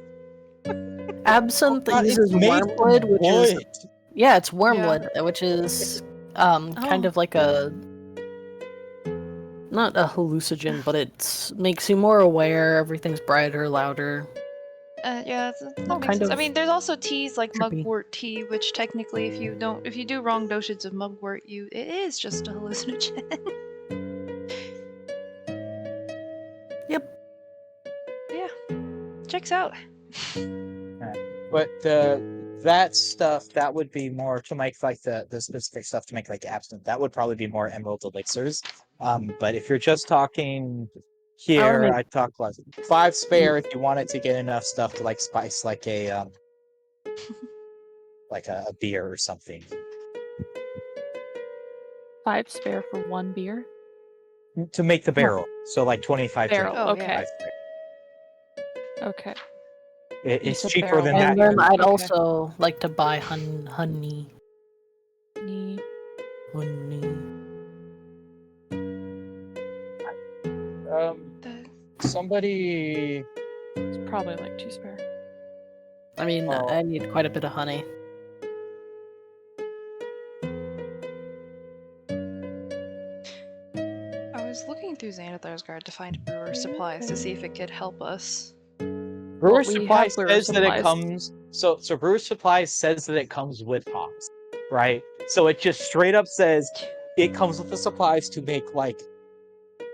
D: absinthe
A: It's
D: uses
A: made from
D: wormwood, which is
A: wood.
D: yeah, it's wormwood, which is kind
C: Oh.
D: of like a not a hallucinogen, but it makes you more aware. Everything's brighter, louder.
B: Yeah, that makes
D: Kind
B: sense. I
D: of
B: mean, there's also teas like
D: trippy.
B: mugwort tea, which technically, if you do wrong dosage of mugwort, it is just a hallucinogen.
D: Yep.
B: Yeah, checks out.
A: But that stuff that would be more to make like the specific stuff to make like absinthe. That would probably be more emerald elixirs. But if you're just talking here,
D: make-
A: I'd talk like 5 spare if you wanted to get enough stuff to like spice like a like a beer or something.
C: 5 spare for 1 beer.
A: To make the barrel. So like 25
C: Barrel.
A: drink.
B: Oh,
C: Okay.
B: yeah.
A: 5 spare.
C: Okay. You
A: It's
C: said
A: cheaper
C: barrel.
A: than
D: And
A: that.
D: then I'd
C: Okay.
D: also like to buy honey.
C: Knee.
B: The-
A: Somebody
C: It's probably like 2 spare.
D: I mean,
A: Oh.
D: I need quite a bit of honey.
B: I was looking through Xanathar's Guard to find brewer supplies to see if it could help us.
A: Brewer
C: we
A: Supply
C: have brewer
A: says that it
C: supplies.
A: comes. So Brewer Supply says that it comes with hops, right? So it just straight up says it comes with the supplies to make like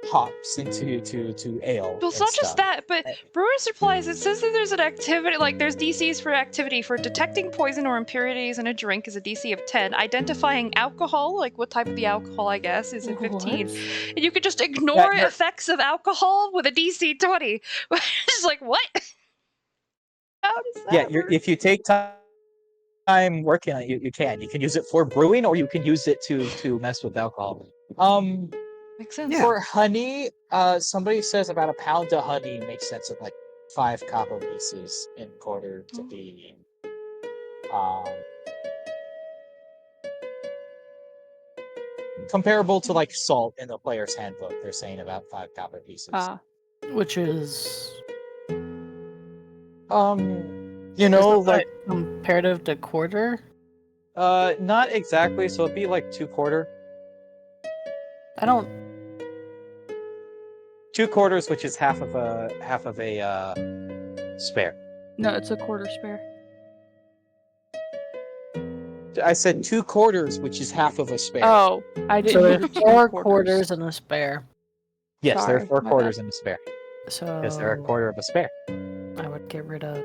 A: hops into to ale.
B: Well, it's
A: and
B: not just
A: stuff.
B: that, but brewer supplies. It says that there's an activity, like there's DCs for activity for detecting poison or impurities in a drink is a DC of 10. Identifying alcohol, like what type of the alcohol, I guess, is a 15.
C: What?
B: And you could just ignore
A: you're-
B: effects of alcohol with a DC 20. It's like what? How does that
A: Yeah,
B: work?
A: if you take time working on it, you can. You can use it for brewing, or you can use it to mess with alcohol.
B: Makes sense.
A: For honey, somebody says about a pound of honey makes sense of like 5 copper pieces in order to be comparable to like salt in the player's handbook. They're saying about 5 copper pieces.
D: Which is
A: Like
D: comparative to quarter.
A: not exactly. So it'd be like 2/4.
D: I don't.
A: 2/4, which is half of a spare.
C: No, it's a quarter spare.
A: I said 2/4, which is half of a spare.
C: Oh, I didn't
D: So
C: hear
D: there's
C: the 2
D: 4
C: quarters.
D: quarters and a spare.
A: Yes, there are
C: sorry,
A: 4
C: my
A: quarters in a spare.
D: So
A: Because they're a quarter of a spare.
D: I would get rid of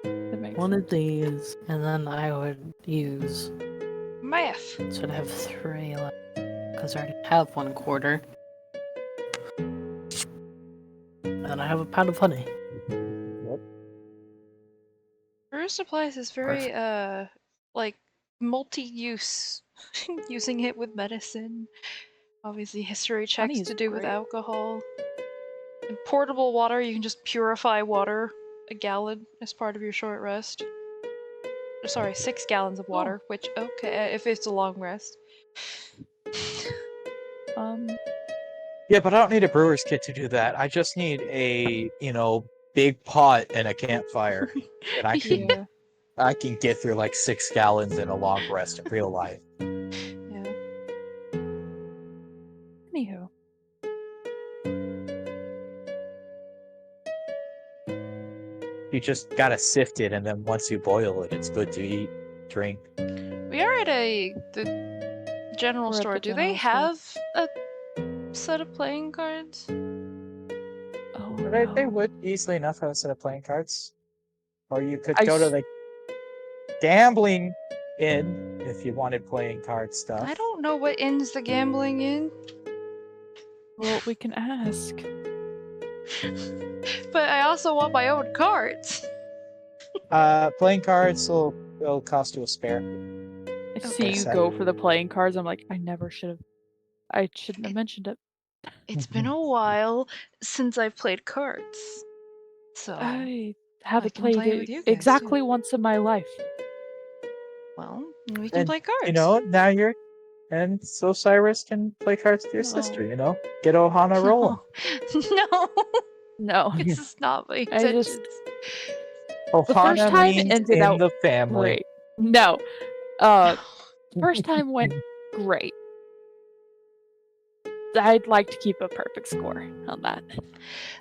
C: That makes
D: one
C: sense.
D: of these, and then I would use.
B: Math.
D: So I'd have 3 left. because I already have 1 quarter. And I have a pound of honey.
B: Brew supplies is very like multi-use. Using it with medicine. Obviously history checks
C: Honey is
B: to do with
C: great.
B: alcohol. And portable water, you can just purify water a gallon as part of your short rest. Sorry, 6 gallons of water, which okay if it's a long rest.
A: Yeah, but I don't need a brewer's kit to do that. I just need a, big pot and a campfire. And
C: Yeah.
A: I can get through like 6 gallons in a long rest in real life.
B: Yeah.
C: Anywho.
A: You just gotta sift it, and then once you boil it, it's good to eat, drink.
B: We are at the general
C: We're at
B: store.
C: the
B: Do they
C: general store.
B: have a set of playing cards?
C: Oh,
A: They
C: no.
A: would easily enough have a set of playing cards. Or you could
C: I
A: go to
C: s-
A: the gambling inn if you wanted playing card stuff.
B: I don't know what ends the gambling in.
C: Well, we can ask.
B: But I also want my own cards.
A: Playing cards will cost you a spare.
C: I see you
A: set.
C: go for the playing cards. I'm like, I shouldn't have mentioned it.
B: It's been a while since I've played cards. So,
C: I haven't
B: can
C: played
B: play
C: it
B: with you guys,
C: exactly
B: too.
C: once in my life.
B: well, we can
A: And,
B: play cards.
A: now and so Cyrus can play cards with your sister,
C: No.
A: Get Ohana rolling.
B: No,
C: No.
B: this is not my
C: I
B: intentions.
C: just-
A: Ohana
C: The first time
A: means
C: ended
A: in
C: out
A: the family.
C: Great. No. First time went great. I'd like to keep a perfect score on that.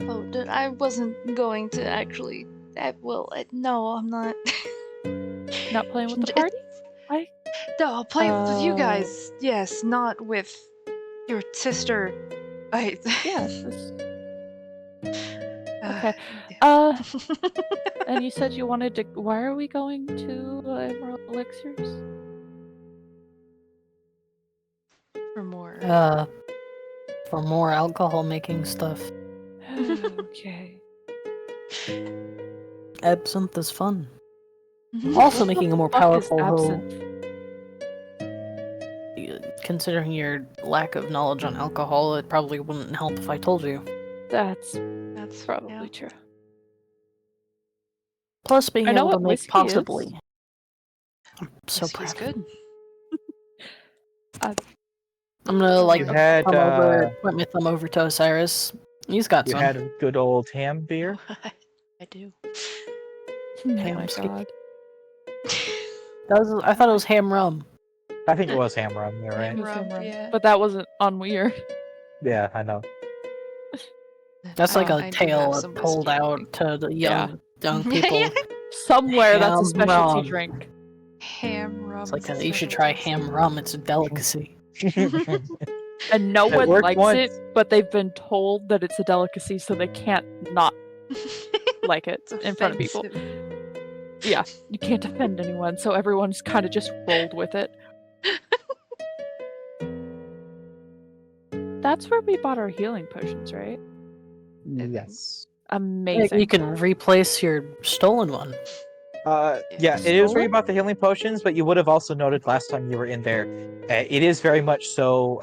B: Oh, I wasn't going to actually. No, I'm not.
C: Not playing with the
B: It's-
C: party?
B: No, I'll play with you
C: Oh.
B: guys. Yes, not with your sister.
C: Yeah. Okay.
B: yeah.
C: And you said you wanted to. Why are we going to Emerald Elixirs?
B: For more.
D: For more alcohol making stuff.
C: Okay.
D: Absinthe is fun. Also making a more
C: Fuck is
D: powerful hoe.
C: absinthe?
D: Considering your lack of knowledge on alcohol, it probably wouldn't help if I told you.
C: That's
B: That's
C: probably true.
D: Plus, being
C: I know
D: able to
C: what
D: make
C: whiskey
D: possibly.
C: is.
D: I'm so
B: Whiskey's
D: proud.
B: good.
D: I'm gonna
A: You had
D: point my thumb over to Osiris. He's got
A: you
D: some.
A: had a good old ham beer.
B: I do.
C: Oh my
D: Ham's cake.
C: god.
D: I thought it was ham rum.
A: I think it was ham rum. You're right.
B: Ham rum,
C: Ham rum.
B: yeah.
C: But that wasn't on Weir.
A: Yeah, I know.
D: That's like
B: I
D: a
B: do have
D: tale
B: some
D: told
B: whiskey, I
D: out
B: think.
D: to the
C: Yeah.
D: young people.
C: Somewhere that's a
D: Ham
C: specialty
D: rum.
C: drink.
B: Ham rum.
D: It's like
B: is a
D: you should try
B: specialty.
D: ham rum. It's a delicacy.
C: And no
A: It
C: one
A: worked
C: likes
A: once.
C: it, but they've been told that it's a delicacy, so they can't not like it
B: It's
C: in front of people.
B: offensive.
C: Yeah, you can't offend anyone, so everyone's kind of just rolled with it. That's where we bought our healing potions, right?
A: Yes.
C: Amazing.
D: You can replace your stolen one.
A: Yeah, it is where you
C: Stolen?
A: bought the healing potions, but you would have also noted last time you were in there, it is very much so.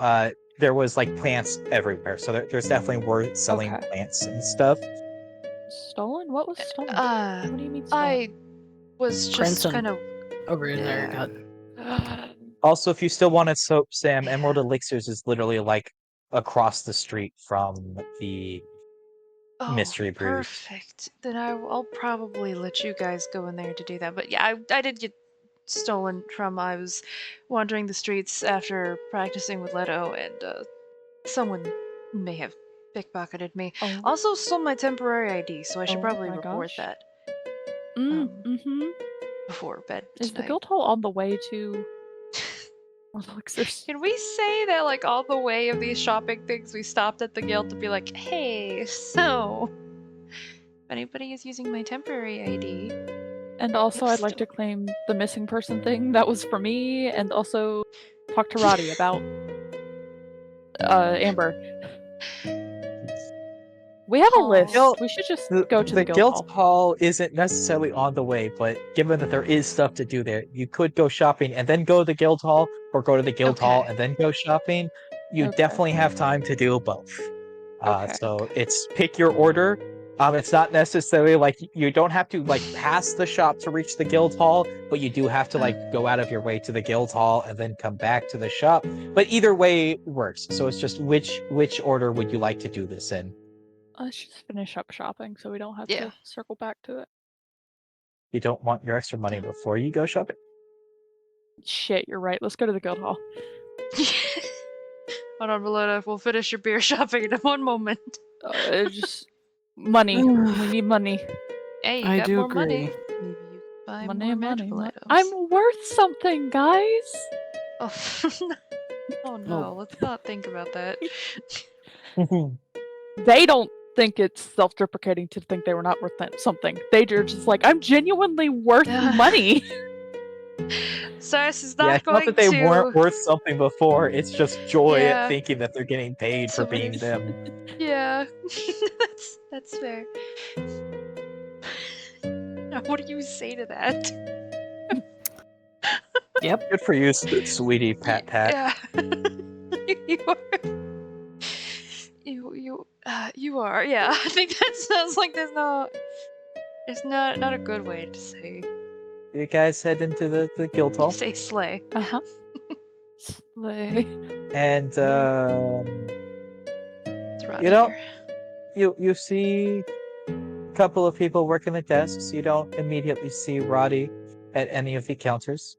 A: There was like plants everywhere, so there's definitely worth selling
C: Okay.
A: plants and stuff.
C: Stolen? What was stolen? What do you mean stolen?
B: I was just
D: Crimson.
B: kind of.
D: Over in there,
B: Yeah.
D: got
A: Also, if you still wanted soap, Sam, Emerald Elixirs is literally like across the street from the
B: Oh,
A: Mystery Brews.
B: perfect. Then I'll probably let you guys go in there to do that. But yeah, I did get stolen from. I was wandering the streets after practicing with Leto, and someone may have pickpocketed me.
C: Oh,
B: Also stole my temporary ID, so I should
C: Oh
B: probably
C: my
B: report
C: gosh.
B: that
C: mm-hmm.
B: before bed
C: Is the
B: tonight.
C: guild hall on the way to Elixirs?
B: Can we say that, like, all the way of these shopping things, we stopped at the guild to be like, hey, so, if anybody is using my temporary ID,
C: And also, I'd like
B: Still.
C: to claim the missing person thing. That was for me, and also talk to Roddy about Amber. We have a list.
A: Guild-
C: We should just go to the guild
A: guild
C: hall.
A: hall isn't necessarily on the way, but given that there is stuff to do there, you could go shopping and then go to the guild hall, or go to the guild hall
B: Okay.
A: and then go shopping. You
C: Okay.
A: definitely have time to do both.
C: Okay.
A: So it's pick your order. It's not necessarily like you don't have to like pass the shop to reach the guild hall, but you do have to like go out of your way to the guild hall and then come back to the shop. But either way works. So it's just which order would you like to do this in?
C: Let's just finish up shopping so we don't have
B: Yeah.
C: to circle back to it.
A: You don't want your extra money before you go shopping?
C: Shit, you're right. Let's go to the guild hall.
B: Hold on, Melota. We'll finish your beer shopping in one moment.
C: Just money. We need money.
B: Hey, you
D: I
B: got
D: do
B: more
D: agree.
B: money. Maybe you can buy
C: Money,
B: more
C: money,
B: magical
C: money.
B: items.
C: I'm worth something, guys.
B: Oh, oh no, let's not think about that.
C: They don't think it's self-deprecating to think they were not worth something. They are just like, I'm genuinely worth money.
B: Cyrus is
A: Yeah,
B: not
A: it's
B: going
A: not that they
B: to.
A: weren't worth something before. It's just joy
B: Yeah.
A: at thinking that they're getting paid for being
B: Somebody-
A: them.
B: Yeah, that's fair. Now, what do you say to that?
D: Yep.
A: Good for you, sweetie. Pat, pat.
B: Yeah. You are. You are. Yeah. I think that sounds like it's not a good way to say.
A: You guys head into the guild hall,
B: Say slay.
C: Uh-huh. Slay.
A: and
B: It's right
A: You know-
B: here.
A: you see a couple of people working the desks. You don't immediately see Roddy at any of the counters,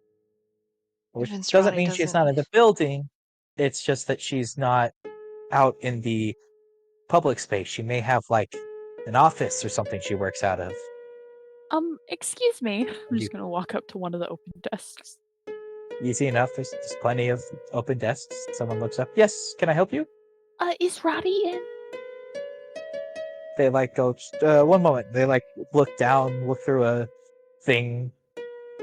A: which
B: Vince
A: doesn't
B: Roddy
A: mean she's
B: doesn't-
A: not in the building. It's just that she's not out in the public space. She may have like an office or something she works out of.
C: Excuse me. I'm
A: You-
C: just gonna walk up to one of the open desks.
A: Easy enough. There's plenty of open desks. Someone looks up. Yes, can I help you?
C: Is Roddy in?
A: They like go. One moment. They like look down, look through a thing.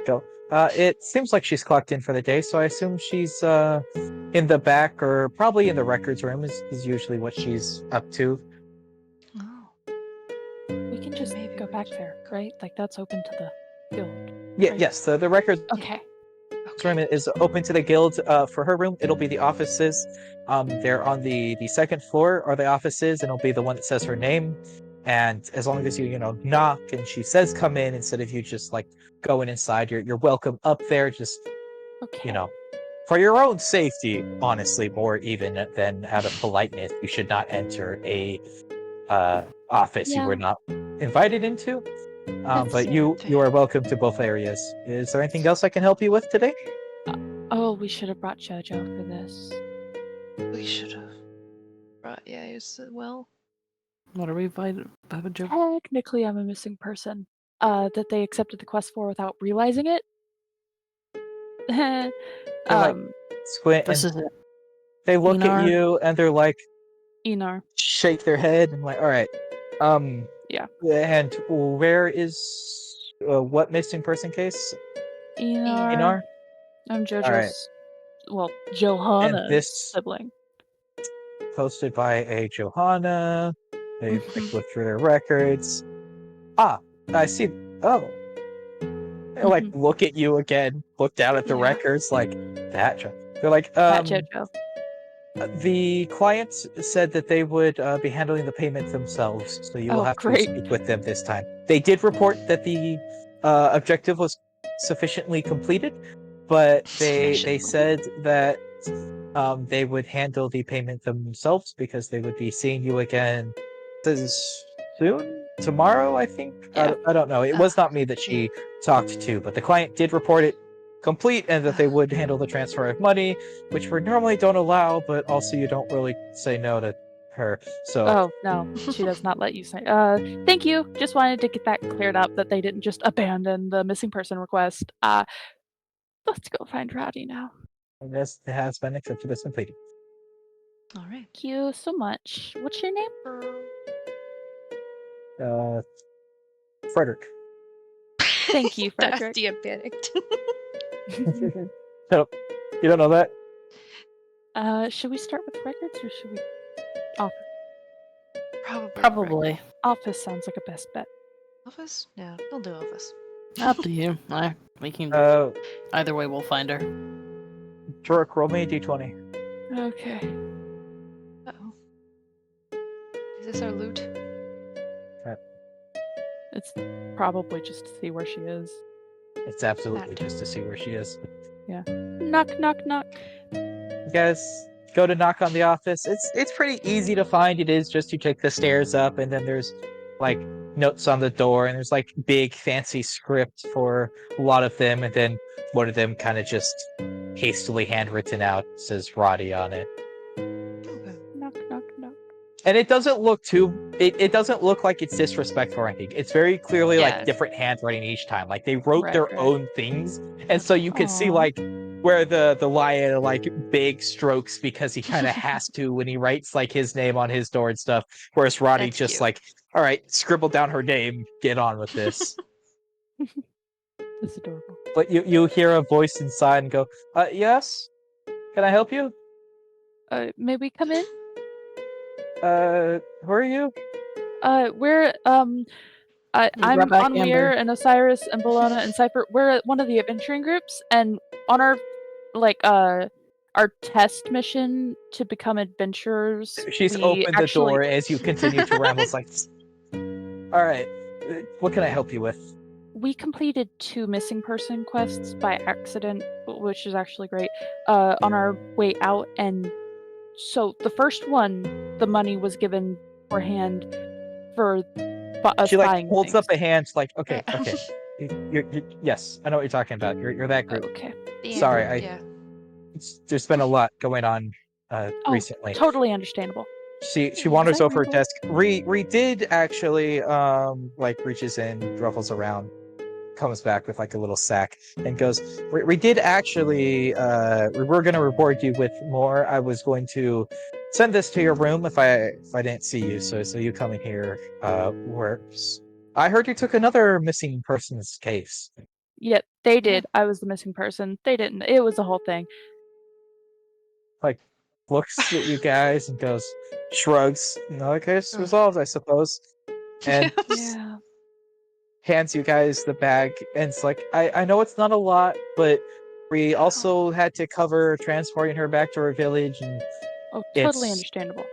A: Go. It seems like she's clocked in for the day, so I assume she's in the back or probably in the records room. Is usually what she's up to.
B: Oh.
C: We can just
B: Maybe
C: go
B: we
C: back
B: should
C: there,
B: go.
C: right? Like that's open to the guild.
A: Yeah.
C: Right.
A: Yes. The records
C: Okay.
A: room is open to the guild. For her room, it'll be the offices. They're on the second floor are the offices, and it'll be the one that says her name. And as long as you knock and she says come in instead of you just like going inside, you're welcome up there. Just
C: Okay.
A: for your own safety, honestly, more even than out of politeness, you should not enter a office you
C: Yeah.
A: were not invited into.
C: That's
A: But you are welcome to both areas. Is there anything else I can help you with today?
C: Oh, we should have brought Jojo for this.
B: We should have. Right. Yeah. You said well.
D: What are we invited? Baba Joe?
C: Technically, I'm a missing person. That they accepted the quest for without realizing it.
A: like- Squint
D: This
A: and
D: is it.
A: they look at
D: Enar.
A: you and they're like
C: Enar.
A: shake their head and like, all right.
C: Yeah.
A: And where is what missing person case?
C: Enar.
A: Inar?
C: I'm Jojo's.
A: Alright.
C: Well, Johanna's
A: this-
C: sibling.
A: Posted by a Johanna. They
C: Mm-hmm.
A: like, look through their records. Ah, I see. Oh. They like look at you again, look down at the
B: Yeah.
A: records, like that. They're like,
C: That Jojo.
A: the client said that they would be handling the payment themselves, so you will
C: Oh,
A: have
C: great.
A: to speak with them this time. They did report that the objective was sufficiently completed, but they
B: Sufficiently.
A: said that they would handle the payment themselves because they would be seeing you again soon, tomorrow, I think.
C: Yeah.
A: I don't know. It was not me that she talked to, but the client did report it complete and that they would handle the transfer of money, which we normally don't allow, but also you don't really say no to her. So
C: Oh no, she does not let you say. Thank you. Just wanted to get that cleared up that they didn't just abandon the missing person request. Let's go find Rowdy now.
A: this has been accepted as completed.
B: All right.
C: Thank you so much. What's your name?
A: Frederick.
C: Thank you,
B: That's
C: Frederick.
B: diabetic.
A: So, you don't know that?
C: Should we start with records or should we office?
D: Probably.
C: Office sounds like a best bet.
B: Office? Yeah, we'll do office.
D: Up to you. We can. Either way, we'll find her.
A: Jork, roll me a d20.
C: Okay.
B: Uh-oh. Is this our loot?
C: It's probably just to see where she is.
A: It's absolutely
B: That.
A: just to see where she is.
C: Knock, knock, knock.
A: You guys go to knock on the office. It's pretty easy to find. It is just you take the stairs up, and then there's like notes on the door, and there's like big fancy script for a lot of them, and then one of them kind of just hastily handwritten out says Roddy on it.
B: Okay.
C: Knock, knock, knock.
A: And it doesn't look too. It doesn't look like it's disrespectful or anything. It's very clearly
B: Yeah.
A: like different handwriting each time. Like they wrote
C: Right,
A: their
C: right.
A: own things, and so you can see
C: Aw.
A: like where the lion like big strokes because he kind of has to when he writes like his name on his door and stuff. Whereas Roddy
B: That's
A: just
B: cute.
A: like, all right, scribble down her name, get on with this.
C: That's adorable.
A: But you hear a voice inside and go, yes, can I help you?
C: May we come in?
A: Who are you?
C: We're I'm
D: brought back
C: on
D: Amber.
C: Weir and Osiris and Bologna and Cypher. We're one of the adventuring groups, and on our our test mission to become adventurers.
A: She's
C: we
A: opened the
C: actually-
A: door as you continue to ramble. It's like, all right, what can I help you with?
C: We completed 2 missing person quests by accident, which is actually great, on our way out. And so the first one, the money was given beforehand for us
A: She like
C: buying
A: holds
C: things.
A: up a hand. She's like, okay, okay, you're, yes, I know what you're talking about. You're that group.
C: Okay.
B: Yeah,
A: Sorry,
B: Yeah.
A: There's been a lot going on recently.
C: Totally understandable.
A: She wanders over her
C: Understandable.
A: desk. Re did actually like reaches in, ruffles around, comes back with like a little sack and goes, we did actually we were gonna reward you with more. I was going to send this to your room if I didn't see you, so you coming here works. I heard you took another missing person's case.
C: Yep, they did. I was the missing person. They didn't. It was a whole thing.
A: Looks at you guys and goes, shrugs. Another case
B: Ugh.
A: resolved, I suppose. And
C: Yeah.
A: hands you guys the bag, and it's like, I know it's not a lot, but we also had to cover transporting her back to her village, and
C: Oh, totally
A: It's-
C: understandable.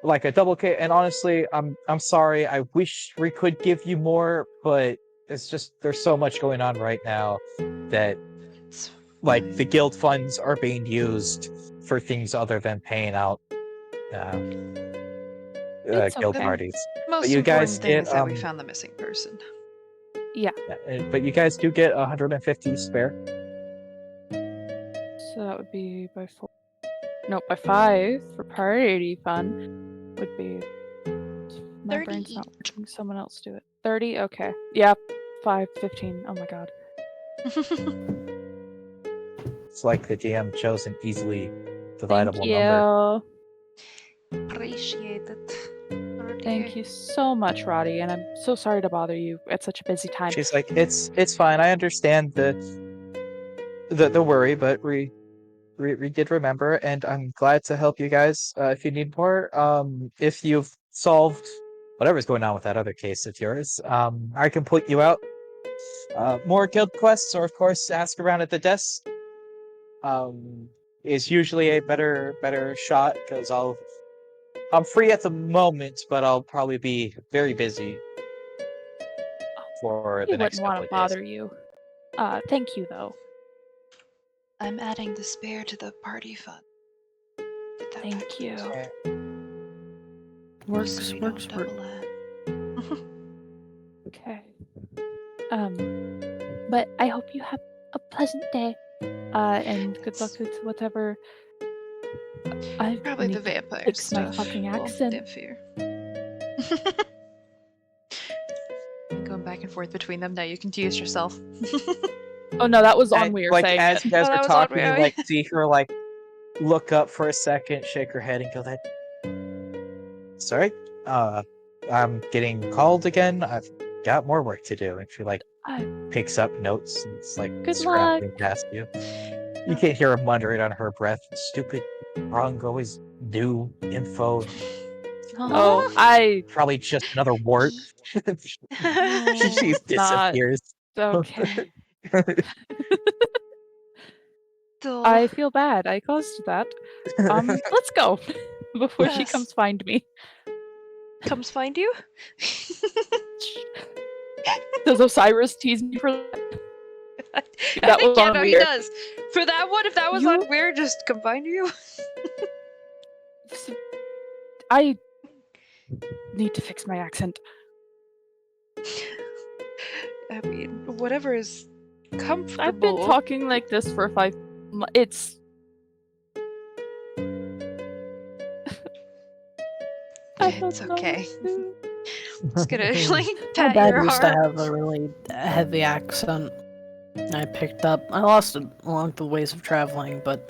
A: like a double K. And honestly, I'm sorry. I wish we could give you more, but it's just there's so much going on right now that
B: It's
A: like the
B: fine.
A: guild funds are being used for things other than paying out
C: It's
A: guild
C: okay.
A: parties.
B: Most
A: you
B: important
A: guys
B: thing is
A: get,
B: that we
A: um,
B: found the missing person.
A: Yeah, but you guys do get 150 spare.
C: So that would be by 4. No, by 5 for party fun would be. My
B: 30
C: brain's not
B: each.
C: working. Someone else do it. 30. Okay. Yeah. 5, 15. Oh my god.
A: It's like the DM chose an easily
C: Thank
A: dividable
C: you.
A: number.
B: Appreciate it.
C: Thank you so much, Roddy, and I'm so sorry to bother you at such a busy time.
A: She's like, it's fine. I understand the worry, but we did remember, and I'm glad to help you guys if you need more. If you've solved whatever's going on with that other case of yours, I can put you out. More guild quests, or of course, ask around at the desk. Is usually a better shot because I'm free at the moment, but I'll probably be very busy for
C: We
A: the next
C: wouldn't want
A: couple
C: to
A: of days.
C: bother you. Thank you though.
B: I'm adding the spare to the party fund. Did that
C: Thank
B: backwards.
C: you.
A: Yeah.
D: Works,
B: So we
D: works,
B: don't
D: works.
B: double that.
C: Okay. But I hope you have a pleasant day. And good luck with whatever. I
B: Probably the
C: need to
B: vampire
C: fix my
B: stuff.
C: fucking
B: will
C: accent.
B: interfere. Going back and forth between them. Now you can tease yourself.
C: Oh no, that was on
A: And,
C: Weir
A: like
C: saying
A: as
C: it.
A: you guys
B: Oh, that
A: are
B: was on
A: talking, you
B: Weir.
A: like see her like look up for a second, shake her head, and go, "That sorry, I'm getting called again. I've got more work to do." And she like
C: Uh,
A: picks up notes and it's like
C: Good
A: scrambling
C: luck.
A: past you. You can't hear her muttering on her breath. Stupid Brung always new info.
C: Oh, I.
A: Probably just another wart. She
C: It's not
A: disappears.
C: okay.
B: Still,
C: I feel bad. I caused that. Let's go before she
B: Yes.
C: comes find me.
B: comes find you.
C: Does Osiris tease me for that?
B: I
C: That
B: think
C: was
B: yeah,
C: on
B: no, he
C: weird.
B: does. For that one, if that was
C: You-
B: on weird, just come find you.
C: I need to fix my accent.
B: I mean, whatever is comfortable.
C: I've been talking like this for 5 months. It's. I don't
B: It's
C: know
B: okay.
C: what to do.
B: Just gonna like
D: My
B: pat
D: dad
B: your
D: used to
B: heart.
D: have a really heavy accent. I picked up. I lost it along the ways of traveling, but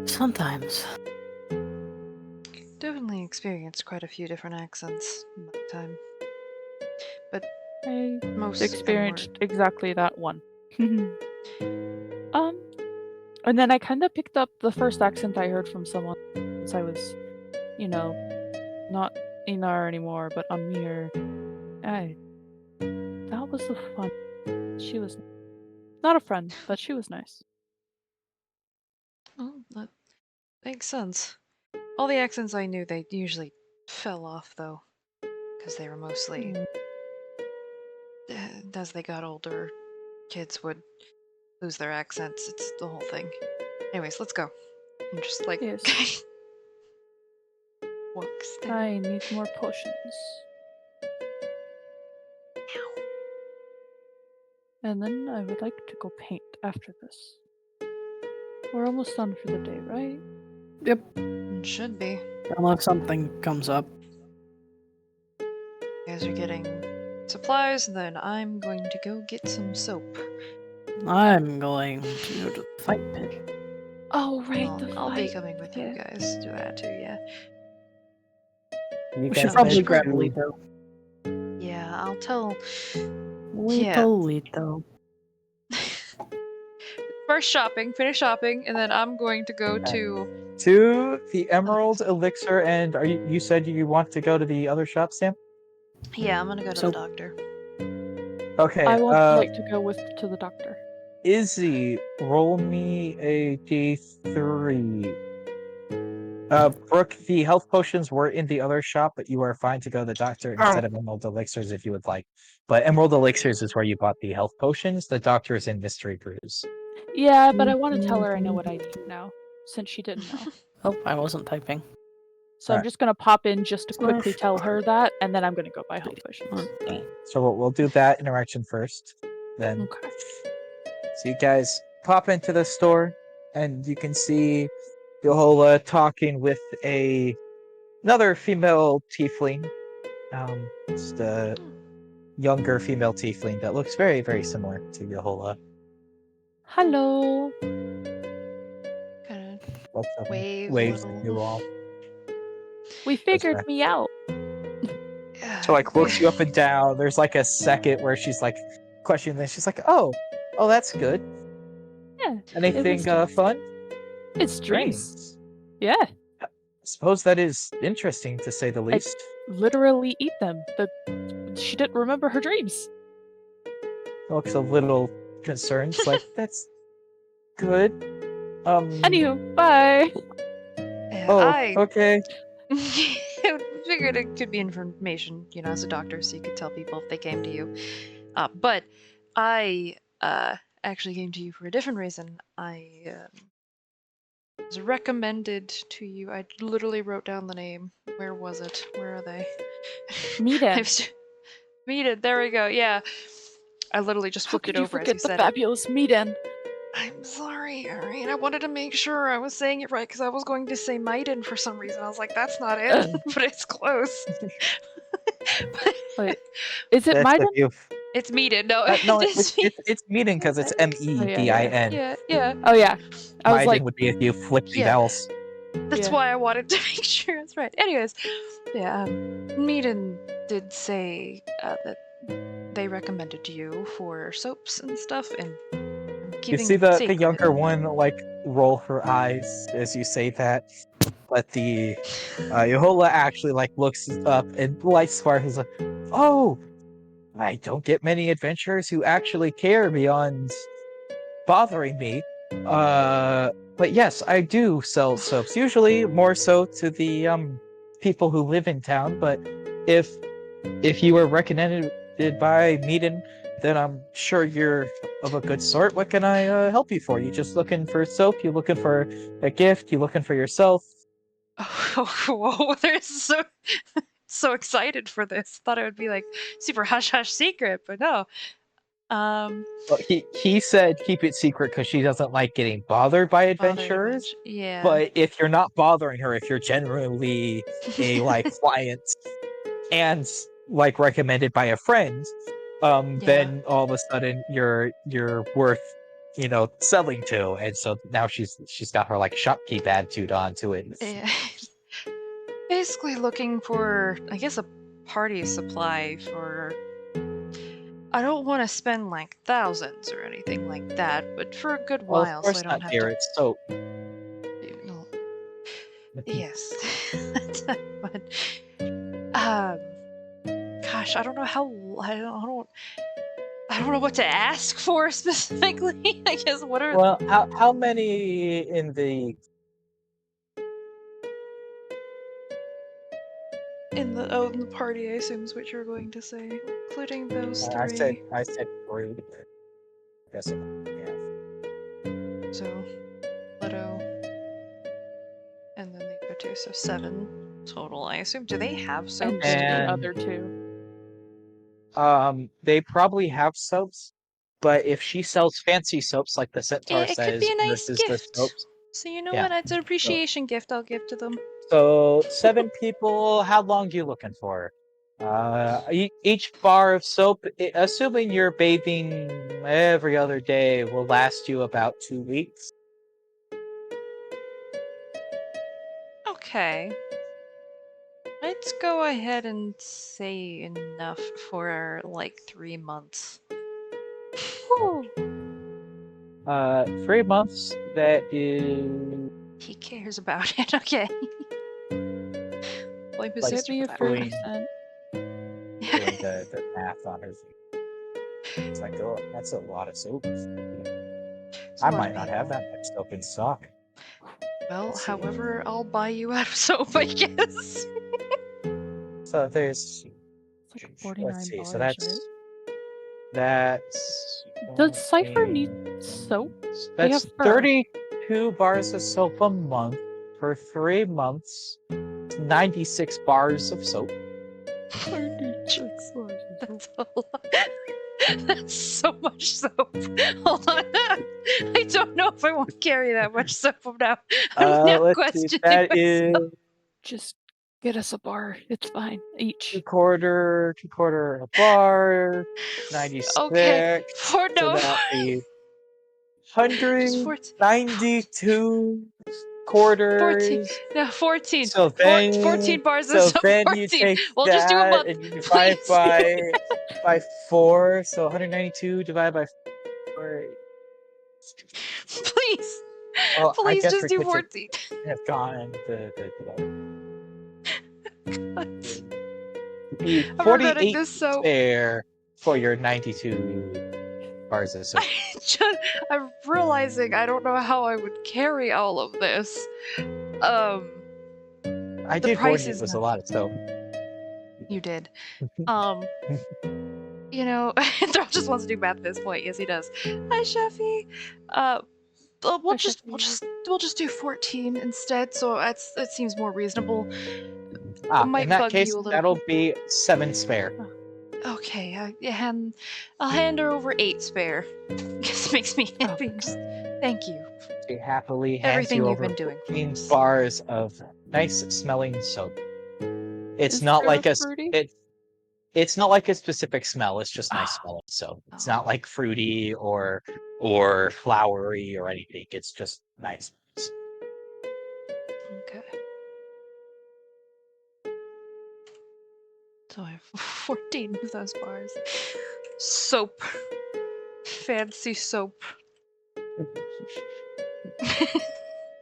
D: sometimes.
B: Definitely experienced quite a few different accents in my time. But
C: I
B: most of them
C: experienced exactly that one. And then I kind of picked up the first accent I heard from someone since I was, not Inar anymore, but Amir. That was the fun. She was not a friend, but she was nice.
B: Oh, that makes sense. All the accents I knew, they usually fell off though, because they were mostly as they got older, kids would lose their accents. It's the whole thing. Anyways, let's go. I'm just like
C: Yes.
B: walks down.
C: I need more potions. And then I would like to go paint after this. We're almost done for the day, right?
D: Yep.
B: It should be.
D: Unless something comes up.
B: You guys are getting supplies, and then I'm going to go get some soap.
D: I'm going to go to the fight pit.
C: Oh, right, the
B: I'll be
C: fight.
B: coming with
C: yeah.
B: you guys to do that too, yeah.
A: You
D: We should
A: guys
D: probably
A: head
D: grab
A: to-
D: Lito.
B: Yeah, I'll tell.
D: Lito.
B: First shopping, finish shopping, and then I'm going to go
A: Okay.
B: to.
A: the Emerald Elixir, and you said you want to go to the other shop, Sam?
B: Yeah, I'm gonna go to
D: So-
B: the doctor.
A: Okay.
C: I would like to go to the doctor.
A: Izzy, roll me a d3. Brooke, the health potions were in the other shop, but you are fine to go to the doctor instead of Emerald Elixirs if you would like. But Emerald Elixirs is where you bought the health potions. The doctor is in Mystery Brews.
C: Yeah, but I want to tell her I know what I need now, since she didn't know.
D: Oh, I wasn't typing.
C: So I'm
A: Alright.
C: just gonna pop in just to quickly tell her that, and then I'm gonna go buy health potions.
A: So we'll do that interaction first. Then
C: Okay.
A: So you guys pop into the store, and you can see Yohola talking with another female tiefling. Just a younger female tiefling that looks very, very similar to Yohola.
C: Hello.
B: Kinda
A: Looks up and
B: wave a
A: waves
B: little.
A: at you all.
C: We figured
A: back.
C: me out.
A: So like looks you up and down. There's like a second where she's like questioning this. She's like, "Oh, that's good.
C: Yeah.
A: Anything
C: was-
A: fun?
C: It's dreams.
A: Dreams.
C: Yeah.
A: Suppose that is interesting to say the least."
C: Literally eat them. She didn't remember her dreams.
A: Looks a little concerned. It's like, that's good.
C: Anywho, bye.
B: Yeah,
A: Oh,
B: I
A: okay.
B: figured it could be information, as a doctor, so you could tell people if they came to you. But I actually came to you for a different reason. I was recommended to you. I literally wrote down the name. Where was it? Where are they?
C: Meaden.
B: Meaden. There we go. Yeah. I literally just
C: How
B: flipped
C: could
B: it
C: you
B: over as
C: forget
B: you
C: the
B: said it.
C: fabulous Meaden?
B: I'm sorry, Irene. I wanted to make sure I was saying it right because I was going to say Maiden for some reason. I was like, that's not it, but it's close.
C: Wait, is it
A: That's
C: Meaden?
A: if you.
B: It's Meaden. No,
A: No,
B: it is
A: it's meeting because it's MEDIN.
B: Yeah.
C: Oh yeah. I was
A: Meiden
C: like,
A: would be if you flip the
B: Yeah.
A: vowels.
B: That's
C: Yeah.
B: why I wanted to make sure it's right. Anyways, yeah, Meaden did say that they recommended you for soaps and stuff, and I'm
A: You
B: keeping
A: see the
B: secret.
A: younger one like roll her eyes as you say that, but the Yohola actually like looks up and lights fire. He's like, "Oh, I don't get many adventurers who actually care beyond bothering me. But yes, I do sell soaps. Usually more so to the people who live in town. But if you were recommended by Meaden, then I'm sure you're of a good sort. What can I help you for? You just looking for soap? You looking for a gift? You looking for yourself?"
B: Oh, whoa! They're so excited for this. Thought it would be like super hush hush secret, but no.
A: Well, he said keep it secret because she doesn't like getting bothered by adventurers.
B: Yeah.
A: But if you're not bothering her, if you're generally a like client and like recommended by a friend, then all of a sudden you're worth selling to, and so now she's got her like shopkeep attitude onto it.
B: Yeah. Basically looking for, I guess, a party supply for. I don't want to spend like thousands or anything like that, but for a good
A: Well, of
B: while, so
A: course
B: I don't
A: not,
B: have
A: dear.
B: to.
A: It's soap.
B: No. Yes. But gosh, I don't know how. I don't know what to ask for specifically. I guess what are
A: Well, how many in the
B: in the party? I assume is what you're going to say, including those
A: I
B: three.
A: said three. I guess yeah.
B: So, Leto, and then the other two, so 7 total. I assume. Do they have
C: And
B: soaps?
C: then the
A: And-
C: other two.
A: They probably have soaps, but if she sells fancy soaps like the Centaur
B: It could be
A: says
B: a nice
A: versus the
B: gift.
A: soaps.
B: So you know
A: Yeah.
B: what? It's an appreciation gift I'll give to them.
A: So 7 people. How long you looking for? Each bar of soap, assuming you're bathing every other day, will last you about 2 weeks.
B: Okay. Let's go ahead and say enough for like 3 months.
A: 3 months. That is
B: He cares about it. Okay. Blame his
A: Like,
C: Give
B: sister
C: me a
B: for that.
A: doing-
C: 50%.
A: doing the math on her. It's like, oh, that's a lot of soap.
B: It's a
A: I
B: lot
A: might
B: of
A: not have that much soap in stock.
B: Well,
A: Let's see.
B: however, I'll buy you out of soap, I guess.
A: So there's
C: It's like 49
A: let's see.
C: bars,
A: So
C: right?
A: that's
C: Does Cypher need soap? They
A: That's
C: have fur.
A: 32 bars of soap a month for 3 months. 96 bars of soap.
B: That's a lot. That's so much soap. Hold on. I don't know if I want to carry that much soap now. I'm now
A: Let's see.
B: questioning
A: That
B: myself.
A: is
C: Just get us a bar. It's fine. Each.
A: two quarter a bar. 96.
B: Okay. For
A: So
B: no.
A: that be
B: Just
A: 192 quarters.
B: No, 14.
A: So then,
B: 14 bars of
A: so
B: soap.
A: then
B: 14.
A: you take
B: We'll
A: that
B: just do a month.
A: and you divide
B: Please.
A: by 4. So 192 divided by 4.
B: Please.
A: Well, I
B: Please
A: guess
B: just
A: we
B: do
A: could
B: 14.
A: have gone
B: God.
A: be
B: I'm regretting
A: 48
B: this so.
A: there for your 92 bars of soap.
B: I'm realizing I don't know how I would carry all of this.
A: I
B: the
A: did warn
B: price
A: you
B: is
A: it was a
B: not-
A: lot of soap.
B: You did. You know, Throw just wants to do math at this point. Yes, he does. Hi, Sheffy. We'll
C: Hi,
B: just do 14 instead. So it seems more reasonable. might
A: In that
B: bug
A: case,
B: you a little.
A: that'll be 7 spare.
B: Okay, I'll hand her over 8 spare. This makes me happy. Just, thank you.
A: She happily hands
B: Everything
A: you
B: you've
A: over
B: been doing for
A: 15
B: us.
A: bars of nice smelling soap. It's
C: Is
A: not
C: there
A: like
C: a
A: a
C: fruity?
A: it's not like a specific smell. It's just nice smelling soap. It's not like fruity or flowery or anything. It's just nice.
B: Okay. So I have 14 of those bars. Soap. Fancy soap.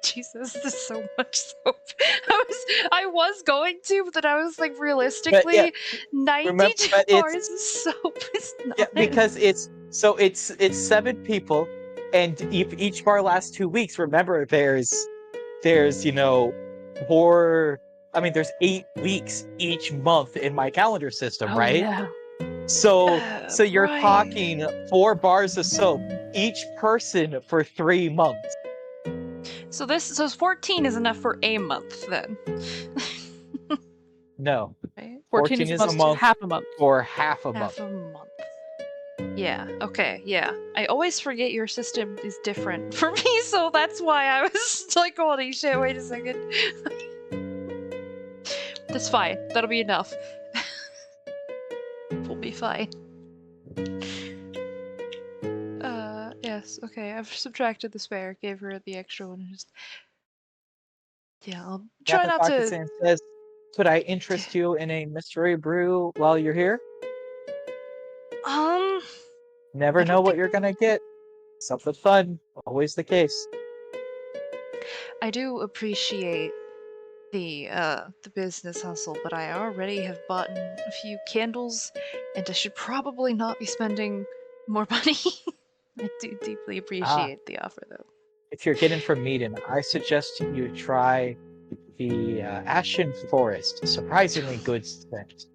B: Jesus, there's so much soap. I was going to, but then I was like, realistically, 92
A: but
B: bars
A: it's
B: of soap is not.
A: yeah, because it's 7 people, and each bar lasts 2 weeks. Remember, there's 4. I mean, there's 8 weeks each month in my calendar system,
C: Oh
A: right?
C: yeah.
A: So you're
B: Right.
A: talking 4 bars of soap each person for 3 months.
B: So 14 is enough for a month then.
A: No,
B: Right?
C: 14 is
A: a
C: almost
A: month
C: half a month.
A: or half a month.
B: Half a month. Yeah, okay, yeah. I always forget your system is different for me, so that's why I was like, holy shit, wait a second. That's fine. That'll be enough. We'll be fine. Yes, okay. I've subtracted the spare, gave her the extra one, and just... Yeah, I'll try not to...
A: Pakistan says, could I interest you in a mystery brew while you're here? Never
B: I
A: know
B: don't
A: what
B: think-
A: you're gonna get. Something fun. Always the case.
B: I do appreciate the business hustle, but I already have bought a few candles, and I should probably not be spending more money. I do deeply appreciate the offer, though.
A: If you're getting from Meaden, I suggest you try the Ashen Forest. Surprisingly good scent.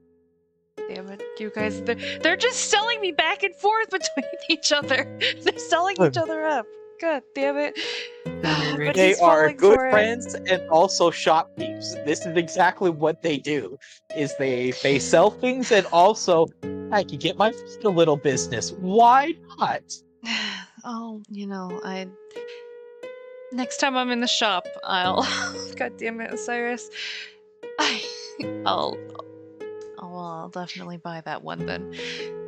B: Damn it, you guys, they're just selling me back and forth between each other. They're selling each other up. God damn it. But
A: They
B: he's
A: are
B: falling
A: good
B: for it.
A: friends and also shopkeepers. This is exactly what they do. Is they sell things and also I can get my feet a little business. Why not?
B: Oh, next time I'm in the shop, I'll... God damn it, Osiris. I'll definitely buy that one then.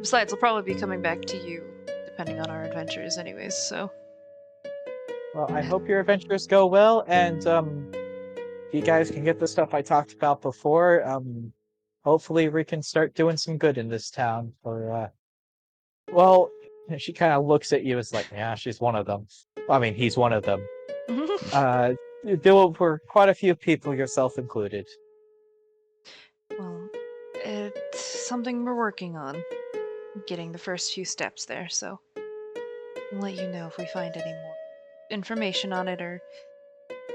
B: Besides, I'll probably be coming back to you, depending on our adventures anyways, so...
A: Well, I hope your adventures go well, and if you guys can get the stuff I talked about before, hopefully we can start doing some good in this town. Well, she kind of looks at you as like, yeah, she's one of them. I mean, he's one of them. There were quite a few people, yourself included.
B: Well, it's something we're working on. Getting the first few steps there, so... I'll let you know if we find any more information on it, or...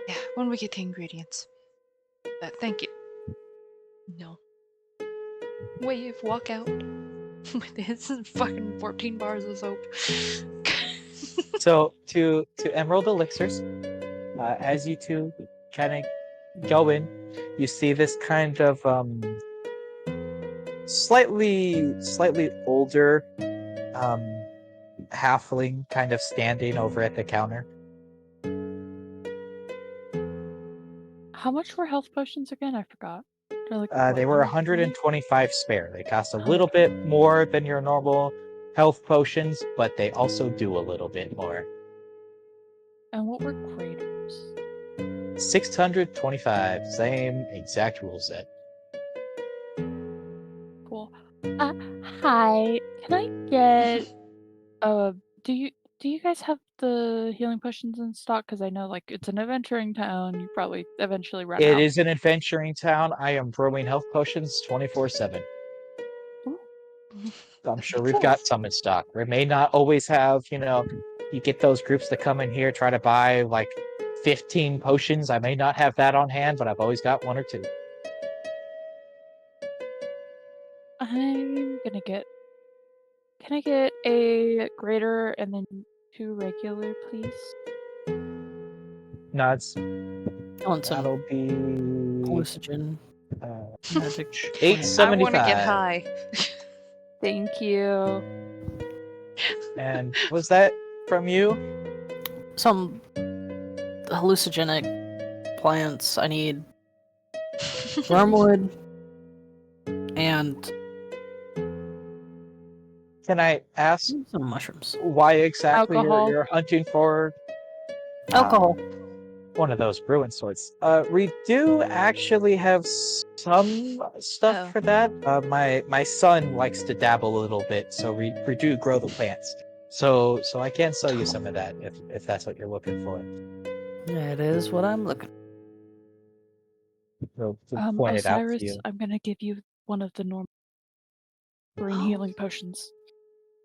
B: Yeah, when we get the ingredients. But thank you. No. Wave, walk out. With his fucking 14 bars of soap.
A: So to Emerald Elixirs, as you two kind of go in, you see this kind of slightly older halfling kind of standing over at the counter.
C: How much were health potions again? I forgot. They're like,
A: They were 125 spare. They cost a little bit more than your normal health potions, but they also do a little bit more.
C: And what were graders?
A: 625, same exact rule set.
C: Cool. Hi. Can I get do you guys have the healing potions in stock? Because I know like it's an adventuring town. You probably eventually run out.
A: It is an adventuring town. I am brewing health potions 24/7.
C: Ooh.
A: I'm sure we've got some in stock. We may not always have, you get those groups that come in here, try to buy like 15 potions. I may not have that on hand, but I've always got 1 or 2.
C: I'm gonna get. Can I get a greater and then 2 regular, please?
A: Nuts.
D: I want some
A: That'll be
D: hallucinogen magic.
A: 875.
B: I want to get high.
C: Thank you.
A: And was that from you?
D: Some hallucinogenic plants. I need wormwood and
A: Can I ask
D: some mushrooms.
A: why exactly
C: Alcohol.
A: you're hunting for
D: Alcohol.
A: one of those brewing sorts? We do actually have some stuff
B: Oh.
A: for that. My son likes to dabble a little bit, so we do grow the plants. So I can sell you some of that if that's what you're looking for.
D: It is what I'm looking.
A: He'll point it out
C: Osiris,
A: to you.
C: I'm gonna give you one of the normal green
B: Oh.
C: healing potions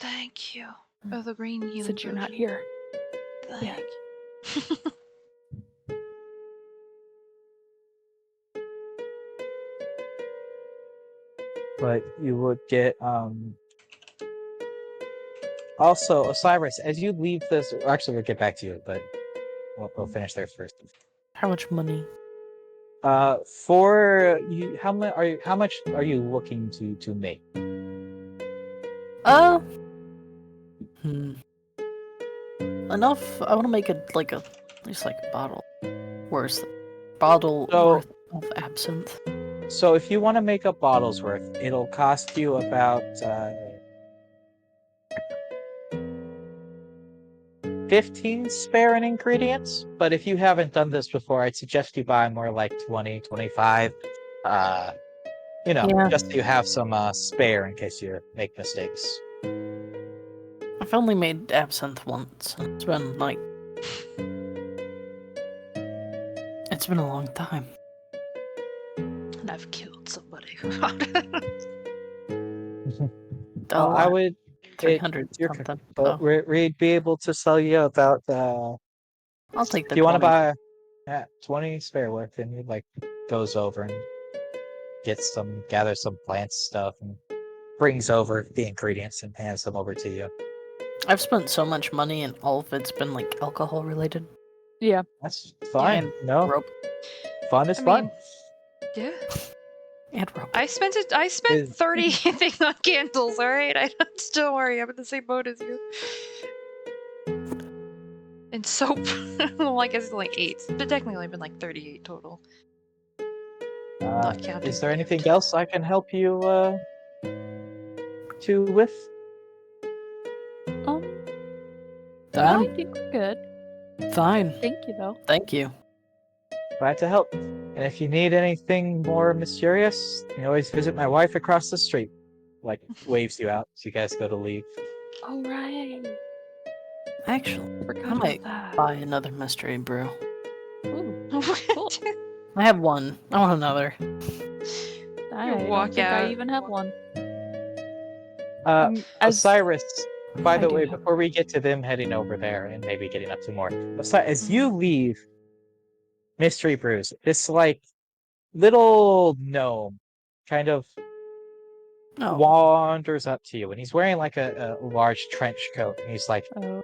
B: Thank you. Oh, the green healing
C: since you're not
B: potion.
C: here.
B: Thank you.
A: But you would get also Osiris as you leave this. Actually, we'll get back to you, but we'll finish there first.
D: How much money?
A: For you, how much are you? How much are you looking to make?
D: Enough. I want to make it like at least like a bottle. Worse, bottle
A: So-
D: worth of absinthe.
A: So if you want to make a bottle's worth, it'll cost you about 15 spare in ingredients. But if you haven't done this before, I'd suggest you buy more like 20, 25.
D: Yeah.
A: Just so you have some spare in case you make mistakes.
D: I've only made absinthe once. And it's been like. It's been a long time.
B: And I've killed somebody.
A: Well, I would.
D: 300
A: you're
D: something.
A: But
D: So
A: we'd be able to sell you about
D: I'll take the
A: if you want to
D: 20.
A: buy 20 spare worth, and he like goes over and gathers some plant stuff and brings over the ingredients and hands them over to you.
D: I've spent so much money and all of it's been like alcohol related.
A: That's fine.
D: and
A: No,
D: Rope
A: fun is
B: I
A: fun.
B: mean, yeah.
D: and rope.
B: I spent 30 thing on candles, alright? Don't worry, I'm in the same boat as you. And soap. Well, I guess it's like 8. But technically only been like 38 total. Not counting
A: Is there
B: the
A: anything
B: gift.
A: else I can help you with?
C: No,
D: Done.
C: I think we're good.
D: Fine.
C: Thank you, though.
D: Thank you.
A: Glad to help. And if you need anything more mysterious, you can always visit my wife across the street. Like waves you out as you guys go to leave.
C: All right.
D: Actually,
C: Forgot
D: I might
C: about that.
D: buy another mystery brew.
C: Ooh, cool.
D: I have one. I want another.
C: I don't
B: walk
C: think I
B: out.
C: even have one.
A: As
C: As
A: Osiris, by
C: I
A: the
C: do
A: way,
C: have
A: before we get to them heading over there and maybe getting up to more, as you leave Mystery Brews, this like little gnome kind of
D: Oh,
A: wanders up to you, and he's wearing like a large trench coat, and he's like,
C: oh,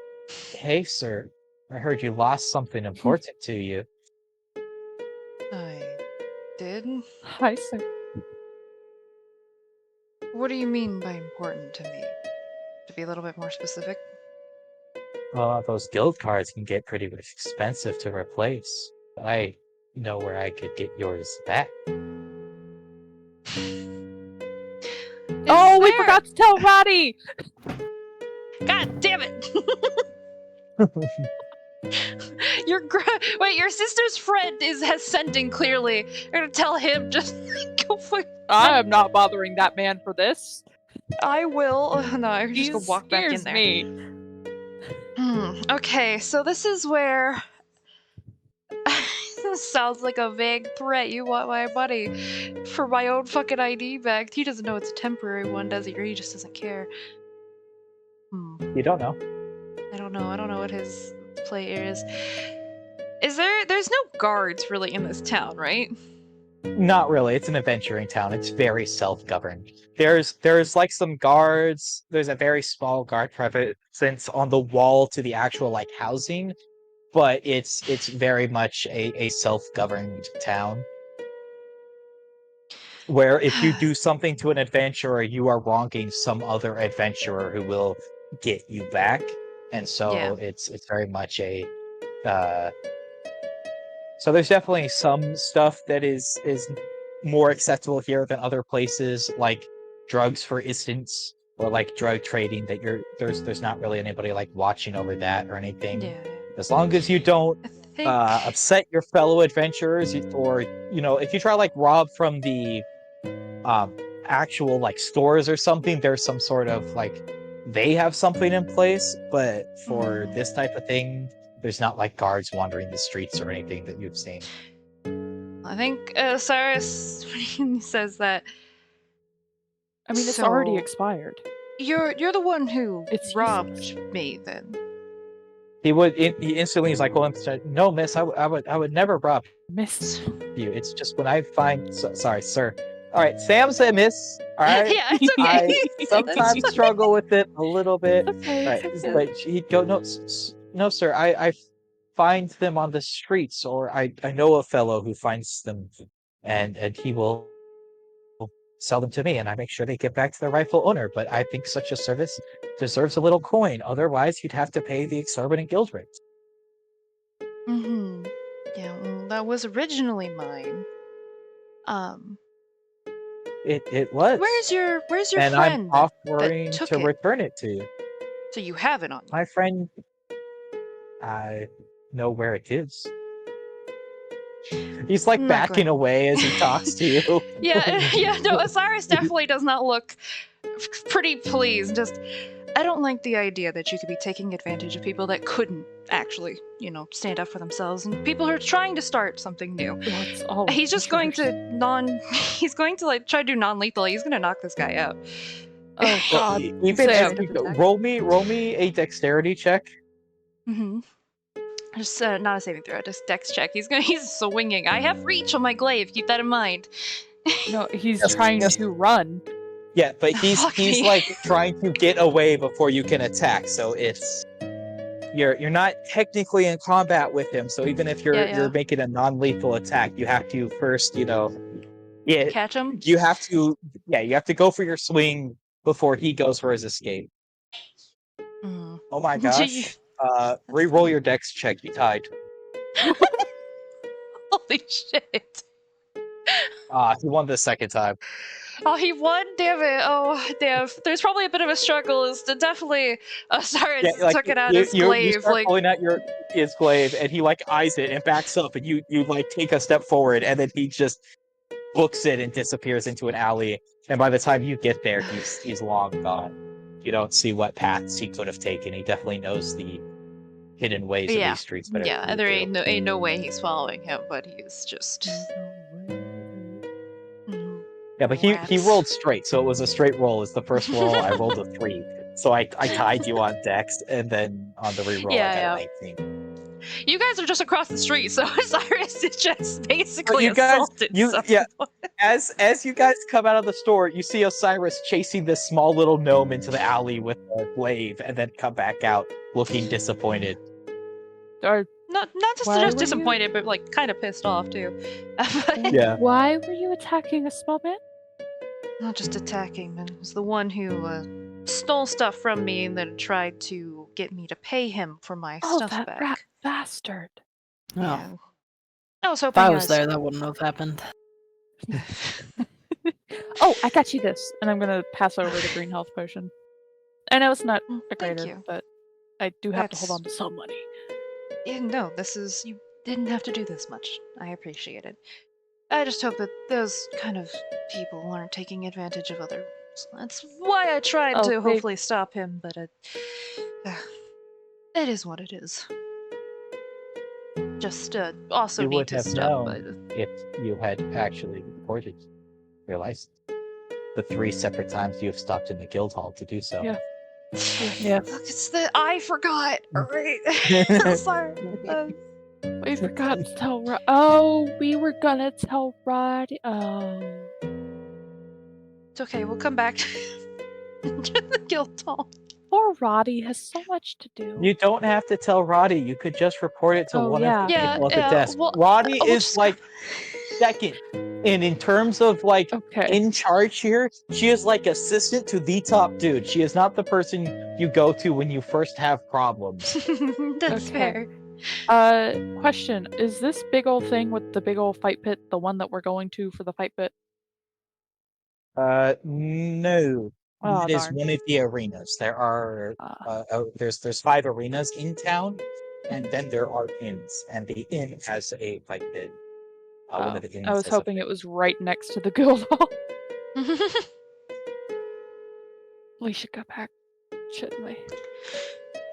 A: "Hey, sir, I heard you lost something important to you."
B: I did?
C: hi, sir.
B: What do you mean by important to me? To be a little bit more specific?
A: Well, those guild cards can get pretty expensive to replace. I know where I could get yours back.
C: Oh, we forgot to tell Roddy.
B: God damn it! Wait, your sister's friend has sent in clearly. You're gonna tell him just go for.
C: I am not bothering that man for this.
B: I will. No, I'm just
C: He
B: gonna walk back in
C: scares
B: there.
C: me.
B: Okay, so this is where. This sounds like a vague threat. You want my money for my own fucking ID back? He doesn't know it's a temporary one, does he? Or he just doesn't care.
A: You don't know.
B: I don't know. I don't know what his play is. There's no guards really in this town, right?
A: Not really. It's an adventuring town. It's very self-governed. There's like some guards. There's a very small guard presence on the wall to the actual like housing, but it's very much a self-governed town. Where if you do something to an adventurer, you are wronging some other adventurer who will get you back, and so
B: Yeah.
A: it's very much a. So there's definitely some stuff that is more acceptable here than other places, like drugs, for instance, or like drug trading. That there's not really anybody like watching over that or anything.
B: Yeah.
A: As long as you don't
B: I think.
A: upset your fellow adventurers, or if you try like rob from the actual like stores or something, there's some sort of like they have something in place, but for this type of thing, there's not like guards wandering the streets or anything that you've seen.
B: I think Cyrus when he says that
C: I mean, it's already
B: So-
C: expired.
B: you're the one who
C: It's
B: robbed
C: useless.
B: me then.
A: He instantly is like, well, no, miss, I would never rob
C: Miss.
A: you. It's just when I find, sorry, sir. All right, Sam's a miss. All right,
B: Yeah, it's okay.
A: I sometimes struggle with it a little bit.
C: Okay.
A: Right,
C: it's okay.
A: but he'd go, no, no, sir. I find them on the streets, or I know a fellow who finds them, and he will sell them to me, and I make sure they get back to their rightful owner. But I think such a service deserves a little coin. Otherwise, you'd have to pay the exorbitant guild rates.
B: Mm-hmm. Yeah, well, that was originally mine.
A: It was.
B: Where's your
A: and
B: friend
A: I'm
B: that
A: offering
B: took
A: to
B: it?
A: return it to you.
B: So you have it on you.
A: My friend, I know where it is. He's like
B: Not
A: backing
B: good.
A: away as he talks to you.
B: Yeah, no, Osiris definitely does not look pretty pleased. Just, I don't like the idea that you could be taking advantage of people that couldn't actually, stand up for themselves, and people who are trying to start something new.
C: Well, it's all
B: He's just going
C: intruders.
B: to he's going to like try to do non-lethal. He's going to knock this guy out.
C: Oh
A: Well,
C: God.
A: even
C: Sam.
A: if, roll me a dexterity check.
B: Mm-hmm. Just not a saving throw, just dex check. He's swinging. I have reach on my glaive. Keep that in mind.
C: No, he's
A: Yes,
C: trying
A: yes.
C: to run.
A: Yeah, but
B: Fuck
A: he's
B: me.
A: like trying to get away before you can attack. So it's you're not technically in combat with him. So even if
B: Yeah.
A: you're making a non-lethal attack, you have to first,
B: Catch him.
A: you have to go for your swing before he goes for his escape.
B: Mm.
A: Oh my gosh. Re-roll your dex check, you tied.
B: Holy shit.
A: He won the second time.
B: Oh, he won? Damn it. Oh, damn. There's probably a bit of a struggle. It's definitely Osiris took it out his
A: you
B: glaive.
A: start
B: Like,
A: pulling out his glaive, and he like eyes it and backs up, and you like take a step forward, and then he just books it and disappears into an alley. And by the time you get there, he's long gone. You don't see what paths he could have taken. He definitely knows the hidden ways of
B: Yeah.
A: these streets better.
B: yeah,
A: than
B: there
A: you do.
B: ain't no way he's following him, but he's just.
A: Yeah, but he
B: Rats.
A: rolled straight, so it was a straight roll. It's the first roll. I rolled a 3, so I tied you on dex, and then on the reroll I got a 19.
B: You guys are just across the street, so Osiris is just basically
A: But you guys,
B: assaulted someone.
A: as you guys come out of the store, you see Osiris chasing this small little gnome into the alley with a glaive, and then come back out looking disappointed.
C: Or
B: Not just
C: Why were you-
B: disappointed, but like kind of pissed off too. But
A: Yeah.
C: why were you attacking a small man?
B: not just attacking, but it was the one who stole stuff from me and then tried to get me to pay him for my
C: Oh,
B: stuff
C: that
B: back.
C: rat bastard.
D: No.
B: Yeah. I was
D: If
B: hoping
D: I was there, that wouldn't have happened.
C: Oh, I got you this, and I'm gonna pass over the green health potion. I know it's not a
B: Thank
C: greater,
B: you.
C: but I do have to hold
B: That's-
C: on to some money.
B: Yeah, no, you didn't have to do this much. I appreciate it. I just hope that those kind of people aren't taking advantage of others. That's why I tried
C: Oh,
B: to
C: they-
B: hopefully stop him, but it is what it is. Just also
A: You
B: need
A: would
B: to
A: have
B: stop.
A: known if you had actually reported your license. The 3 separate times you have stopped in the guild hall to do so.
C: Yeah.
D: Yeah.
B: Look, it's the I forgot. All right, sorry.
C: We forgot to tell Rod. Oh, we were gonna tell Rod. Oh.
B: It's okay. We'll come back to the guild hall.
C: Poor Roddy has so much to do.
A: You don't have to tell Roddy. You could just report it to
C: Oh,
A: one
C: yeah.
A: of the
B: Yeah,
A: people at the
B: yeah,
A: desk.
B: well,
A: Roddy
B: we'll
A: is
B: just-
A: like second. And in terms of like
C: Okay.
A: in charge here, she is like assistant to the top dude. She is not the person you go to when you first have problems.
B: That's
C: Okay.
B: fair.
C: Question. Is this big old thing with the big old fight pit the one that we're going to for the fight pit?
A: No.
C: Oh,
A: It is
C: darn.
A: one of the arenas. There are there's 5 arenas in town, and then there are inns, and the inn has a fight pit. One
C: Oh,
A: of the inns
C: I was
A: has a
C: hoping
A: fight
C: it was right next to the guild hall. We should go back. Shouldn't we?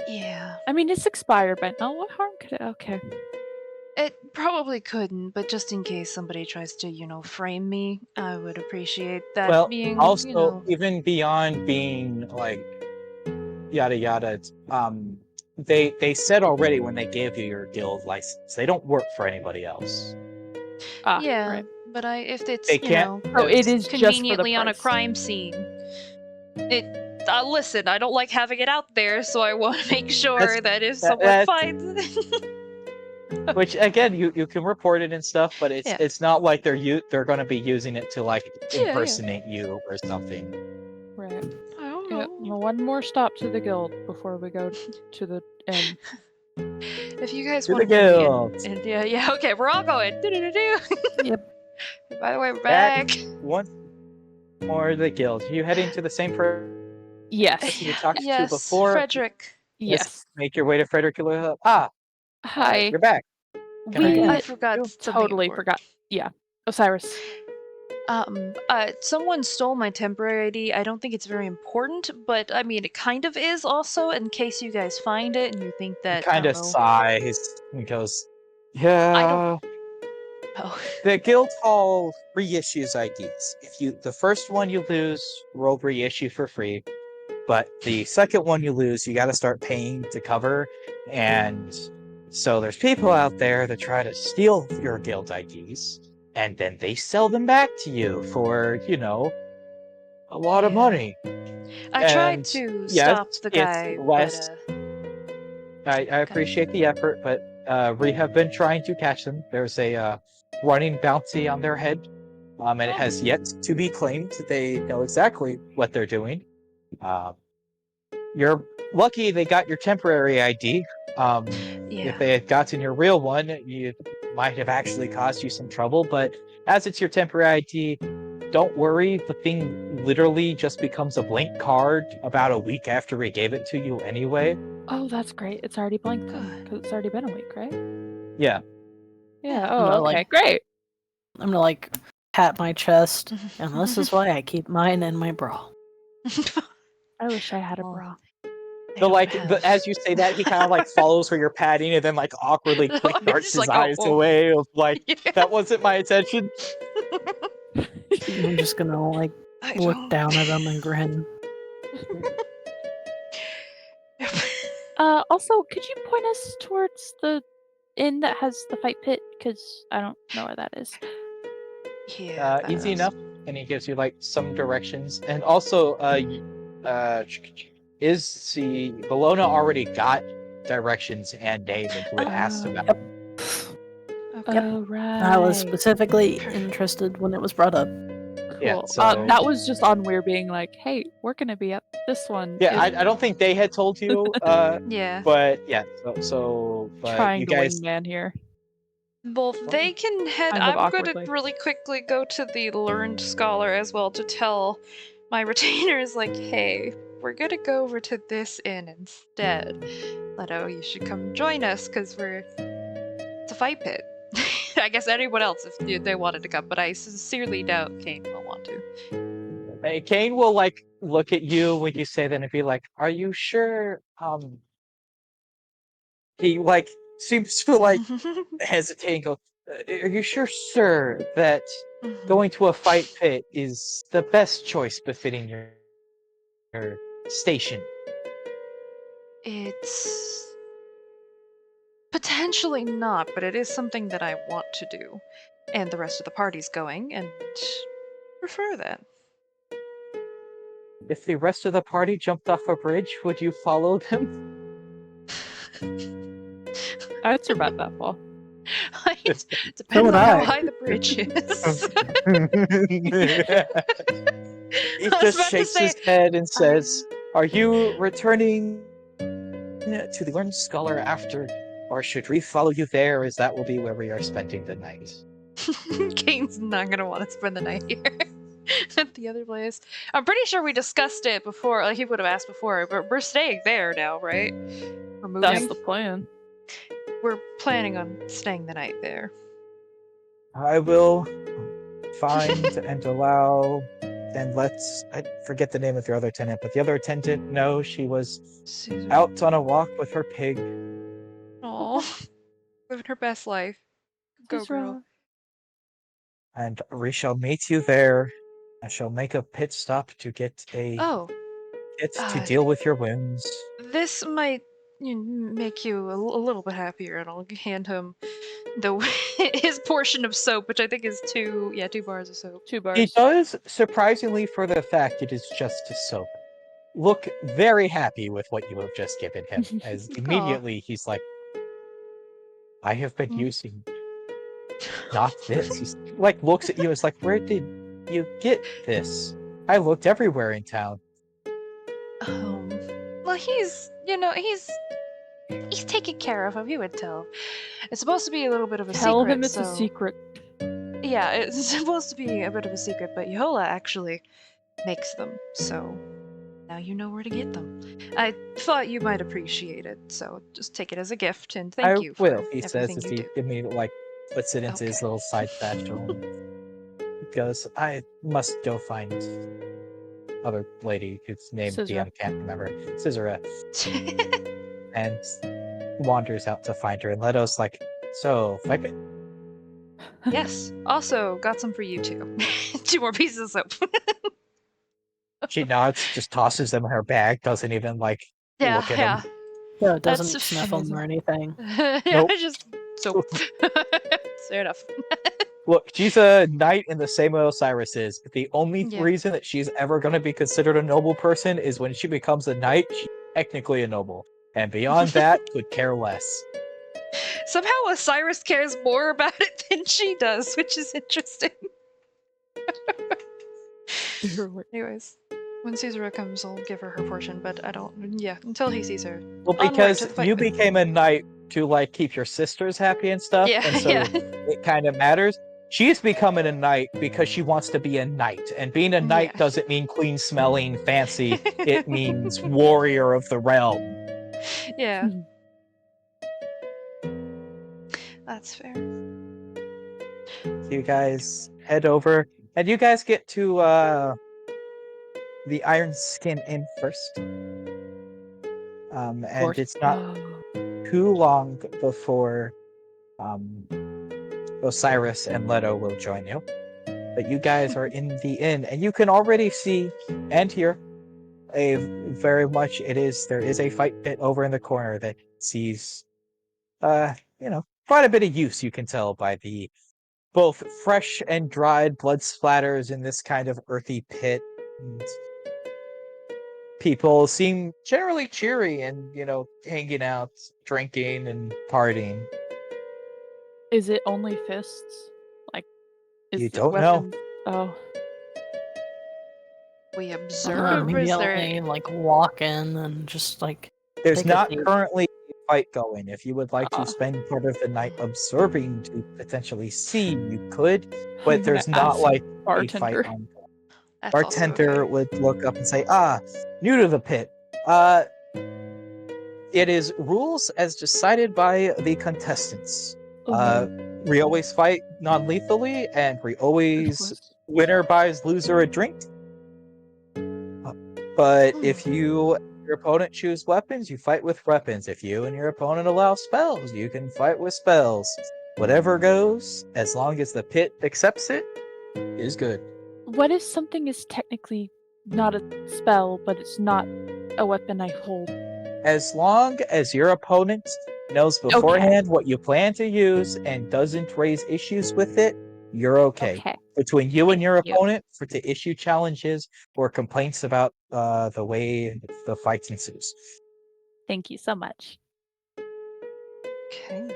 B: Yeah.
C: I mean, it's expired by now. What harm could it? Okay.
B: It probably couldn't, but just in case somebody tries to, frame me, I would appreciate that
A: Well,
B: being,
A: also, even beyond being like yada yada, they said already when they gave you your guild license, they don't work for anybody else.
C: Ah,
B: yeah,
C: right.
B: but if it's,
A: They can't.
C: So it is just for the
B: conveniently on a
C: price.
B: crime scene, listen, I don't like having it out there, so I want to make sure that if someone
A: that's-
B: finds it.
A: Which again, you can report it and stuff, but
B: Yeah.
A: it's not like they're going to be using it to like
B: Yeah.
A: impersonate you or something.
C: Right.
B: I don't
C: Yeah,
B: know.
C: well, one more stop to the guild before we go to the inn.
B: If you guys
A: To
B: want
A: the
B: to
A: guild.
B: and yeah, okay, we're all going. Do-do-do-do.
D: Yep.
B: By the way, we're
A: Back.
B: back.
A: Once more to the guild. You heading to the same person
C: Yes.
A: you talked to
B: Yes,
A: before?
B: Frederick.
C: Yes.
A: Make your way to Frederick. You're
C: Hi.
A: back. Can I
C: We
A: get
B: I forgot something
C: totally
B: important.
C: forgot. Yeah. Osiris.
B: Someone stole my temporary ID. I don't think it's very important, but I mean, it kind of is also, in case you guys find it and you think that.
A: Kind
B: I
A: of
B: don't know.
A: sighs and goes, "Yeah."
B: Oh.
A: The guild hall reissues IDs. If the first one you lose, we'll reissue for free. But the second one you lose, you got to start paying to cover. And so there's people out there that try to steal your guild IDs, and then they sell them back to you for, a lot of
B: Yeah.
A: money.
B: I tried
A: And
B: to
A: yes,
B: stop the
A: it's
B: guy,
A: less.
B: but
A: I appreciate the effort, but we have been trying to catch them. There's a running bounty on their head, and it has yet to be claimed. They know exactly what they're doing. You're lucky they got your temporary ID.
B: yeah.
A: If they had gotten your real one, it might have actually caused you some trouble. But as it's your temporary ID, don't worry. The thing literally just becomes a blank card about a week after we gave it to you anyway.
C: Oh, that's great. It's already blanked then,
B: Good.
C: because it's already been a week, right?
A: Yeah.
C: Yeah.
B: Yeah.
C: Oh,
D: No,
C: okay.
D: like-
C: Great.
D: I'm gonna like pat my chest, and this is why I keep mine in my bra.
C: I wish I had a
B: Oh.
C: bra.
A: So as you say that, he kind of like follows where you're patting, and then like awkwardly
B: No,
A: quick
B: I'm
A: darts
B: just
A: his
B: like, oh,
A: eyes
B: oh.
A: away. Of like,
B: Yeah.
A: that wasn't my intention.
D: I'm just gonna like
B: I
D: look
B: don't-
D: down at him and grin.
C: Also, could you point us towards the inn that has the fight pit? Because I don't know where that is.
B: Yeah.
A: Easy
B: that's-
A: enough, and he gives you like some directions. And also, is the Bologna already got directions and name into it? Asked about.
D: Yep.
B: Okay.
C: Oh, right.
D: I was specifically interested when it was brought up.
C: Cool.
A: Yeah, so-
C: That was just on We're being like, hey, we're gonna be at this one.
A: Yeah,
C: if
A: I don't think they had told you.
B: Yeah.
A: But yeah, but
C: trying
A: you
C: to
A: guys.
C: wingman here.
B: Well, they can head.
C: Kind of
B: I'm going to
C: awkwardly.
B: really quickly go to the learned scholar as well to tell my retainers, like, hey, we're going to go over to this inn instead. Leto, you should come join us because it's a fight pit. I guess anyone else if they wanted to come, but I sincerely doubt Kane will want to.
A: Hey, Kane will like look at you when you say that and be like, "Are you sure?" He like seems to like hesitate and go, "Are you sure, sir, that going to a fight pit is the best choice befitting your station?"
B: It's potentially not, but it is something that I want to do. And the rest of the party's going, and prefer that.
A: If the rest of the party jumped off a bridge, would you follow them?
C: I'd survive that fall.
B: It
D: So
B: depends
D: would
B: on how
D: I.
B: high the bridge is.
A: He
B: I was
A: just
B: about to
A: shakes
B: say,
A: his head and says, "Are you returning to the Learned Scholar after, or should we follow you there, as that will be where we are spending the night?"
B: Kane's not gonna want to spend the night here at the other place. I'm pretty sure we discussed it before. Like he would have asked before, but we're staying there now, right? We're moving.
C: That's the plan.
B: We're planning on staying the night there.
A: I will find and allow and lets I forget the name of your other attendant, but the other attendant know she was
B: Caesar.
A: out on a walk with her pig.
B: Aw. Living her best life. Go, girl.
C: Ezra.
A: And we shall meet you there. I shall make a pit stop to get a
B: Oh,
A: kit to
B: uh,
A: deal with your wounds.
B: this might make you a little bit happier, and I'll hand him his portion of soap, which I think is 2 bars of soap.
C: 2
A: He
C: bars.
A: does, surprisingly for the fact it is just soap, look very happy with what you have just given him. As immediately he's like, I have been using not this. He's like looks at you as like, where did you get this? I looked everywhere in town.
B: Well, he's taken care of him. You would tell. It's supposed to be a little bit of a
C: Tell
B: secret.
C: him it's a
B: so-
C: secret.
B: Yeah, it's supposed to be a bit of a secret, but Yola actually makes them, so now you know where to get them. I thought you might appreciate it, so just take it as a gift and thank
A: I
B: you for
A: will, he says
B: everything
A: as
B: you
A: he
B: do.
A: immediately like puts it into his
B: Okay.
A: little side satchel. He goes, I must go find other lady whose name
C: Scissor.
A: DM can't remember. Scissora. And wanders out to find her, and Leto's like, so, fight it.
B: Yes. Also, got some for you too. 2 more pieces of soap.
A: She nods, just tosses them in her bag, doesn't even like
B: yeah,
A: look at
B: yeah.
A: him.
D: No, it
B: That's
D: doesn't sniff them
C: amazing.
D: or anything.
A: Nope.
B: Just soap. Fair enough.
A: Look, she's a knight in the same way Osiris is. But the only
B: Yeah.
A: reason that she's ever going to be considered a noble person is when she becomes a knight, she's technically a noble. And beyond that, could care less.
B: Somehow Osiris cares more about it than she does, which is interesting. Anyways, when Caesar comes, I'll give her her portion, but I don't. Yeah, until he sees her.
A: Well,
B: Onward
A: because
B: to the fight
A: you
B: pit.
A: became a knight to like keep your sisters happy and stuff,
B: Yeah,
A: and so
B: yeah.
A: it kind of matters. She's becoming a knight because she wants to be a knight, and being a knight
B: Yeah.
A: doesn't mean clean smelling, fancy. It means warrior of the realm.
B: Yeah. That's fair.
A: So you guys head over, and you guys get to the Iron Skin Inn first. And
D: course.
A: it's not too long before Osiris and Leto will join you. But you guys are in the inn, and you can already see and hear a very much there is a fight pit over in the corner that sees quite a bit of use, you can tell by the both fresh and dried blood splatters in this kind of earthy pit. And people seem generally cheery and, hanging out, drinking and partying.
C: Is it only fists? Like, is
A: You
C: the
A: don't know.
C: weapon... Oh.
B: We observe.
D: Maybe
B: Is
D: I'll
B: there?
D: like walk in and just like
A: There's
D: take a
A: not
D: seat.
A: currently a fight going. If you would like to
C: Ah.
A: spend part of the night observing to potentially see, you could,
C: I'm
A: but there's
C: gonna
A: not
C: ask
A: like
C: bartender.
A: a fight on.
B: That's also
A: Bartender
B: okay.
A: would look up and say, new to the pit. It is rules as decided by the contestants. We always fight non-lethally, and we always winner buys loser a drink. But if you and your opponent choose weapons, you fight with weapons. If you and your opponent allow spells, you can fight with spells. Whatever goes, as long as the pit accepts it, is good.
C: What if something is technically not a spell, but it's not a weapon I hold?
A: As long as your opponent knows beforehand what you plan to use and doesn't raise issues with it, you're okay. Between you and your
C: Thank you.
A: opponent to issue challenges or complaints about the way the fight ensues.
C: Thank you so much.
B: Okay.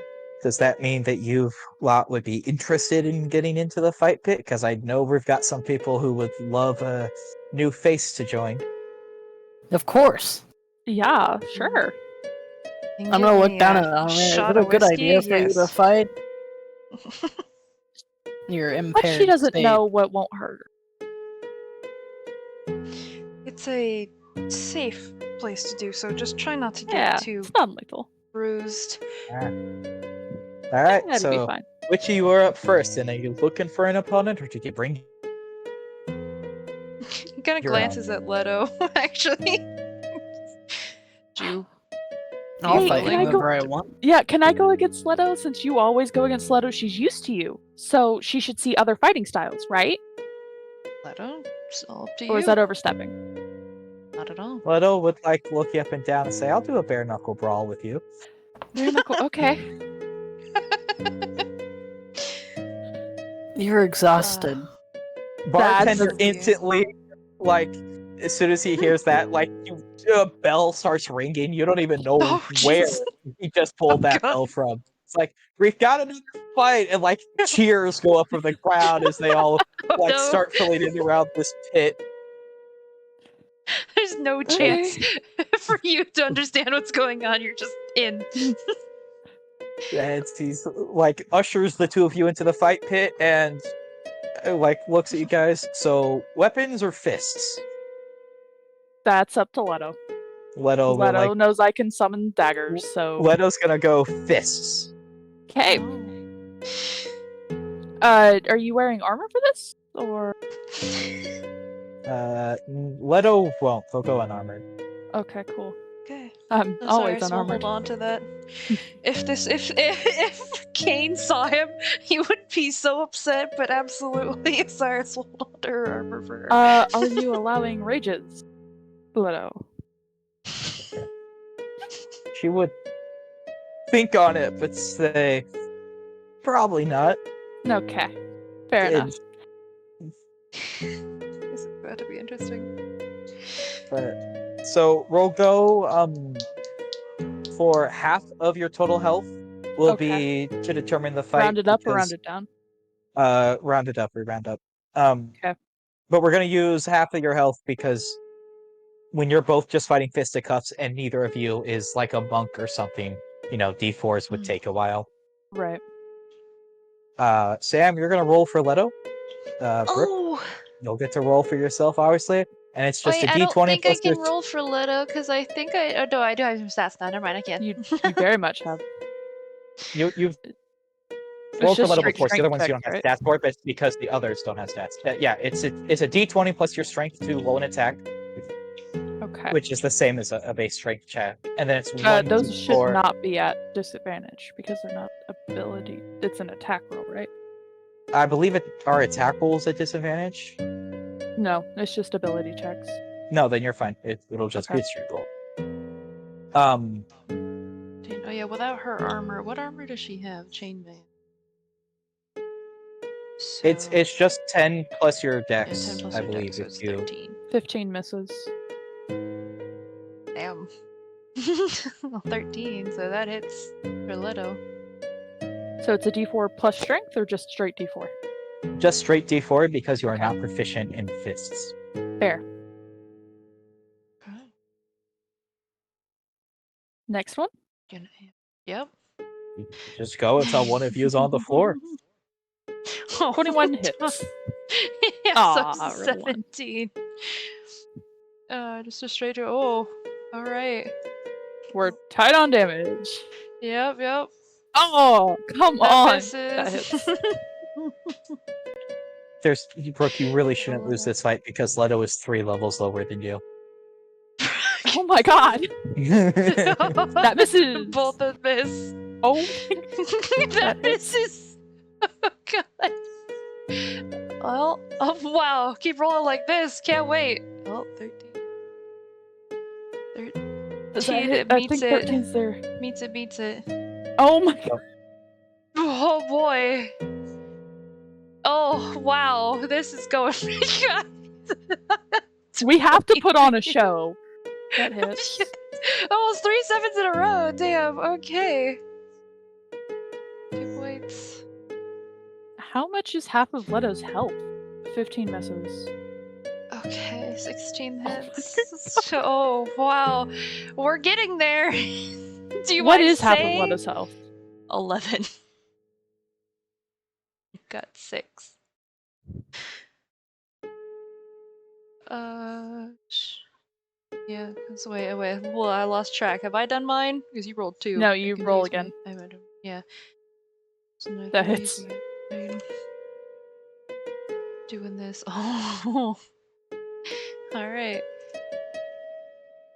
A: Does that mean that you lot would be interested in getting into the fight pit? Because I know we've got some people who would love a new face to join.
D: Of course.
C: Yeah, sure.
B: And
D: I'm
B: give
D: gonna look
B: me
D: down
B: a
D: at it. Is
B: shot
D: it a
B: of
D: good
B: whiskey?
D: idea for you to
B: Yes.
D: fight? You're impaired.
C: But she doesn't
D: state.
C: know what won't hurt her.
B: It's a safe place to do so. Just try not to get
C: Yeah,
B: too
C: it's non-lethal.
B: bruised.
A: All right,
C: That'd be
A: so
C: fine.
A: which of you are up first? And are you looking for an opponent, or did you bring?
B: kind of
A: You're
B: glances at Leto, actually. Do
D: I'll
C: Hey,
D: fight
C: can I go-
D: whoever I want.
C: Yeah, can I go against Leto? Since you always go against Leto, she's used to you. So she should see other fighting styles, right?
B: Leto? It's all up to you.
C: Or is that overstepping?
B: Not at all.
A: Leto would like look you up and down and say, "I'll do a bare knuckle brawl with you."
C: Bare knuckle. Okay.
D: You're exhausted.
A: Bartender
C: That's-
A: instantly, like, as soon as he hears that, like, bell starts ringing. You don't even know
B: Oh,
A: where
B: jeez.
A: he just pulled
B: Oh,
A: that
B: God.
A: bell from. It's like, we've got another fight, and like cheers go up from the crowd as they all
B: Oh,
A: like
B: no.
A: start filling in around this pit.
B: There's no chance for you to understand what's going on. You're just in.
A: And he's like ushers the two of you into the fight pit and like looks at you guys. So weapons or fists?
C: That's up to Leto.
A: Leto will,
C: Leto
A: like,
C: knows I can summon daggers, so.
A: Leto's gonna go fists.
C: Okay. Are you wearing armor for this? Or.
A: Leto won't. They'll go unarmored.
C: Okay, cool.
B: Okay.
C: I'm
B: Oh,
C: always
B: sorry, so we'll
C: unarmored.
B: hold on to that. If Kane saw him, he would be so upset. But absolutely, Cyrus will hold on to her armor for her.
C: Are you allowing rages, Leto?
A: She would think on it, but say probably not.
C: Okay. Fair
A: And-
C: enough.
B: This is about to be interesting.
A: But so roll go for half of your total health will
C: Okay.
A: be to determine the fight.
C: Round it up or
A: because-
C: round it down?
A: round it up. We round up.
C: Okay.
A: But we're gonna use half of your health because when you're both just fighting fisticuffs and neither of you is like a monk or something, D4s would
B: Mm.
A: take a while.
C: Right.
A: Sam, you're gonna roll for Leto. Brooke,
B: Oh,
A: you'll get to roll for yourself, obviously, and it's just
B: wait,
A: a
B: I don't
A: D20
B: think I
A: plus
B: can
A: your.
B: roll for Leto because I think I. Oh, no, I do have some stats now. Never mind, I can.
C: You very much have.
A: You've
C: It's
A: rolled for
C: just
A: Leto
C: straight
A: before. So the other
C: strength
A: ones you don't
C: checks,
A: have
C: right?
A: stats for, but it's because the others don't have stats. Yeah, it's a D20 plus your strength to roll an attack,
C: Okay.
A: which is the same as a base strength check, and then it's one.
C: Those should
A: D4.
C: not be at disadvantage because they're not ability. It's an attack roll, right?
A: I believe our attack rolls at disadvantage.
C: No, it's just ability checks.
A: No, then you're fine. It'll just be
C: Okay.
A: a straight roll.
B: Oh yeah, without her armor, what armor does she have? Chainmail.
A: It's just 10 plus your
B: yeah,
A: dex,
B: 10 plus
A: I
B: your
A: believe.
B: dex, so
A: If
B: it's
A: you
B: 13.
C: 15 misses.
B: Damn. Well, 13, so that hits for Leto.
C: So it's a D4 plus strength or just straight D4?
A: just straight D4 because you are
C: Okay.
A: not proficient in fists.
C: Fair.
B: Okay.
C: Next one.
B: Yep.
A: Just go until one of you is on the floor.
C: 21 hits.
B: Yeah,
C: Aw,
B: so
C: roll one.
B: 17. Just a straight. Oh, all right.
C: We're tight on damage.
B: Yep.
C: Oh, come
B: That
C: on.
B: misses.
C: That hits.
A: Brooke, you really shouldn't lose this fight because Leto is 3 levels lower than you.
C: Oh my god. That misses.
B: Both of miss.
C: Oh,
B: That misses. Oh god. Well, oh wow. Keep rolling like this. Can't wait. Oh, 13.
C: does that
B: 13,
C: hit?
B: it
C: I
B: meets
C: think
B: it.
C: 13's there.
B: Beats it.
C: Oh my god.
B: Oh boy. Oh wow. This is going.
C: We have to put on a show. That hits.
B: Almost 3 sevens in a row. Damn. Okay. 2 points.
C: How much is half of Leto's health? 15 misses.
B: Okay, 16
C: Oh my
B: hits. Oh wow, we're getting there. Do you
C: What
B: mind
C: is half of
B: saying?
C: Leto's health?
B: 11. Got 6. Yeah. So wait. Well, I lost track. Have I done mine? Because you rolled 2.
C: No,
B: It
C: you roll
B: confused me.
C: again.
B: I might have. Yeah. So now
C: That
B: I'm
C: hits.
B: using it. Doing this. Oh. All right.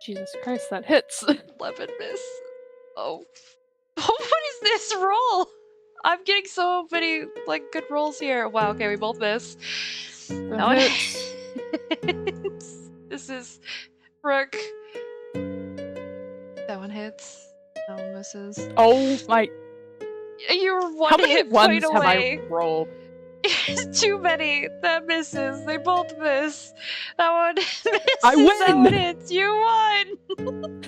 C: Jesus Christ, that hits.
B: 11 miss. Oh. What is this roll? I'm getting so many like good rolls here. Wow, okay, we both miss. That one
C: hits.
B: hits. This is Rook. That one hits. That one misses.
C: Oh my!
B: You're
C: How
B: one
C: many
B: hit
C: ones
B: point
C: have I
B: away.
C: rolled?
B: Too many. That misses. They both miss. That one misses.
C: I
B: That
C: win!
B: one hits. You won.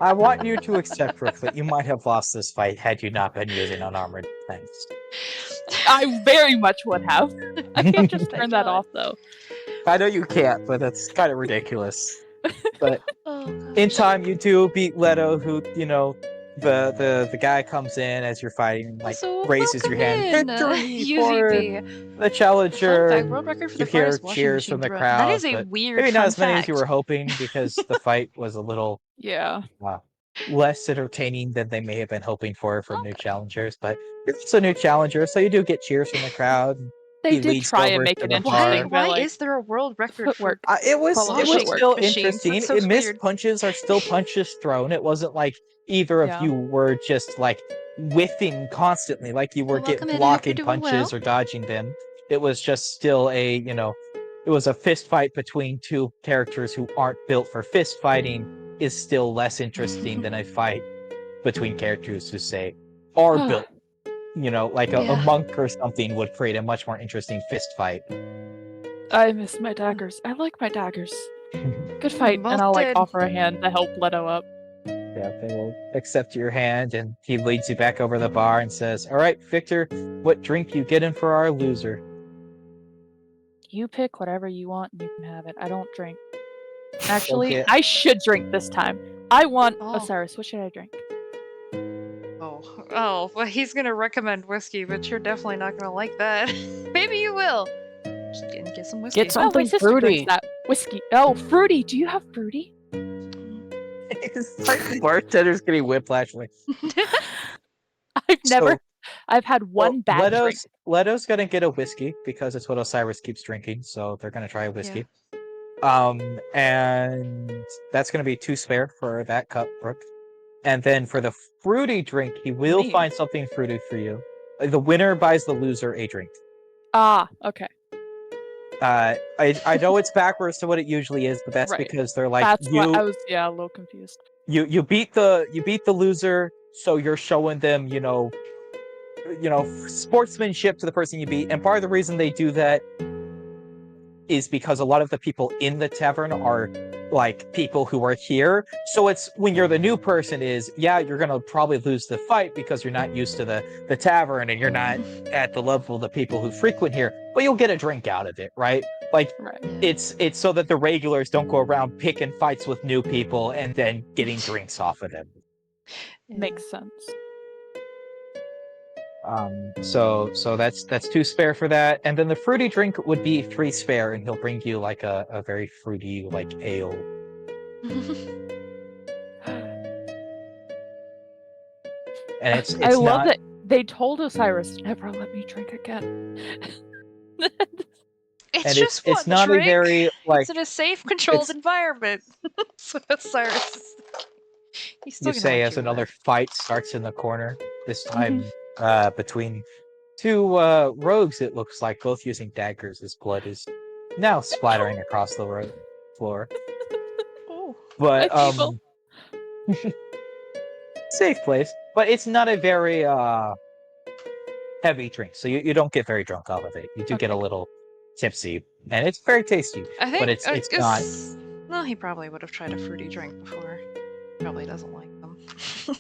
A: I want you to accept, Rook, that you might have lost this fight had you not been using unarmored defense.
C: I very much would have. I can't just
B: My
C: turn that
B: God.
C: off though.
A: I know you can't, but that's kind of ridiculous. But
B: Oh,
A: in
B: gosh.
A: time, you do beat Leto, who, you know, the guy comes in as you're fighting, like,
B: So
A: raises your hand.
B: welcome in,
A: Victory for
B: UVP.
A: the challenger!
B: Fun fact:
A: and
B: world record for
A: you
B: the
A: hear
B: farthest washing
A: cheers
B: machine
A: from the
B: throw. That
A: crowd,
B: is a
A: but
B: weird
A: maybe not
B: fun
A: as many as you
B: fact.
A: were hoping, because the fight was a little
C: Yeah.
A: less entertaining than they may have been hoping for from new
B: Okay.
A: challengers. But you're also a new challenger, so you do get cheers from the crowd.
C: They
A: He
C: did
A: leads
C: try and
A: over
C: make
A: to
C: it
A: the
C: interesting
A: bar.
C: by
B: Why
C: like
B: is there a world record
C: footwork.
A: It was
C: Follow
A: it was
B: washing
A: still
B: machines?
A: interesting.
B: That's so
A: Missed
B: weird.
A: punches are still punches thrown. It wasn't like either of
C: Yeah.
A: you were just like whiffing constantly, like you were
B: Welcome in, I hope you're
A: blocking
B: doing
A: punches
B: well.
A: or dodging them. It was just still a, you know, it was a fist fight between two characters who aren't built for fist fighting. Is still less interesting than a fight between characters who say are built. You know, like a
B: Yeah.
A: monk or something would create a much more interesting fist fight.
C: I miss my daggers. I like my daggers. Good fight,
B: Both
C: and I'll like
B: did.
C: offer a hand to help Leto up.
A: Yeah, they will accept your hand, and he leads you back over the bar and says, "All right, Victor, what drink you getting for our loser?"
C: You pick whatever you want, and you can have it. I don't drink. Actually,
A: Okay.
C: I should drink this time. I want
B: Oh.
C: Osiris. What should I drink?
B: Oh, well, he's gonna recommend whiskey, but you're definitely not gonna like that. Maybe you will. Just get some whiskey.
D: Get some-
C: Oh, my
D: Something
C: sister
D: fruity.
C: drinks that whiskey. Oh, fruity. Do you have fruity?
A: It's like the bartender's getting whiplash. Like,
C: I've
A: So-
C: never. I've had one bad drink.
A: Leto's gonna get a whiskey because it's what Osiris keeps drinking, so they're gonna try a whiskey. And that's gonna be 2 spare for that cup, Brooke. And then for the fruity drink, he will
C: Me.
A: find something fruity for you. The winner buys the loser a drink.
C: Ah, okay.
A: I know it's backwards to what it usually is, but that's
C: Right.
A: because they're like
C: That's why
A: you
C: I was a little confused.
A: you beat the loser, so you're showing them, you know, sportsmanship to the person you beat. And part of the reason they do that is because a lot of the people in the tavern are like people who are here. So it's when you're the new person is, yeah, you're gonna probably lose the fight because you're not used to the tavern and you're not at the level of the people who frequent here, but you'll get a drink out of it, right? Like
C: Right.
A: it's so that the regulars don't go around picking fights with new people and then getting drinks off of them.
C: Makes sense.
A: So that's 2 spare for that, and then the fruity drink would be 3 spare, and he'll bring you like a very fruity like ale. And it's
C: I love
A: not,
C: that they told Osiris never let me drink again.
B: It's
A: and
B: just
A: it's
B: one
A: not
B: drink.
A: a very like
B: It's in a safe, controlled
A: it's-
B: environment. So Cyrus is... He's still
A: you
B: gonna
A: say
B: let
A: as
B: you
A: another
B: live.
A: fight starts in the corner. This time between 2 rogues. It looks like both using daggers as blood is now splattering across the floor.
B: Oh.
A: But
C: My table.
A: safe place, but it's not a very heavy drink, so you don't get very drunk off of it. You do get a
C: Okay.
A: little tipsy, and it's very tasty.
B: I think
A: But it's not.
B: No, he probably would have tried a fruity drink before. Probably doesn't like them.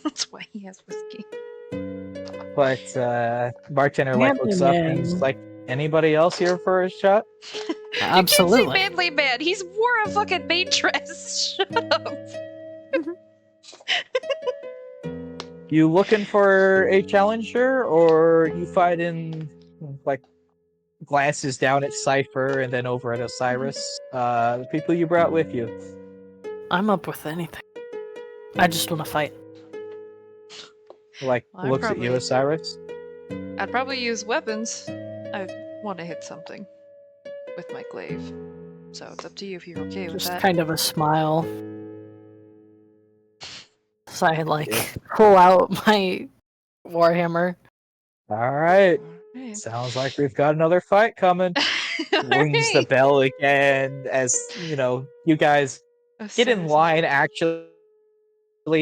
B: That's why he has whiskey.
A: But bartender like
D: Manly
A: looks up and is
D: man.
A: like, "Anybody else here for a shot?"
D: Absolutely.
B: You can't say manly man. He's wore a fucking maid dress. Shut up.
A: You looking for a challenger, or you fighting like glances down at Cypher and then over at Osiris, the people you brought with you?
D: I'm up with anything. I just want to fight.
A: Like
B: Well, I'm
A: looks at you,
B: probably-
A: Osiris.
B: I'd probably use weapons. I want to hit something with my glaive. So it's up to you if you're okay with
D: Just
B: that.
D: kind of a smile. So I pull out my warhammer.
A: All right.
B: Alright.
A: Sounds like we've got another fight coming. Rings the
B: Alright.
A: bell again as you guys get in line actually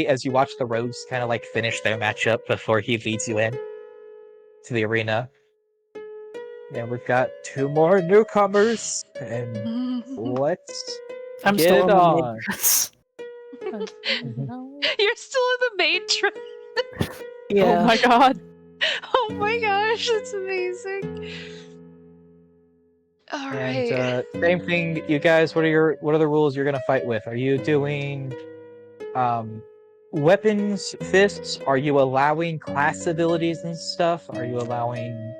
A: as you watch the rogues kind of like finish their matchup before he leads you in to the arena. And we've got 2 more newcomers, and let's
D: I'm
A: get
D: still
A: it
D: in the maid
A: on.
D: dress.
B: You're still in the main track.
D: Yeah.
C: Oh my god.
B: Oh my gosh, that's amazing. Alright.
A: And same thing, you guys. What are the rules you're gonna fight with? Are you doing weapons, fists? Are you allowing class abilities and stuff? Are you allowing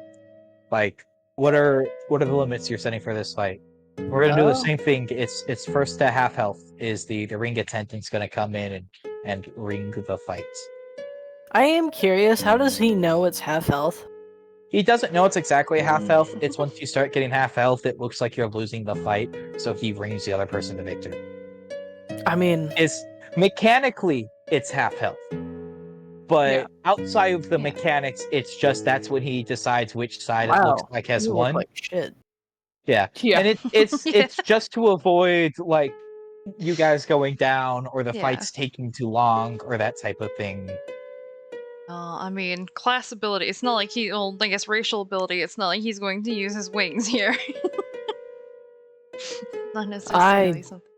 A: what are the limits you're setting for this fight? We're gonna do the
D: Oh.
A: same thing. It's first to half health is the ring attendant's gonna come in and ring the fight.
D: I am curious, how does he know it's half health?
A: He doesn't know it's exactly half health. It's once you start getting half health, it looks like you're losing the fight. So he rings the other person to victory.
D: I mean,
A: It's mechanically it's half health, but
C: Yeah.
A: outside of the
B: Yeah.
A: mechanics, it's just that's when he decides which side it looks
D: wow,
A: like has
D: you
A: won.
D: look like shit.
A: Yeah,
C: Yeah.
A: and it's
B: Yeah.
A: it's just to avoid you guys going down or the
B: Yeah.
A: fights taking too long or that type of thing.
B: I mean, class ability. It's not like I guess racial ability. It's not like he's going to use his wings here. Not necessarily something.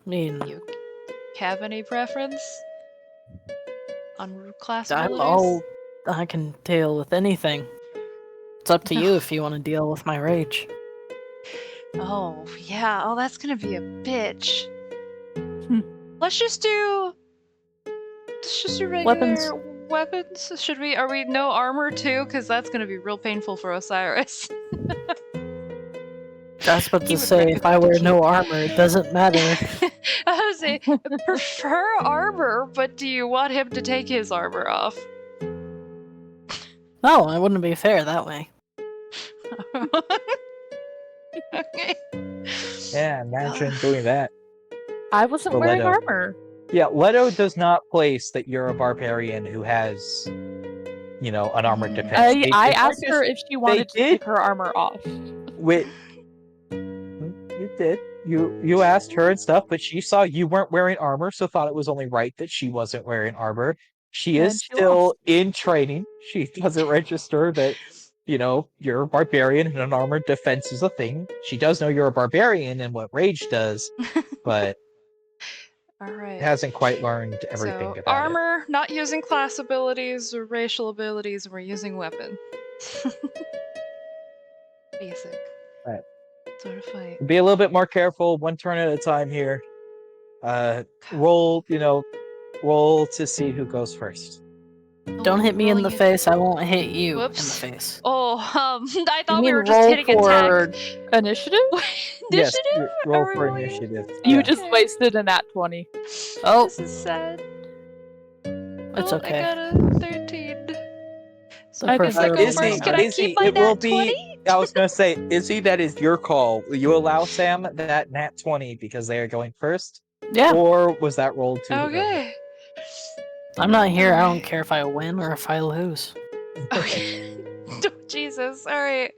D: I mean,
B: You have any preference on class
D: I'm
B: abilities?
D: I can deal with anything. It's up to you if you want to deal with my rage.
B: Oh, yeah. Oh, that's gonna be a bitch.
C: Hmm.
B: Let's just do regular
D: Weapons.
B: weapons. Should we? Are we no armor too? Because that's gonna be real painful for Osiris.
D: I was about
B: He
D: to
B: would
D: say, if I
B: recommend
D: wear
B: to
D: no
B: keep-
D: armor, it doesn't matter.
B: I was say prefer armor, but do you want him to take his armor off?
D: No, it wouldn't be fair that way.
B: Okay.
A: Yeah, imagine doing that.
C: I wasn't
A: For
C: wearing
A: Leto.
C: armor.
A: Yeah, Leto does not place that you're a barbarian who has, an armored
B: Mhm.
A: defense.
C: I asked her if she wanted to
A: did-
C: take her armor off.
A: Wait, you did. You asked her and stuff, but she saw you weren't wearing armor, so thought it was only right that she wasn't wearing armor. She
C: And
A: is
C: she
A: still
C: lost.
A: in training. She doesn't register that, you're a barbarian and an armored defense is a thing. She does know you're a barbarian and what rage does, but
B: All right.
A: hasn't quite learned everything
B: So
A: about it.
B: armor, not using class abilities or racial abilities, we're using weapon. Basic.
A: Right.
B: Sort of fight.
A: Be a little bit more careful, one turn at a time here. Roll to see who goes first.
D: Don't hit me in the
B: rolling
D: face, I won't hit you
B: Whoops.
D: in the face.
B: Oh, I
D: You
B: thought we
D: mean
B: were just
D: roll
B: hitting
D: for
B: attack.
C: Initiative?
A: Yes,
B: Initiative?
A: roll
B: Are we
A: for
B: rolling
A: initiative.
C: You
A: Yeah.
C: just
B: Okay.
C: wasted a nat 20.
D: Oh,
B: This is sad.
D: it's
B: Oh,
D: okay.
B: I got a 13. So
C: I
B: I guess
C: guess
B: I
C: I
B: go
C: go
B: first.
C: first.
B: Can I
A: Izzy,
B: keep my
A: it will
B: nat
A: be.
B: 20?
A: I was gonna say, Izzy, that is your call. Will you allow Sam that nat 20 because they are going first,
D: Yeah,
A: or was that rolled too early?
B: Okay.
D: I'm not here. I don't
B: Alright.
D: care if I win or if I lose.
B: Okay. Jesus. Alright.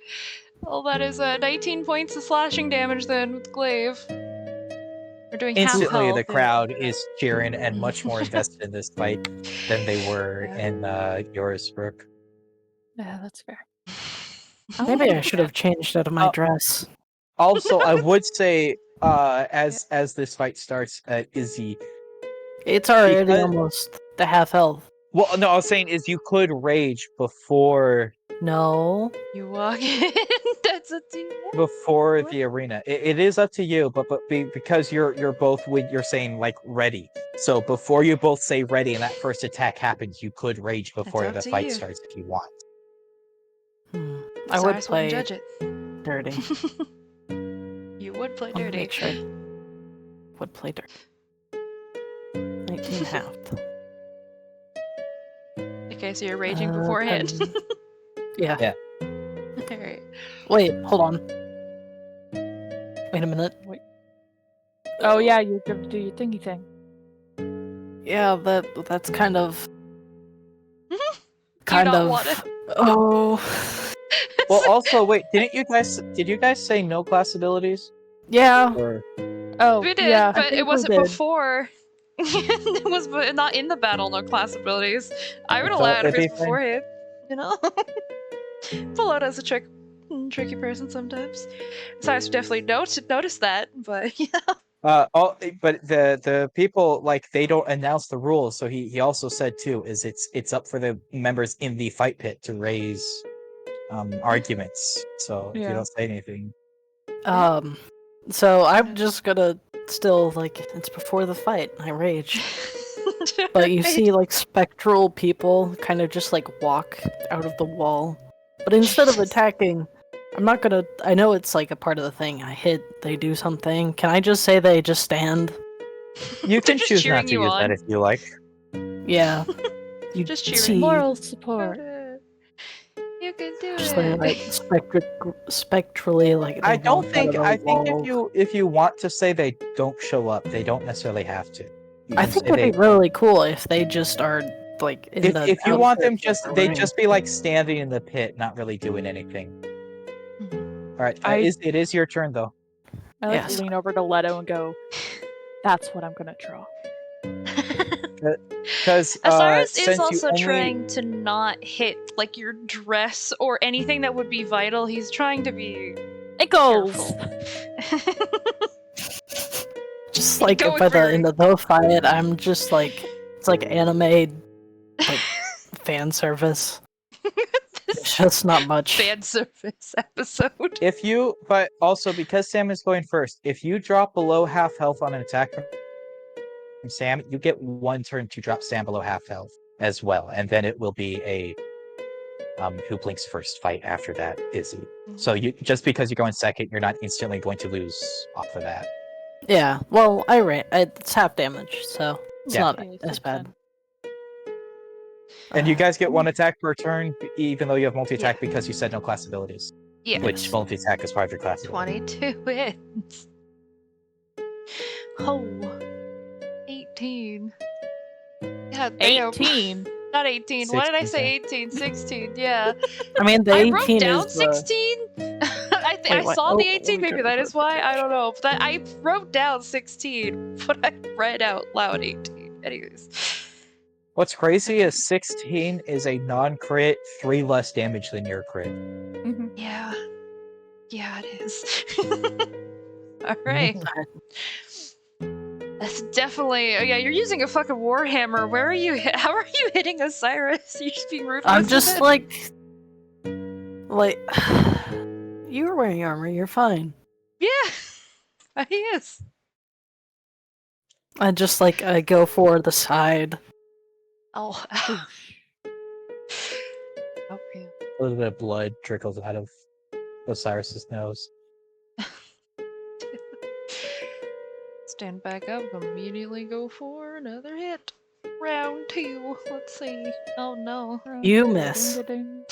B: Well, that is 19 points of slashing damage then with Glaive. We're doing half
A: Instantly,
B: health.
A: the
B: yeah.
A: crowd is cheering and much more invested in this fight than they were
B: Yeah.
A: in yours, Brooke.
C: Yeah, that's fair.
D: Maybe I should have changed out of my
A: Oh.
D: dress.
A: Also, I would say, as this fight starts, Izzy.
D: It's already
A: Because-
D: almost the half health.
A: Well, no, I was saying is you could rage before
D: No.
B: You walk in. That's a D.
A: before the arena. It is up to you, but because you're both you're saying like ready. So before you both say ready and that first attack happens, you could rage before
B: up
A: the
B: to
A: fight
B: you.
A: starts if you want.
D: I would
B: Osiris wouldn't
D: play
B: judge it.
D: dirty.
B: You would play
D: I'll
B: dirty.
D: make sure I would play dirty. 19 half.
B: Okay, so you're raging beforehand.
D: Yeah.
A: Yeah.
B: Alright.
D: Wait, hold on. Wait a minute.
C: Wait. Oh yeah, you're gonna do your thingy thing.
D: Yeah, that's kind of
B: not want it?
D: Oh.
A: Well, also, wait, did you guys say no class abilities?
D: Yeah.
A: Or
C: Oh
B: We did,
C: yeah.
D: I
B: but it
D: think we
B: wasn't
D: did.
B: before. It was not in the battle, no class abilities. I would
A: So
B: allow it if
A: if
B: it's
A: anything-
B: beforehand. You know? Pull out as a tricky person sometimes. So I definitely noticed that, but yeah.
A: but the people like they don't announce the rules, so he also said too is it's up for the members in the fight pit to raise arguments. So if you
C: Yeah.
A: don't say anything,
D: So I'm just gonna still like it's before the fight. I rage. But you see like spectral people kind of just like walk out of the wall. But instead of
B: Jesus.
D: attacking, I'm not gonna I know it's like a part of the thing. I hit, they do something. Can I just say they just stand?
A: you
B: They're
A: can
B: just
A: choose
B: cheering
A: not to
B: you
A: use that
B: on.
A: if you like.
D: Yeah. You
B: Just cheering.
D: see
C: Moral support.
B: You can do
D: just
B: it.
D: like spectrally like
A: I
D: they
A: don't
D: walk out
A: think
D: of the
A: I think
D: wall.
A: if you want to say they don't show up, they don't necessarily have to. You
D: I
A: can
D: think
A: say
D: it'd be really cool if they just are like in the
A: if you want them
D: outskirts of
A: just
D: the
A: they
D: ring.
A: just be like standing in the pit, not really doing anything. All right, it is your turn though.
C: I like
D: Yes.
C: lean over to Leto and go, "That's what I'm gonna draw."
A: Because
B: Osiris is
A: since you
B: also
A: only
B: trying to not hit like your dress or anything that would be vital. He's trying to be
C: Ankles.
B: careful.
D: Just like
B: Going
D: by the
B: very-
D: end of the fight, I'm just like it's like anime like fan service. It's just not much.
B: fan service episode.
A: if you but also because Sam is going first, if you drop below half health on an attack from Sam, you get one turn to drop Sam below half health as well, and then it will be a who blinks first fight after that, Izzy. So you just because you're going second, you're not instantly going to lose off of that.
D: Yeah, well, it's half damage, so it's
A: Yeah.
D: not
C: Yeah, it's
D: as
C: just
D: bad.
A: And you guys get one attack per turn, even though you have multi-attack
B: Yeah.
A: because you said no class abilities.
B: Yeah.
A: Which
D: Yes.
A: multi-attack is part of your class ability.
B: 22 wins. Oh. 18. Yeah, damn.
C: 18.
B: Not 18. Why did I
A: 16,
B: say 18? 16, yeah.
D: I mean, the
B: I
D: 18
B: wrote down
D: is the
B: 16? I
D: Wait, what?
B: saw
D: Oh,
B: the
D: let
B: 18,
D: me
B: maybe
D: check
B: that
D: the
B: is why. I don't know. But I wrote down 16, but I read out loud 18. Anyways.
A: What's crazy is 16 is a non-crit, 3 less damage than your crit.
C: Mhm.
B: Yeah. Yeah, it is. Alright. That's definitely. Oh, yeah, you're using a fucking warhammer. Where are you? How are you hitting Osiris? You're just being ruthless.
D: I'm
B: with
D: just
B: it?
D: like you're wearing armor, you're fine.
B: Yeah, he is.
D: I go for the side.
B: Oh. Okay.
A: A little bit of blood trickles out of Osiris's nose.
B: Stand back up. Immediately go for another hit. Round 2. Let's see. Oh no.
D: You miss.
C: Ding-a-ding.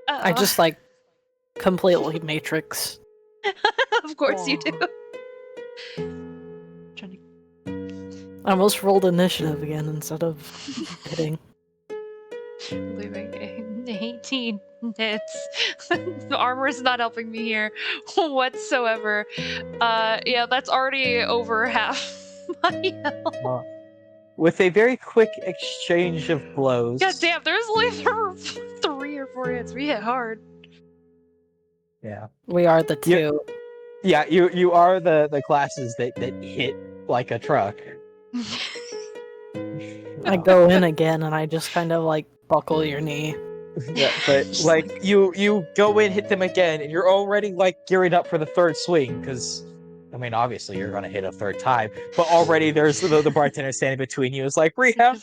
D: I just like completely matrix.
B: Of course you do. Trying
D: I almost rolled initiative again instead of hitting.
B: to leaving 18 hits. The armor is not helping me here whatsoever. Yeah, that's already over half my health.
A: With a very quick exchange of blows.
B: God damn, there's only 3 or 4 hits. We hit hard.
A: Yeah.
D: We are the two.
A: Yeah, you are the classes that hit like a truck.
D: I go in again and I just kind of like buckle your knee.
A: Yeah, but like you go in, hit them again, and you're already like gearing up for the third swing because, I mean, obviously you're gonna hit a third time, but already there's the bartender standing between you. Is like rehab.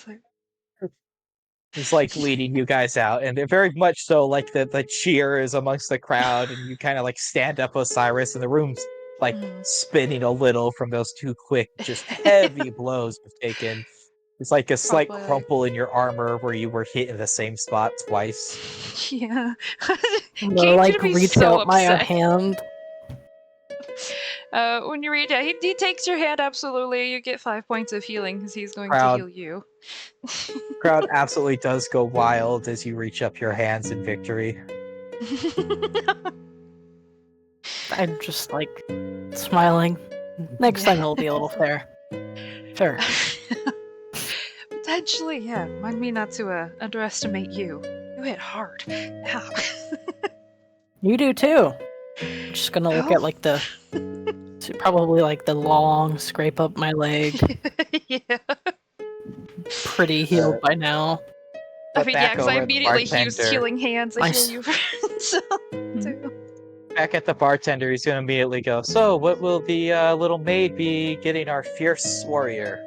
A: He's like leading you guys out, and they're very much so like the cheer is amongst the crowd, and you kind of like stand up Osiris, and the room's like spinning a little from those 2 quick, just heavy blows you've taken. It's like a slight
B: Probably.
A: crumple in your armor where you were hit in the same spot twice.
B: Yeah.
D: I'm
B: Kate's
D: gonna like
B: gonna be
D: reach
B: so
D: out my
B: upset.
D: hand.
B: When you read, yeah, he takes your hand. Absolutely, you get 5 points of healing because he's going
A: Proud.
B: to heal you.
A: Crowd absolutely does go wild as you reach up your hands in victory.
D: I'm just like smiling. Next time it'll be a little fair. Fair.
B: Potentially, yeah. Mind me not to underestimate you. You hit hard. Ow.
D: You do too. I'm just gonna look
B: Oh.
D: at like probably like the long scrape up my leg.
B: Yeah.
D: Pretty healed by now.
B: I
A: But
B: mean, yeah,
A: back
B: because I
A: over at the
B: immediately used
A: bartender-
B: healing hands. I
D: Nice.
B: heal you for so, too.
A: Back at the bartender, he's gonna immediately go, "So, what will the little maid be getting our fierce warrior?"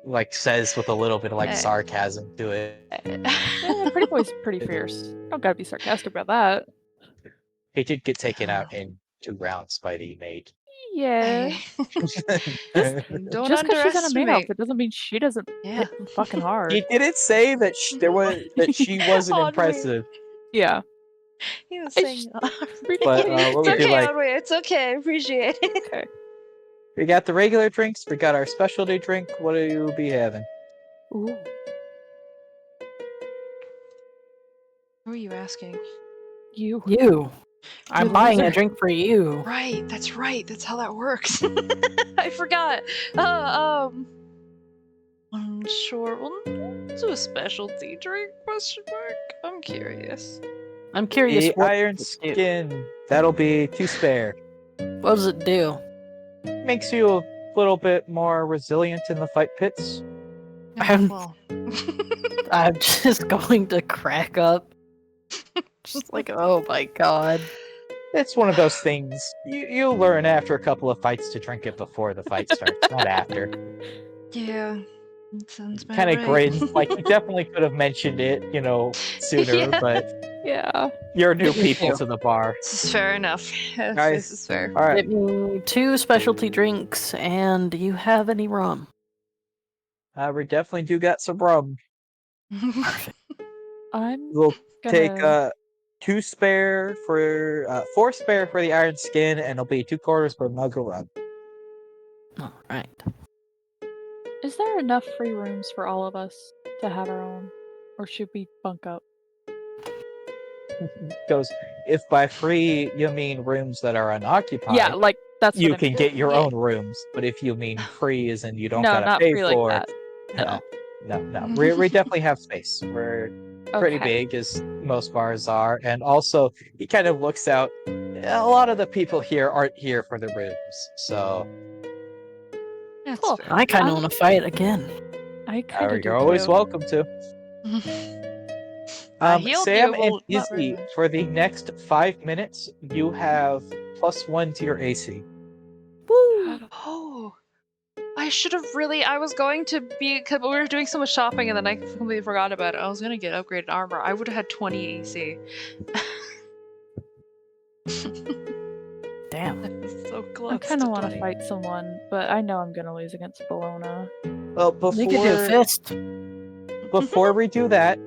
A: Like, says with a little bit of like
B: Eh.
A: sarcasm to it.
C: Pretty boy's pretty fierce. Don't gotta be sarcastic about that.
A: He did get taken out in 2 rounds by the maid.
C: Yeah.
B: Don't
C: Just because she's in a maid
B: underestimate.
C: outfit doesn't mean she doesn't
B: Yeah.
C: hit them fucking hard.
A: He didn't say that she wasn't
B: Onward.
A: impressive.
C: Yeah.
B: He was
C: It's
B: saying,
A: But
B: it's
A: what we do
B: okay,
A: like,
B: Onward. It's okay. I appreciate it.
C: Okay.
A: we got the regular drinks, we got our specialty drink. What do you be having?
C: Ooh.
B: Who are you asking?
C: You.
D: You. I'm
C: You
D: buying a
C: loser.
D: drink for you.
B: Right, that's right. That's how that works. I forgot. Unsure. Well, do a specialty drink? Question mark. I'm curious.
D: I'm curious.
A: The
D: What
A: iron
D: does it do?
A: skin. That'll be 2 spare.
D: What does it do?
A: Makes you a little bit more resilient in the fight pits.
D: I'm-
B: Well.
D: I'm just going to crack up. Just like, oh my god.
A: It's one of those things you learn after a couple of fights to drink it before the fight starts, not after.
B: Yeah. That sounds about
A: Kind of
B: right.
A: grins. Like, you definitely could have mentioned it, sooner,
B: Yeah.
A: but
C: Yeah.
A: you're new
D: Me
A: people
D: too.
A: to the bar.
B: This is fair enough. Yes,
A: Guys,
B: this is fair.
A: All right.
D: Get me 2 specialty drinks, and do you have any rum?
A: We definitely do got some rum.
D: Perfect.
C: I'm
A: We'll
C: gonna
A: take 2 spare for 4 spare for the iron skin, and it'll be 2 quarters per mug of rum.
D: Alright.
C: Is there enough free rooms for all of us to have our own? Or should we bunk up?
A: Goes, if by free you mean rooms that are unoccupied,
C: Yeah, like that's
A: you
C: what I
A: can
C: mean.
A: get your
B: Yeah.
A: own rooms. But if you mean free as in you don't
C: No,
A: gotta
C: not
A: pay
C: free
A: for
C: like
A: it,
C: that. No.
A: no. We definitely have space. We're pretty
C: Okay.
A: big, as most bars are, and also he kind of looks out. A lot of the people here aren't here for the rooms, so
B: That's
C: Cool.
B: fair.
D: I kind of
C: I'm-
D: want to fight again.
C: I kind of do
A: you're always
C: too.
A: welcome to.
B: I healed
A: Sam
B: you,
A: and
B: well, not very
A: Izzy,
B: much.
A: for the next 5 minutes, you have +1 to your AC.
D: Woo!
B: Oh, I should have really. I was going to be. Cause we were doing so much shopping, and then I completely forgot about it. I was gonna get upgraded armor. I would have had 20 AC.
D: Damn.
B: That was so close.
C: I kind of want to
B: 20.
C: fight someone, but I know I'm gonna lose against Bologna.
A: Well,
D: You could do a fist.
A: before we do that,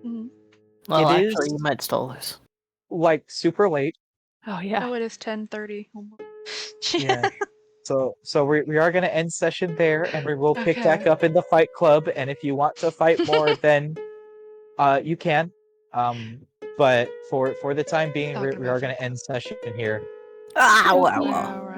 B: Mhm.
D: Well,
A: It
D: actually,
A: is-
D: you might still lose.
A: like super late.
C: Oh yeah.
B: Oh, it is 10:30.
A: Yeah. So we are going to end session there, and we will pick
B: Okay.
A: back up in the fight club. And if you want to fight more, then you can. But for the time being,
B: Talking
A: we
B: about
A: are going to end session here.
D: Ah,
C: Feels
D: wow,
C: like-
D: wow.